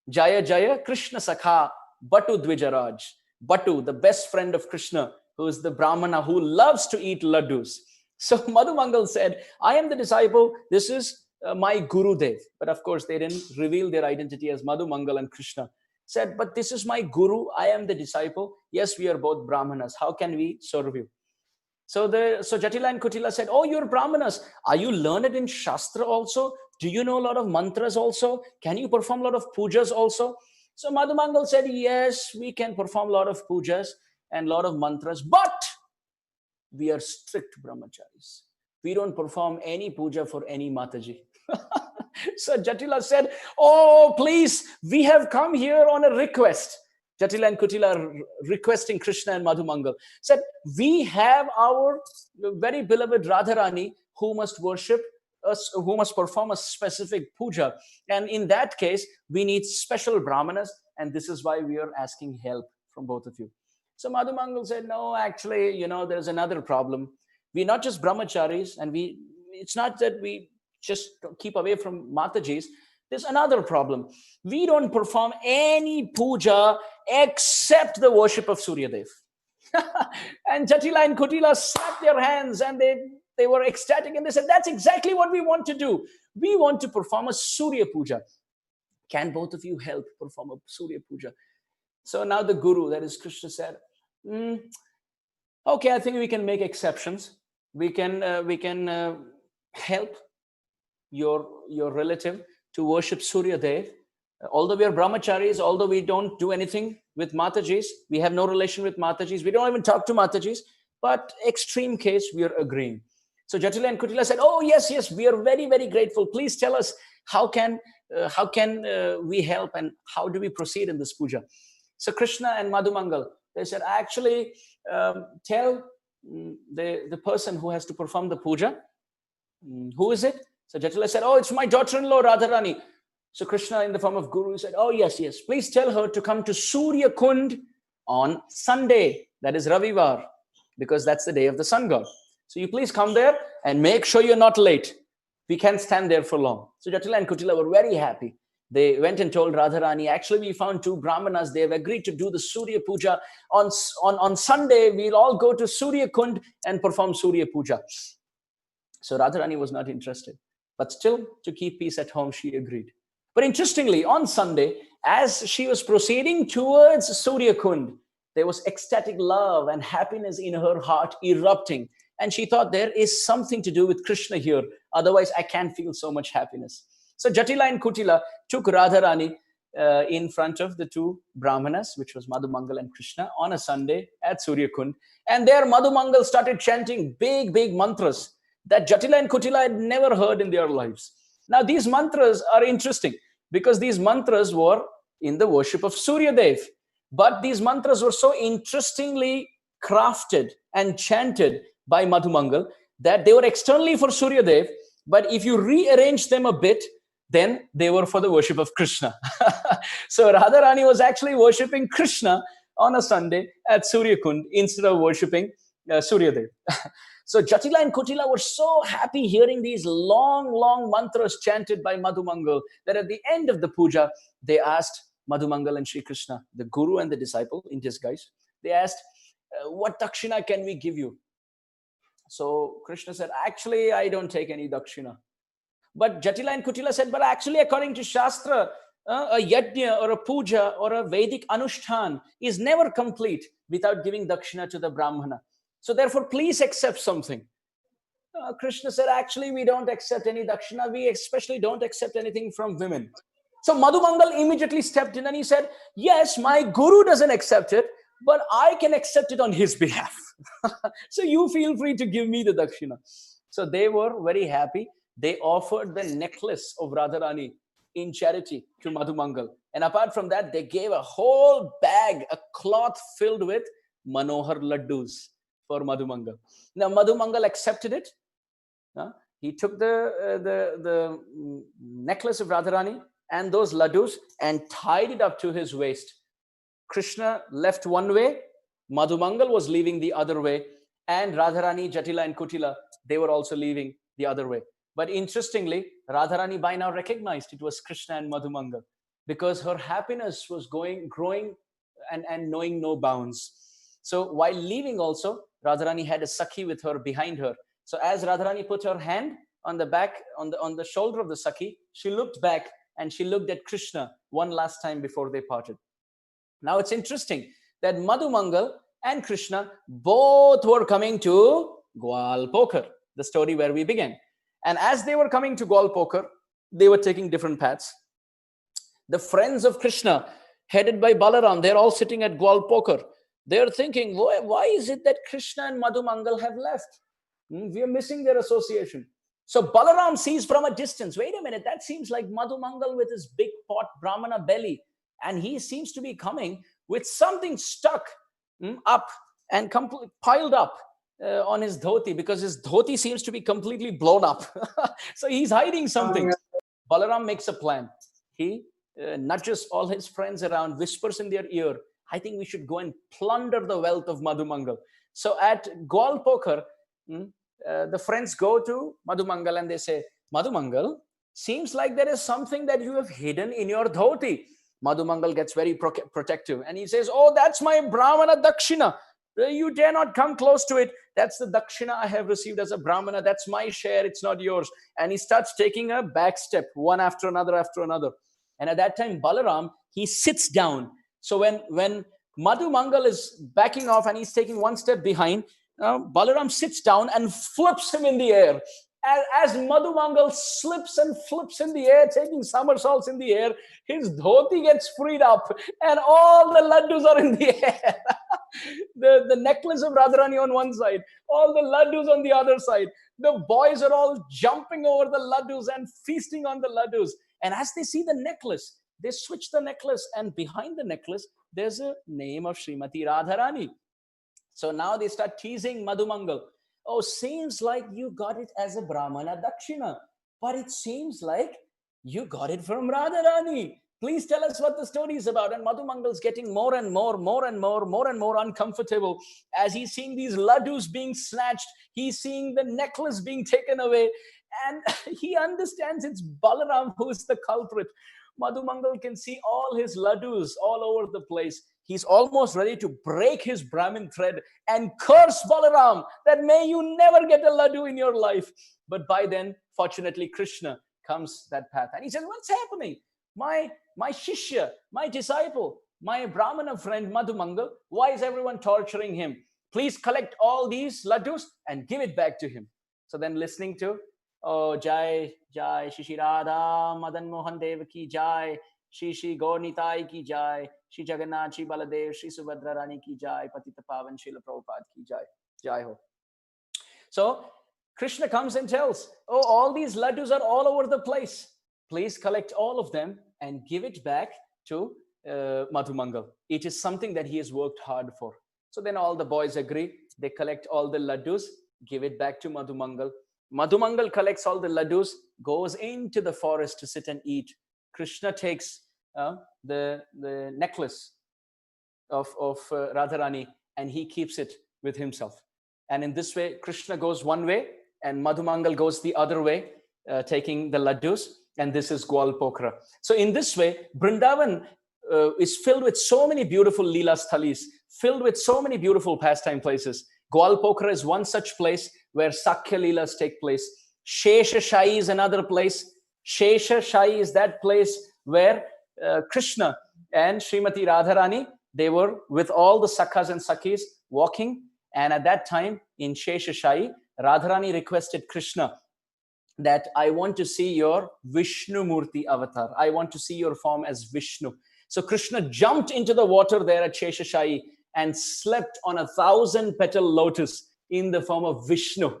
Jaya Jaya Krishna Sakha Batu Dvijaraj. Batu, the best friend of Krishna, who is the brahmana who loves to eat laddus. So Madhumangal said, "I am the disciple. This is my Guru Dev." But of course, they didn't reveal their identity as Madhumangal and Krishna. Said, "But this is my Guru. I am the disciple. Yes, we are both brahmanas. How can we serve you?" So Jatila and Kutila said, "Oh, you're brahmanas. Are you learned in Shastra also? Do you know a lot of mantras also? Can you perform a lot of pujas also?" So Madhumangal said, "Yes, we can perform a lot of pujas and a lot of mantras, but we are strict brahmacharis. We don't perform any puja for any Mataji." So Jatila said, "Oh, please, we have come here on a request." Jatila and Kutila are requesting Krishna and Madhumangal. Said, "We have our very beloved Radharani who must worship us, who must perform a specific puja. And in that case, we need special brahmanas. And this is why we are asking help from both of you." So Madhumangal said, "No, actually, there's another problem. We're not just brahmacharis, and it's not that we just keep away from Matajis. There's another problem. We don't perform any puja except the worship of Surya Dev." And Jatila and Kutila slapped their hands and they were ecstatic and they said, "That's exactly what we want to do. We want to perform a Surya Puja. Can both of you help perform a Surya Puja?" So now the Guru, that is Krishna, said, "Okay, I think we can make exceptions. We can help your relative to worship Surya Dev. Although we are brahmacharis, although we don't do anything with Matajis, we have no relation with Matajis, we don't even talk to Matajis, but extreme case, we are agreeing." So Jatila and Kutila said, "Oh, yes, we are very, very grateful. Please tell us how can we help and how do we proceed in this puja?" So Krishna and Madhumangal, they said, "Actually, tell the person who has to perform the puja. Who is it?" So Jatila said, "Oh, it's my daughter-in-law, Radharani." So Krishna, in the form of Guru, said, "Oh, yes, please tell her to come to Surya Kund on Sunday, that is Ravivar, because that's the day of the sun god. So you please come there and make sure you're not late. We can't stand there for long." So Jatila and Kutila were very happy. They went and told Radharani, "Actually, we found two brahmanas. They have agreed to do the Surya Puja. On Sunday, we'll all go to Surya Kund and perform Surya Puja." So Radharani was not interested. But still, to keep peace at home, she agreed. But interestingly, on Sunday, as she was proceeding towards Surya Kund, there was ecstatic love and happiness in her heart erupting. And she thought, there is something to do with Krishna here. Otherwise, I can't feel so much happiness. So Jatila and Kutila took Radharani in front of the two brahmanas, which was Madhumangal and Krishna, on a Sunday at Surya Kund. And there Madhumangal started chanting big, big mantras that Jatila and Kutila had never heard in their lives. Now, these mantras are interesting because these mantras were in the worship of Surya Dev. But these mantras were so interestingly crafted and chanted by Madhumangal that they were externally for Surya Dev, but if you rearrange them a bit, then they were for the worship of Krishna. So Radharani was actually worshipping Krishna on a Sunday at Surya Kund instead of worshipping Surya Dev. So Jatila and Kutila were so happy hearing these long, long mantras chanted by Madhumangal that at the end of the puja, they asked Madhumangal and Sri Krishna, the Guru and the disciple in disguise, they asked, "What dakshina can we give you?" So Krishna said, "Actually, I don't take any dakshina." But Jatila and Kutila said, "But actually, according to Shastra, a yajna or a puja or a Vedic anushtan is never complete without giving dakshina to the Brahmana. So therefore, please accept something. Krishna said, actually, we don't accept any dakshina. We especially don't accept anything from women. So Madhumangal immediately stepped in and he said, yes, my guru doesn't accept it, but I can accept it on his behalf. So you feel free to give me the dakshina. So they were very happy. They offered the necklace of Radharani in charity to Madhumangal. And apart from that, they gave a whole bag, a cloth filled with Manohar laddus for Madhumangal. Now Madhumangal accepted it. He took the necklace of Radharani and those laddus and tied it up to his waist. Krishna left one way, Madhumangal was leaving the other way, and Radharani, Jatila and Kutila, they were also leaving the other way. But interestingly, Radharani by now recognized it was Krishna and Madhumangal because her happiness was growing and knowing no bounds. So while leaving also, Radharani had a Sakhi with her behind her. So as Radharani put her hand on the back, on the shoulder of the Sakhi, she looked back and she looked at Krishna one last time before they parted. Now it's interesting that Madhumangal and Krishna both were coming to Gwalpokar, the story where we began. And as they were coming to Gwalpokar, they were taking different paths. The friends of Krishna, headed by Balaram, they're all sitting at Gwalpokar. They're thinking, why is it that Krishna and Madhumangal have left? We are missing their association. So Balaram sees from a distance, wait a minute, that seems like Madhumangal with his big pot Brahmana belly. And he seems to be coming with something stuck up and piled up on his dhoti, because his dhoti seems to be completely blown up. So he's hiding something. Balaram makes a plan. He nudges all his friends around, whispers in their ear, I think we should go and plunder the wealth of Madhumangal. So at Gwalpokar, the friends go to Madhumangal and they say, Madhumangal, seems like there is something that you have hidden in your dhoti. Madhumangal gets very protective and he says, oh, that's my Brahmana Dakshina. You dare not come close to it. That's the Dakshina I have received as a Brahmana. That's my share. It's not yours. And he starts taking a back step, one after another after another. And at that time, Balaram, he sits down. So when Madhumangal is backing off and he's taking one step behind, Balaram sits down and flips him in the air. As Madhumangal slips and flips in the air, taking somersaults in the air, his dhoti gets freed up and all the laddus are in the air. the necklace of Radharani on one side, all the laddus on the other side. The boys are all jumping over the laddus and feasting on the laddus. And as they see the necklace, they switch the necklace, and behind the necklace, there's a name of Srimati Radharani. So now they start teasing Madhumangal. Oh, seems like you got it as a Brahmana Dakshina, but it seems like you got it from Radharani. Please tell us what the story is about. And Madhumangal's getting more and more uncomfortable as he's seeing these laddus being snatched. He's seeing the necklace being taken away. And he understands it's Balaram who is the culprit. Madhumangal can see all his laddus all over the place. He's almost ready to break his Brahmin thread and curse Balaram that may you never get a laddu in your life. But by then, fortunately, Krishna comes that path. And he says, what's happening? My shishya, my disciple, my Brahmana friend Madhumangal, why is everyone torturing him? Please collect all these laddus and give it back to him. So then listening to, oh, Jai, Jai, Shishi Radha, Madan Mohan Dev ki Jai, Shishi Gaurnitai ki Jai, Shri Jagannath, Shri Baladev, Shri Subhadra Rani ki Jai, Patita Pavan, Srila Prabhupada ki Jai, Jai Ho. So Krishna comes and tells, oh, all these laddus are all over the place. Please collect all of them and give it back to Madhumangal. It is something that he has worked hard for. So then all the boys agree. They collect all the laddus, give it back to Madhumangal. Madhumangal collects all the laddus, goes into the forest to sit and eat. Krishna takes the necklace of Radharani and he keeps it with himself. And in this way, Krishna goes one way and Madhumangal goes the other way, taking the laddus. And this is Gwalpokra. So in this way, Vrindavan is filled with so many beautiful Leela Sthalis, filled with so many beautiful pastime places. Gwalpokra is one such place where Sakhya Leelas take place. Shesha Shai is another place. Shesha Shai is that place where Krishna and Srimati Radharani, they were with all the Sakhas and Sakhis walking. And at that time in Sheshashayi, Radharani requested Krishna that I want to see your Vishnu Murti avatar. I want to see your form as Vishnu. So Krishna jumped into the water there at Sheshashayi and slept on 1,000-petal lotus in the form of Vishnu.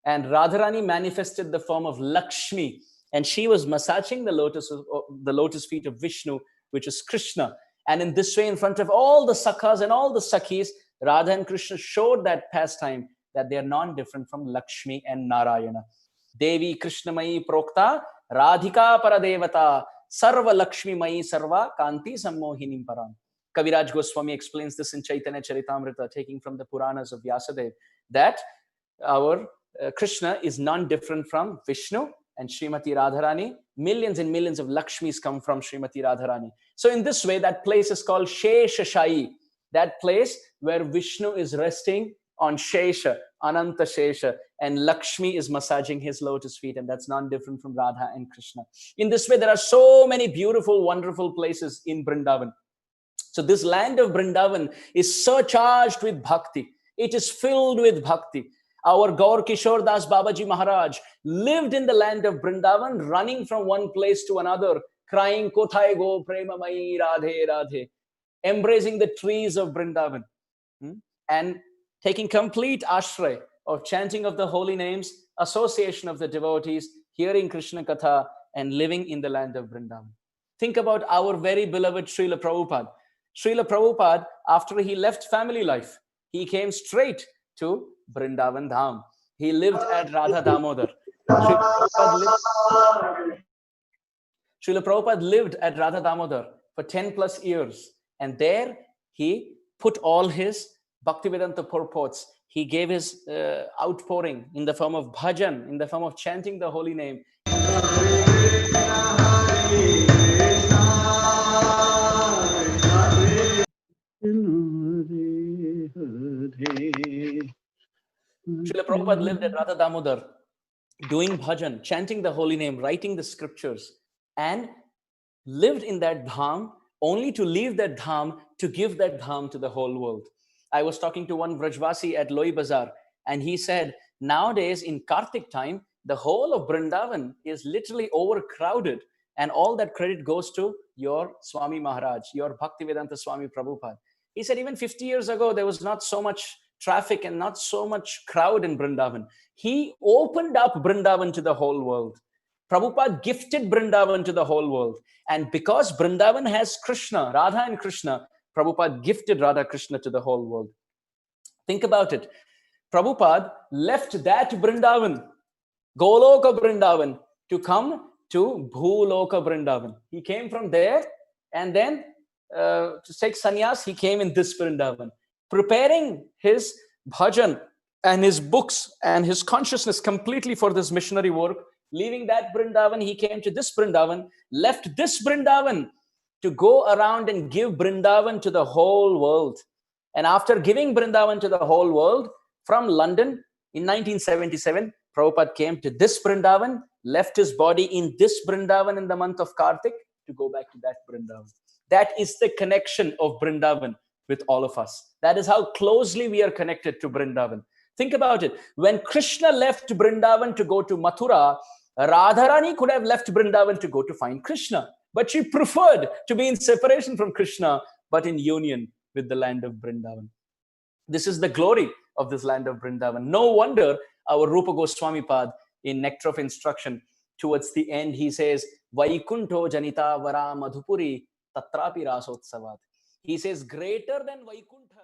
And Radharani manifested the form of Lakshmi, and she was massaging the lotus feet of Vishnu, which is Krishna. And in this way, in front of all the Sakhas and all the Sakhis, Radha and Krishna showed that pastime that they are non-different from Lakshmi and Narayana. Devi Krishnamayi Prokta Radhika Paradevata Sarva Lakshmi Mayi Sarva Kanti Sammohinim Param. Kaviraj Goswami explains this in Chaitanya Charitamrita, taking from the Puranas of Vyasadeva, that our Krishna is non-different from Vishnu and Srimati Radharani. Millions and millions of Lakshmis come from Srimati Radharani. So in this way, that place is called Sheshashayi, that place where Vishnu is resting on Shesha, Ananta Shesha, and Lakshmi is massaging his lotus feet, and that's non-different from Radha and Krishna. In this way, there are so many beautiful, wonderful places in Vrindavan. So this land of Vrindavan is surcharged with bhakti. It is filled with bhakti. Our Gaur Kishore Das Babaji Maharaj lived in the land of Vrindavan, running from one place to another, crying, Kothai go prema mai radhe radhe, embracing the trees of Vrindavan, and taking complete ashray of chanting of the holy names, association of the devotees, hearing Krishna Katha, and living in the land of Vrindavan. Think about our very beloved Srila Prabhupada. Srila Prabhupada, after he left family life, he came straight to Vrindavan Dham. He lived at Radha Damodar. Srila Prabhupada lived at Radha Damodar for 10 plus years. And there he put all his Bhaktivedanta purports. He gave his outpouring in the form of bhajan, in the form of chanting the holy name. Srila Prabhupada lived at Radha Damodar, doing bhajan, chanting the holy name, writing the scriptures, and lived in that dham, only to leave that dham to give that dham to the whole world. I was talking to one Vrajvasi at Loi Bazar, and he said, nowadays in Kartik time, the whole of Vrindavan is literally overcrowded, and all that credit goes to your Swami Maharaj, your Bhaktivedanta Swami Prabhupada. He said, even 50 years ago, there was not so much traffic and not so much crowd in Vrindavan. He opened up Vrindavan to the whole world. Prabhupada gifted Vrindavan to the whole world. And because Vrindavan has Krishna, Radha and Krishna, Prabhupada gifted Radha Krishna to the whole world. Think about it. Prabhupada left that Vrindavan, Goloka Vrindavan, to come to Bhuloka Vrindavan. He came from there, and then to take sannyas, he came in this Vrindavan, preparing his bhajan and his books and his consciousness completely for this missionary work. Leaving that Vrindavan, he came to this Vrindavan, left this Vrindavan to go around and give Vrindavan to the whole world. And after giving Vrindavan to the whole world, from London in 1977, Prabhupada came to this Vrindavan, left his body in this Vrindavan in the month of Kartik to go back to that Vrindavan. That is the connection of Vrindavan with all of us. That is how closely we are connected to Vrindavan. Think about it. When Krishna left Vrindavan to go to Mathura, Radharani could have left Vrindavan to go to find Krishna, but she preferred to be in separation from Krishna, but in union with the land of Vrindavan. This is the glory of this land of Vrindavan. No wonder our Rupa Goswami Pad in Nectar of Instruction, towards the end, he says, Vaikunto Janita Vara Madhupuri Tatrapi Rasotsavat. He says, greater than Vaikuntha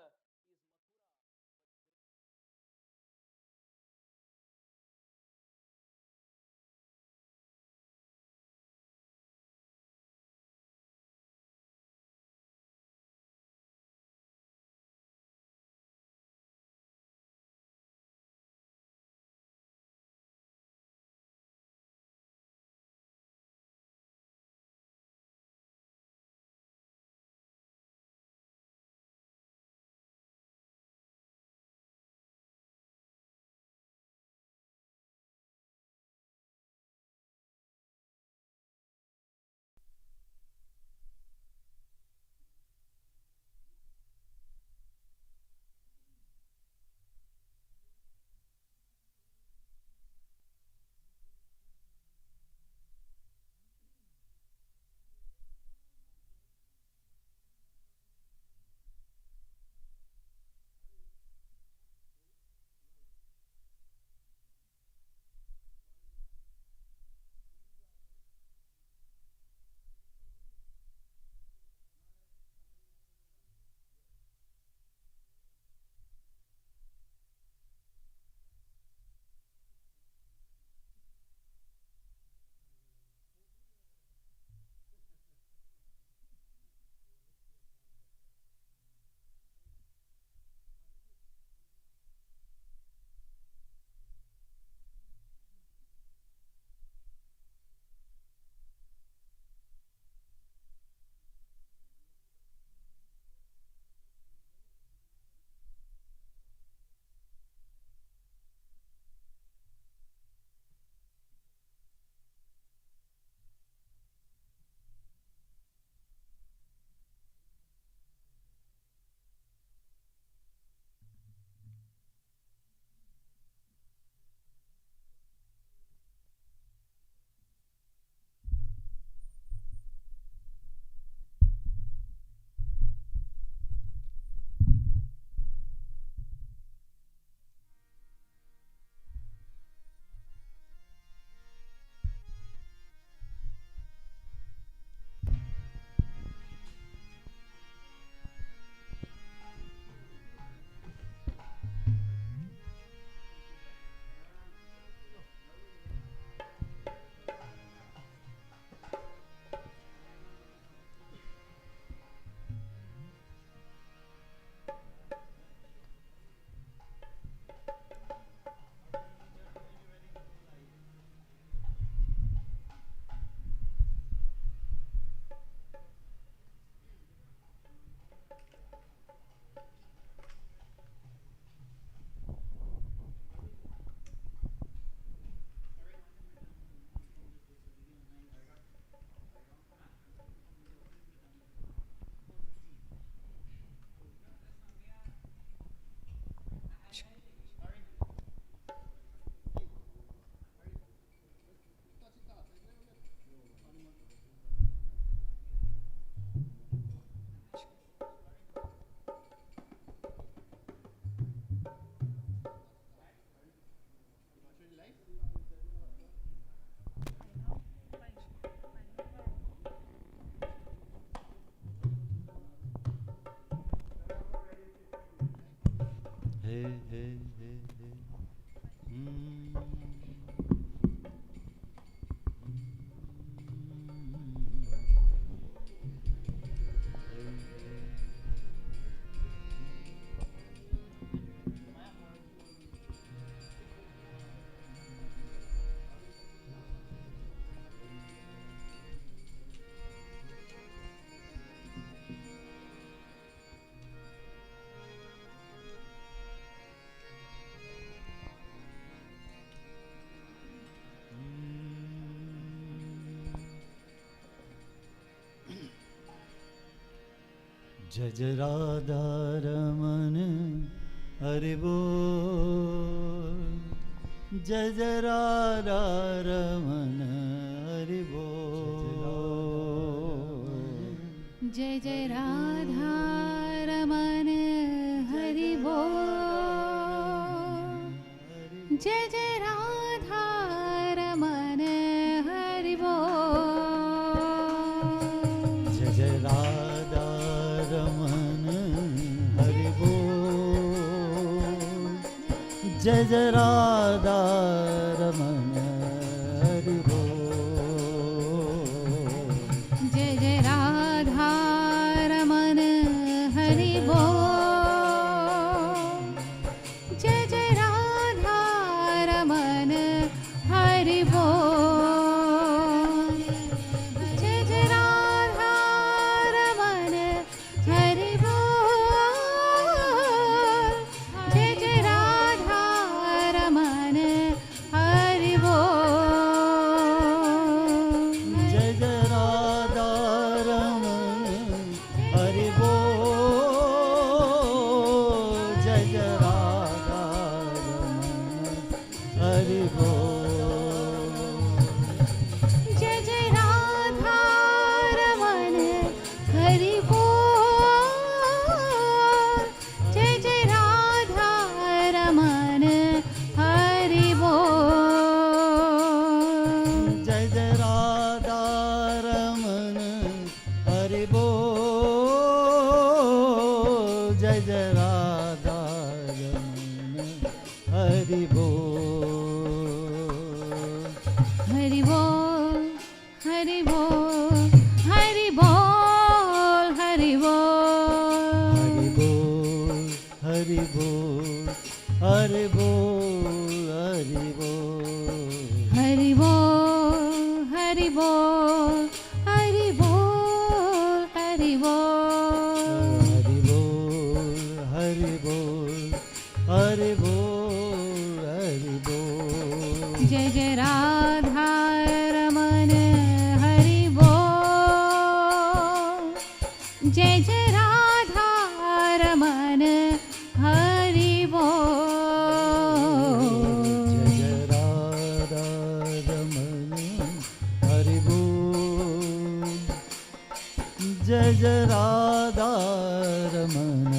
जय जय राधा रमन हरि बोल, जय जय राधा रमन हरि बोल, जय जय राधा रमन हरि बोल, जय जय राधा रमन हरि बोल, जय जय राधा रमन हरि बोल, जय जय राधा रमन हरि बोल, जय जय राधा रमन हरि बोल, जय जय राधा रमन हरि बोल, जय जय राधा रमन हरि बोल, जय जय राधा रमन हरि बोल, जय जय राधा रमन हरि बोल, जय जय राधा रमन हरि बोल, जय जय राधा रमन हरि बोल, जय जय राधा रमन हरि बोल, जय जय राधा रमन हरि बोल, जय जय राधा रमन हरि बोल, हरि बोल, हरि बोल, हरि बोल, हरि बोल, हरि बोल, हरि बोल, हरि बोल, हरि बोल, हरि बोल, हरि बोल, हरि बोल, हरि बोल, हरि बोल, हरि बोल, जय जय राधा रमन हरि बोल, जय जय राधा रमन हरि बोल, जय जय राधा रमन हरि बोल, जय जय राधा रमन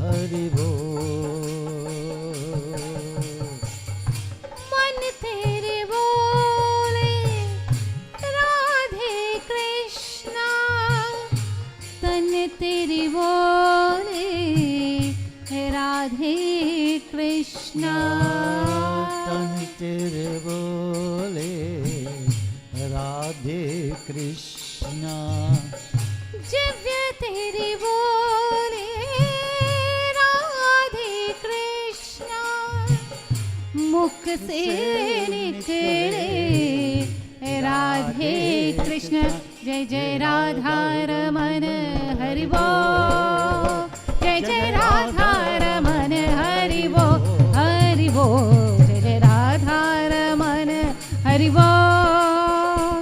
हरि बोल, मन तेरे बोले राधे कृष्णा, तन तेरी बोले राधे कृष्णा, तन तेरे बोले राधे कृष्णा, दिव्य तेरी बोले राधे कृष्णा, मुख से निकले राधे कृष्ण, जय जय राधा रमन हरि बोल, जय जय राधा रमन हरि बोल, हरि बोल, जय जय राधा रमन हरि बोल,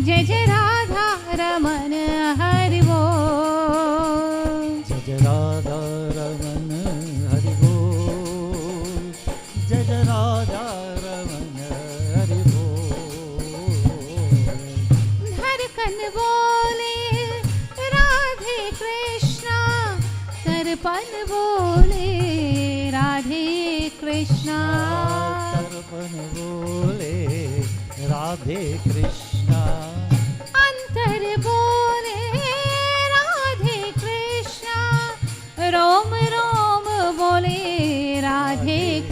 जय जय राधा रमन हरि बोल, जय जय राधा रमन हरि बोल, जय जय राधा रमन हरि बोल, धड़कन बोले राधे कृष्णा, दर्पण बोले राधे कृष्णा, तर्पण बोले राधे कृष्णा, अंतर बोले राधे कृष्णा, रोम रोम बोले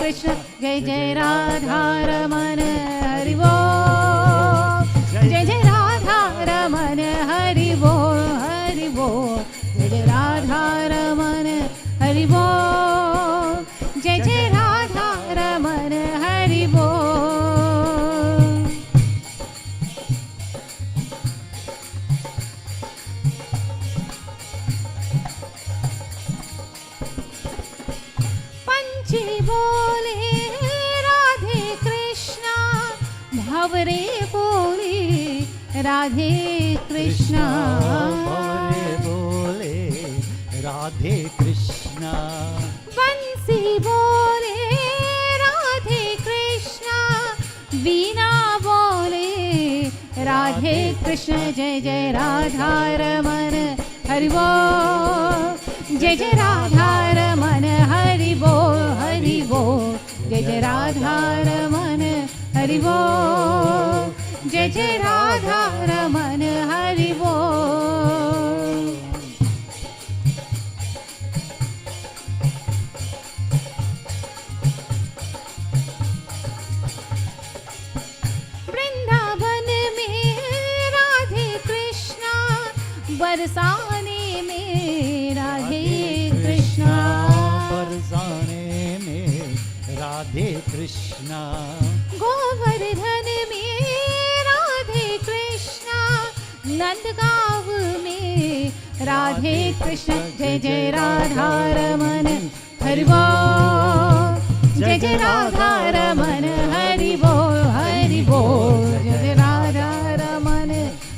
कृष्ण जय जय राधा रमन हरि बोल जय जय राधा रमन हरि बोल हरि बोल जय जय राधा रमन हरि बोल जय जय राधा रमन हरि बोल पंछी बोले राधे कृष्णा भंवरे बोले राधे कृष्णा भंवरे बोले राधे कृष्णा बंसी बोले राधे कृष्णा वीणा बोले राधे कृष्ण जय जय राधा रमन हरि बोल जय जय राधा रमन हरि बोल जय जय राधा रमन हरि बोल जय जय राधा रमन हरि बोल वृंदावन में राधे कृष्णा बरसाने में राधे कृष्णा बरसाने में राधे कृष्णा गोवर्धन में राधे कृष्णा नंदगांव में राधे कृष्ण जय जय राधा रमन हरि बोल जय जय राधा रमन हरि बोल जय जय राधा रमन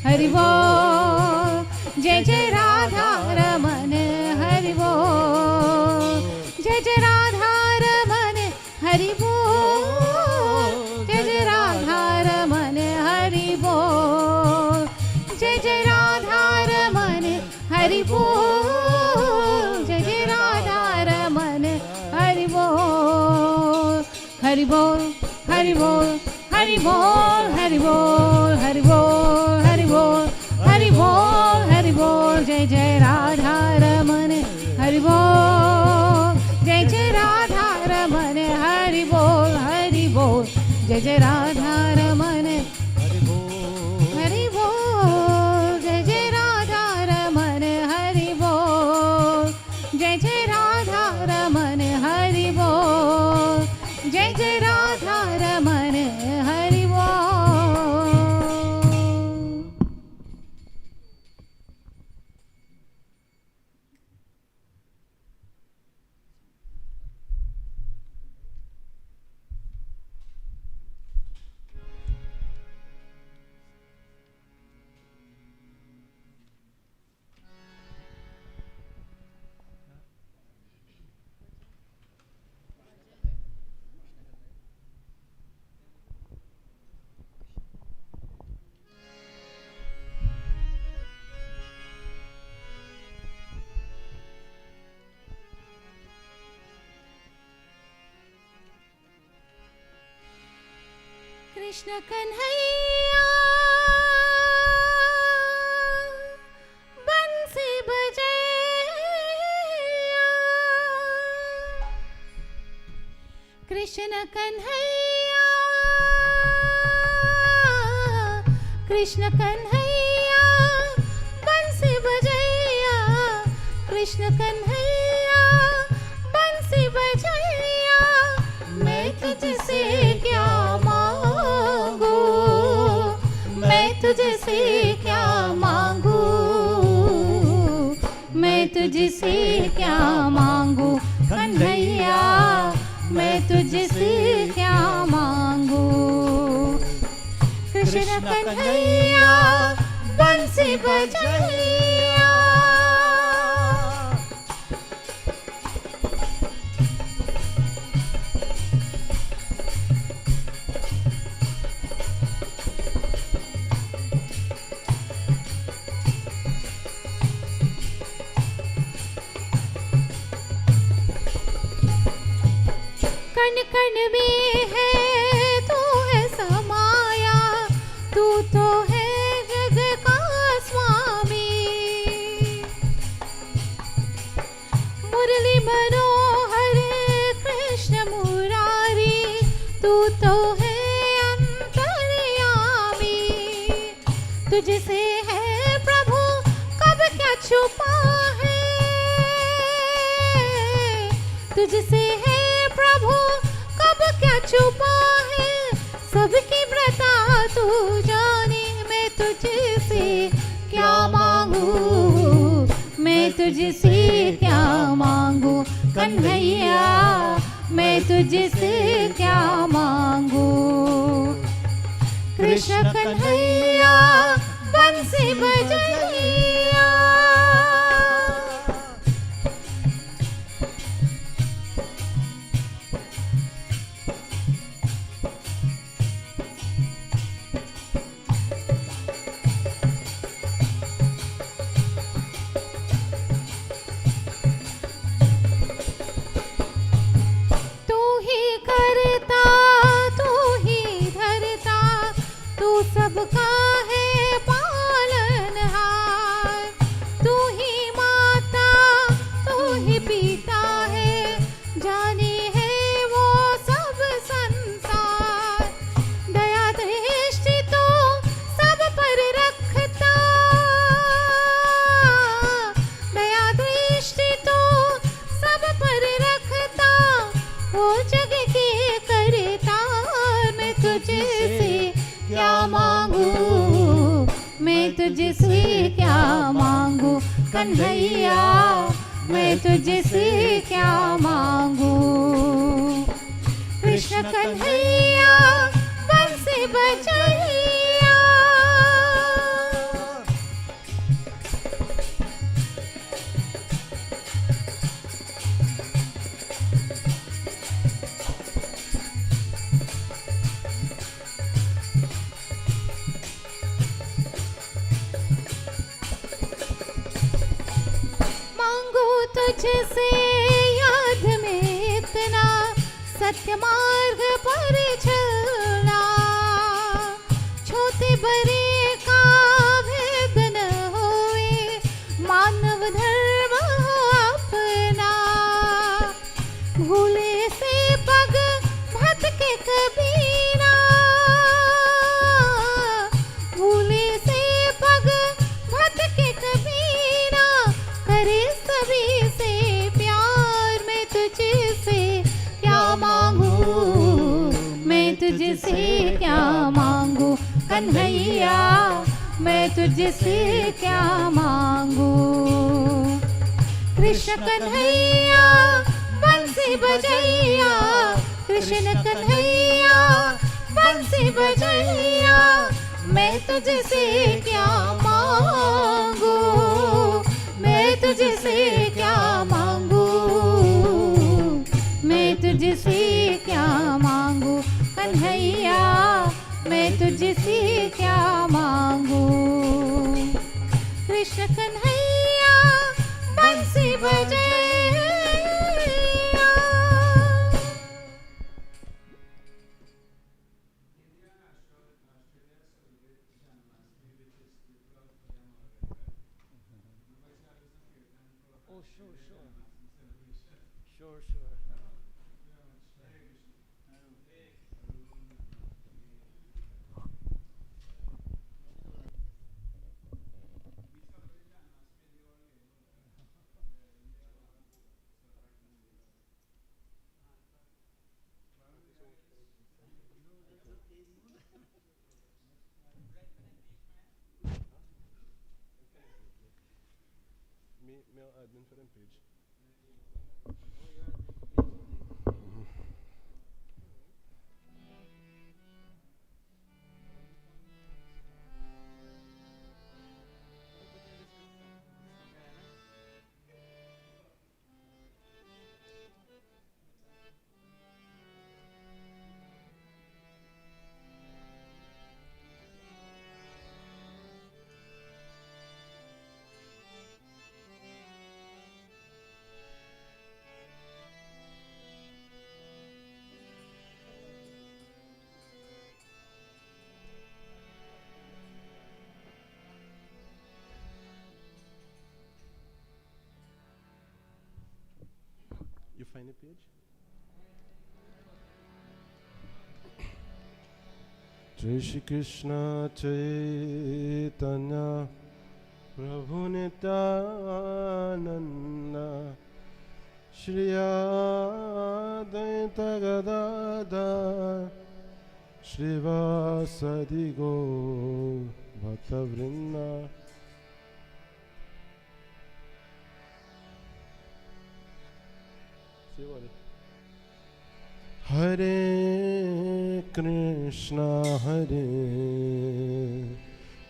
हरि बोल जय जय राधा रमन हरि बोल जय जय राधा रमन हरि बोल जय जय राधा रमन हरि बोल जय जय राधा रमन हरि बोल जय जय राधा रमन हरि बोल हरि बोल हरि बोल हरि बोल हरि बोल हरि बोल हरि बोल हरि बोल हरि बोल जय जय राधा रमन हरि बोल जय जय राधा रमन हरि बोल जय जय राधा रमन हरि बोल हरि बोल जय जय राधा रमन हरि बोल जय जय राधा रमन हरि बोल जय जय राधा रमन हरि बोल कृष्ण कन्हैया बंसी बजैया कृष्ण कन्हैया कृष्ण कन्हैया बंसी बजैया कृष्ण कन्हैया बंसी बजैया मैं तुझसे क्या मांगू मैं तुझसे क्या मांगू मैं तुझसे क्या मांगू कन्हैया मैं तुझसे क्या मांगू कृष्ण कन्हैया बंसी बजैया कण कण में है तू है समाया तू तो है जग का स्वामी मुरली मनोहर कृष्ण मुरारी तुझसे है प्रभु कब क्या छुपा है, तुझसे है प्रभु कब क्या छुपा है, सबकी व्रता तू जाने, मैं तुझसे क्या मांगू, मैं तुझसे क्या मांगू कन्हैया, मैं तुझसे क्या मांगू। कृष्ण कन्हैया बंसी बजैया, तू ही करता तू ही धरता, तू सबका है पालनहार, तू ही माता तू ही पिता है, जाने है वो सब संसार, दया दृष्टि तो सब पर रखता, दया दृष्टि तो सब पर रखता, वो जग के करता, मैं तुझसे क्या मांगू, मैं तुझसे क्या मांगू कन्हैया, मैं तुझसे क्या मांगू। कृष्ण कन्हैया बंसी बजैया, मांगू तुझसे याद में इतना, सत्य मार्ग पर चलना, छोटे बड़े का भेद न होए, मानव धर्म हो अपना, भूले से पग भटके कबीरा, भूले से पग भटके कबीरा, करे सभी से प्यार, मैं तुझसे क्या मांगू, मैं तुझसे क्या मांगू कन्हैया, मैं तुझसे क्या मांगू। कृष्ण कन्हैया बंसी बजैया, कृष्ण कन्हैया बंसी बजैया, मैं तुझसे क्या मांगू, मैं तुझसे क्या मांगू, मैं तुझसे क्या मांगू कन्हैया, मैं तुझसे क्या मांगू। कृष्ण कन्हैया बंसी बजैया, You find a page? Shri Krishna Chaitanya Prabhu Nityananda Shri Advaita Gadadhar Shri Vasadi Gaur Bhakta Vrinda. Hare Krishna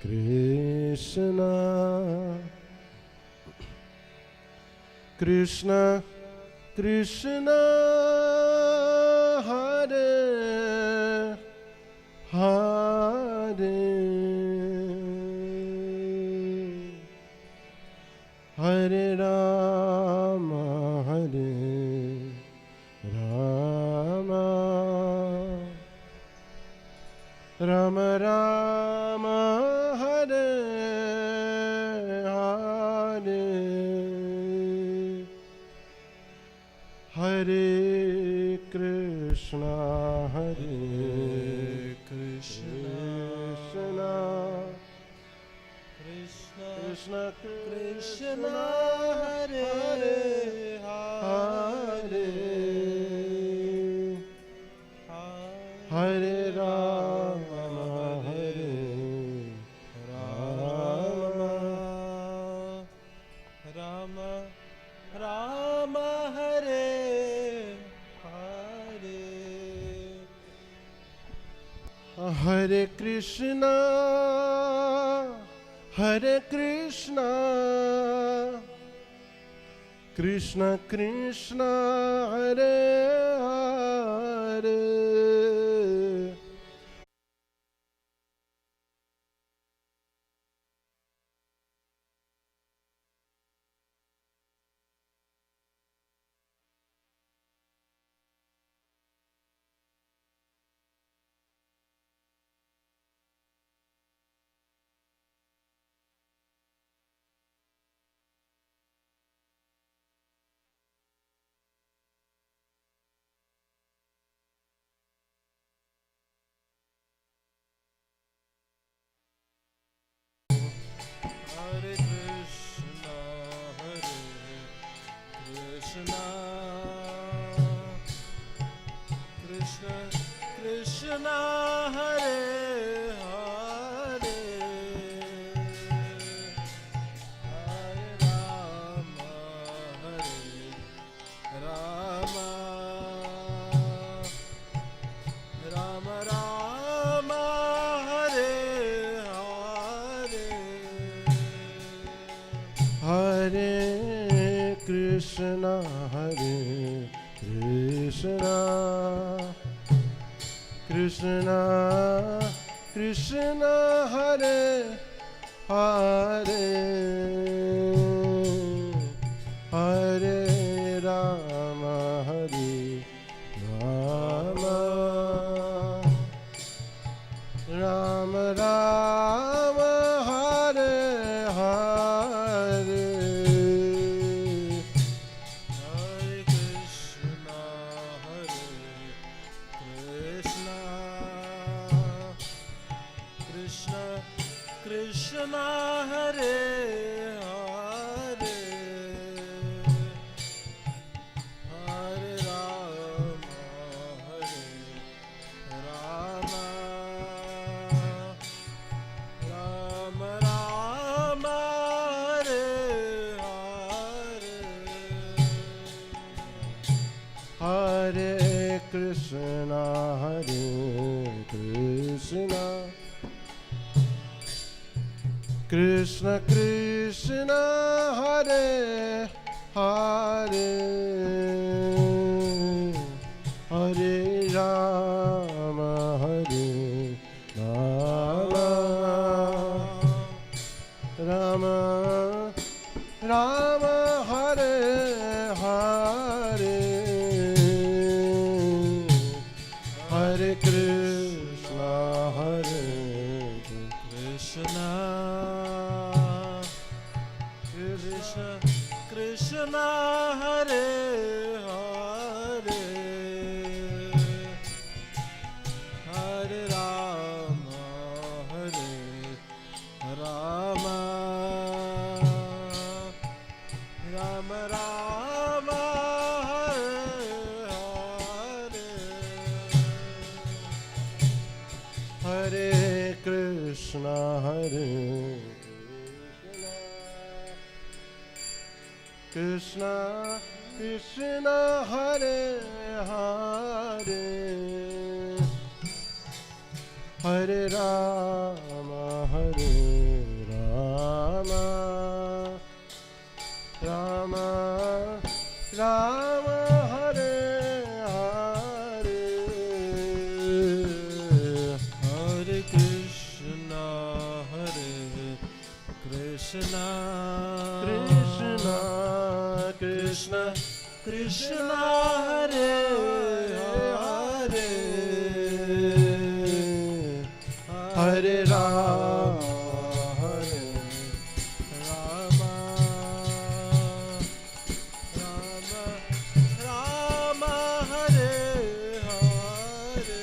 Krishna Krishna Krishna Hare Hare Hare Rama Hare Rama Rama Rama Hare Hare Hare Krishna Krishna Krishna Krishna Hare Hare Hare Rama Hare Rama Rama Rama Hare Hare Hare Krishna Krishna Krishna Hare Hare Hare Krishna Krishna Krishna Hare Hare Hare Rama Rama Rama Rama Hare Hare Hare Krishna Krishna Krishna Hare Hare Hare Rama Rama Rama Rama Hare Hare Hare Krishna Krishna Krishna Hare Hare Hare Rama Rama Rama Hare Hare Hare Krishna Krishna Krishna Hare Hare Hare Rama Rama Rama Hare Hare Hare Krishna Krishna Krishna Hare Hare Hare Rama Hare Krishna Krishna Hare Hare Hare Rama Hare Rama Rama Rama Hare Hare Hare Krishna Krishna Krishna Krishna Krishna Hare Hare Hare Rama Hare Rama Rama Rama Hare Hare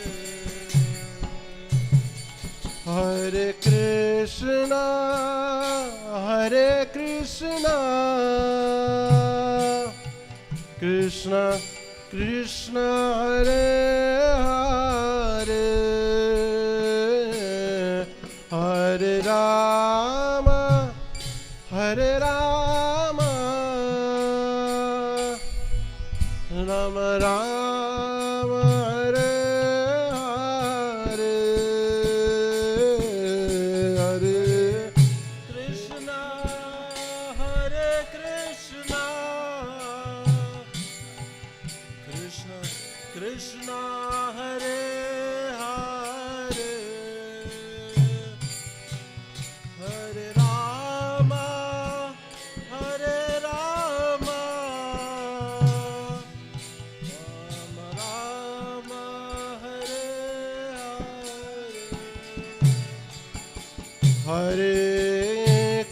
Hare Krishna Krishna Krishna Hare Hare Hare Rama Hare Rama Rama Rama Hare Hare Hare Krishna Hare Krishna Krishna Krishna Hare Hare Hare Rama Hare Rama Rama Rama Hare Hare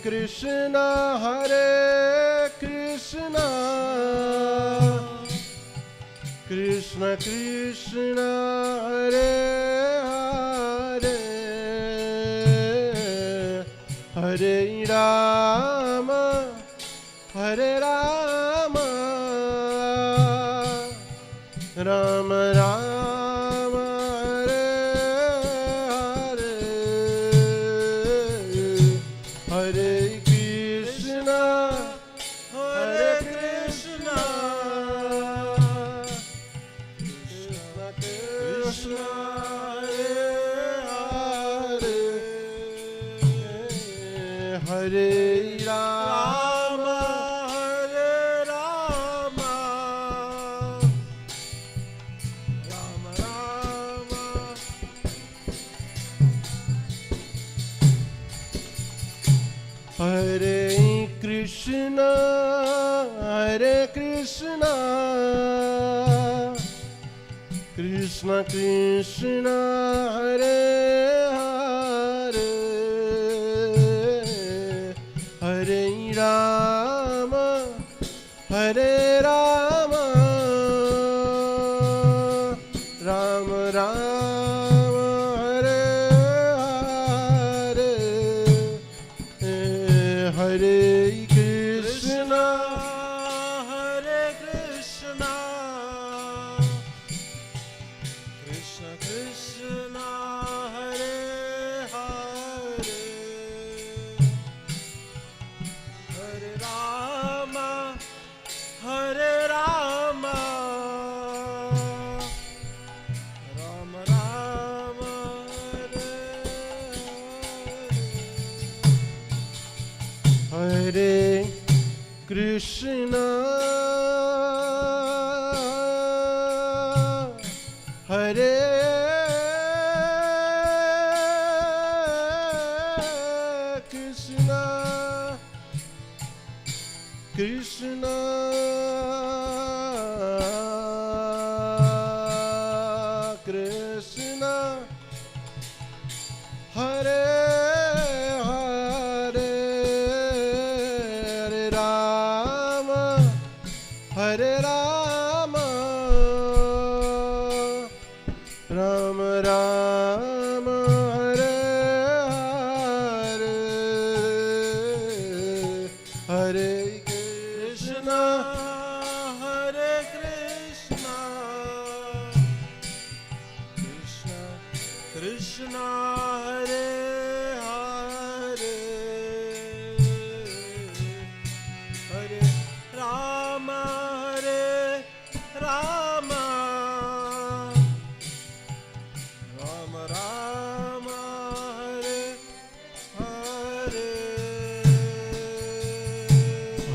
Hare Krishna Krishna Krishna Hare Hare Hare Rama Hare Rama Rama Rama Hare Hare Hare Krishna Hare Krishna Krishna Hare Hare Hare Rama Hare Rama Rama Rama Hare Krishna Krishna Krishna Hare Hare Hare Rama Hare Rama Rama Rama Hare Hare Hare Krishna Hare Krishna Krishna Krishna Hare Hare Hare Rama Hare Rama Rama Rama Hare Hare Krishna Hare Krishna Krishna Krishna Hare Hare Hare Rama Hare Rama Rama Rama Hare Hare Hare Krishna Hare Krishna Krishna Krishna Hare Hare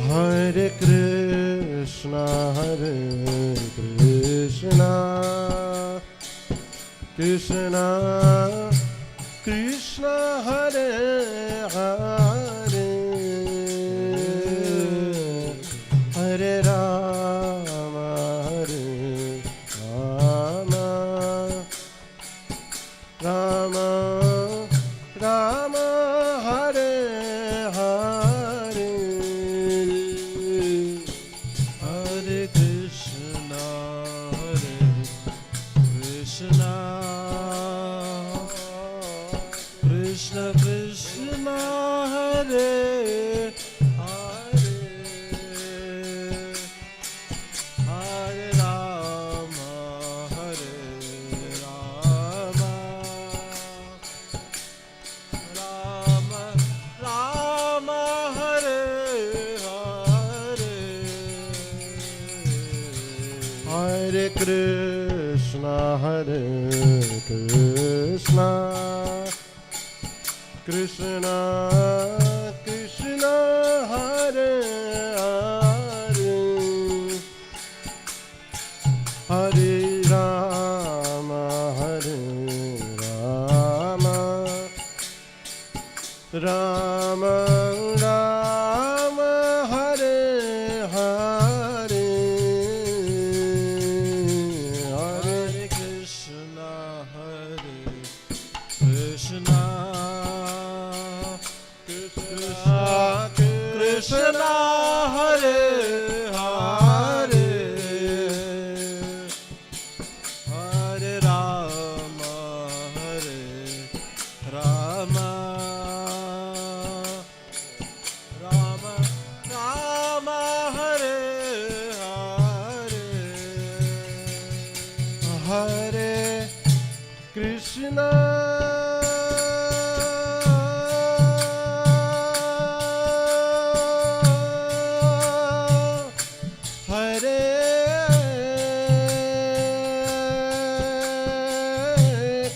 Hare Krishna, Krishna Krishna, Hare Hare, Hare Rama, Rama Rama, Hare Hare, Hare Krishna, Krishna Krishna, Hare Hare, Hare Rama, Rama Rama, Hare Hare, Hare Krishna, Krishna Krishna, Hare Hare, Hare Rama, Rama Rama, Hare Hare, Hare Krishna, Krishna Krishna, Hare Hare, Hare Rama, Rama Rama, Hare Hare, Hare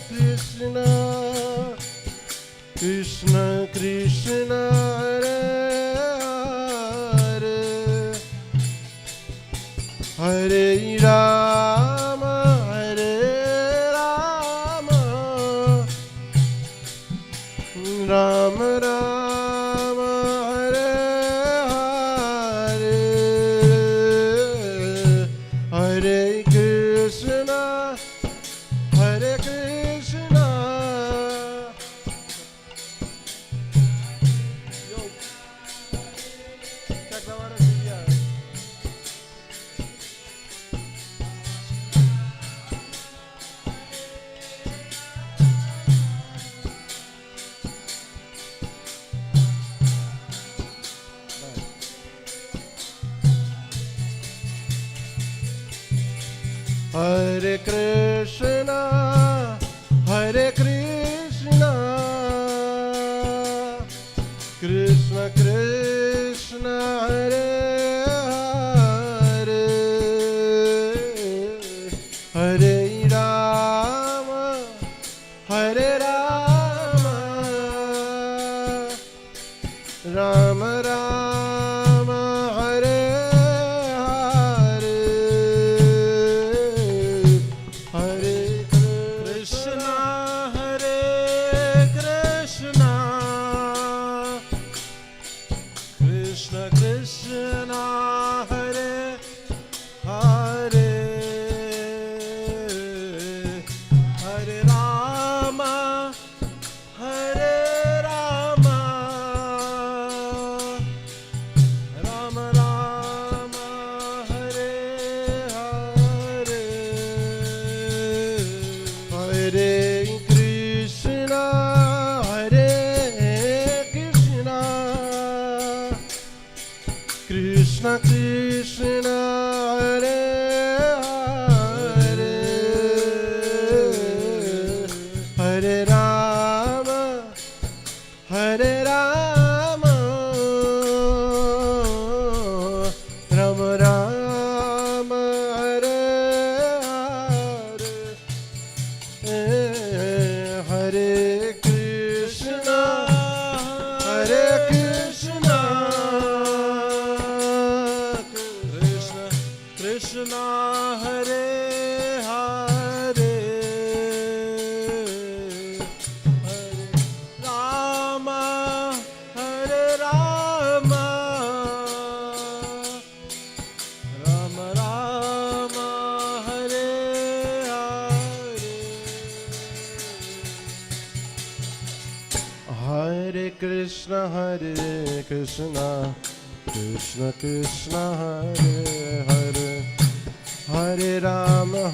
Krishna, Krishna Krishna, Hare Rama, Rama Rama, Hare Hare, Hare Krishna, Hare Krishna. Yo, check that one out. Hare Krishna, Hare Krishna, Krishna Krishna, Hare Hare, Hare Rama, Hare Rama, Rama Rama, Hare Hare, Hare Krishna, Hare Krishna, Krishna Krishna, Hare Hare, Hare Rama, Hare Rama, Rama Rama, Hare Hare, Hare Krishna, Hare Krishna, Krishna Krishna, Hare Hare, Hare Rama, Hare Rama, Rama Rama, Hare Hare, Hare Krishna, Hare Hare Krishna, Krishna Krishna, Hare Hare, Hare Rama,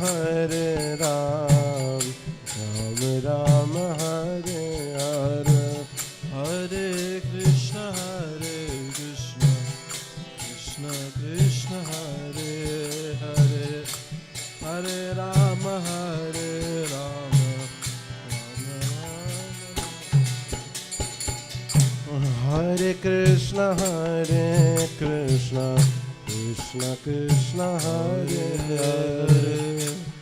Ram Rama, Hare Hare, Hare Krishna, Krishna Krishna, Hare Hare, Hare Rama, Ram Hare Krishna, Krishna Krishna, Hare Hare,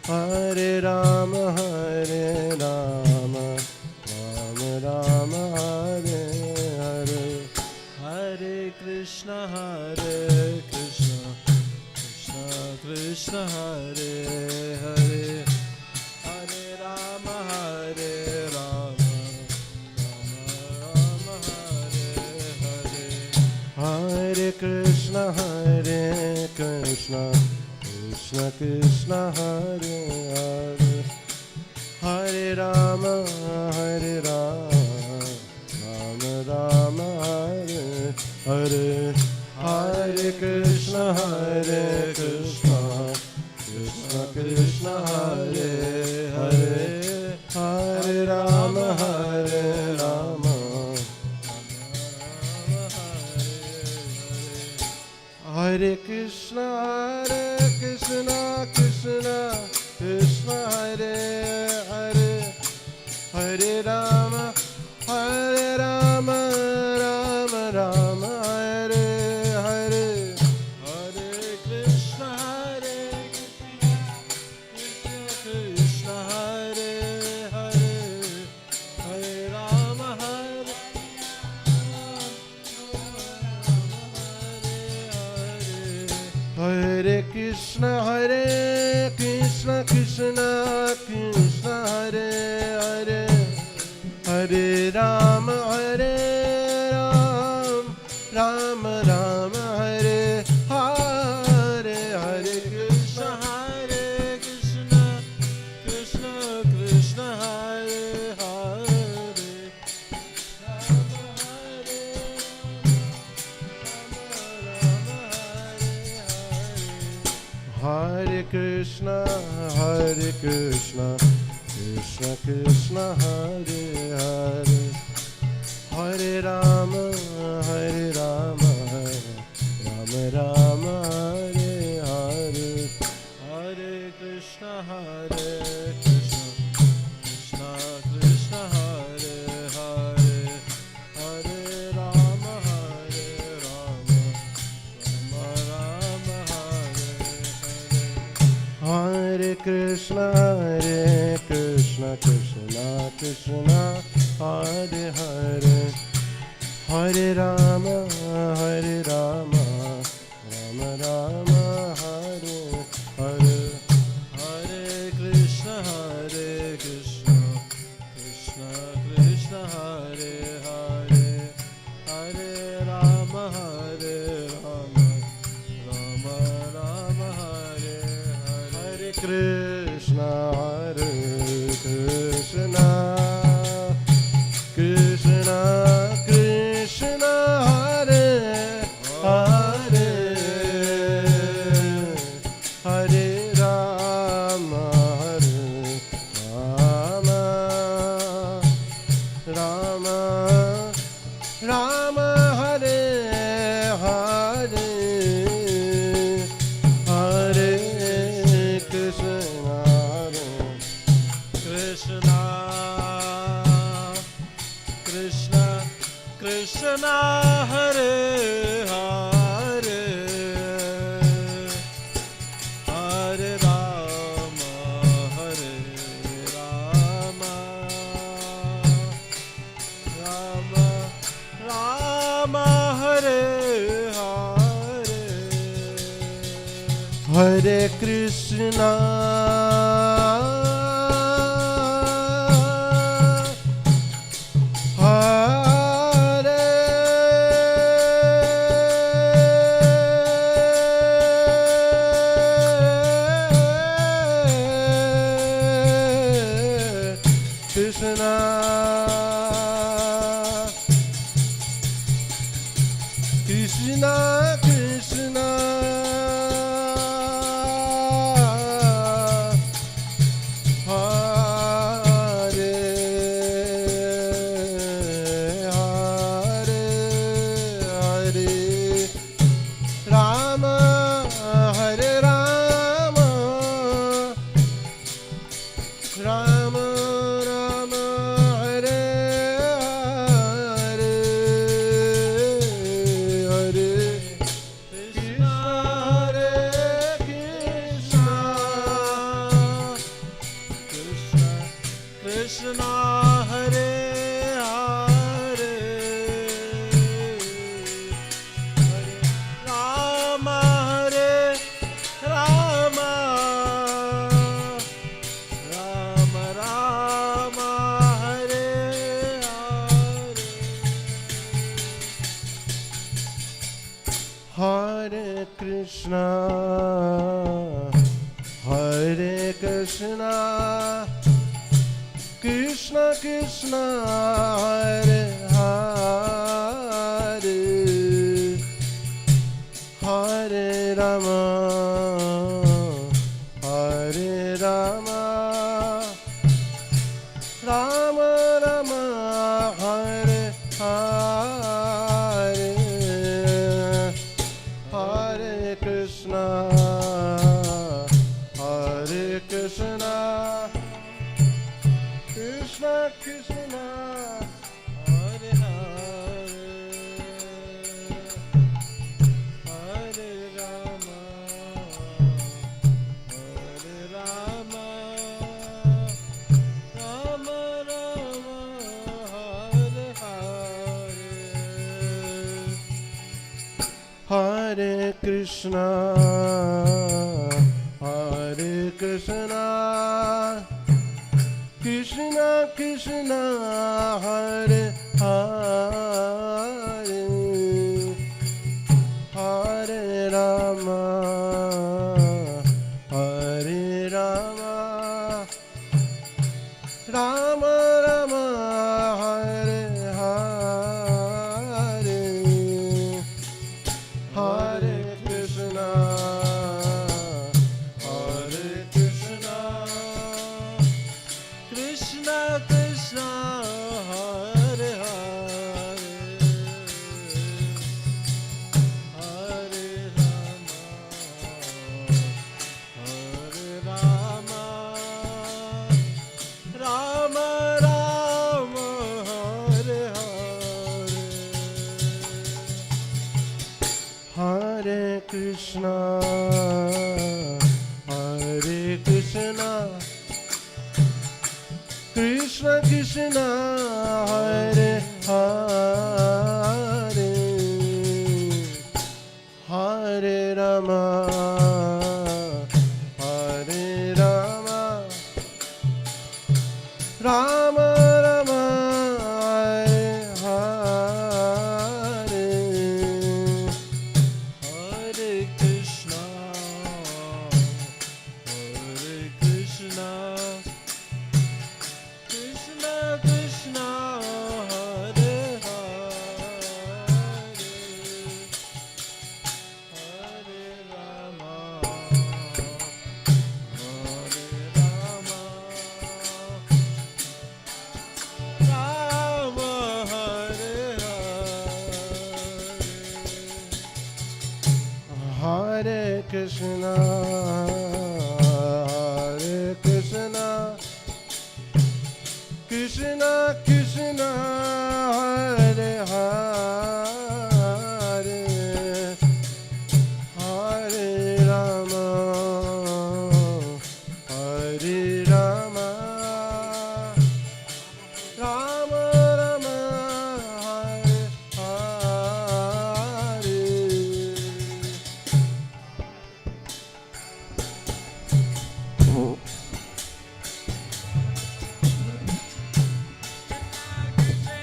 Hare Rama, Ram Rama, Hare Hare, Hare Krishna, Krishna Krishna, Hare Hare, Hare Rama, Ram Rama, Hare Hare. Hare Krishna, Krishna Krishna, Hare Hare, Hare Rama, Rama, Hare Hare, Hare Krishna, Krishna Krishna, Hare Hare, Hare Rama, Hare Krishna, Krishna Krishna, Hare Hare, Hare Rama, Rama Rama, Hare Hare, Hare Krishna, Krishna Hare Hare, Hare Rama, Hare Krishna, Krishna Krishna, Hare Hare, Hare Rama, Ram Rama, Hare Hare, Hare Krishna, Krishna Krishna, Hare Hare, Hare Krishna, Krishna Krishna, Hare Hare, Hare Rama, Rama Rama, Hare Hare, Hare Krishna, Krishna Krishna, Hare Hare, Hare Rama, Rama Rama, Hare Hare. Hare Krishna, Krishna Krishna, Hare Hare, Hare Rama, Rama Rama, Hare Hare, Hare Krishna, Krishna Krishna, Hare Hare, Hare Rama, Rama Rama, Hare Hare. Hare Krishna, Krishna Krishna Krishna, Hare Hare, Hare Rama, Rama Rama, Hare Hare, Hare Krishna, Krishna Krishna, Hare Hare, Hare Rama, Rama Rama, Hare Hare. Hare Krishna, Krishna Krishna Krishna Hare Hare Hare Rama Hare Rama Rama Rama Hare Hare Hare Krishna Hare Krishna Krishna Krishna Hare Hare Hare Rama Hare Rama Rama Rama Hare Hare Hare Krishna Krishna Krishna Hare Hare Hare Rama Hare Rama Rama Rama Hare Hare Hare Krishna Krishna Krishna Krishna Hare Hare Hare Rama Hare Rama Rama Rama Hare Hare Hare Krishna Krishna Krishna Krishna Hare Hare Hare Rama Hare Rama Rama Rama Hare Hare Hare Krishna Krishna Krishna Hare Hare Hare Rama Hare Rama Rama Rama Hare Hare Hare Krishna Krishna Krishna Hare Hare Hare Rama Hare Rama Rama Rama Hare Hare Hare Krishna Krishna Krishna Hare Hare Hare Rama Rama Hare Hare Hare Krishna Krishna Krishna Hare Hare Hare Rama Hare Rama Rama Rama Hare Hare Krishna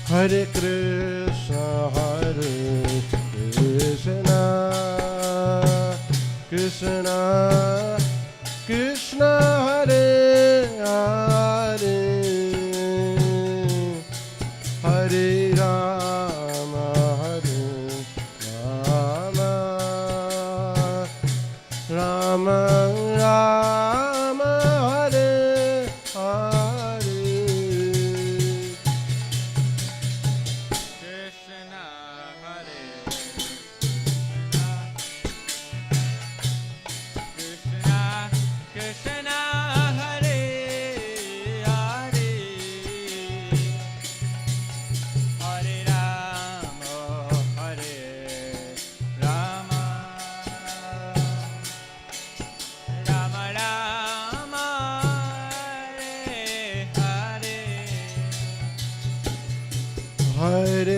Hare Krishna, Krishna Krishna Hare Hare, Hare Rama, Rama Rama, Hare Hare.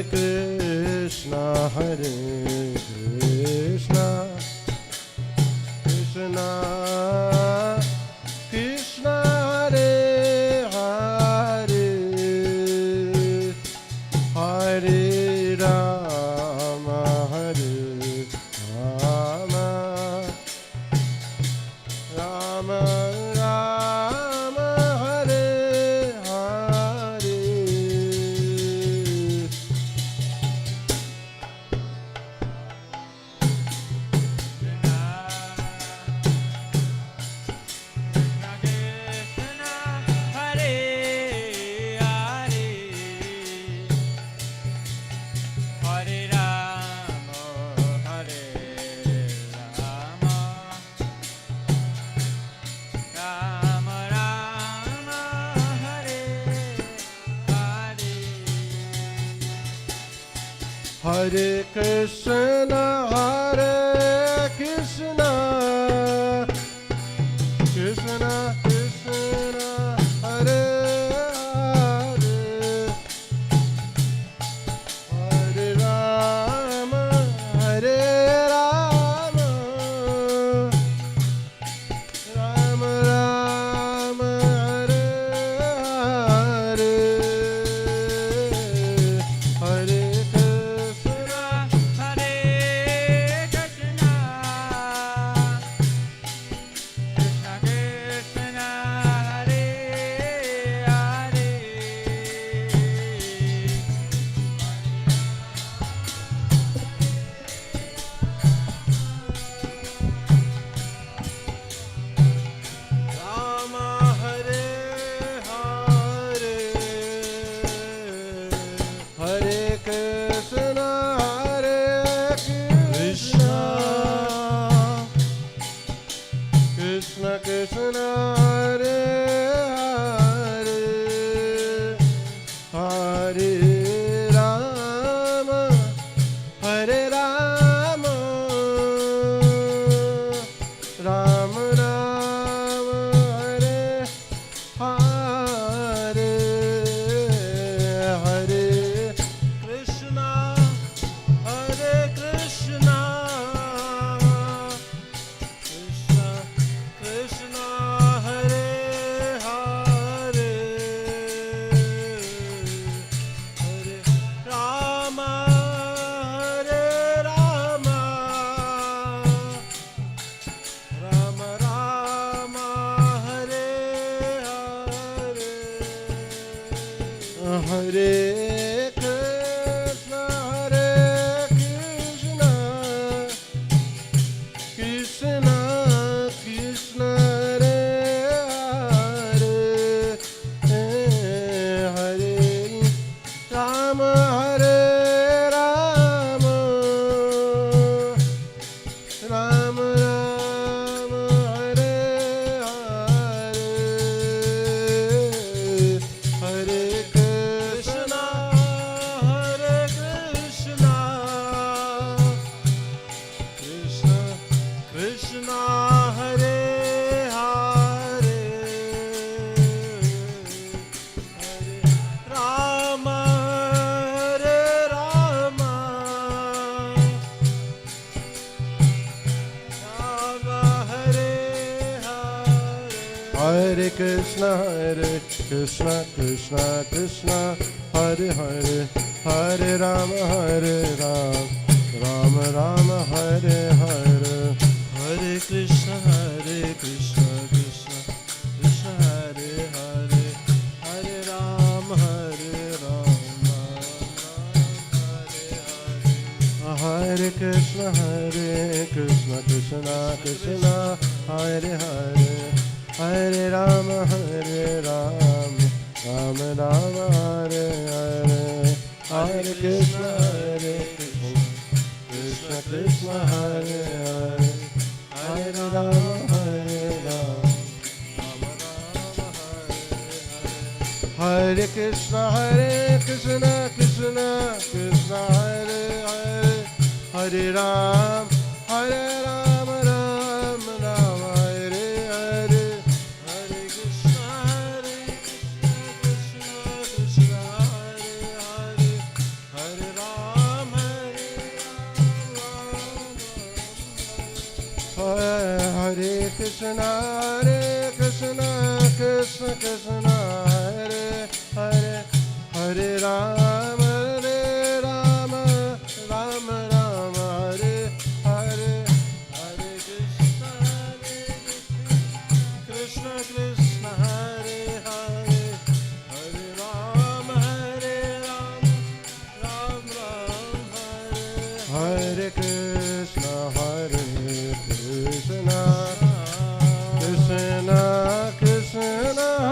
Krishna Hare Krishna Krishna Hare Hare, Hare Rama Hare Rama, Rama Rama Hare Hare. Hare Krishna, Krishna Krishna Hare Hare, Hare Rama, Rama Rama, Hare Hare. Hare Krishna, Krishna Krishna, Hare Hare, Hare Rama, Rama Rama, Hare Hare, Hare Krishna, Hare Krishna, Krishna Krishna, Hare Hare, Rama Hare Hare, Hare Krishna, Hare Krishna, Krishna Krishna, Hare Hare, Hare Rama, Hare Rama, Rama Rama, Hare Hare, Hare Krishna, Krishna Krishna, Hare Hare, Hare Rama, Hare Rama, Rama Rama, Hare Hare, Hare Krishna, Krishna Krishna Krishna, Hare Hare, Hare Rama, Hare Rama, Rama Rama, Hare Hare, Hare Krishna, Krishna Krishna Krishna Hare Hare Hare Rama Rama Rama Hare Hare Hare Krishna Krishna Krishna Hare Hare Hare Rama Hare Krishna Krishna Krishna Hare Hare Hare Rama Rama Rama Hare Hare Hare Krishna Krishna Krishna Hare Hare Hare Rama Hare Krishna Krishna Krishna Hare Hare Hare Ram Hare Ram Ram Ram Hare Hare Hare Krishna Krishna Krishna Hare Hare Hare Ram Hare Krishna Krishna Krishna Hare Hare Hare Ram Ram Ram Ram Hare Hare Hare Krishna Krishna Hare Hare Hare Ram Ram Ram Hare Krishna Krishna Krishna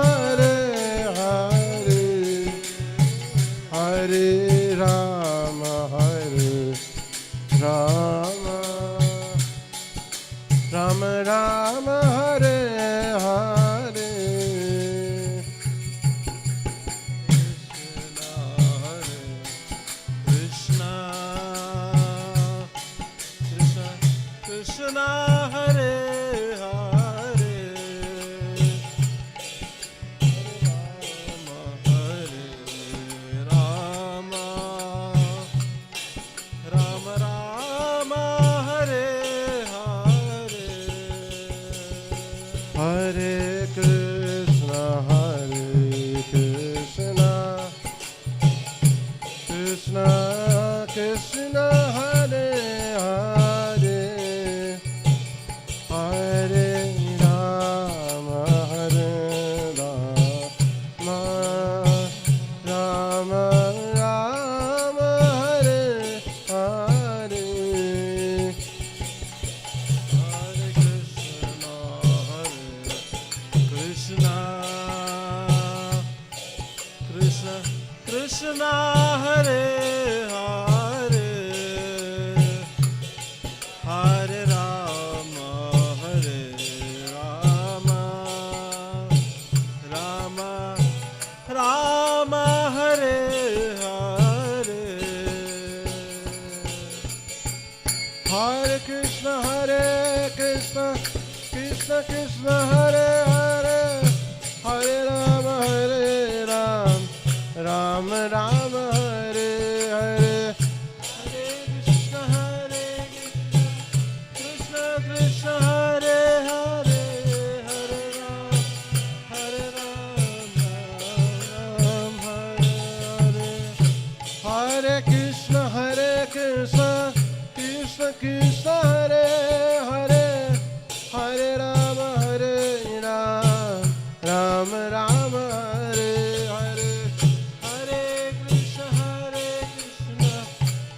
Hare Hare Hare Rama Rama Rama Hare Hare Krishna Krishna Hare Hare Rama Rama Rama Hare Hare Hare Krishna Krishna Krishna Hare Hare Hare Rama Rama Rama Hare Hare Hare Krishna Krishna Krishna Hare Hare Hare Rama Rama Rama Hare Hare Hare Krishna Krishna Krishna Hare Hare Hare Rama Rama Rama Hare Hare Hare Krishna Krishna Krishna Hare Hare Hare Ram Hare Hare Krishna Krishna Krishna Hare Hare Hare Rama Rama Rama Hare Hare Hare Krishna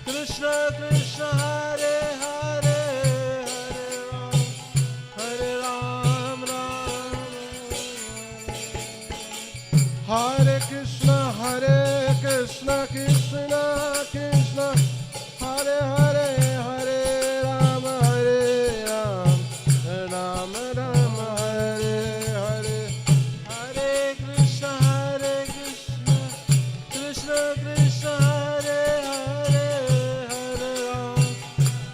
Krishna Krishna Hare Hare Hare Ram Hare Krishna Krishna Krishna Hare Hare Hare Ram Ram Ram Hare Hare Hare Krishna Krishna Krishna Hare Hare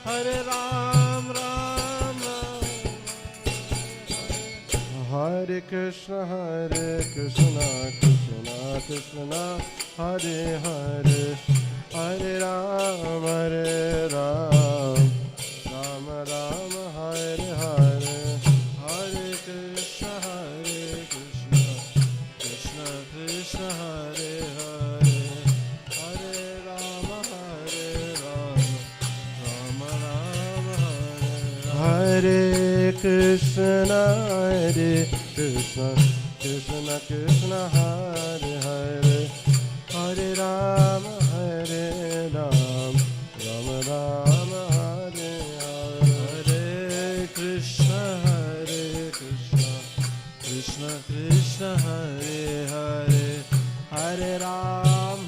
Hare Ram Ram Hare Krishna Krishna Krishna Hare Hare Hare Ram Ram Ram Hare Hare Hare Krishna Krishna Krishna, Hare Hare, Hare Rama, Rama Rama, Hare Krishna, Krishna Krishna, Hare Hare, Hare Rama, Rama Rama, Hare Hare, Hare Krishna, Krishna Krishna, Hare Hare, Hare Ram,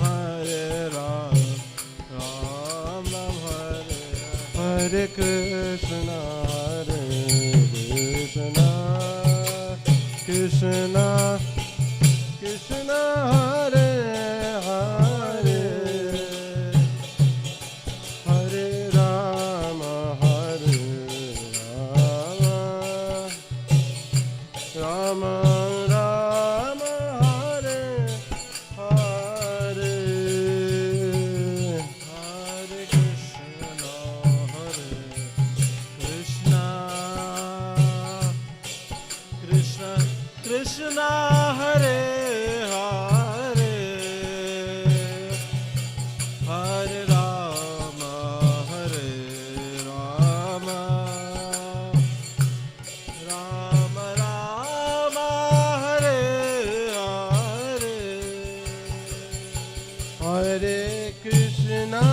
Ram Ram, Hare Krishna, Krishna Krishna, Hare Hare, Hare Rama, Rama Rama, Hare Hare, Hare Krishna, Krishna Krishna, Hare Hare, Hare Rama, Rama Rama, Hare Hare, Hare Krishna,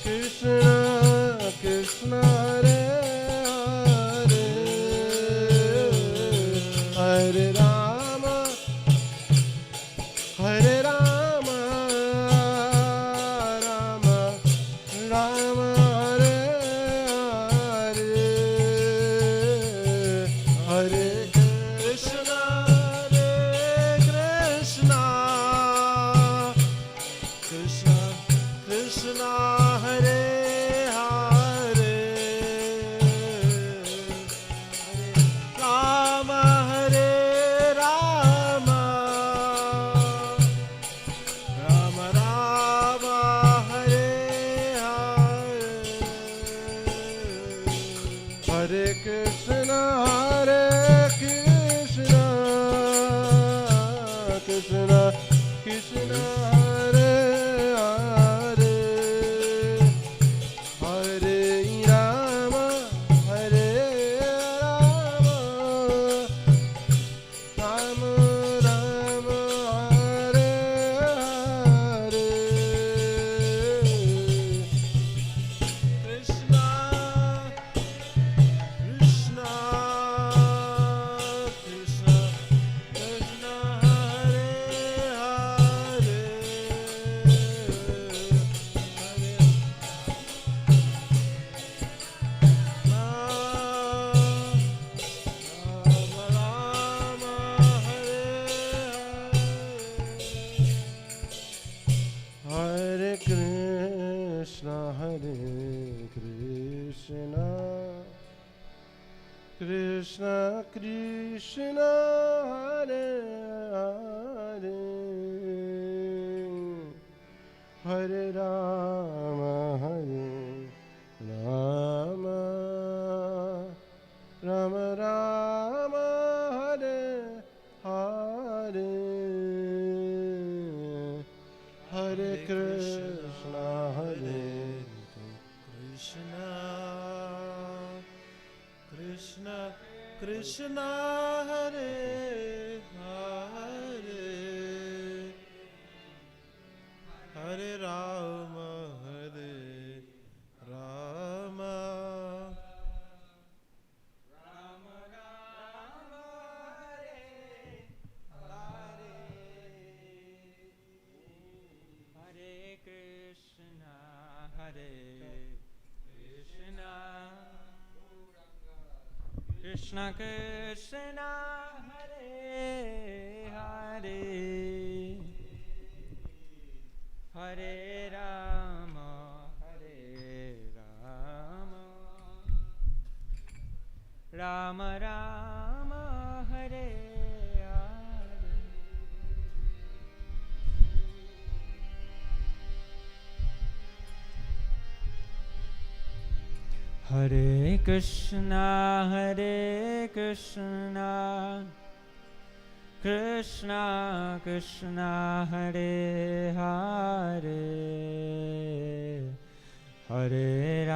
Krishna Krishna, Hare Hare Rama, Rama Rama, Hare Hare, Hare Krishna, Krishna Krishna, Hare Hare, Rama, Rama Rama, Hare Hare, Hare Krishna, Krishna Krishna, Hare Hare, Hare Rama, Rama Rama, Hare Hare, Krishna Krishna Krishna Krishna, Hare Hare, Rama Rama, Hare Krishna, Krishna Krishna, Hare Hare, Hare Rama, Rama Rama, Hare Hare, Hare Krishna, Krishna Krishna, Hare Hare, Hare Rama, Rama Rama Rama, Hare Hare, Hare Krishna, Krishna Krishna Krishna, Hare Hare, Hare Rama, Rama Rama, Hare Hare. Hare Krishna, Krishna Krishna, Hare Hare, Hare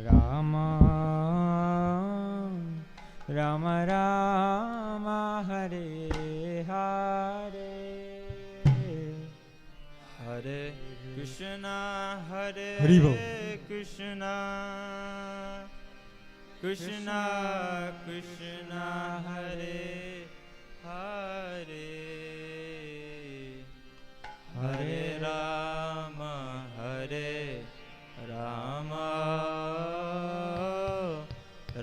Rama, Rama Rama, Hare Hare. Hare Krishna, Hare Haribo. Krishna, Krishna Krishna, Hare Hare, Hare Rama,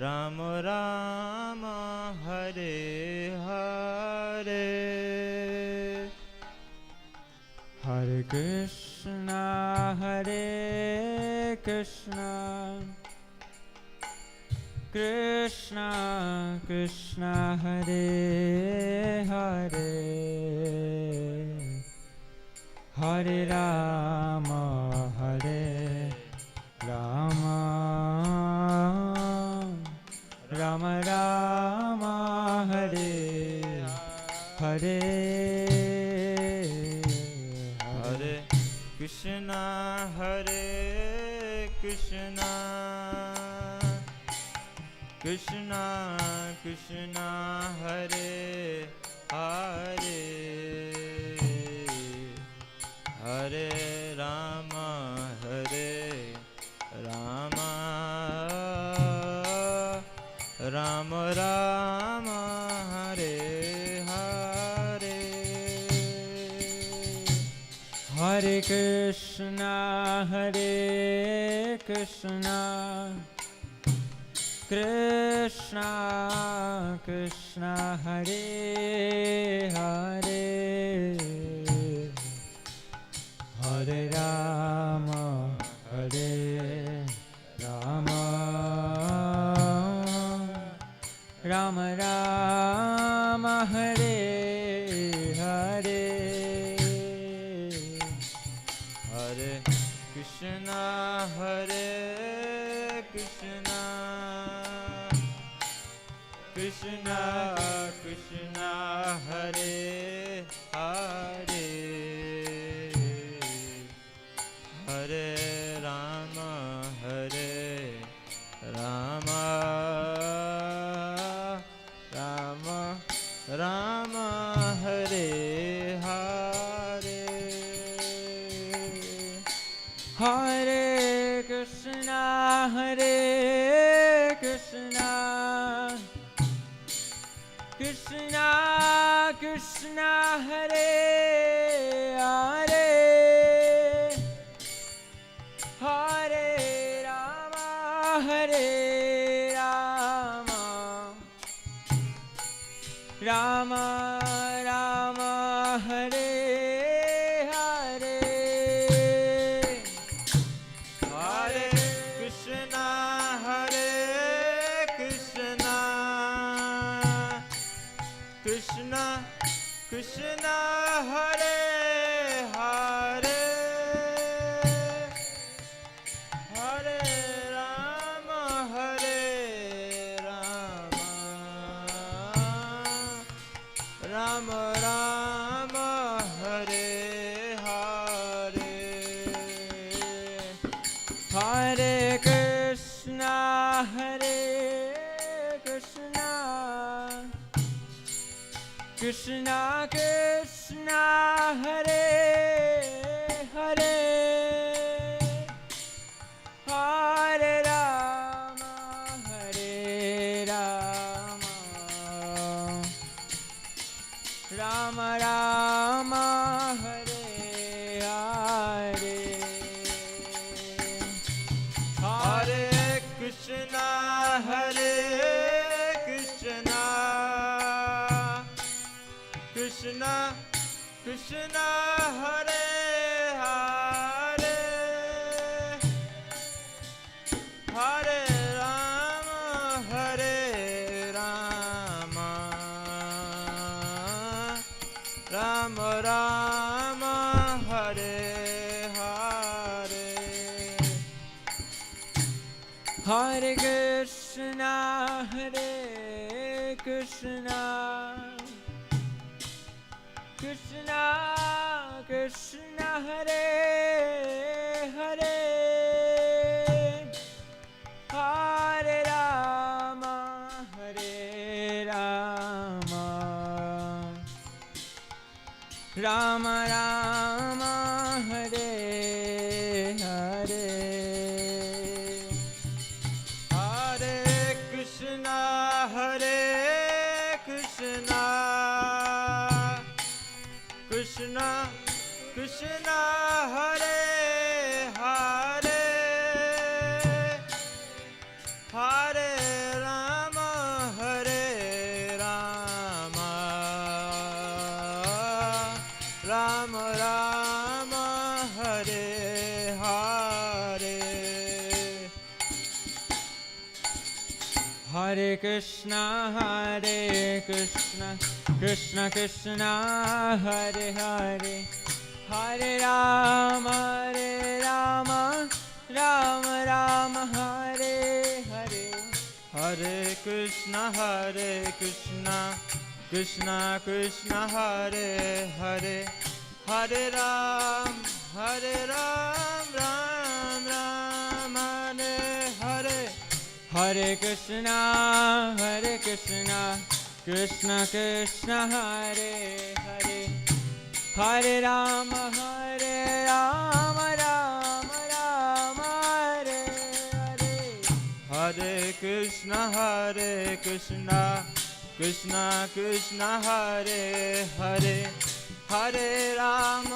Rama Rama, Hare Hare. Hare Krishna, Krishna Krishna, Hare Hare, Hare Rama, Rama Rama, Hare Hare. Hare Krishna, Krishna Krishna, Hare Hare, Hare Rama, Rama Rama, Hare Hare. Hare Krishna, Krishna Krishna, Hare Hare, Hare Rama, Rama Rama, Hare Hare. Hare Krishna, Krishna Krishna, Hare Hare, Hare Rama, Rama Rama, Hare Hare. Hare Krishna, Krishna Krishna, Hare Hare, Hare Rama, Rama Rama, Hare Hare. Hare Krishna, Krishna Krishna, Hare Hare, Hare Rama, Rama Rama, Hare Hare. Hare Krishna, Krishna Krishna, Hare Hare, Hare Rama, Rama Rama, Hare Hare. Hare Krishna, Krishna Krishna, Hare Hare, Hare Rama, Rama Rama, Hare Hare. Hare Krishna, Krishna Krishna Hare Hare, Hare Rama, Hare Rama, Rama Rama, Hare Hare. Hare Krishna, Hare Krishna, Krishna Krishna, Hare Hare, Hare Rama, Hare Rama, Rama Rama, Hare Hare. Hare Krishna, Krishna Krishna, Hare Hare, Hare Rama, Rama Rama, Hare Hare. Hare Krishna, Krishna Krishna, Hare Hare, Hare Ram, Ram Ram, Hare Hare. Hare Krishna, Krishna Krishna, Hare Hare, Hare Rama, Rama Rama, Hare Hare. Hare Krishna, Krishna Krishna, Hare Hare, Hare Ram,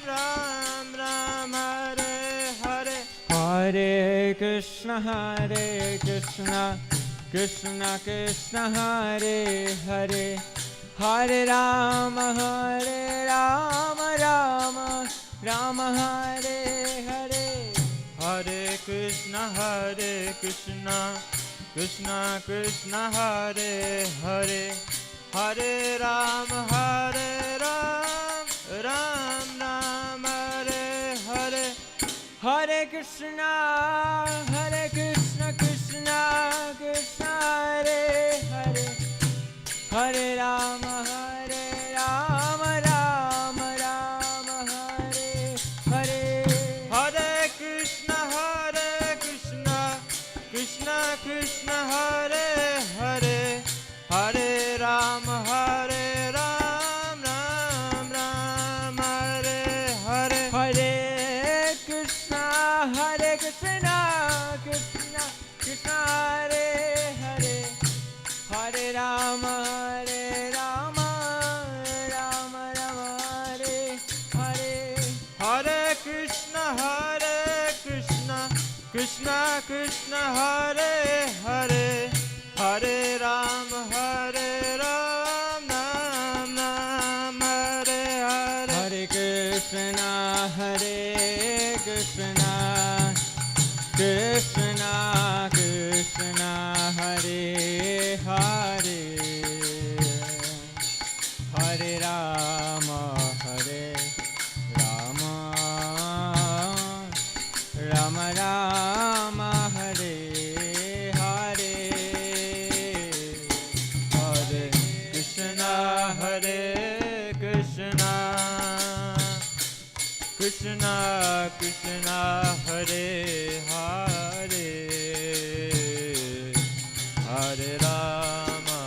Ram Ram, Hare Hare. Hare Krishna, Krishna Krishna, Hare Hare, Hare Rama, Rama Rama, Hare Hare. Hare Krishna, Krishna Krishna, Hare Hare, Hare Ram, Ram Ram, Hare Hare. Hare Krishna, Krishna Krishna, Hare Hare, Hare Rama, Rama Rama, Hare Hare. Hare Krishna, Krishna Krishna, Hare Hare, Hare Ram, Ram Ram, Hare Hare. Hare Krishna, Krishna Krishna, Hare Hare, Hare Rama, Rama Rama, Hare Hare. Hare Krishna, Krishna Krishna, Hare Hare, Hare Ram, Nam Nam, Hare Hare. Hare Krishna, Krishna Krishna, Hare Hare, Hare Rama, Rama Rama, Hare Hare. Hare Krishna, Krishna Krishna, Hare Hare, Hare Rama,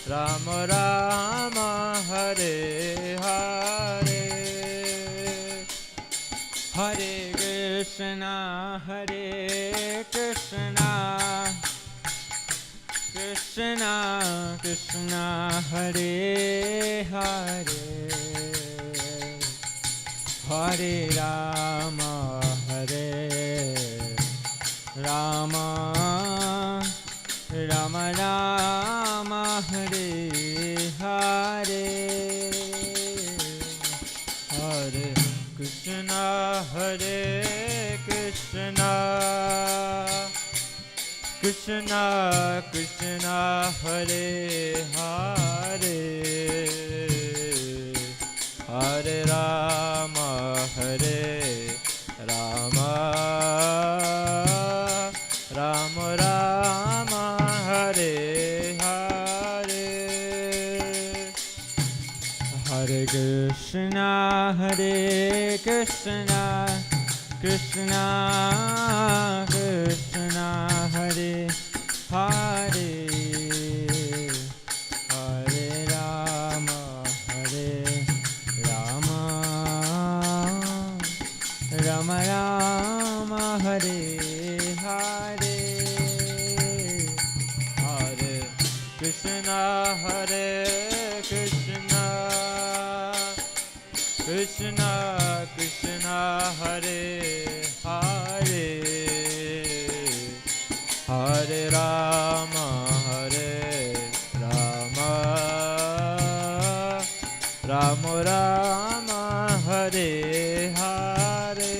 Rama Rama, Hare Hare. Hare Krishna, Krishna Krishna, Hare Hare, Hare Rama, Rama Rama, Hare Hare. Hare Krishna, Krishna Krishna, Hare Hare, Hare Rama, Krishna, Krishna Krishna, Hare Hare, Hare Rama, Hare Rama, Rama Rama, Hare Hare, Hare Krishna, Hare Krishna, Krishna Krishna, Hare Hare, Hare Rama, Hare Rama, Rama Rama, Hare Hare,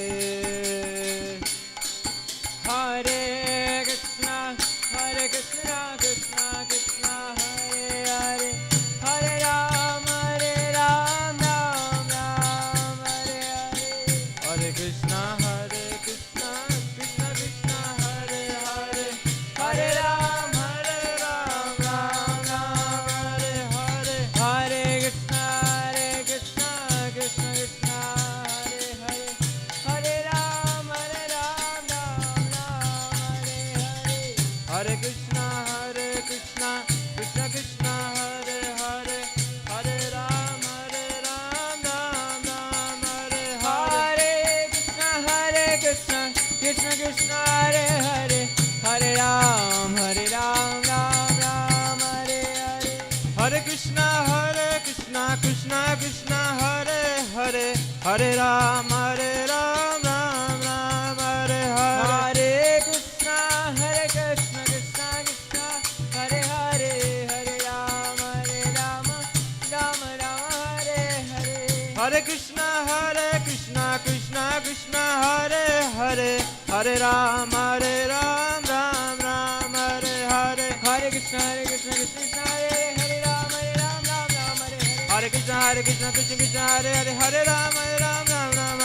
Hare Krishna, Krishna Krishna, Hare Hare, Hare Rama, Ram Ram, Hare Hare, Hare Krishna, Krishna Krishna, Hare Hare, Hare Ram Ram Hare Hare, Hare Krishna, Krishna Krishna, Hare Hare, Hare Ram Ram Hare Hare, Hare Krishna, Krishna Krishna, Hare Hare, Hare Ram Ram Hare Hare, Krishna, Krishna Krishna, Hare Hare, Hare Ram Ram Hare Hare, Hare Krishna, Krishna Krishna, Hare Hare, Hare Ram Ram Hare Hare, Krishna, Krishna Krishna, Hare Hare, Hare Ram Hare Hare, Hare Krishna, Krishna Krishna, Hare Hare, Hare Ram Hare Hare, Hare Krishna, Krishna Hare Ram Hare, Hare Krishna, Krishna Krishna, Hare Hare, Hare Ram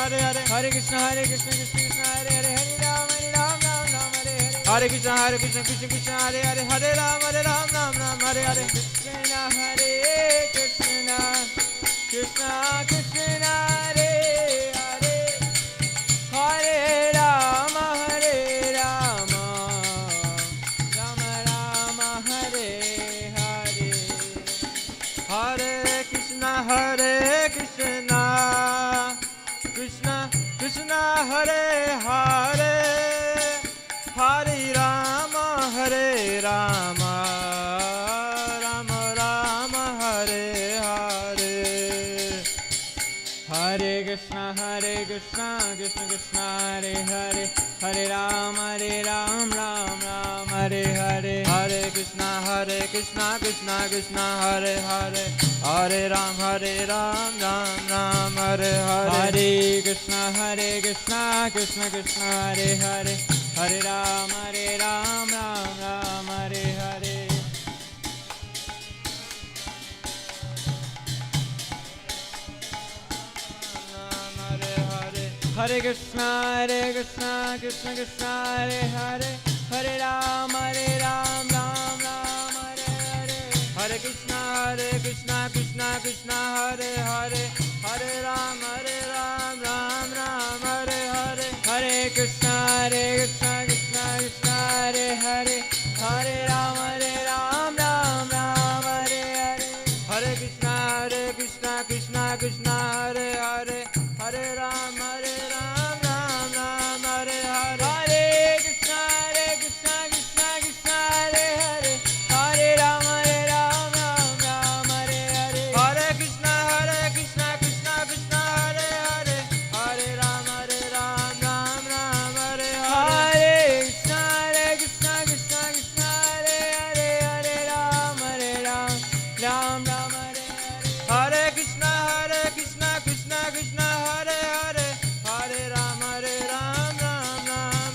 Hare Hare, Hare Krishna, Krishna Krishna, Hare Hare, Hare Krishna, Krishna Krishna, Hare Hare, Hare Ram Hare Hare, Krishna Hare Krishna, Krishna Krishna, Hare Hare, Hare Rama, Rama Rama, Hare Hare, Hare Krishna, Krishna Krishna, Hare Hare, Hare Rama, Rama Rama, Hare Hare, Hare Krishna, Krishna Krishna, Hare Hare, Hare Rama, Ram Hare Hare, Hare Krishna, Krishna Krishna, Hare Hare, Hare Ram Ram Hare Hare, Hare Krishna, Krishna Krishna, Hare Hare, Hare Ram Ram Hare Hare. Hare Krishna, Krishna Krishna, Hare Hare, Hare Ram Hare Ram Hare Hare, Hare Krishna, Krishna Krishna, Hare Hare, Hare Ram Ram Hare Hare, Hare Krishna, Krishna Krishna, Hare Hare, Hare Ram Ram Hare Hare, Hare Krishna, Krishna Krishna, Hare Hare, Hare Ram Hare Hare, Hare Krishna, Krishna Krishna, Hare Hare, Hare Ram Hare Hare, Hare Krishna, Krishna Krishna, Hare Hare, Hare Ram Hare Hare, Hare Krishna, Krishna Krishna, Hare Hare, Hare Ram Hare Ram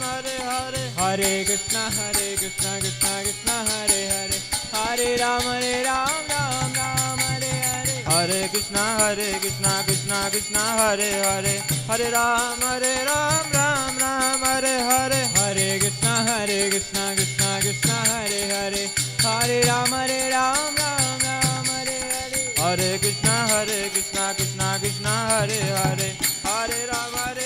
Hare Hare, Hare Krishna, Krishna Krishna, Hare Hare, Hare Ram Hare Hare, Hare Krishna, Krishna Krishna, Hare Hare, Hare Ram Hare Hare, Hare Krishna, Krishna Krishna, Hare Hare, Hare Ram Hare Hare, Hare Krishna, Krishna Krishna, Hare Hare, Hare Ram Hare Hare, Hare Krishna, Krishna Krishna, Hare Hare, Hare Ram Hare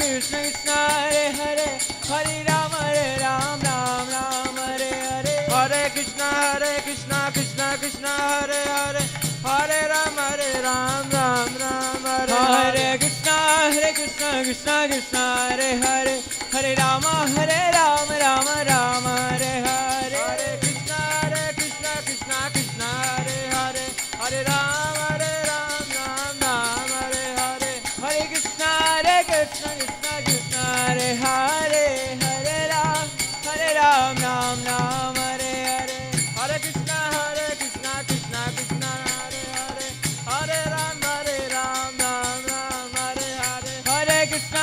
Krishna Krishna Hare Hare Hare Ram Ram Ram Hare Hare Hare Krishna Krishna Krishna Hare Hare Hare Ram Ram Ram Hare Hare Krishna Krishna Krishna Hare Hare Hare Rama Ram Ram Hare Hare Hare Krishna Krishna Krishna Hare Hare Hare Ram Ram Hare Hare Hare Krishna Krishna Krishna Hare Hare Hare Ram Ram Hare Hare Hare Krishna Krishna Krishna Hare Hare Hare Ram Ram Hare Hare Hare Krishna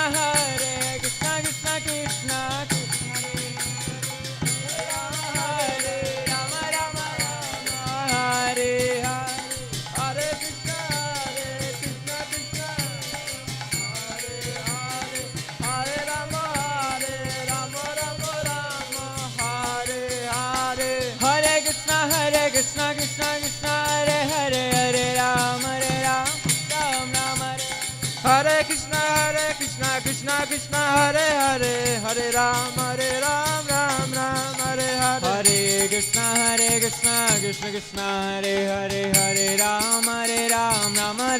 Krishna Krishna Hare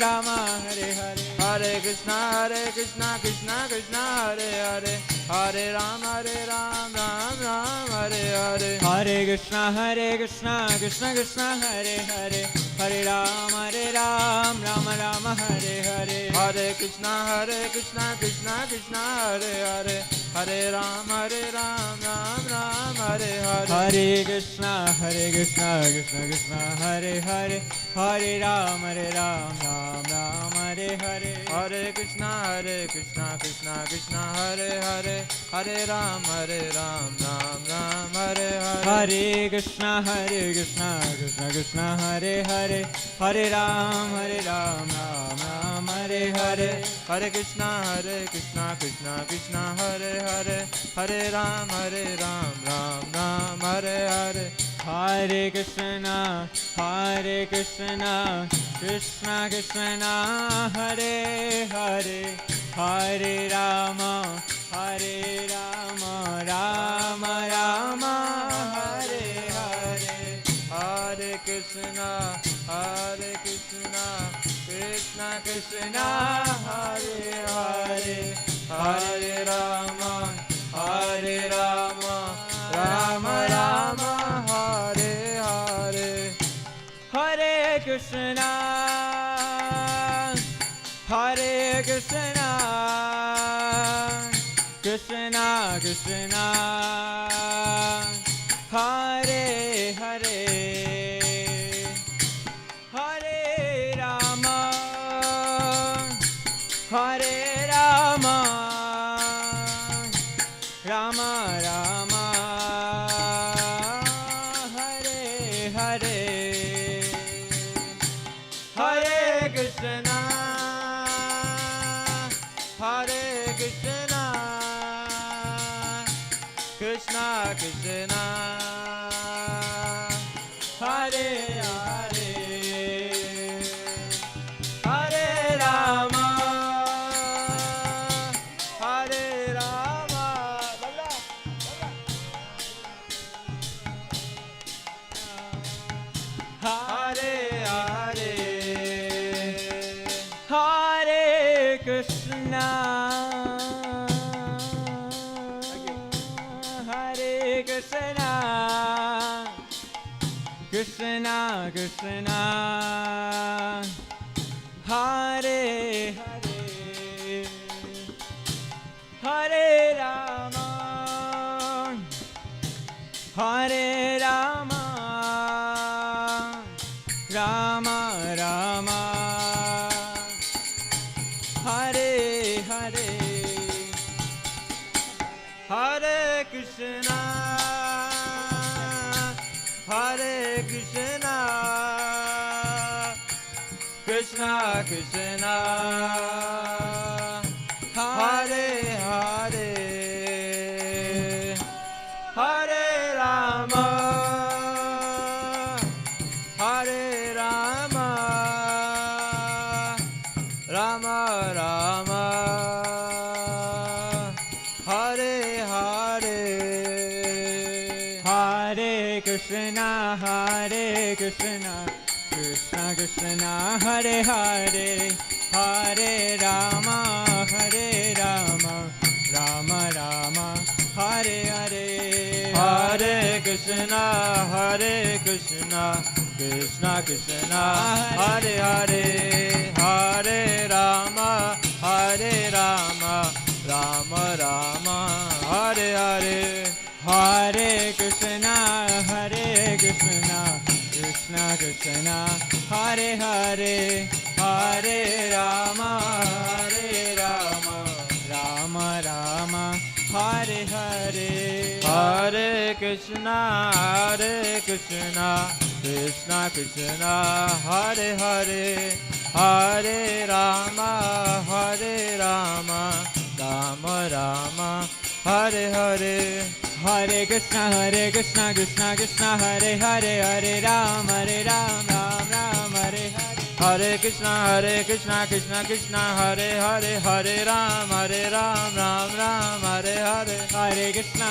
Rama Hare Hare Hare Krishna Krishna Hare Rama Rama Hare Hare Hare Krishna Krishna Krishna Hare Hare Hare Ram Ram Hare Hare Krishna Krishna Hare Hare Hare Ram Ram Hare Hare Hare Krishna Krishna Krishna Hare Hare Hare Ram Ram Hare Hare Hare Krishna Krishna Hare Hare Hare Ram Ram Hare Hare Hare Krishna Krishna Krishna Hare Hare Hare Ram Ram Hare Hare Hare Krishna Krishna Hare Hare Hare Ram Ram Hare Hare Hare Krishna Krishna Hare Hare Hare Ram Ram Hare Hare Hare Krishna Krishna Hare Hare Hare Ram Ram Hare Hare Hare Krishna Krishna Hare Hare Hare Ram Ram Hare Hare Hare Krishna Krishna Hare Hare Hare Ram Ram Hare Hare Hare Krishna Krishna Krishna Hare Hare Hare Rama Rama Rama Hare Hare Hare Krishna Krishna Krishna Hare Hare Hare Rama Rama Rama Hare Hare Hare Krishna Krishna Krishna Hare Hare Hare Rama Rama Rama Hare Hare Hare Krishna Krishna Krishna Hare Hare Hare Rama Hare Hare Hare Krishna Hare Krishna Krishna Krishna Hare Hare Hare Rama Rama Rama Hare Hare Hare Krishna Krishna Krishna Hare Hare Hare Rama Rama Rama Krishna, Hare Krishna, Krishna Krishna, Hare Hare, Hare Rama, Hare Rama, Rama Rama, Hare Hare. Hare Krishna, Krishna Krishna, Hare Hare, Hare Rama, Rama Rama, Hare Hare. Hare Krishna, Krishna Krishna, Hare Hare, Hare Rama, Rama Rama, Hare Hare. Hare Krishna, Krishna Krishna, Hare Hare, Hare Rama, Rama Rama, Hare Hare. Hare Krishna, Krishna Krishna, Hare Hare, Hare Ram, Ram Ram, Hare Hare. Hare Krishna, Krishna Krishna, Hare Hare, Hare Ram, Ram Ram, Hare Hare. Hare Krishna,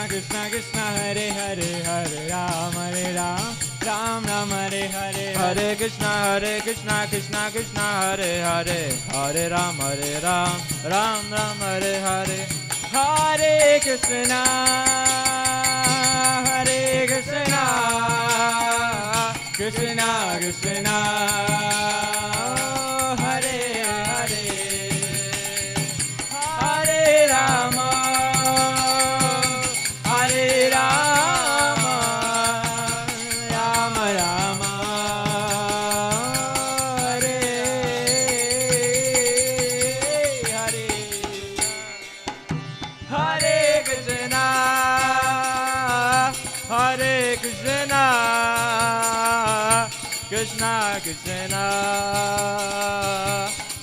Krishna Krishna, Hare Hare, Hare Ram, Ram Ram, Hare Hare. Hare Krishna, Krishna Krishna, Hare Hare, Hare Ram, Ram Ram, Hare Hare. Hare Krishna, Krishna Krishna, Hare Hare, Hare Rama, Rama Rama, Hare Hare. Hare Krishna, Krishna Krishna,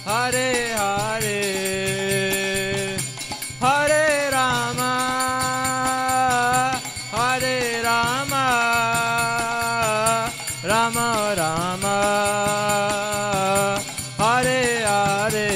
Hare Hare, Hare Rama, Rama Rama, Hare Hare.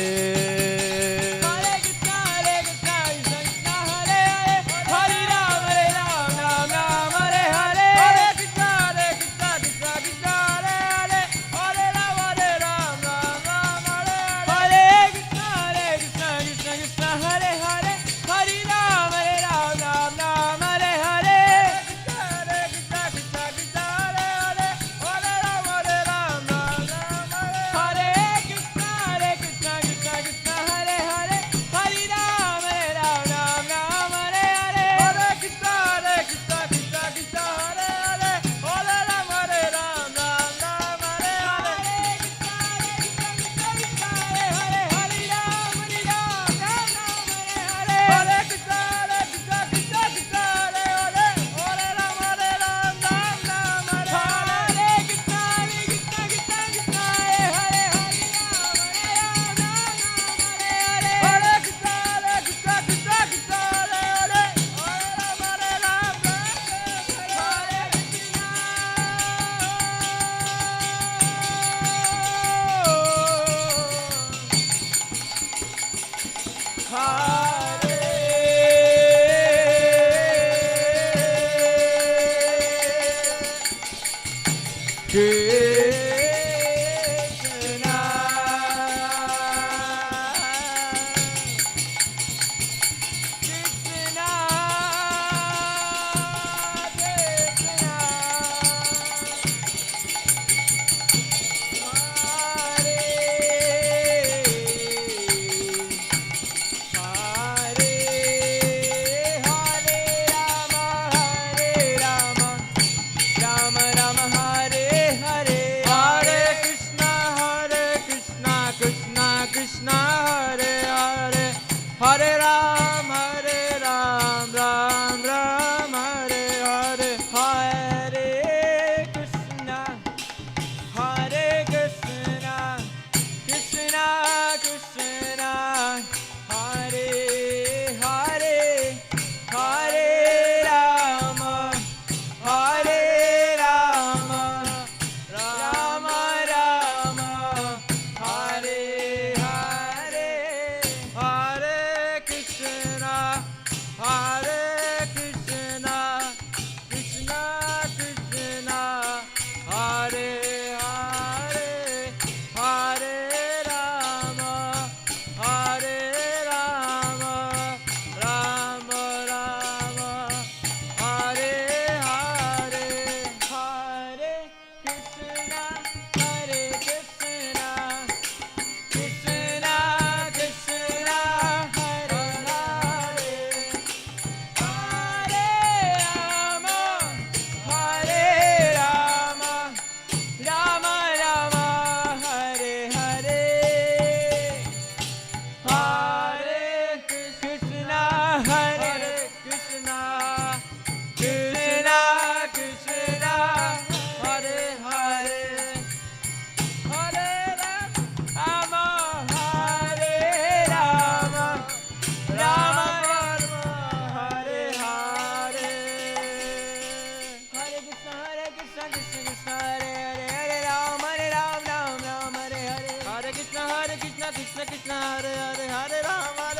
Krishna Krishna Krishna Hare Hare Hare Ram Ram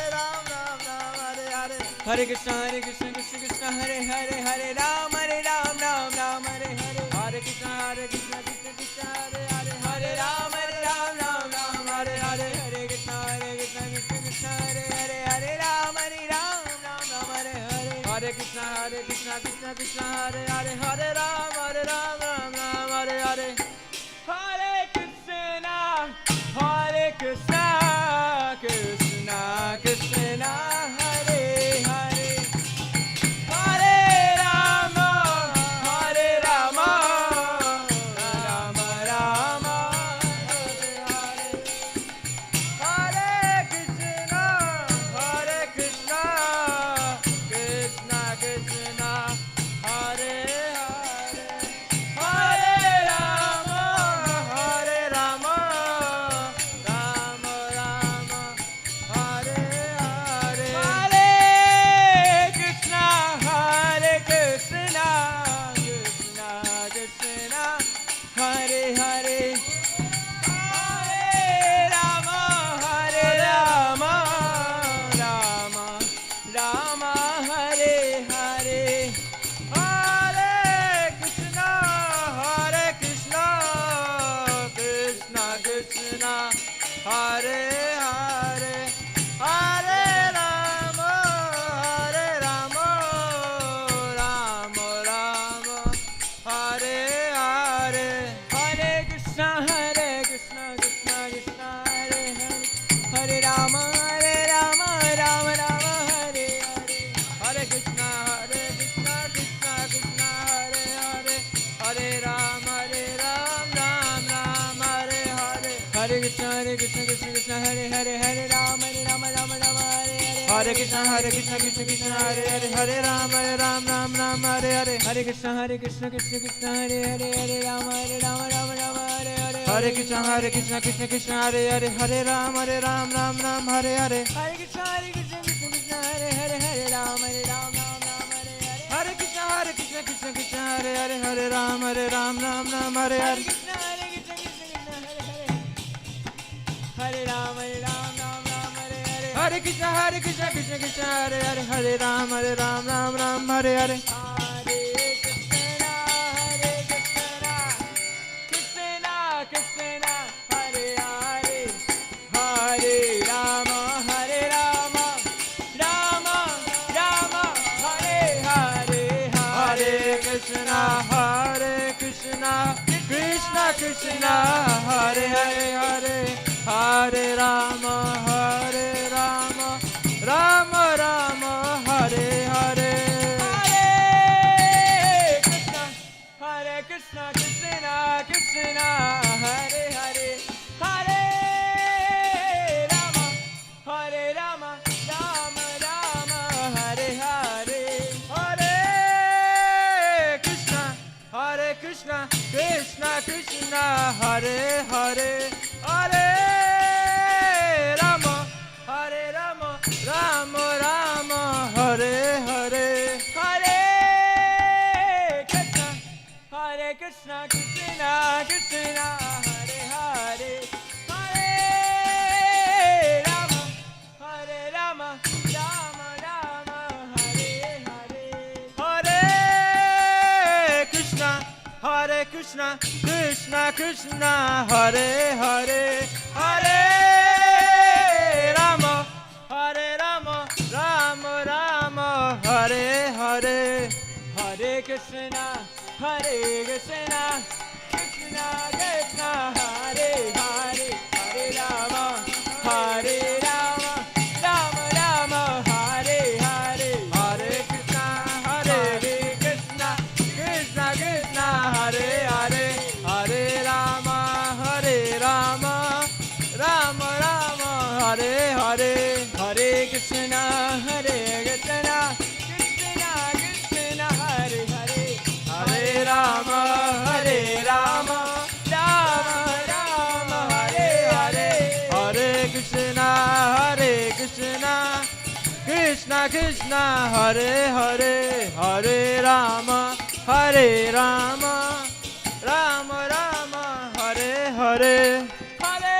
Hare Hare Hare Krishna Krishna Krishna Hare Hare Hare Ram Ram Hare Hare Hare Krishna Krishna Krishna Hare Hare Hare Ram Ram Hare Hare Hare Krishna Krishna Krishna Hare Hare Hare Ram Ram Hare Hare Hare Krishna Krishna Krishna Hare Hare Hare Ram Hare Hare Hare Krishna Krishna Krishna Hare Hare Hare Rama Rama Rama Hare Hare Hare Krishna Krishna Krishna Hare Hare Hare Rama Rama Rama Hare Hare Hare Krishna Krishna Krishna Hare Hare Hare Rama Rama Rama Hare Hare Hare Krishna Krishna Krishna Hare Hare Hare Rama Rama Hare Hare Hare Krishna Krishna Krishna Hare Hare Hare Rama Rama Hare Hare Hare Krishna Krishna Krishna Hare Hare Hare Rama Rama Hare Hare Hare Krishna Krishna Hare Hare Hare Rama Rama Hare Hare Hare Krishna Krishna Krishna Hare Hare Hare Rama Rama Hare Hare Hare Krishna Krishna Krishna Hare Hare Hare Rama Rama Hare Hare Hare Krishna Krishna Krishna Hare Hare Hare Rama Rama Hare Hare Hare Krishna Krishna Krishna Hare Hare Hare Rama Rama Hare Hare Hare Krishna Krishna Krishna Hare Hare Hare Rama Rama Hare Hare Hare Rama Hare Krishna Krishna Krishna Hare Hare Hare Rama Rama Hare Hare Hare Krishna Krishna Hare Hare Hare Rama Rama Hare Hare Hare Krishna Krishna Krishna Hare Hare Hare Rama Rama Hare Hare Hare Krishna Krishna Krishna Hare Hare Hare Rama Rama Hare Hare Hare Krishna Krishna Krishna Hare Hare Hare Rama Rama Hare Hare Hare Krishna Krishna Krishna Hare Hare Hare Rama Rama Hare Hare Hare Krishna Krishna Krishna Hare Hare Hare Rama Rama Hare Hare Hare Krishna Krishna Krishna Hare Hare Hare Rama Rama Hare Hare Hare Krishna Krishna Krishna Hare Hare Hare Rama Rama Hare Hare Hare Krishna Krishna Krishna Hare Hare Hare Rama Rama Hare Hare Hare Krishna Krishna Krishna Hare Hare Hare Rama Rama Hare Hare Hare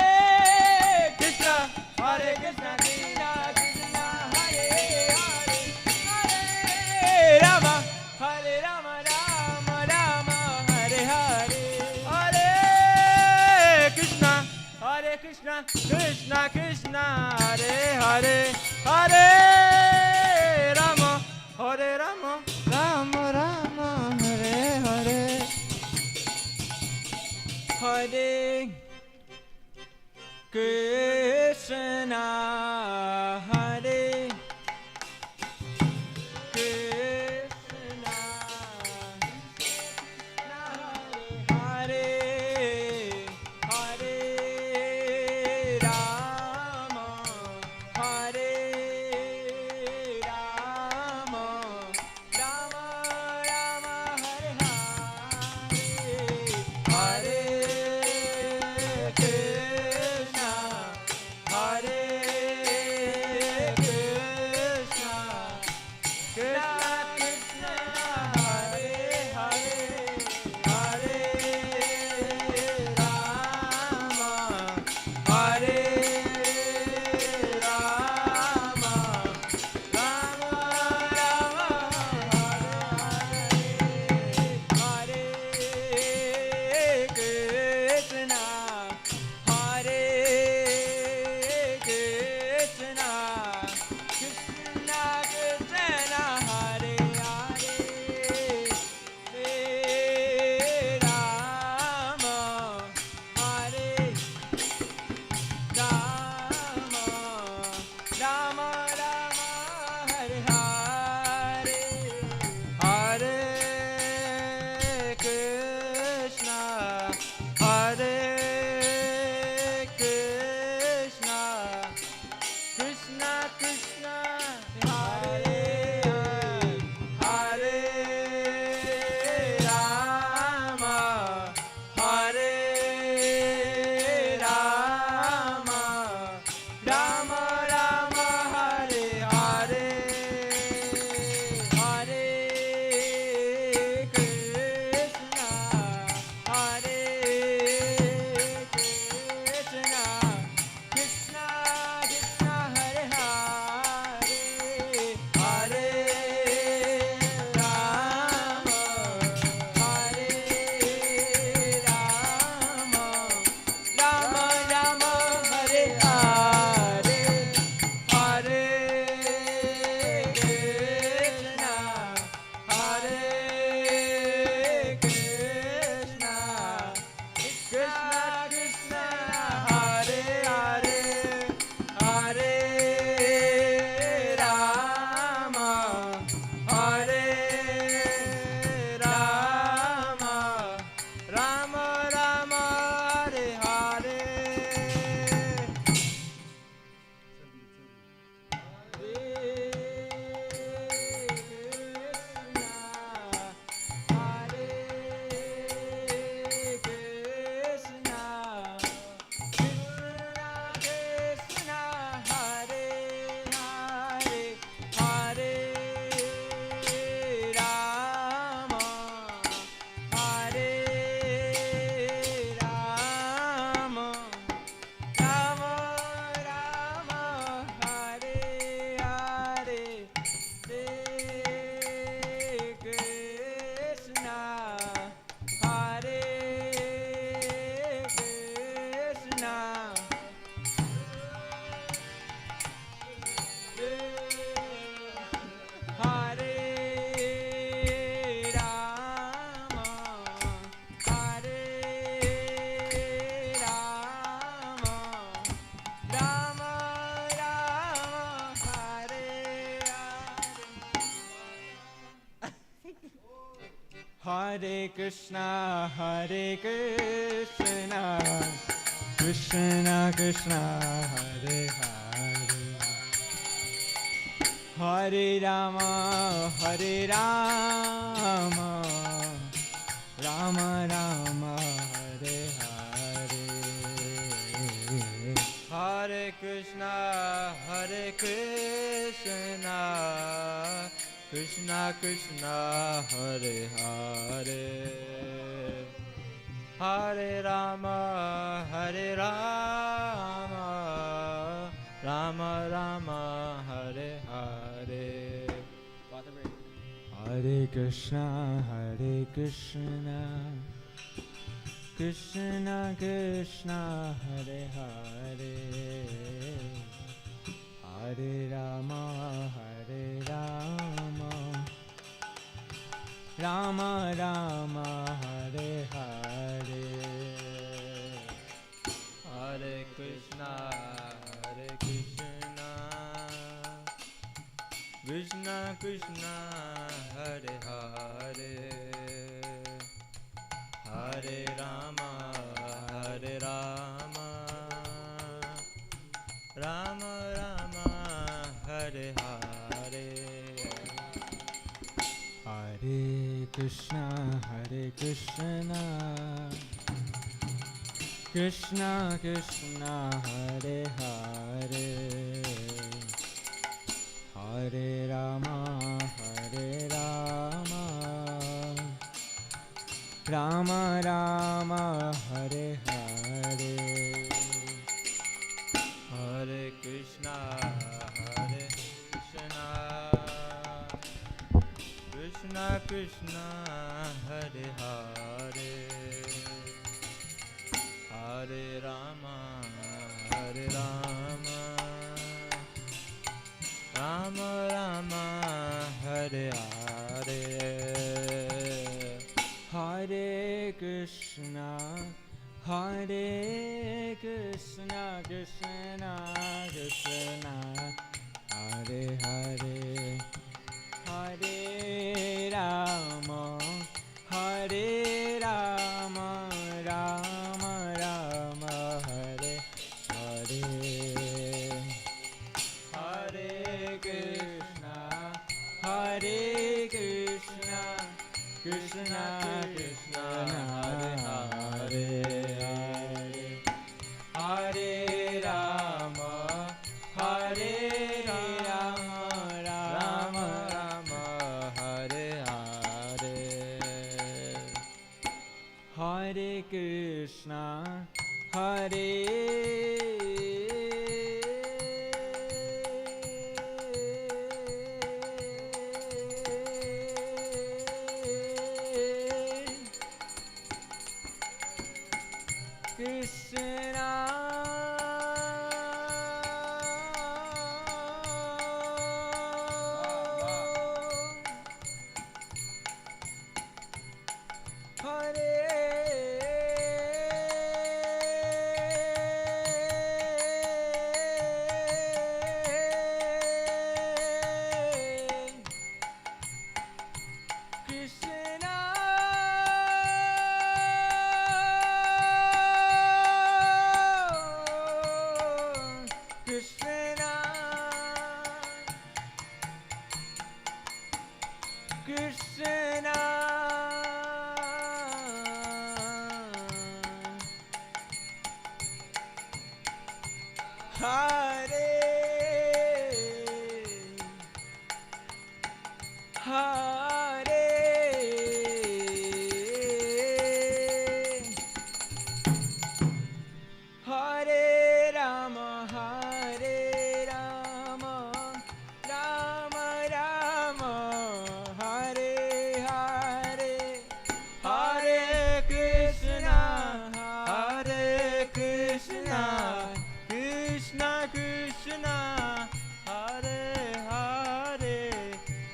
Hare Krishna, Krishna Krishna, Hare Hare, Hare Rama, Hare Rama, Rama Rama, Hare Hare. Hare Krishna, Hare Krishna, Hare Hare Rama, Hare Rama, Rama Rama, Hare Hare, Hare Krishna, Hare Krishna, Krishna Krishna, Hare Hare, Hare Rama, Hare Rama, Rama Rama, Hare Krishna, Hare Krishna, Krishna Krishna, Hare Hare, Hare Rama, Hare Rama, Rama Rama, Hare Hare, Hare Krishna, Hare Krishna, Krishna Krishna, Hare Hare, Hare Rama, Hare Rama, Rama Rama, Hare Hare, Hare Krishna, Hare Krishna, Krishna Krishna, Hare Hare, Hare Rama, Hare Rama, Rama Rama, Hare Hare, Hare Krishna, Hare Krishna, Krishna Krishna, Hare Hare, Hare Rama, Hare Rama, Rama Rama, Hare Hare. Hare Krishna, Hare Krishna, Krishna Krishna, Hare Hare, Hare Rama, Hare Rama, Rama Rama, Hare Hare, Hare Krishna, Hare Krishna, Krishna Krishna, Hare Hare, Hare Rama, Hare Rama, Rama Rama, Hare Hare. Hare Krishna, Hare Krishna, Krishna Krishna Hare Hare Hare Rama Hare Rama Rama Rama Hare Hare Hare Krishna Krishna Krishna Hare Hare Hare Rama Rama Rama Hare Hare Hare Krishna Krishna Krishna Hare Hare Hare Rama Rama Rama Hare Hare Hare Krishna Krishna Krishna Hare Hare Hare Rama Rama Rama Hare Hare Hare Krishna Krishna Krishna Hare Hare Hare Rama Rama Rama Hare Hare Hare Krishna Krishna Krishna Hare Hare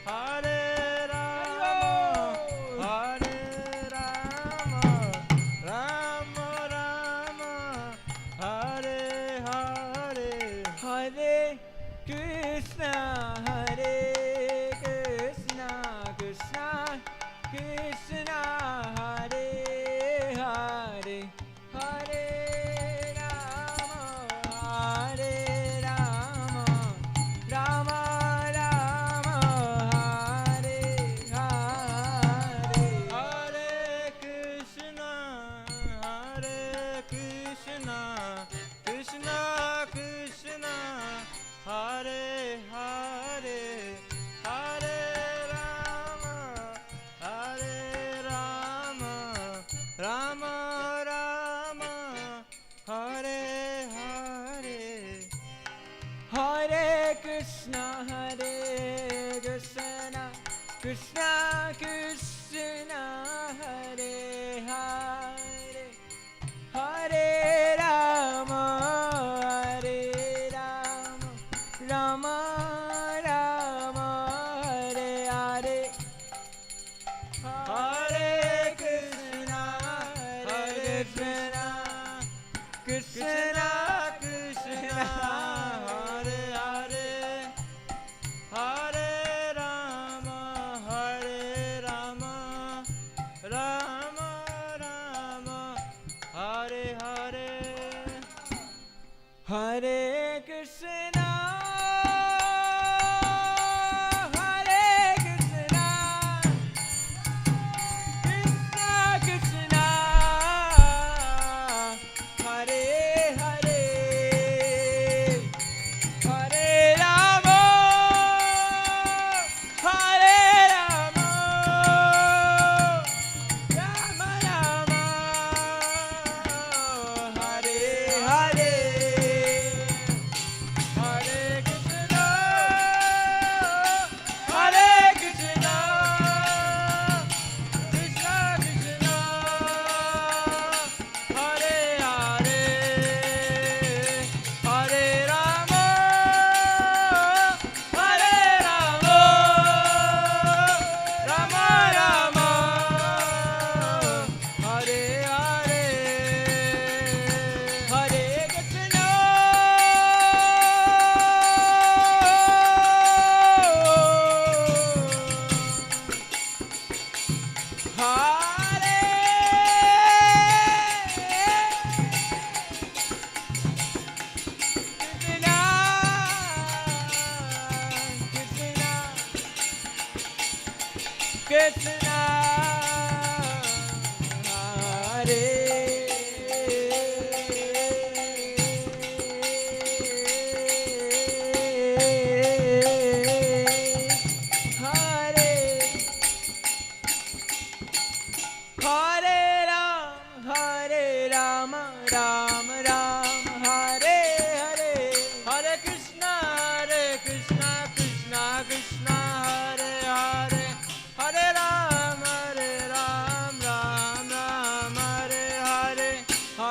Hare Rama Rama Rama Hare Hare Hare Krishna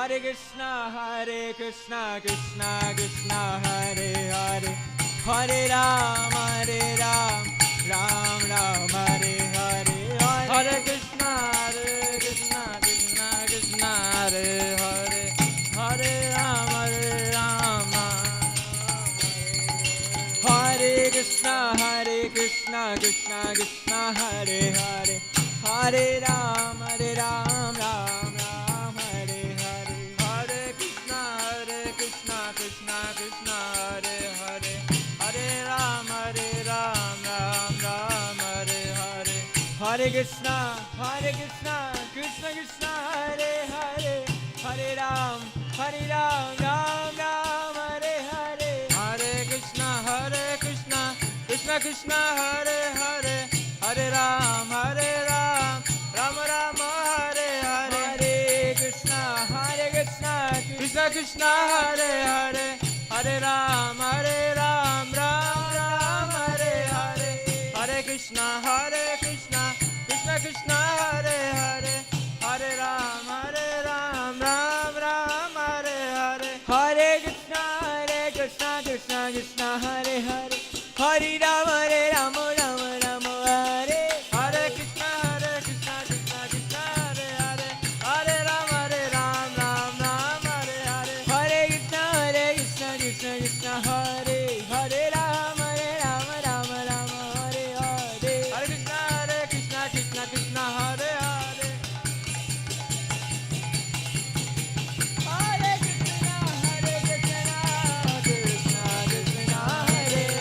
Hare Krishna, Krishna Krishna Krishna Hare Hare Hare Ram Ram Ram Hare Hare Hare Krishna Krishna Krishna Hare Hare Hare Ram Ram Hare Krishna Krishna Krishna Hare Hare Hare Ram Ram Ram Hare Hare Hare Krishna Krishna Hare Hare Hare Ram Ram Ram Hare Hare Hare Krishna Krishna Krishna Hare Hare Hare Ram Ram Ram Hare Hare Hare Krishna Krishna Krishna Hare Hare Hare Ram Ram Ram Hare Hare Hare Krishna Krishna Krishna Hare Hare Hare Ram Ram Ram Hare Hare Hare Krishna Krishna Krishna Hare Hare Hare Ram Ram Ram Hare Hare Hare Krishna Krishna Hare Hare Hare Ram Ram Ram Hare Hare Krishna Krishna Krishna Hare Hare Hare Ram Ram Hare Hare Hare Krishna Krishna Hare Hare Ram Ram Hare Hare Hare Krishna Krishna Hare Hare Hare Krishna Krishna Hare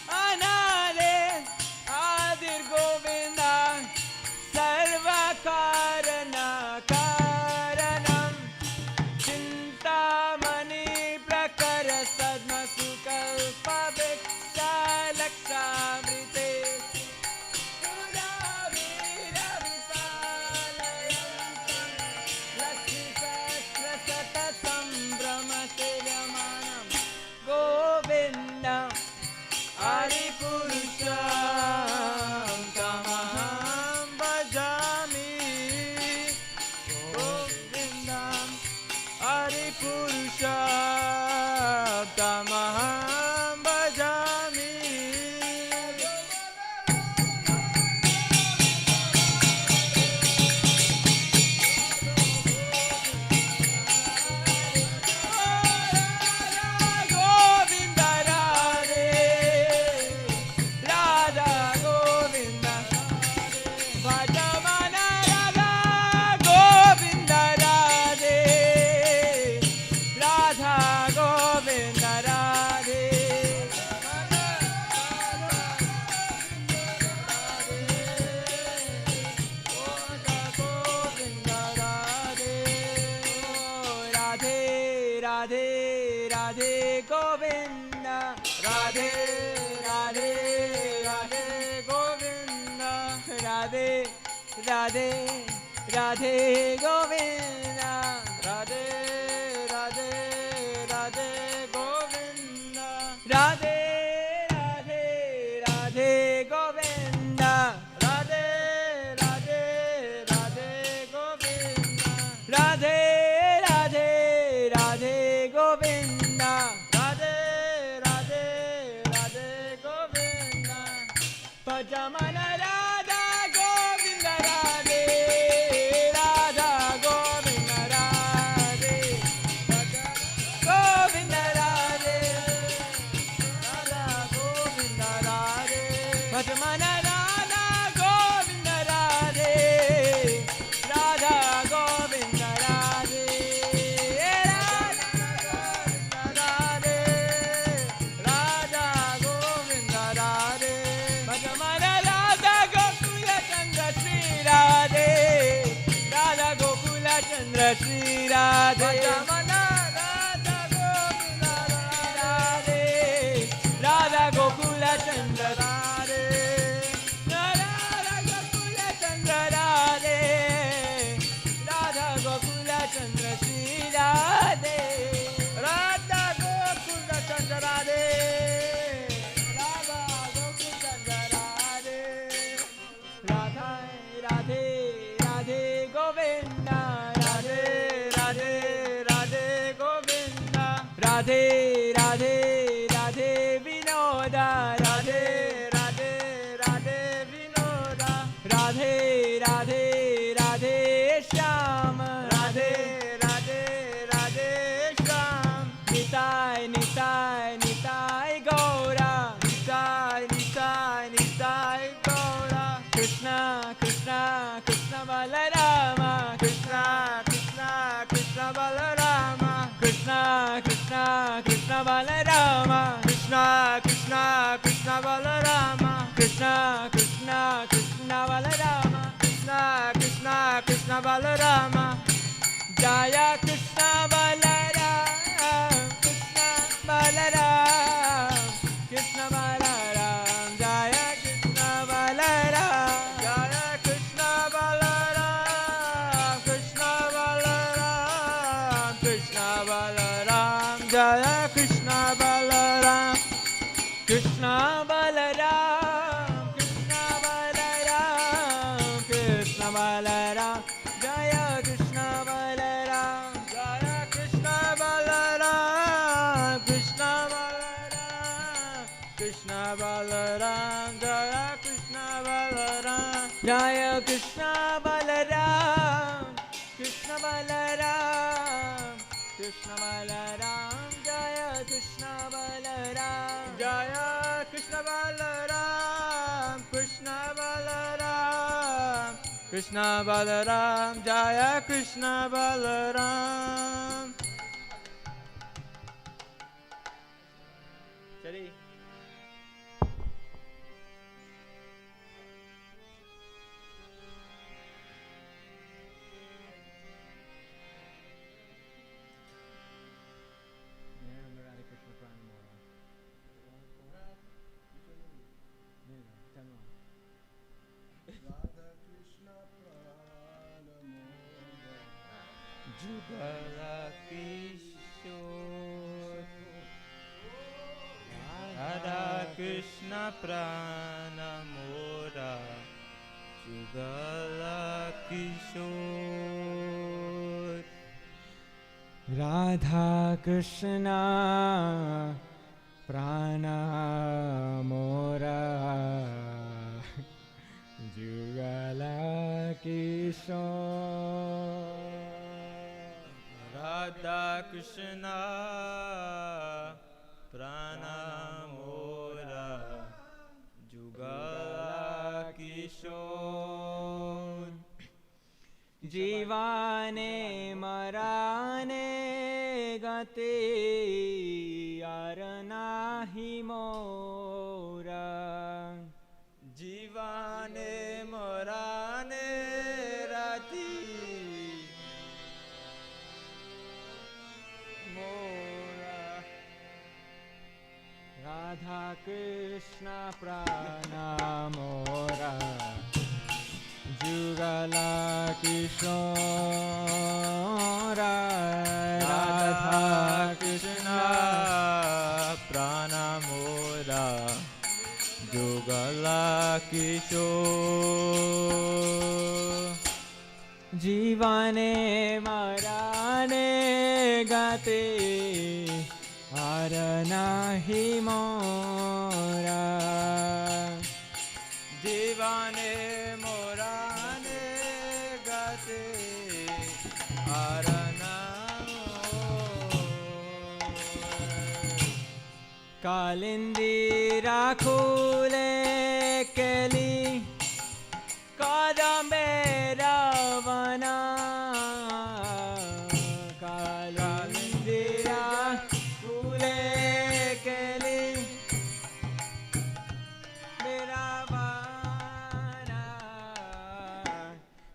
Anade Adir Govinda Sarva Karana Karanam Chintamani Prakara Sadma Sukalpa Viksha Lakshamrite Govinda Hari Purusham Tamaham Bhajami Govinda Hari Purusham Tamaham Bhajami Govinda Radhe Radha Govinda Bhajamana Radha Govinda Radhe Radha Govinda Radhe Govinda Radhe Radhe Radhe Radhe Govinda Radhe Radhe Radhe Govinda Radhe Radhe Radhe Govinda Radhe Radhe Radhe Govinda Radhe Radhe Radhe Govinda Radhe Radhe Radhe Govinda Radhe Radhe Radhe Govinda Radhe Radhe Radhe Govinda Bhajamana Radha Govinda Radhe Radha Govinda Radhe Govinda Radhe Radha Govinda Radhe Bhajamana Radha Govinda Radhe Radha Govinda Radhe Radha Govinda Radhe Bhajamana Radha Gokula Chandra Shri Radhe Radha Gokula Chandra Shri Radhe Bhajamana Radha Gokula Radhe Radha Gokula Chandra Radhe Radha Gokula Chandra Radhe Radha Gokula Chandra Shri Radhe Radha Gokula Chandra Radhe Radha Gokula Chandra Radhe Radha Radhe Radhe Govinda Radhe Radhe Radhe Govinda Radhe Radhe Radhe Vinoda Radhe Radhe Radhe Vinoda Radhe Radhe Radhe Shyam Radhe Radhe Radhe Shyam Nitai Nitai Nitai Gaura Nitai Nitai Nitai Gaura Krishna Krishna Krishna Balarama Krishna Krishna Krishna Balarama Krishna Krishna Krishna Balarama Krishna Krishna Krishna Balarama Krishna Krishna Krishna Balarama Krishna Krishna Krishna Balarama Jaya Krishna Balaram Krishna Balaram Krishna Balaram Jaya Krishna Balaram Jaya Krishna Balaram Krishna Balaram Krishna Balaram Jaya Krishna Balaram Krishna Balaram Krishna Balaram Krishna Balaram Jaya Krishna Balaram Jaya Krishna Balaram Krishna Balaram Krishna Balaram Jaya Krishna Balaram Jaya Krishna Balaram Krishna Balaram Krishna Balaram Jaya Krishna Balaram Jaya Krishna Balaram Krishna Balaram Krishna Balaram Jaya Krishna Balaram Steady. Jugala Kishore Radha Krishna Prana Mora Jugala Kishore Radha Krishna Prana Mora Jugala Kishore Radha Krishna Pranamora Jugala Kishore जीवाने मराने गते यार नाही मोरा जीवाने मराने राती मोरा राधा कृष्ण प्राणा मोरा जुगला किशोरा राधा कृष्ण प्राणमोरा जुगला किशोर जीवाने मराने गाते are नाही मोरा जीवाने मोराने गाते आरना कालिंदी राखुले केली कादंबेरा वना कालिंदी राखुले केली मेरा वना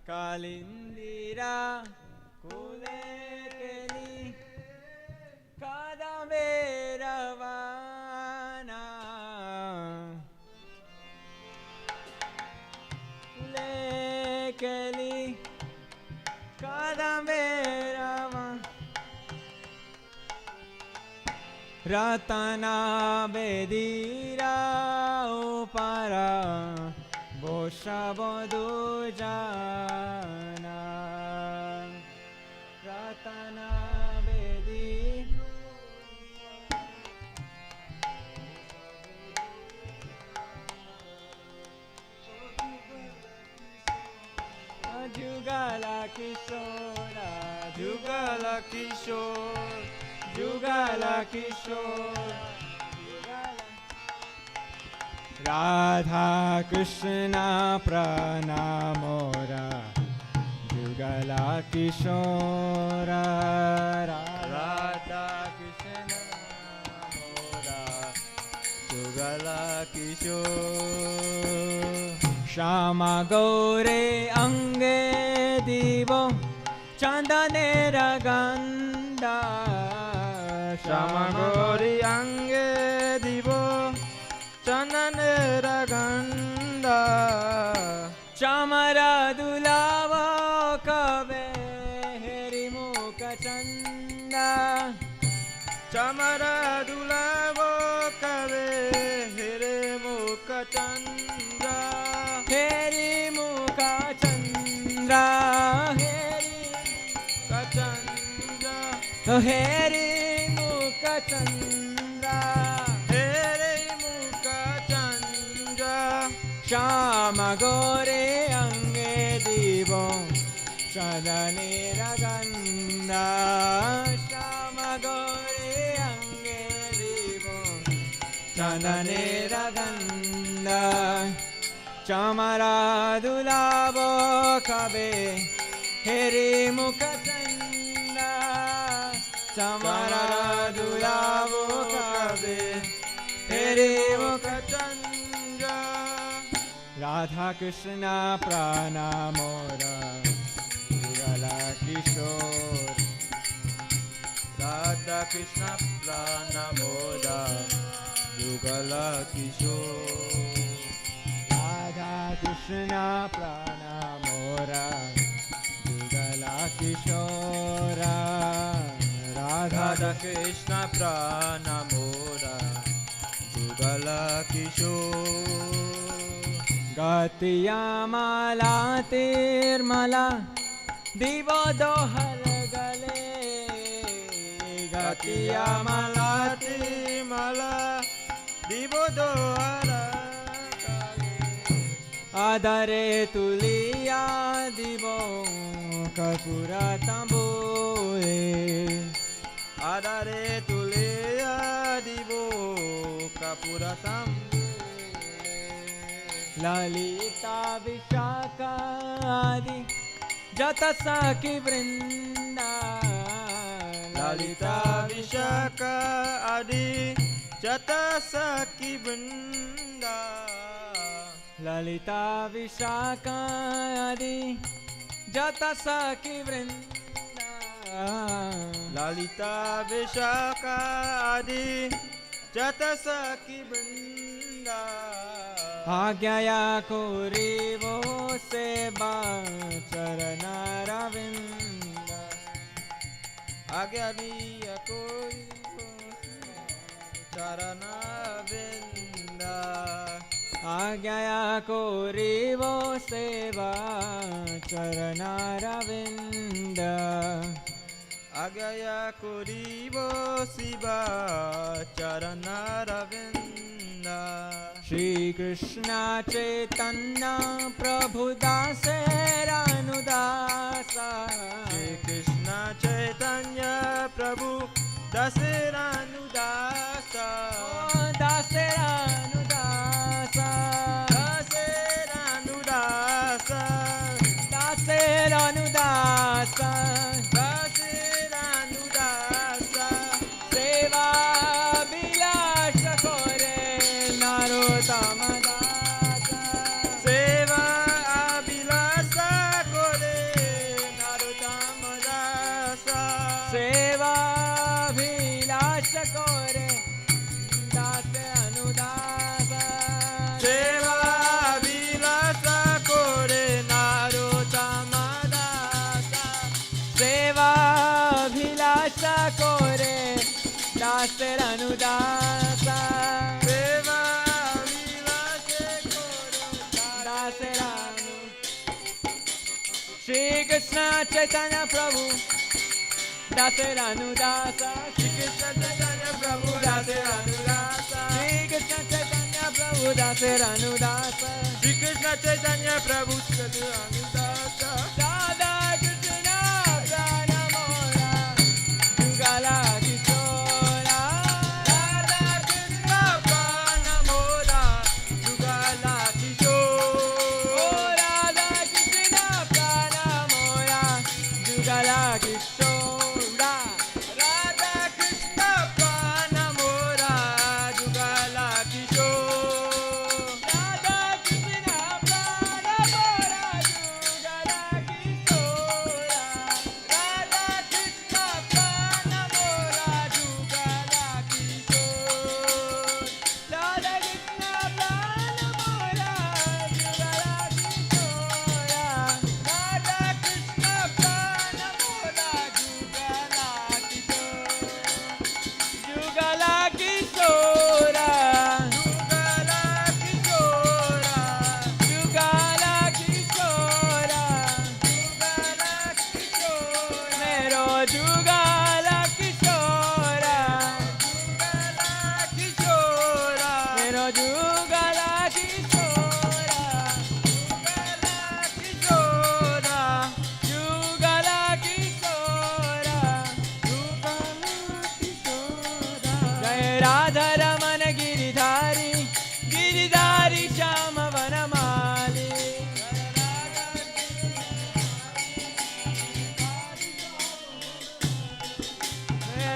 कालिंदीरा कुले केली कादंबेरा वना केली कादंबेरा रतना बेदीरा उपारा बोशा बधु जाना रतना बेदी जुगला किशोरा जुगला किशोर जुगला किशोर राधा कृष्ण प्रणामोरा जुगला किशोर राधा कृष्ण मोरा जुगला किशोर श्यामा गौरे अंगे दीवो चंदने रगंदा श्यामा गौरी अंगे दिवो चनन रगंदा चामरा दुलावो कवे हेरी मुख चंदा चमरा दुलावो कवे हिरे मुख चंद्रा हेरी मुख चंद्रा हेरी कचंद्रा हेरी मुख चंद्रा हेरे मुख चंद्रा श्याम गोरे अंगे दीवो चंदने रगंदा श्याम गोरे अंगे दीवो चंदने रगंदा चामरा दुलावो कवे हेरी मुख चंदा चामरा दुलावो कवे Kachanja. Radha Krishna Prana Mora Yugala Kishore. Radha Krishna Prana Moda Yugala Kishore. Radha Krishna Prana Mora Yugala Kishora. Radha Krishna Prana Moda Yugala Kishore. Gatiya Mala Tirmala Divo Dohar Gale. Gatiya Malati Mala Divodohara. Adare Tuliya Divo Kapura Tambule. Adare Tuliya Divo Kapura Tambule. Lalita Vishaka Adi Jata Saki Vrinda. Lalita Vishaka Adi Jata Saki Vrinda. Lalita Vishaka Adi Jata Saki Vrinda. Lalita Vishaka Adi Jata Saki Vrinda. Agyaya Kurivo Seba Charana Ravinda. Agyaniya Koi Charana Vinda. Agyaya Kurivo Seba Charana Ravinda. Agyaya Kurivo Siva Charana Ravinda. Shri Krishna Chaitanya Prabhu Dasera Anudasa. Shri Krishna Chaitanya Prabhu Dasera Anudasa. Dasera Anudasa. Dasera Anudasa. Dasera Anudasa. Dasera Anudasa. Seva Vilasha Kore Narottama Dasa. Seva Abhilasa Kore Narottama Dasa. Seva Vilasha Kore Dase Anudasa. Seva Abhilasa Kore Narottama Dasa. Seva Vilasha Kore Dase Anudasa. Seva Abhilasa Kore Dase Anu. Shri Krishna Chaitanya Prabhu Dase Anudasa. Shri Krishna Chaitanya Prabhu Dasera Anudasa. Shri Krishna Chaitanya Prabhu Dase Anudasa. Shri Krishna Chaitanya Prabhu Dasera Anudasa. Radha Krishna Prana Mora Yugala Kishora. Radha Krishna Prana Moda Yugala Kishore. Oh Radha Krishna Prana Mora Yugala Kishora. Radha Krishna Prana Moda Yugala Kishore. Radha Krishna Prana Mora Yugala Kishora. Radha Krishna Prana Moda Yugala Kishore. Radha Krishna Prana Mora Yugala Kishora. Radha Krishna Prana Moda Yugala Kishore. Yugala Kishora. Yugala Kishora. Yugala Kishora. Yugala Kishore. Mero Yugala Kishora. Yugala Kishora. Mero Yugala Kishora. Yugala Kishora. Yugala Kishora. Jai Radha Raman Giridhari Giridhari Shama Vanamali.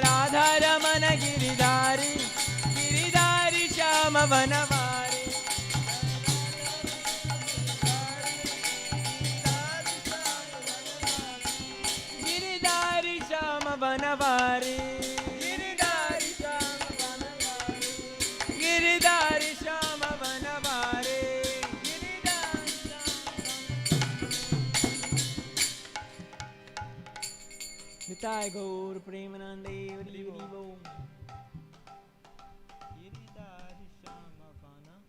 Radha Raman Giridhari Giridhari Shama Shama Vanavari. Giridhari Shama Vanavari. Giridhari Shama Vanavari. Giridhari Shama Vanavari. Giridhari Shama. Nitai Gaur Premanande Vari Vari Om. Giridhari Shama Vanavari.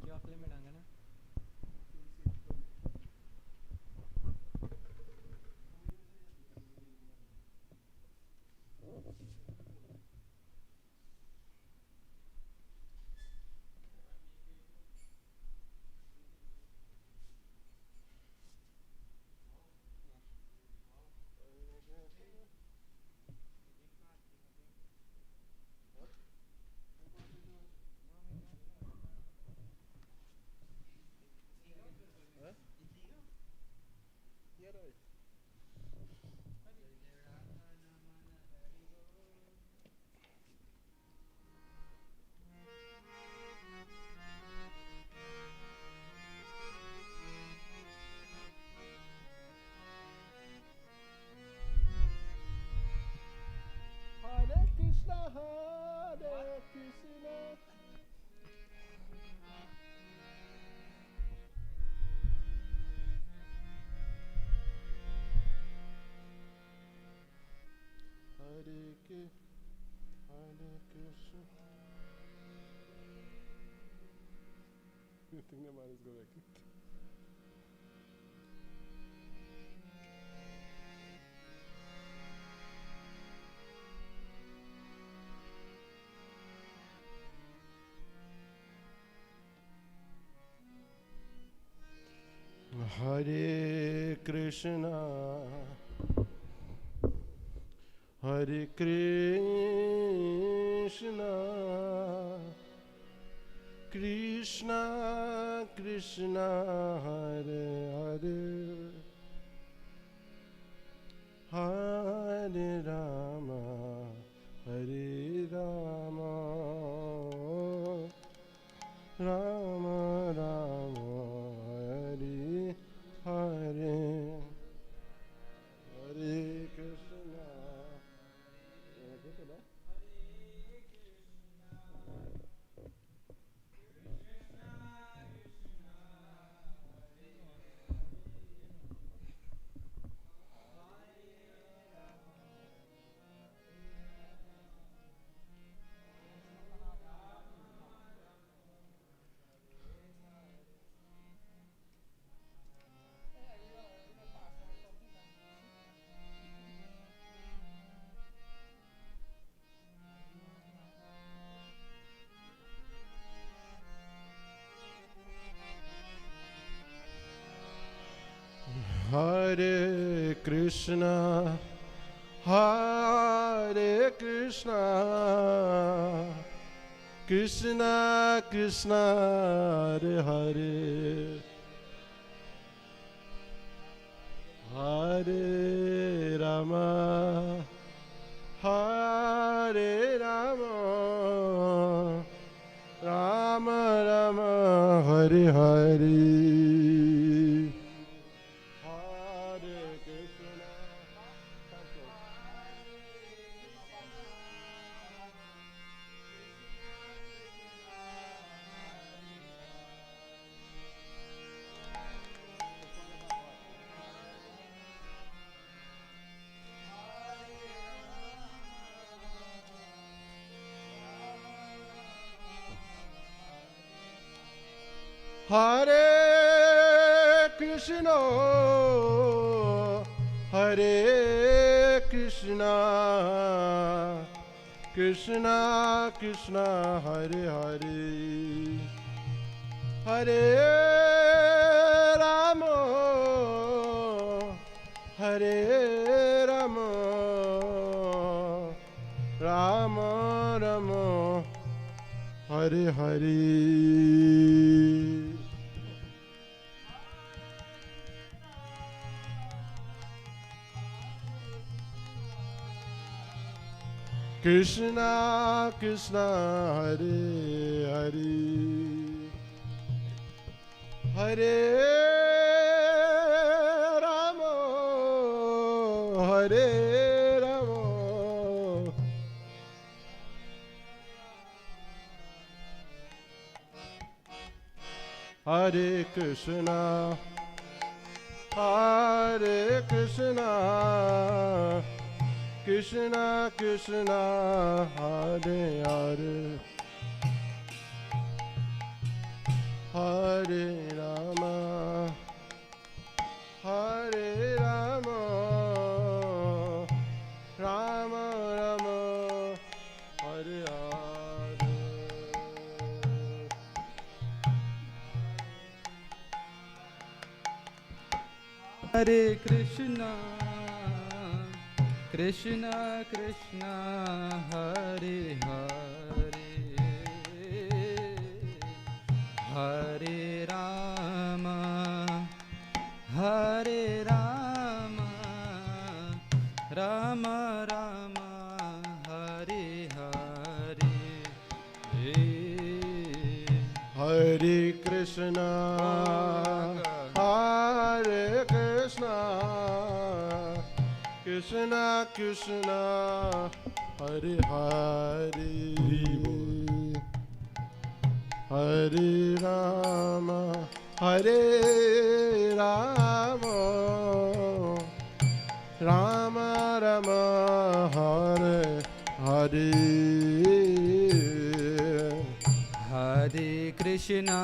क्यों अगले में डांगा ना Hare Krishna, Hare Krishna. Hare Krishna. You think the man is going to Hare Krishna, Hare Krishna, Krishna Krishna, Hare Hare, Hare Rama, Hare Rama, Rama Rama, Hare Hare, Hare Krishna. Hare Krishna, Hare Krishna, Krishna Krishna, Hare Hare, Hare Rama, Hare Rama, Rama Rama, Hare Hare. Hare Krishna, Hare Krishna, Krishna Krishna, Hare Hare, Hare Rama, Hare Rama, Rama Rama, Hare Hare. Krishna Krishna Hare Hare Hare Rama Hare Rama Hare Krishna Hare Krishna Krishna Krishna Hare Hare Hare Rama Hare Rama Rama Rama Hare Hare Hare Krishna Krishna Krishna Hare Hare Hare Rama Hare Rama Rama Rama Hare Hare Hare Krishna Hare Krishna Krishna Krishna Hare Hare Hare Rama Hare Rama Rama Rama Hare Hare Hare Krishna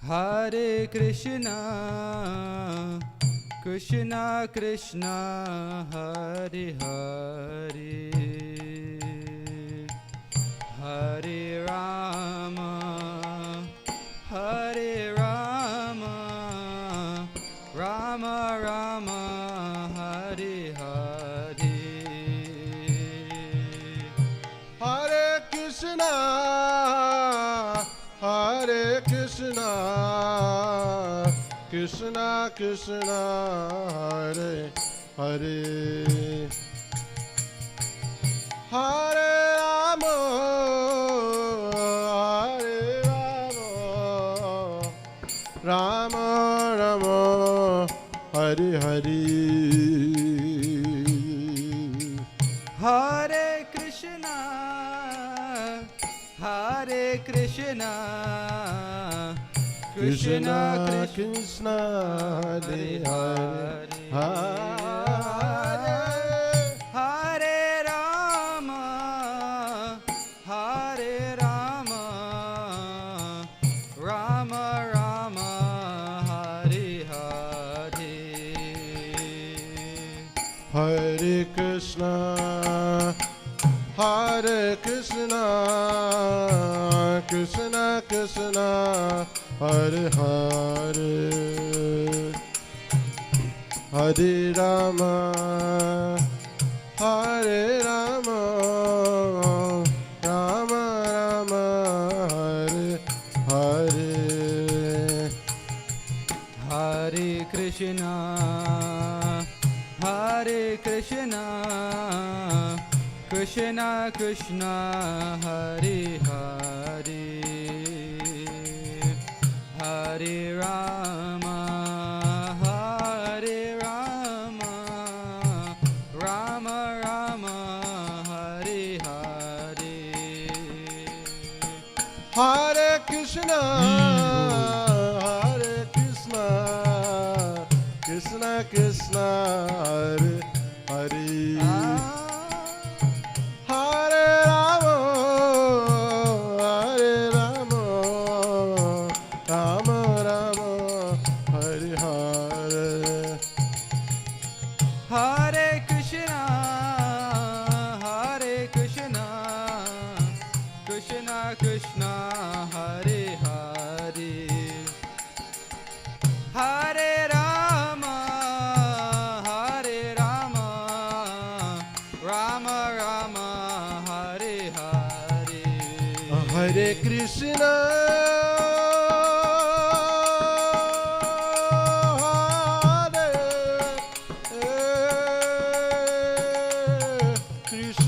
Hare Krishna Krishna Krishna Hare Hare Hare Rama Hare Rama Rama Rama Hare Hare Hare Krishna Hare Krishna Krishna Krishna Hare Hare Hare Rama Hare Rama Rama Rama Hare Hare Hare Krishna Hare Krishna Krishna Krishna Hare Hare Hare Hare Rama Hare Rama Rama Rama Hare Hare Hare Krishna Hare Krishna Krishna Krishna Hare Hare Hare Rama Hare Rama Rama Rama Hare Hare Hare Krishna Hare Krishna Krishna Krishna Hare Hare Hare Rama Hare Rama Rama Rama Hare Hare Hare Krishna Hare Krishna Krishna Krishna Hare Hare Hare Rama Hare Rama Rama Rama Hare Hare Hare Krishna Hare Krishna Krishna Krishna Hare Hare Hare Rama Hare Rama Rama Rama Hare Hare Hare Krishna Hare Krishna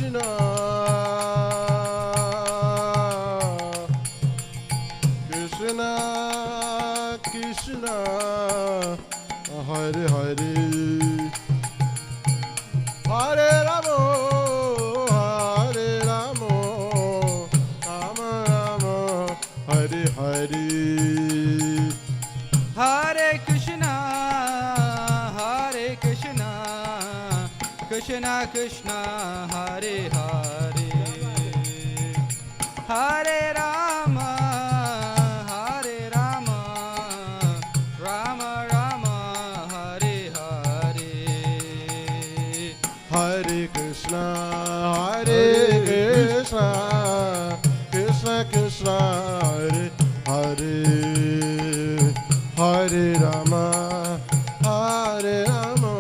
Krishna Krishna Hare Hare, Hare Rama Hare Rama, Rama Rama Hare Hare, Hare Krishna Krishna Krishna Hare Hare, Hare Rama Hare Rama,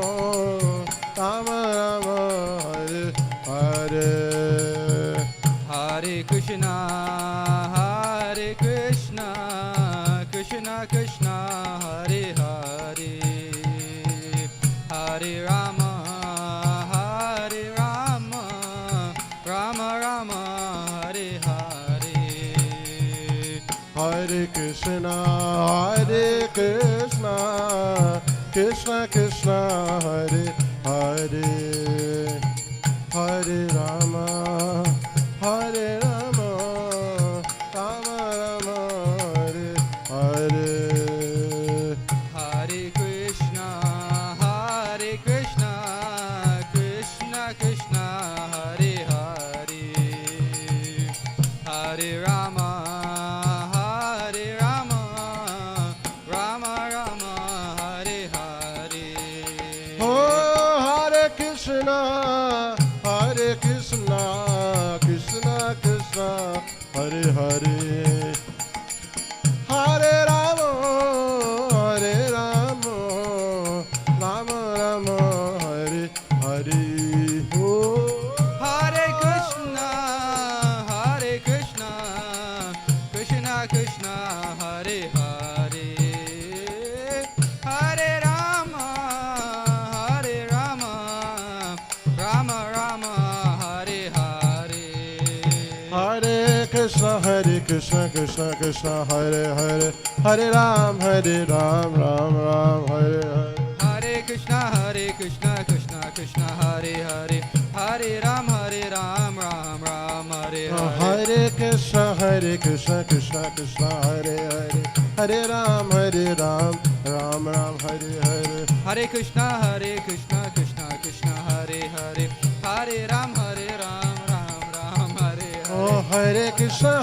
Rama Rama Hare Hare. Hare Krishna Krishna Krishna Hare Hare, Hare Rama Rama Rama Hare Hare, Hare Krishna Krishna Krishna Hare Hare, Hare Rama Rama Rama Hare Hare. Hare Krishna Krishna Krishna Hare Hare, Hare Rama Rama Rama Hare Hare. Oh, Hare Krishna Krishna Krishna Hare Hare, Hare Rama Rama Rama Hare Hare. Oh, Hare Krishna Krishna Krishna Hare Hare, Hare Rama Rama Rama Hare Hare, Hare Krishna Krishna Krishna Hare Hare, Hare Ram Ram Ram Hare Hare. Hare Krishna Krishna Krishna Hare Hare, Hare Ram Ram Ram Hare Hare. Hare Krishna Krishna Krishna Hare Hare, Hare Ram Ram Ram Hare Hare. Hare Krishna Krishna Krishna Hare Hare, Hare Ram Ram Hare Hare. Oh, Hare Krishna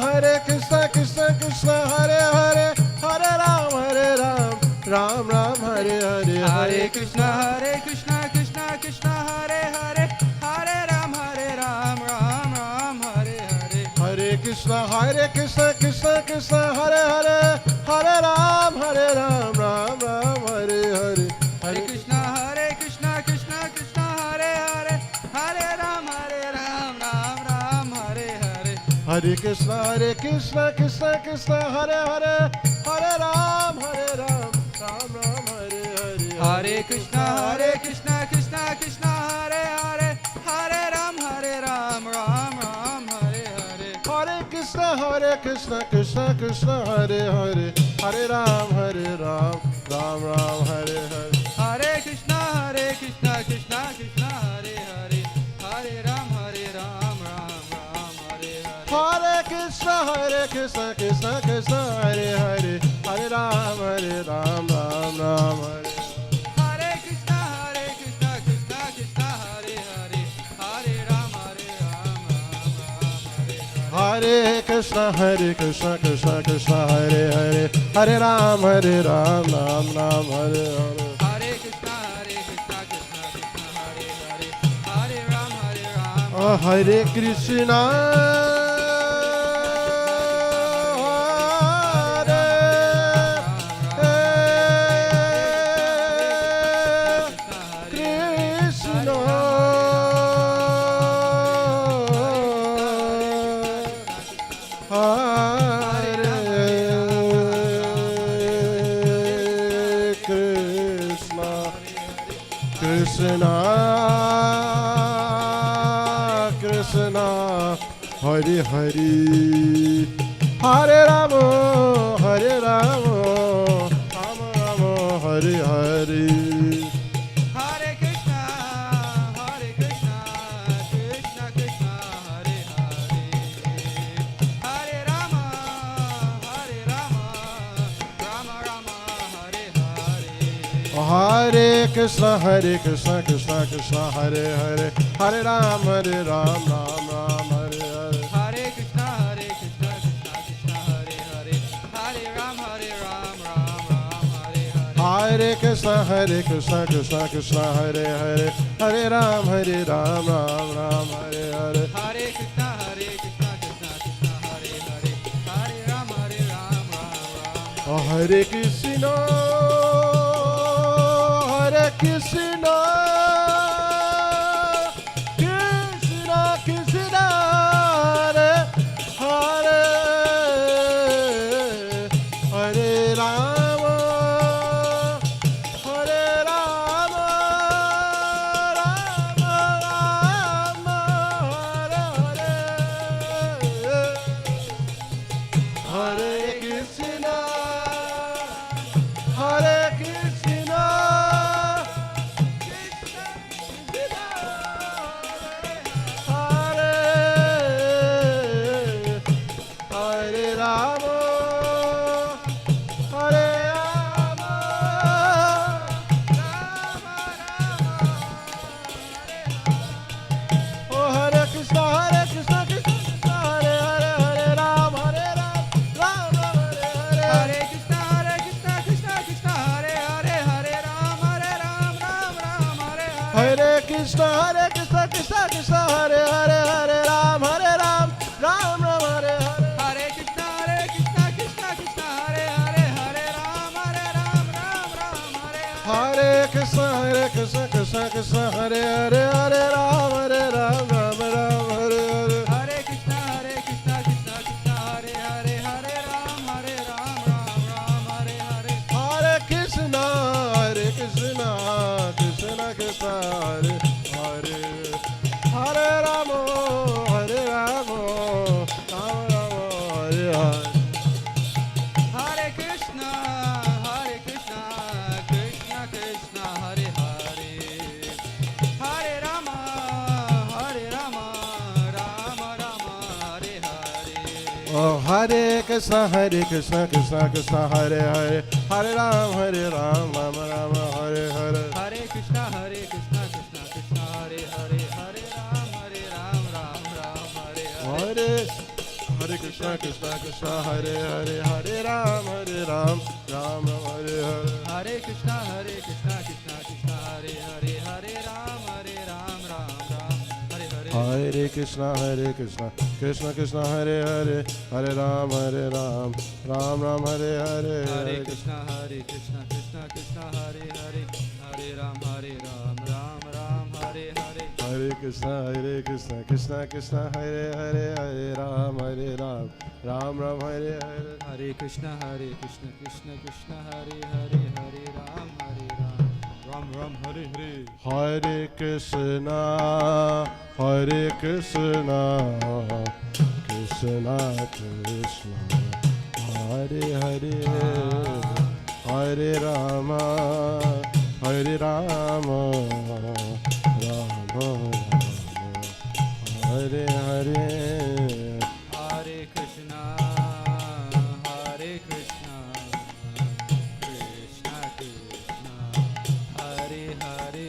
Krishna Krishna Hare Hare, Hare Ram Ram Ram Hare Hare. Hare Krishna Krishna Krishna Hare Hare, Hare Ram Ram Hare Hare. Hare Krishna Krishna Krishna Hare Hare, Hare Ram Ram Ram Hare Hare. Hare Krishna Krishna Krishna Hare Hare, Hare Ram Ram Hare Hare. Hare Krishna Krishna Krishna Hare Hare, Hare Ram Ram Ram Hare Hare. Hare Krishna Krishna Krishna Hare Hare, Hare Ram Ram Hare Hare. Hare Krishna Krishna Krishna Hare Hare, Hare Ram Ram Ram Hare Hare. Hare Krishna Krishna Krishna Hare Hare, Hare Ram Ram Hare Hare. Hare Krishna Krishna Krishna Hare Hare, Hare Ram Ram Ram Hare. Hare Krishna Krishna Krishna Hare Hare, Hare Ram Hare Krishna Krishna Krishna Hare Hare, Hare Ram Ram Ram Hare Hare. Hare Krishna Krishna Krishna Hare Hare, Hare Ram Oh, Hare Krishna Krishna Krishna Hare Hare, Hare Rama Hare Rama, Rama Rama Hare Hare. Hare Krishna Krishna Krishna Hare Hare, Hare Rama Rama Rama Hare Hare. Hare Krishna, Krishna Krishna, Hare Hare, Hare Ram, Ram Ram, Hare Hare. Hare Krishna, Krishna Krishna, Hare Hare, Hare Ram, Ram Ram, Hare Hare. Hare Krishna, Krishna Krishna, Hare Hare, Hare Ram, Ram Ram, Hare Hare. Hare Krishna, Krishna Krishna, Hare Hare, Hare Ram, Ram Ram. Oh, Hare Krishna, Hare Krishna, Krishna Krishna, Hare Hare, Hare Rama, Hare Rama, Rama Rama, Hare Hare, Hare Krishna, Hare Krishna, Hare Rama, Hare Rama, Oh, Hare Krishna, Krishna Krishna, Hare Hare, Hare Rama, Ram Ram, Hare Hare. Hare Krishna, Krishna Hare Hare, Hare Ram, Ram Ram, Hare Hare. Hare Krishna, Krishna Hare Hare, Hare Ram, Ram Ram, Hare Hare. Hare Krishna, Hare Krishna Krishna Hare Hare, Hare Ram, Ram Ram, Hare Hare. Hare Krishna, Krishna Hare Hare, Hare Ram, Ram Ram, Hare Hare. Hare Krishna, Krishna Krishna, Hare Hare, Hare Ram, Hare Ram, Ram Ram, Hare Hare. Hare Krishna, Krishna Krishna, Hare Hare, Hare Rama, Rama Rama, Hare Hare. Oh, Hare Krishna, Krishna Krishna, Hare Hare, Hare Ram, Ram Ram, Hare Hare. Hare Krishna, Krishna Krishna, Hare Hare, Hare Ram, Ram Hare Hare. Hare Krishna, Krishna Hare Hare, Hare Ram, Ram Ram, Hare Hare. Hare Krishna, Krishna Hare Hare, Hare Ram, Hare Hare. Hare Krishna, Krishna Krishna, Hare Hare, Hare Ram, Ram Ram, Hare Hare. Hare Krishna, Krishna Hare Hare, Hare Ram, Ram Hare Hare. Hare Krishna, Krishna Hare Hare, Hare Ram, Ram Ram, Hare Hare. Hare Krishna, Krishna Hare Hare, Hare Ram, Ram Hare Hare. Hare Krishna, Krishna Krishna, Hare Hare, Hare Rama, Rama Rama, Hare Hare. Hare Krishna, Krishna Krishna, Hare Hare, Hare Rama, Rama Rama, Hare Hare. Hare Krishna, Krishna Krishna, Hare Hare,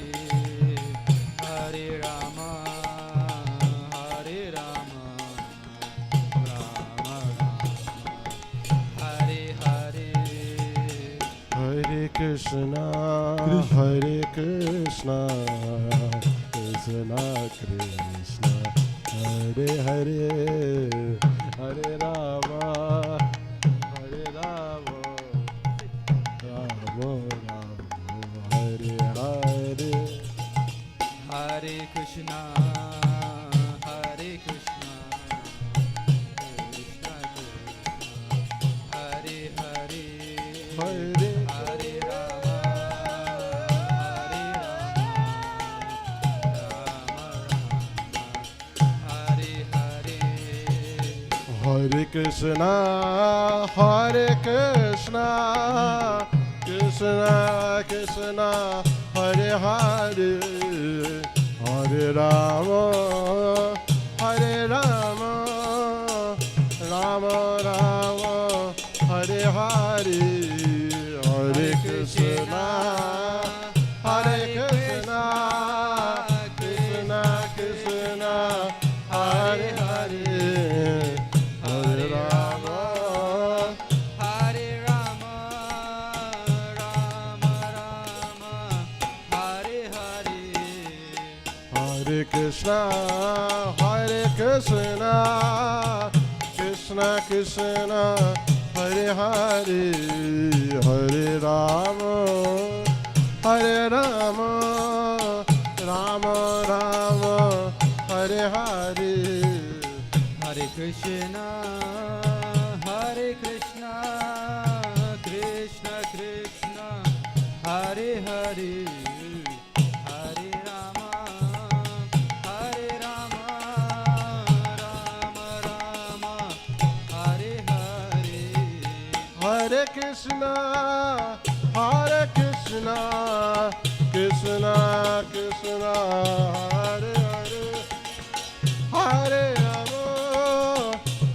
Hare Rama, Rama Rama, Hare Hare. Hare Krishna, Krishna Krishna, Hare Hare, Hare Rama, Hare Hare. Hare Krishna, Krishna Krishna, Hare Hare, Hare Rama, Rama Rama, Hare Hare. Hare Krishna, Krishna Hare Krishna, Hare Krishna, Krishna Krishna, Hare Hare, Hare Rama, Hare Rama, Rama Rama, Hare Hare. Hare Krishna, Hare Krishna, Krishna Krishna, Hare Hare, Hare Rama, Hare Rama, Rama Rama, Hare Hare. Hare Krishna, Hare Krishna, Krishna Krishna, Hare Hare, Hare Rama,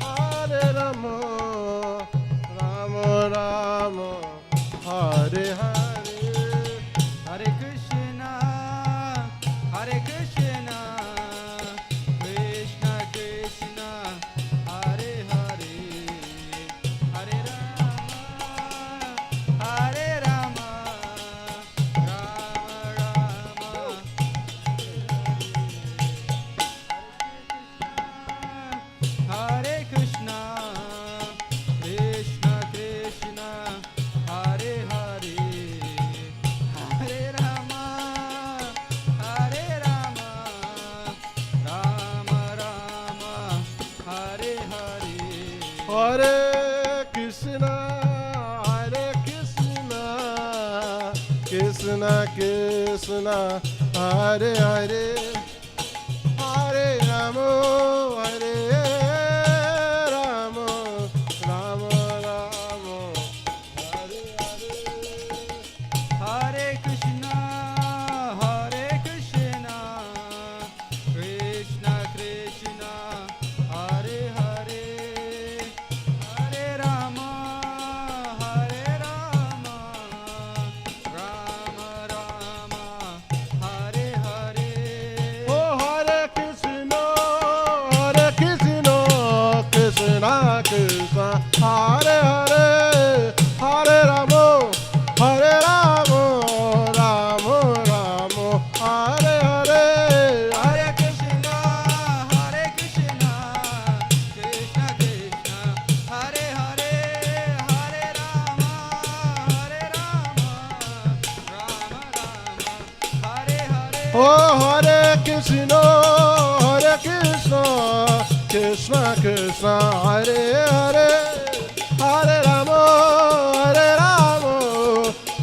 Hare Rama, Rama Rama, Hare Hare. Hare Krishna, Hare Krishna, Krishna Krishna, Hare Hare, Hare Rama, Hare Rama, Rama Rama, Hare Krishna, Krishna Krishna, Hare Hare, Hare Rama, Hare Rama, Rama Rama, Hare Hare. Hare Krishna, Hare Krishna, Krishna Krishna, Hare Hare, Hare Rama, Hare Rama, Rama Rama, Hare Hare. Hare Krishna, Hare Krishna, Krishna Krishna, Hare Hare, Hare Rama, Hare Rama, Rama Rama, Hare Hare. Oh Hare Krishna, Hare Krishna, Krishna Krishna, Hare Hare, Hare Rama, Hare Rama, Rama Rama, Hare Hare. Hare Krishna, Hare Krishna, Krishna Krishna, Hare Hare, Hare Rama, Hare Rama, Rama Rama, Hare Hare. Oh Hare Krishna, Hare Krishna, Krishna Krishna, Hare Hare, Hare Rama, Hare Rama,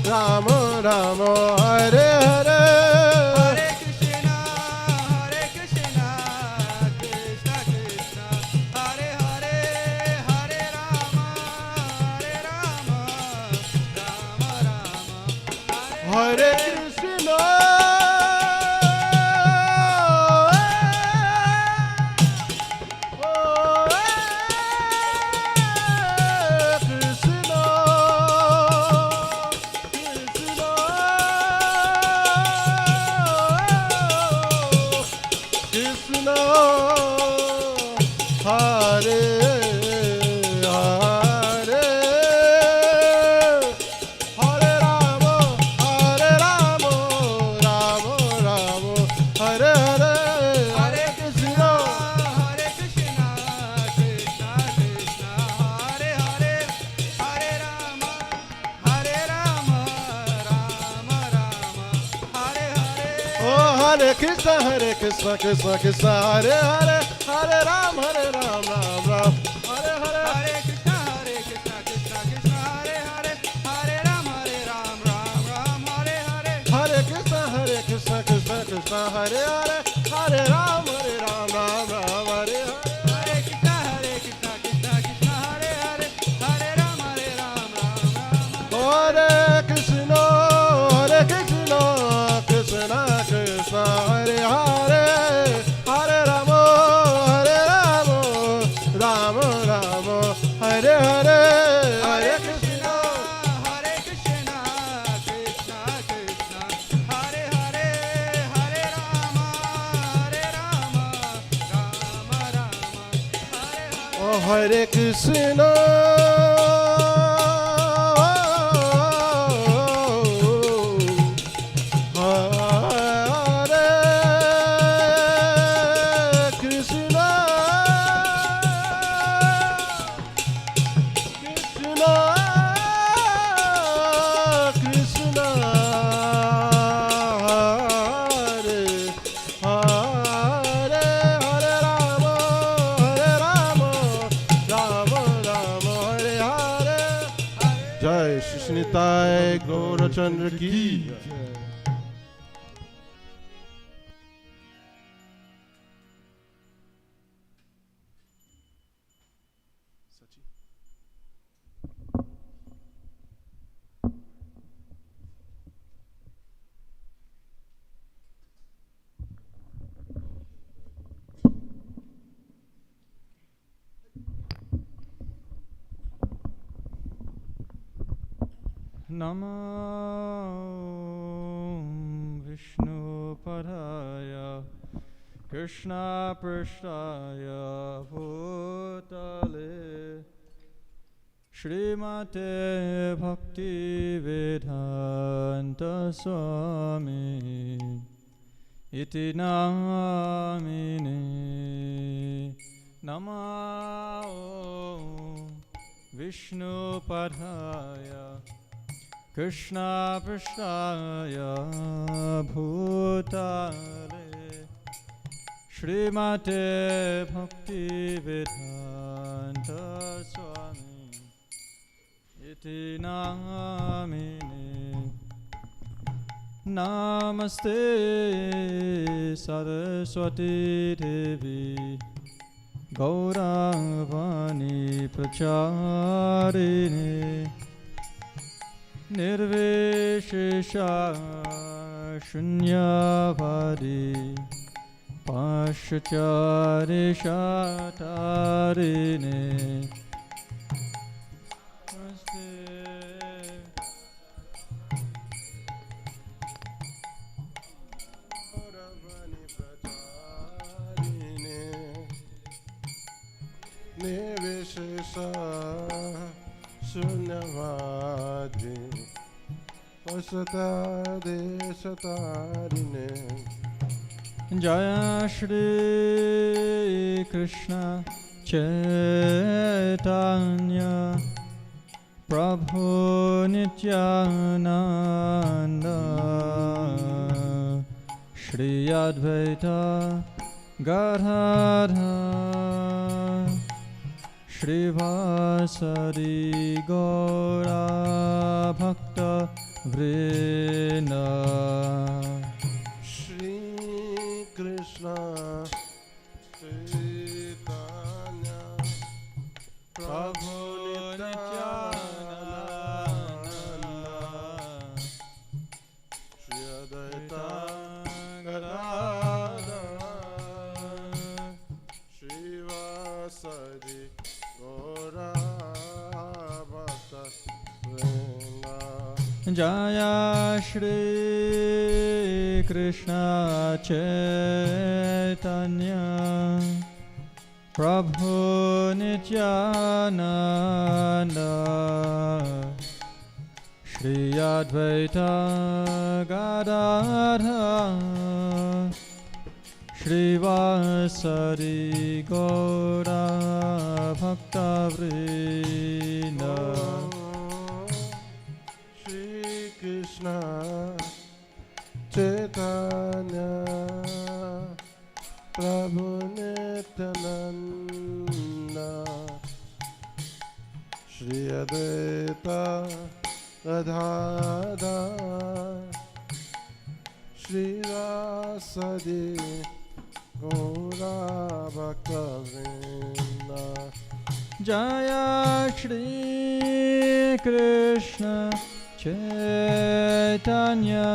Rama Rama, Hare Hare. Hare Krishna, Hare Krishna, Krishna Krishna, Hare Hare, Hare Rama, Hare Rama, Rama Rama, Hare Krishna, Krishna, Hare Hare, Hare Rama, Hare Rama, Rama Rama, Hare Hare, Hare Krishna, Hare Krishna, Krishna Krishna, Hare Hare, Hare Rama, Hare Rama, Rama Rama, Hare Hare. Oh Hare Krishna, Krishna Krishna, Hare Hare, Hare Ram, Ram Ram, Hare Hare. Hare Krishna, Krishna Krishna, Hare Hare, Hare Ram, Ram Ram, Hare Hare. Hare Krishna, Krishna Krishna, Hare Hare, Hare Ram, Ram Ram, Hare Hare. Hare Krishna, Krishna Krishna, Hare Hare, Hare Ram, Ram Ram. Hare Krishna, Krishna Krishna, Hare Hare, Hare Rama, Rama Rama, Hare Hare. Hare Krishna, Krishna Krishna, Hare Hare, Hare Rama, Rama Rama, Hare Hare. Oh Hare Krishna, Hare Gaurachandra की जय। Namo Vishnupadaya Krishna Prishtaya Bhutale Srimate Bhakti Vedanta Swami Iti Namine Namo Vishnupadaya Krishna Prishtaya Bhutale Srimate Bhakti Vedanta Swami Iti Namine Namaste Saraswati Devi Gauravani Pracharini Nirvishesha Shunyavadi Pashchari Shatarine Nirvishesha Shunyavadi Pasatade Satarine Jaya Shri Krishna Chaitanya Prabhu Nityananda Shri Advaita Gadadhar Shri Vasari Gaura Bhakta Vrinda Shri Krishna Chaitanya Prabhu Nityananda Shri Advaita Gadadhar Shri Vasari Gaura Bhakta Vrinda Jaya Shri Krishna Chaitanya Prabhu Nityananda Shri Advaita Gadadhar Shri Vasari Gaura Bhakta Vrinda Krishna Chaitanya Prabhu Nityananda Shri Advaita Gadadhar Shri Vasadi Gaura Bhakta Vrinda Jaya Shri Krishna Chaitanya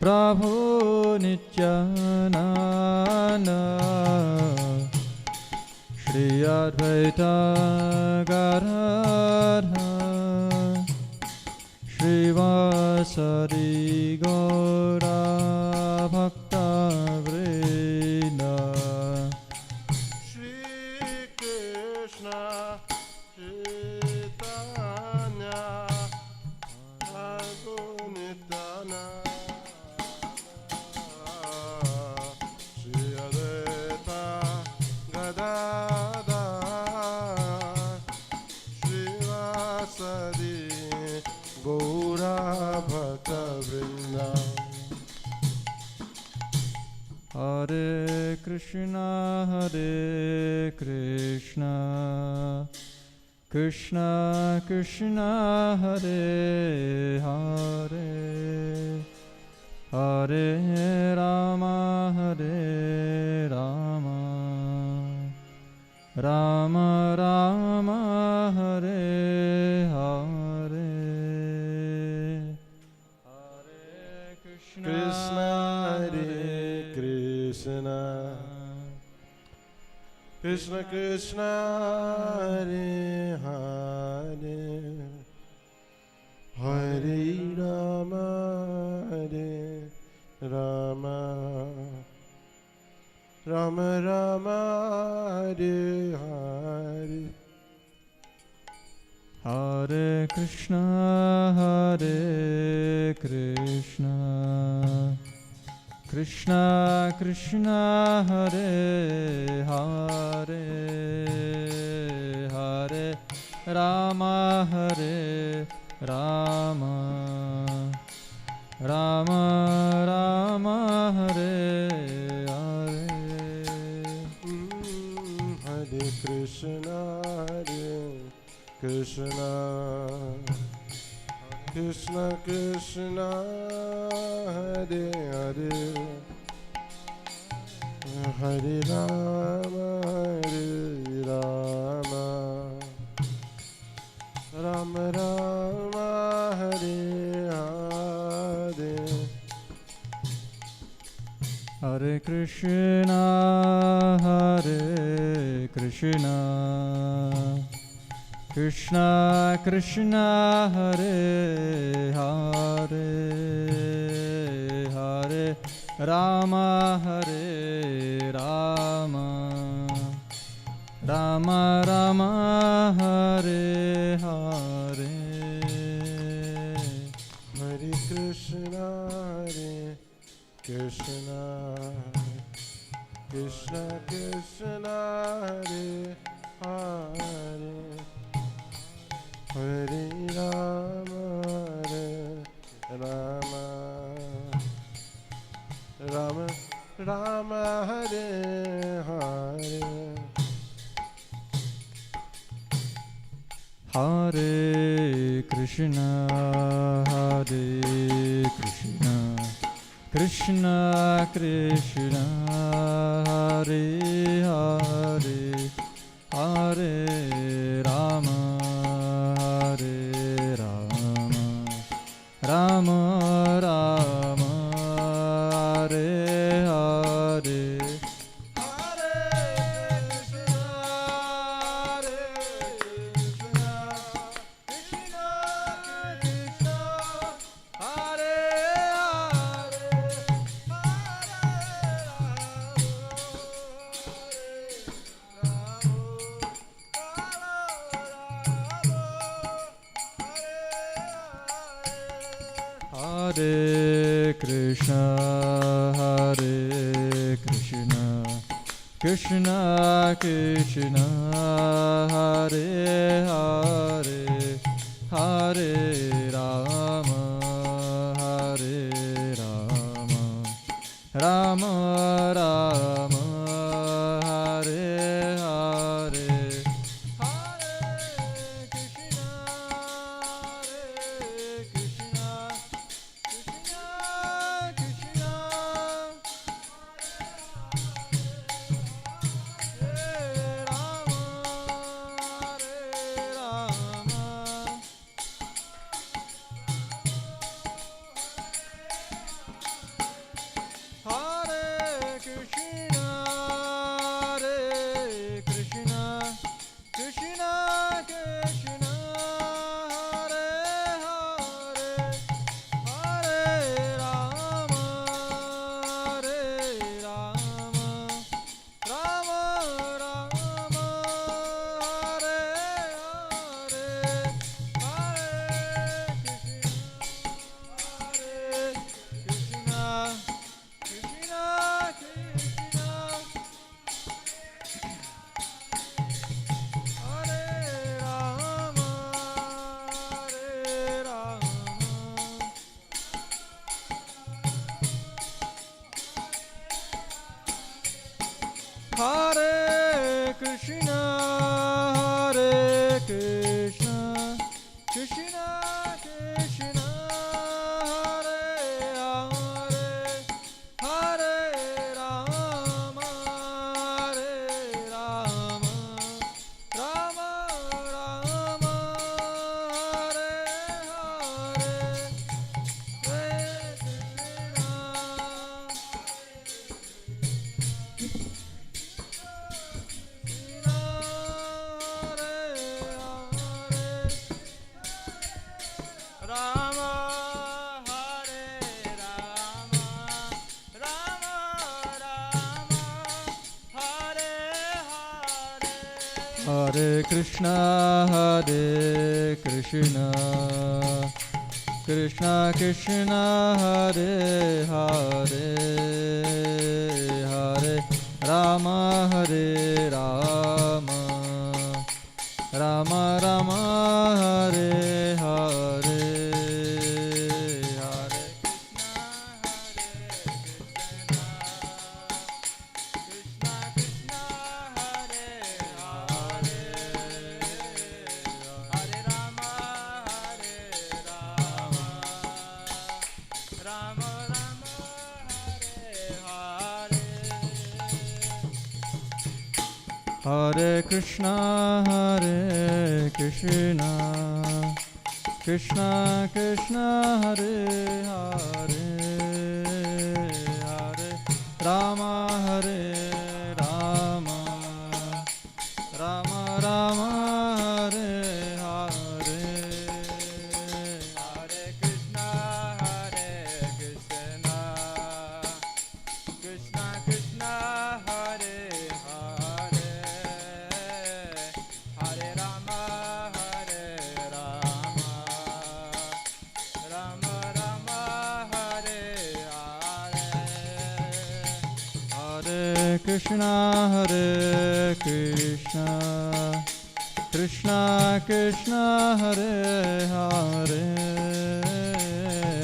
Prabhu Nityananda Shri Advaita Gadadhar Shri Vasari Gaura Bhakta Vrinda Shri Krishna Chaitanya Prabhu Nityananda Shri Advaita Gadadhar Shri Vasadi Gaura Bhakta Vrinda Hare Krishna Krishna Krishna Hare Hare Hare Rama Hare Rama Rama Rama Hare Hare Hare Krishna Hare Krishna Krishna Krishna Hare Hare Hare Rama Hare Rama Rama Rama Hare Hare Hare Krishna Hare Krishna Krishna Krishna Hare Hare Hare Rama Hare Rama Rama Rama Hare Hare Hare Krishna Hare Krishna Krishna Krishna Hare Hare Hare Rama Hare Rama Rama Rama Hare Hare Hare Krishna Hare Krishna Krishna Krishna Hare Hare Hare Rama Hare Rama Rama Rama Hare Hare Hare Krishna Hare Krishna Krishna Krishna Hare Hare Hare Rama Hare Rama Rama Rama Hare Hare Hare Krishna Hare Krishna Krishna Krishna Hare Hare Hare Rama Hare Rama Rama Rama Hare Hare Hare Krishna Hare Krishna Krishna Krishna Hare Hare Hare Rama Hare Rama Rama Rama Hare Hare Hare Krishna, Hare Krishna. Hare Krishna, Krishna Krishna, Hare Hare, Hare Rama, Hare Rama, Rama Rama, Hare Hare, Hare Krishna, Hare Krishna, Krishna Krishna, Hare Hare, Hare Rama, Hare Rama, Rama Rama, Hare Hare, Hare Krishna, Krishna Krishna, Hare Hare, Hare Rama, Hare Rama, Rama Rama, Hare Hare, Hare Krishna, Krishna Krishna, Hare Hare, Hare Rama, Hare Rama, Rama Rama, Hare Hare, Hare Krishna, Krishna Krishna, Hare Hare,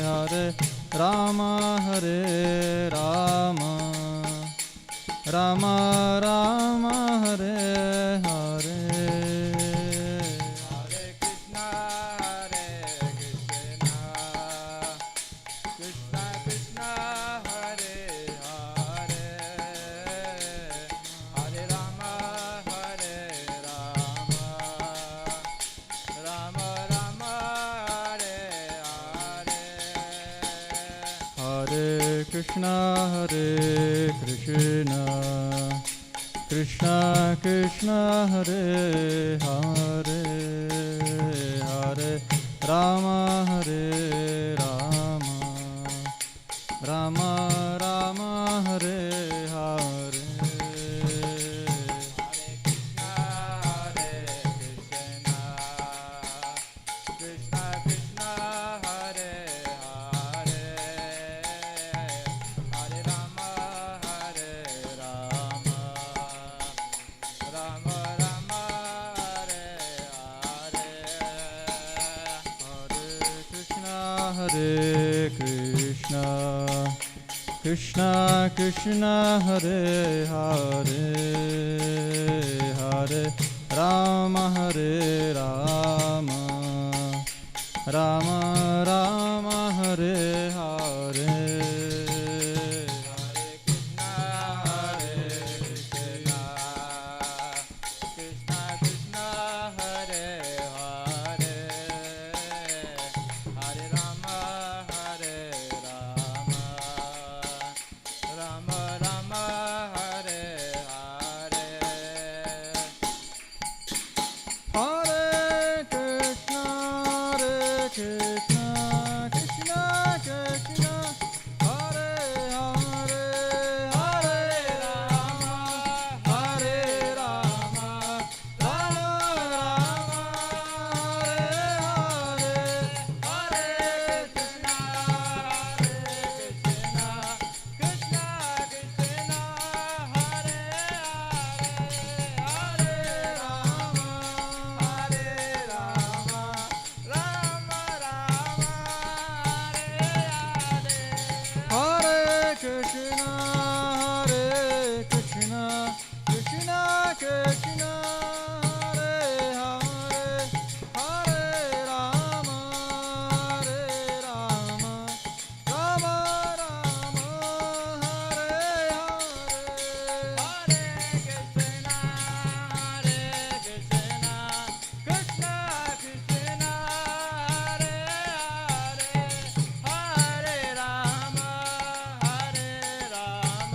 Hare Rama, Hare Rama, Rama Rama, Hare Hare, Hare Krishna, Krishna Krishna, Hare Hare, Hare Rama, Hare Rama, Rama Rama, Hare Hare, Krishna Krishna, Hare Hare, Hare Rama, Hare Rama, Rama Rama, Hare Hare, Hare Krishna, Krishna Krishna, Hare Hare, Hare Rama, Hare Rama, Rama Rama, Hare Hare, Hare Krishna, Krishna Krishna, Hare Hare, Hare Rama, Hare Rama, Rama Rama, Hare Hare, Hare Krishna, Krishna Krishna, Hare Hare, Hare Rama, Hare Rama, Rama Rama, Hare Hare, Hare Krishna, Krishna Krishna, Hare Hare, Hare Rama, Hare Rama, Rama Rama, Hare Krishna, Krishna Krishna, Hare Hare, Hare Rama, Hare Rama, Rama Rama, Hare Hare, Hare Krishna, Krishna Krishna, Hare Hare, Hare Rama, Hare Rama,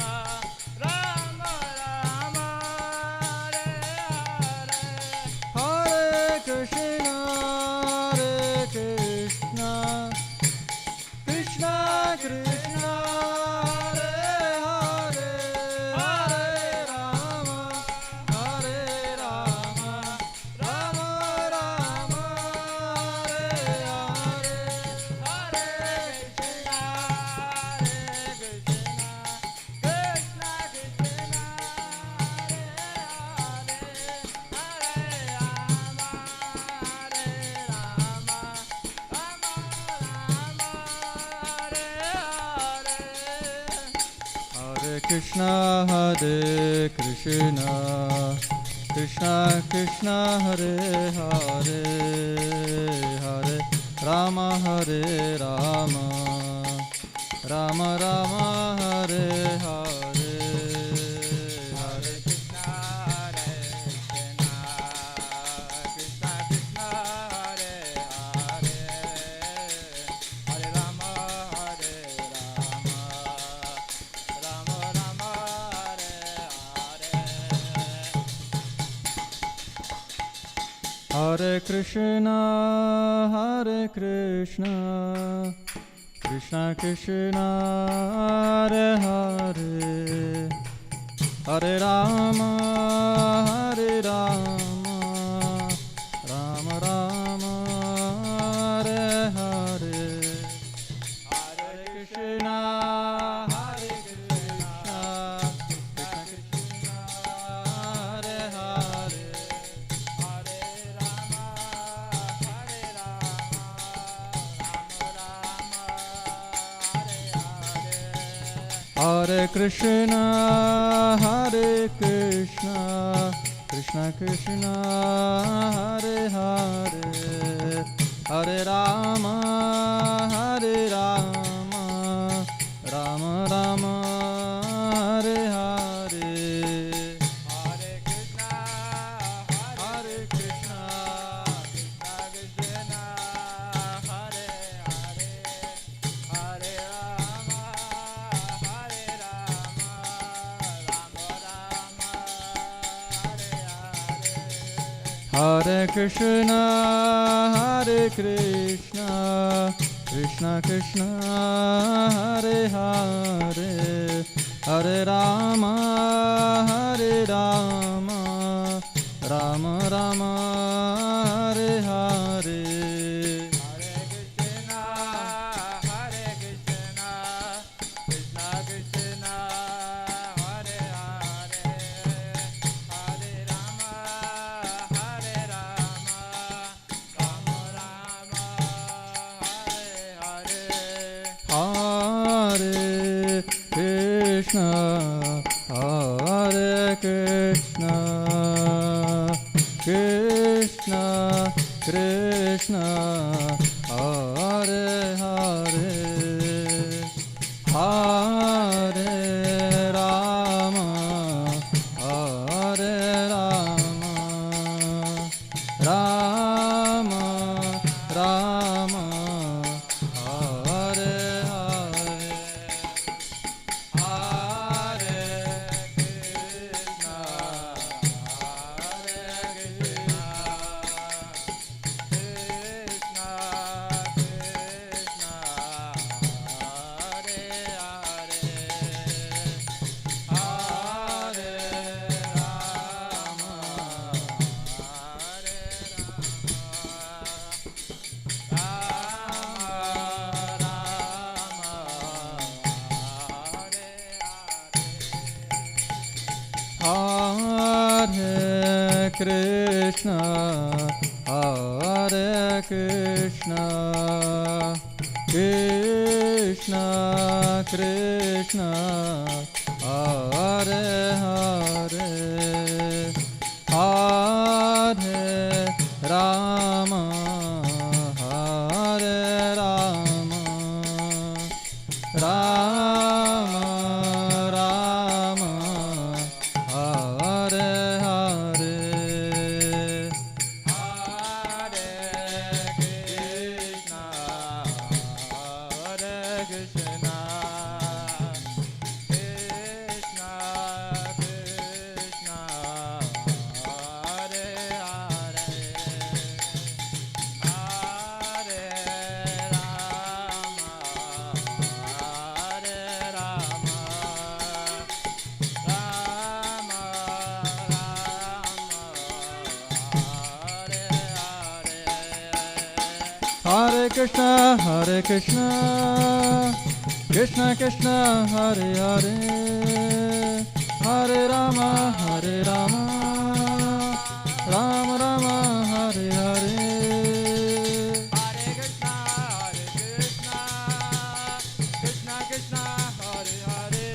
Hare Krishna, Krishna Krishna, Hare Hare, Hare Rama, Hare Rama, Rama Rama, Hare Hare, Hare Krishna, Krishna Krishna, Hare Hare, Hare Rama, Hare Rama, Rama Rama, Hare Hare. Hare Krishna, Krishna Krishna, Hare Hare, Hare Rama, Hare Rama, Rama Rama, Hare Hare. Hare Krishna, Hare Krishna, Krishna Krishna, Hare Hare, Hare Rama, Hare Rama, Rama Rama, Hare Hare. Hare Krishna, Hare Krishna, Krishna Krishna, Hare Hare, Hare Rama, Hare Rama, Rama Rama, Hare Hare. Hare Krishna, Hare Krishna, Krishna Krishna, Hare Hare, Hare Rama, Hare Rama, Rama Rama, Hare Hare. Hare Krishna, Hare Krishna, Krishna Krishna, Hare Hare, Hare Rama, Hare Rama, Rama Rama, Hare Hare. Hare Krishna, Hare Krishna, Krishna Krishna, Hare Hare, Hare Rama, Hare Rama, Rama Rama, Hare Hare. Hare Krishna, Hare Krishna, Krishna Krishna, Hare Hare, Hare Rama, Hare Rama, Rama Rama, Hare Hare. Hare Krishna, Hare Krishna, Hare Krishna, Krishna Krishna, Hare Hare, Hare Rama, Hare Rama, Rama Rama, Hare Hare. Hare Krishna, Hare Krishna, Krishna Krishna, Hare Hare, Hare Rama, Hare Rama, Rama Rama, Hare Hare. Hare Krishna, Hare Krishna, Krishna Krishna, Hare Hare, Hare Rama, Hare Rama, Rama Rama, Hare Hare. Hare Krishna, Hare Krishna, Krishna Krishna, Hare Hare,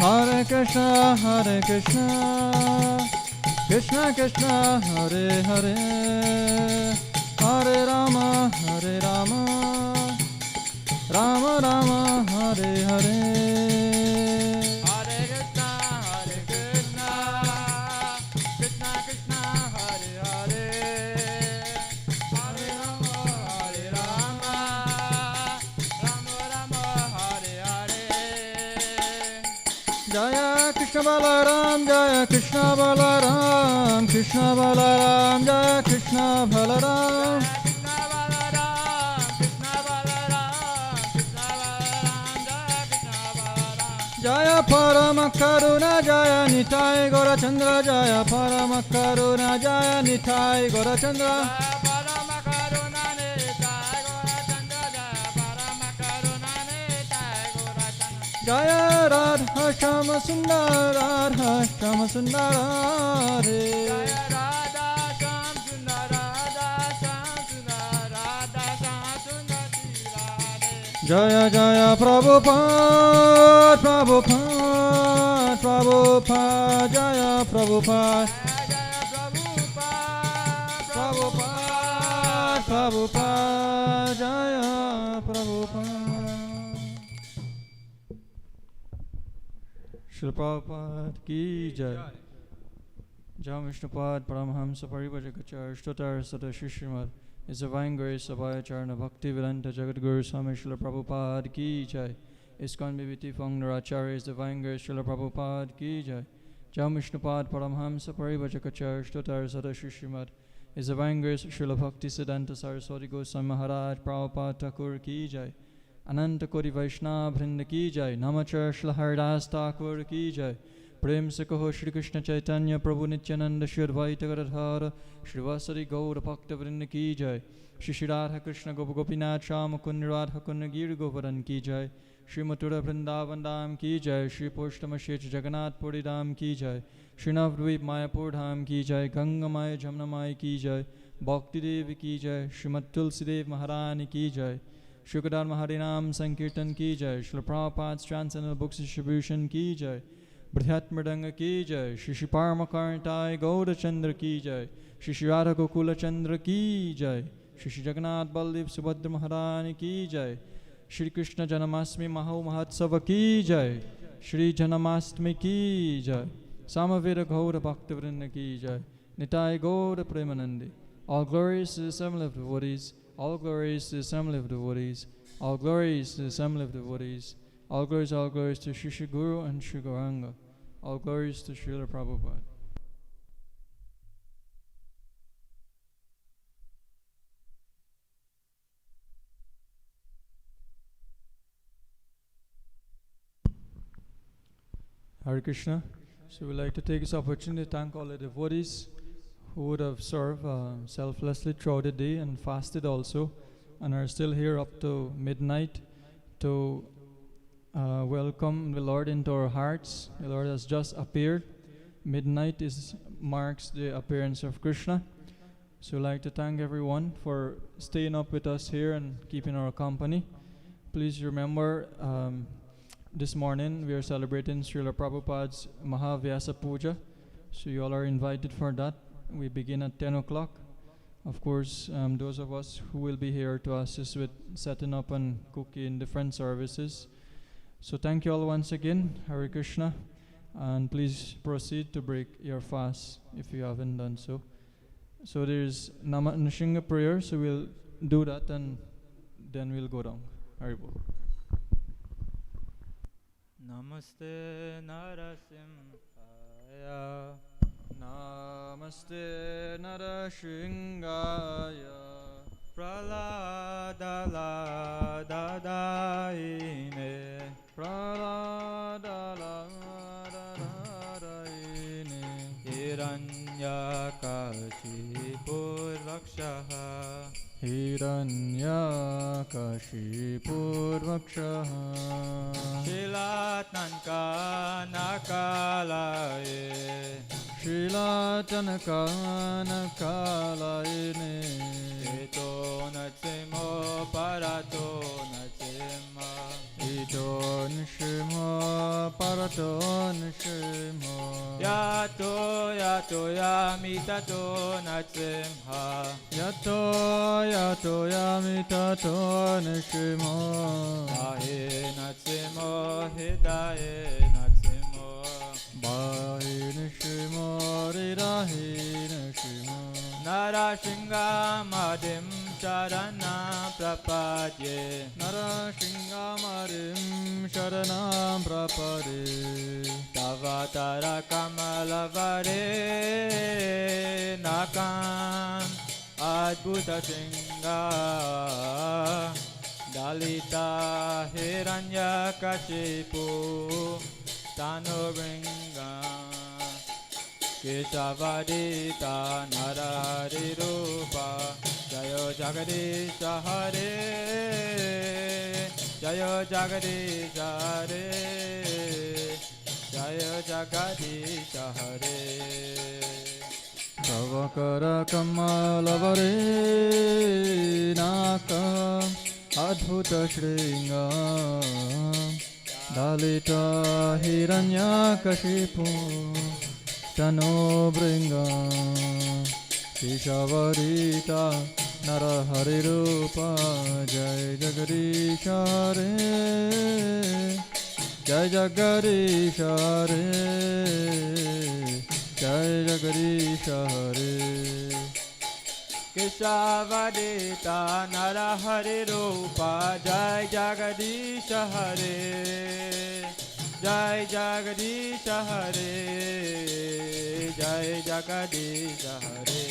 Hare Krishna, Krishna Krishna, Hare Hare, Hare Rama, Rama Rama, Hare Hare. Hare Krishna, Krishna Krishna, Hare Hare, Hare Rama, Rama Rama, Hare Hare. Jaya Krishna Balaram, Jaya Krishna Balaram, Krishna Balaram, Jaya Krishna Balaram. Jaya Parama Karuna, Jaya Nitai Gora Chandra, Jaya Parama Karuna, Jaya Nitai Gora Chandra. Jaya Radha Shama Sundar, Radha Shama Sundar, Hare. Jaya Radha Sham Sundar, Radha Sham Sundar, Radha Sham Sundar, Radhe. Jaya Jaya Prabhupada, Prabhupada, Prabhupada, Jaya Prabhupada. Jaya Prabhupada, Prabhupada, Prabhupada, Jaya Prabhupada. Srila Prabhupada ki jai. Janmastami Paramahamsa Parivajakacha Ashtotar Sada Shishrimad. His Divine Grace of Ayacharna Bhakti Vedanta Jagadguru Swami Srila Prabhupada ki jai. ISKCON BBT Founder His Divine Grace Srila Prabhupada ki jai. Janmastami Paramahamsa Parivajakacha Ashtotar Sada Shishrimad. His Divine Grace Srila Bhakti Siddhanta Saraswati Goswami Maharaj Prabhupada Thakur ki jai. Ananta Koti Vaishnava Vrinda ki jai. Namachar Shri Haridas Thakur ki jai. Prem se kaho Shri Krishna Chaitanya Prabhu Nityananda Shri Advaita Gadadhara Shri Vasari Gaura Bhakta Vrinda ki jai. Shri Radha Krishna Gopa Gopinath Shama Kund Radha Kund Giri Goparan ki jai. Shri Mathura Vrindavan Dham ki jai. Shri Poshtama Shech Jagannath Puri Dham ki jai. Shri Navdvip Mayapur Dham ki jai. Ganga Maya Jamna Maya ki jai. Bhakti Devi ki jai. Shrimad Tulsi Dev Maharani ki jai. Shukadar Maharinam Sankirtan ki jai. Srila Prabhupada's Transcendental Books Distribution ki jai. Bridhat Mridanga ki jai. Shri Paramakartai Gauda Chandra ki jai. Shri Radha Gokula Chandra ki jai. Shri Jagannath Baldev Subhadra Maharani ki jai. Shri Krishna Janmastami Maho Mahatsava ki jai. Shri Janmastami ki jai. Samaveda Gaura Bhaktivinoda ki jai. Nitai Gaura Premanandi. All glories to the assembly of devotees. All glories to the assembly of devotees. All glories to the assembly of devotees. All glories to Shri Guru and Shri Gauranga. All glories to Srila Prabhupada. Hare Krishna. So we'd like to take this opportunity to thank all the devotees who would have served selflessly throughout the day and fasted also and are still here up to midnight to welcome the Lord into our hearts. The Lord has just appeared. Midnight marks the appearance of Krishna. So we'd like to thank everyone for staying up with us here and keeping our company. Please remember this morning we are celebrating Srila Prabhupada's Mahavyasa Puja. So you all are invited for that. We begin at 10 o'clock. Of course, those of us who will be here to assist with setting up and cooking different services. So thank you all once again. Hare Krishna. And please proceed to break your fast if you haven't done so. So there's Nrishinga prayer. So we'll do that and then we'll go down. Haribol. Namaste Narasimhaya. Namaste Narashingaya. Praladala Dadaine. Praladala Hiranyakashipur Vakshaha. Hiranyakashipur Vakshaha. Shilatanka Nakalaye. Shilatanka Nakalayine. Ito Natsimo Parato Natsima. Ito Nishima Parato tato nishimha. Yato yato yami tato natsimha. Yato yato yami tato nishimha. Dahe natsimo hidaye natsimo. Bahi nishimha ridahi nishimha. Narashingamadim charana prapadye. Narashingamarim sharanam prapade. Tavatara kamalavare nakam adbhuta shinga. Dalita hiranya kashipu tanubringa. Keshavadita nararirupa. Jayo Jagadisha Hare, Jayo Jagadisha Hare, Jayo Jagadisha Hare. Tavakara kamalavare nakam adbhuta shringa. Dalita hiranya kashipu tanubringa. Keshavarita Narahari Rupa. Jai Jagadish Hare, Jai Jagadish Hare, Jai Jagadish Hare. Keshavadita Narahari Rupa. Jai Jagadish Hare, Jai Jagadish Hare, Jai Jagadish Hare.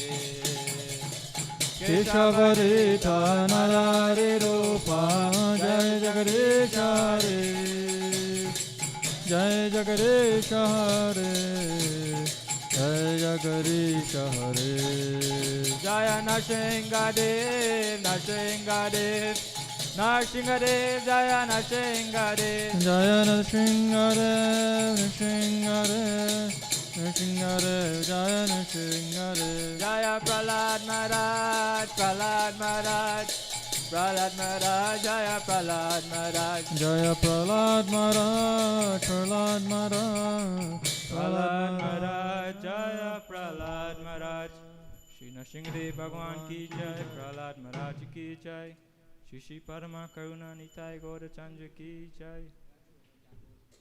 Keshavarita Narahari Rupa. Jai Jagadish Hare, Jai Jagadish Hare, Jai Jagadish Hare. Jaya Nashingadev, Nashingadev, Nashingadev, Jaya Nashingadev. Jaya Nashingadev, Nashingadev, Nashingadev, Jaya Nashingadev. Jaya Prahlad Maharaj, Prahlad Maharaj, Prahlad Maharaj, Jaya Prahlad Maharaj. Jaya Prahlad Maharaj, Prahlad Maharaj, Prahlad Maharaj, Jaya Prahlad Maharaj. Shri Nrsimhadev Bhagwan ki jai, Prahlad Maharaj ki jai. Shri Parama Karuna Nitai Gaura Chandra ki jai.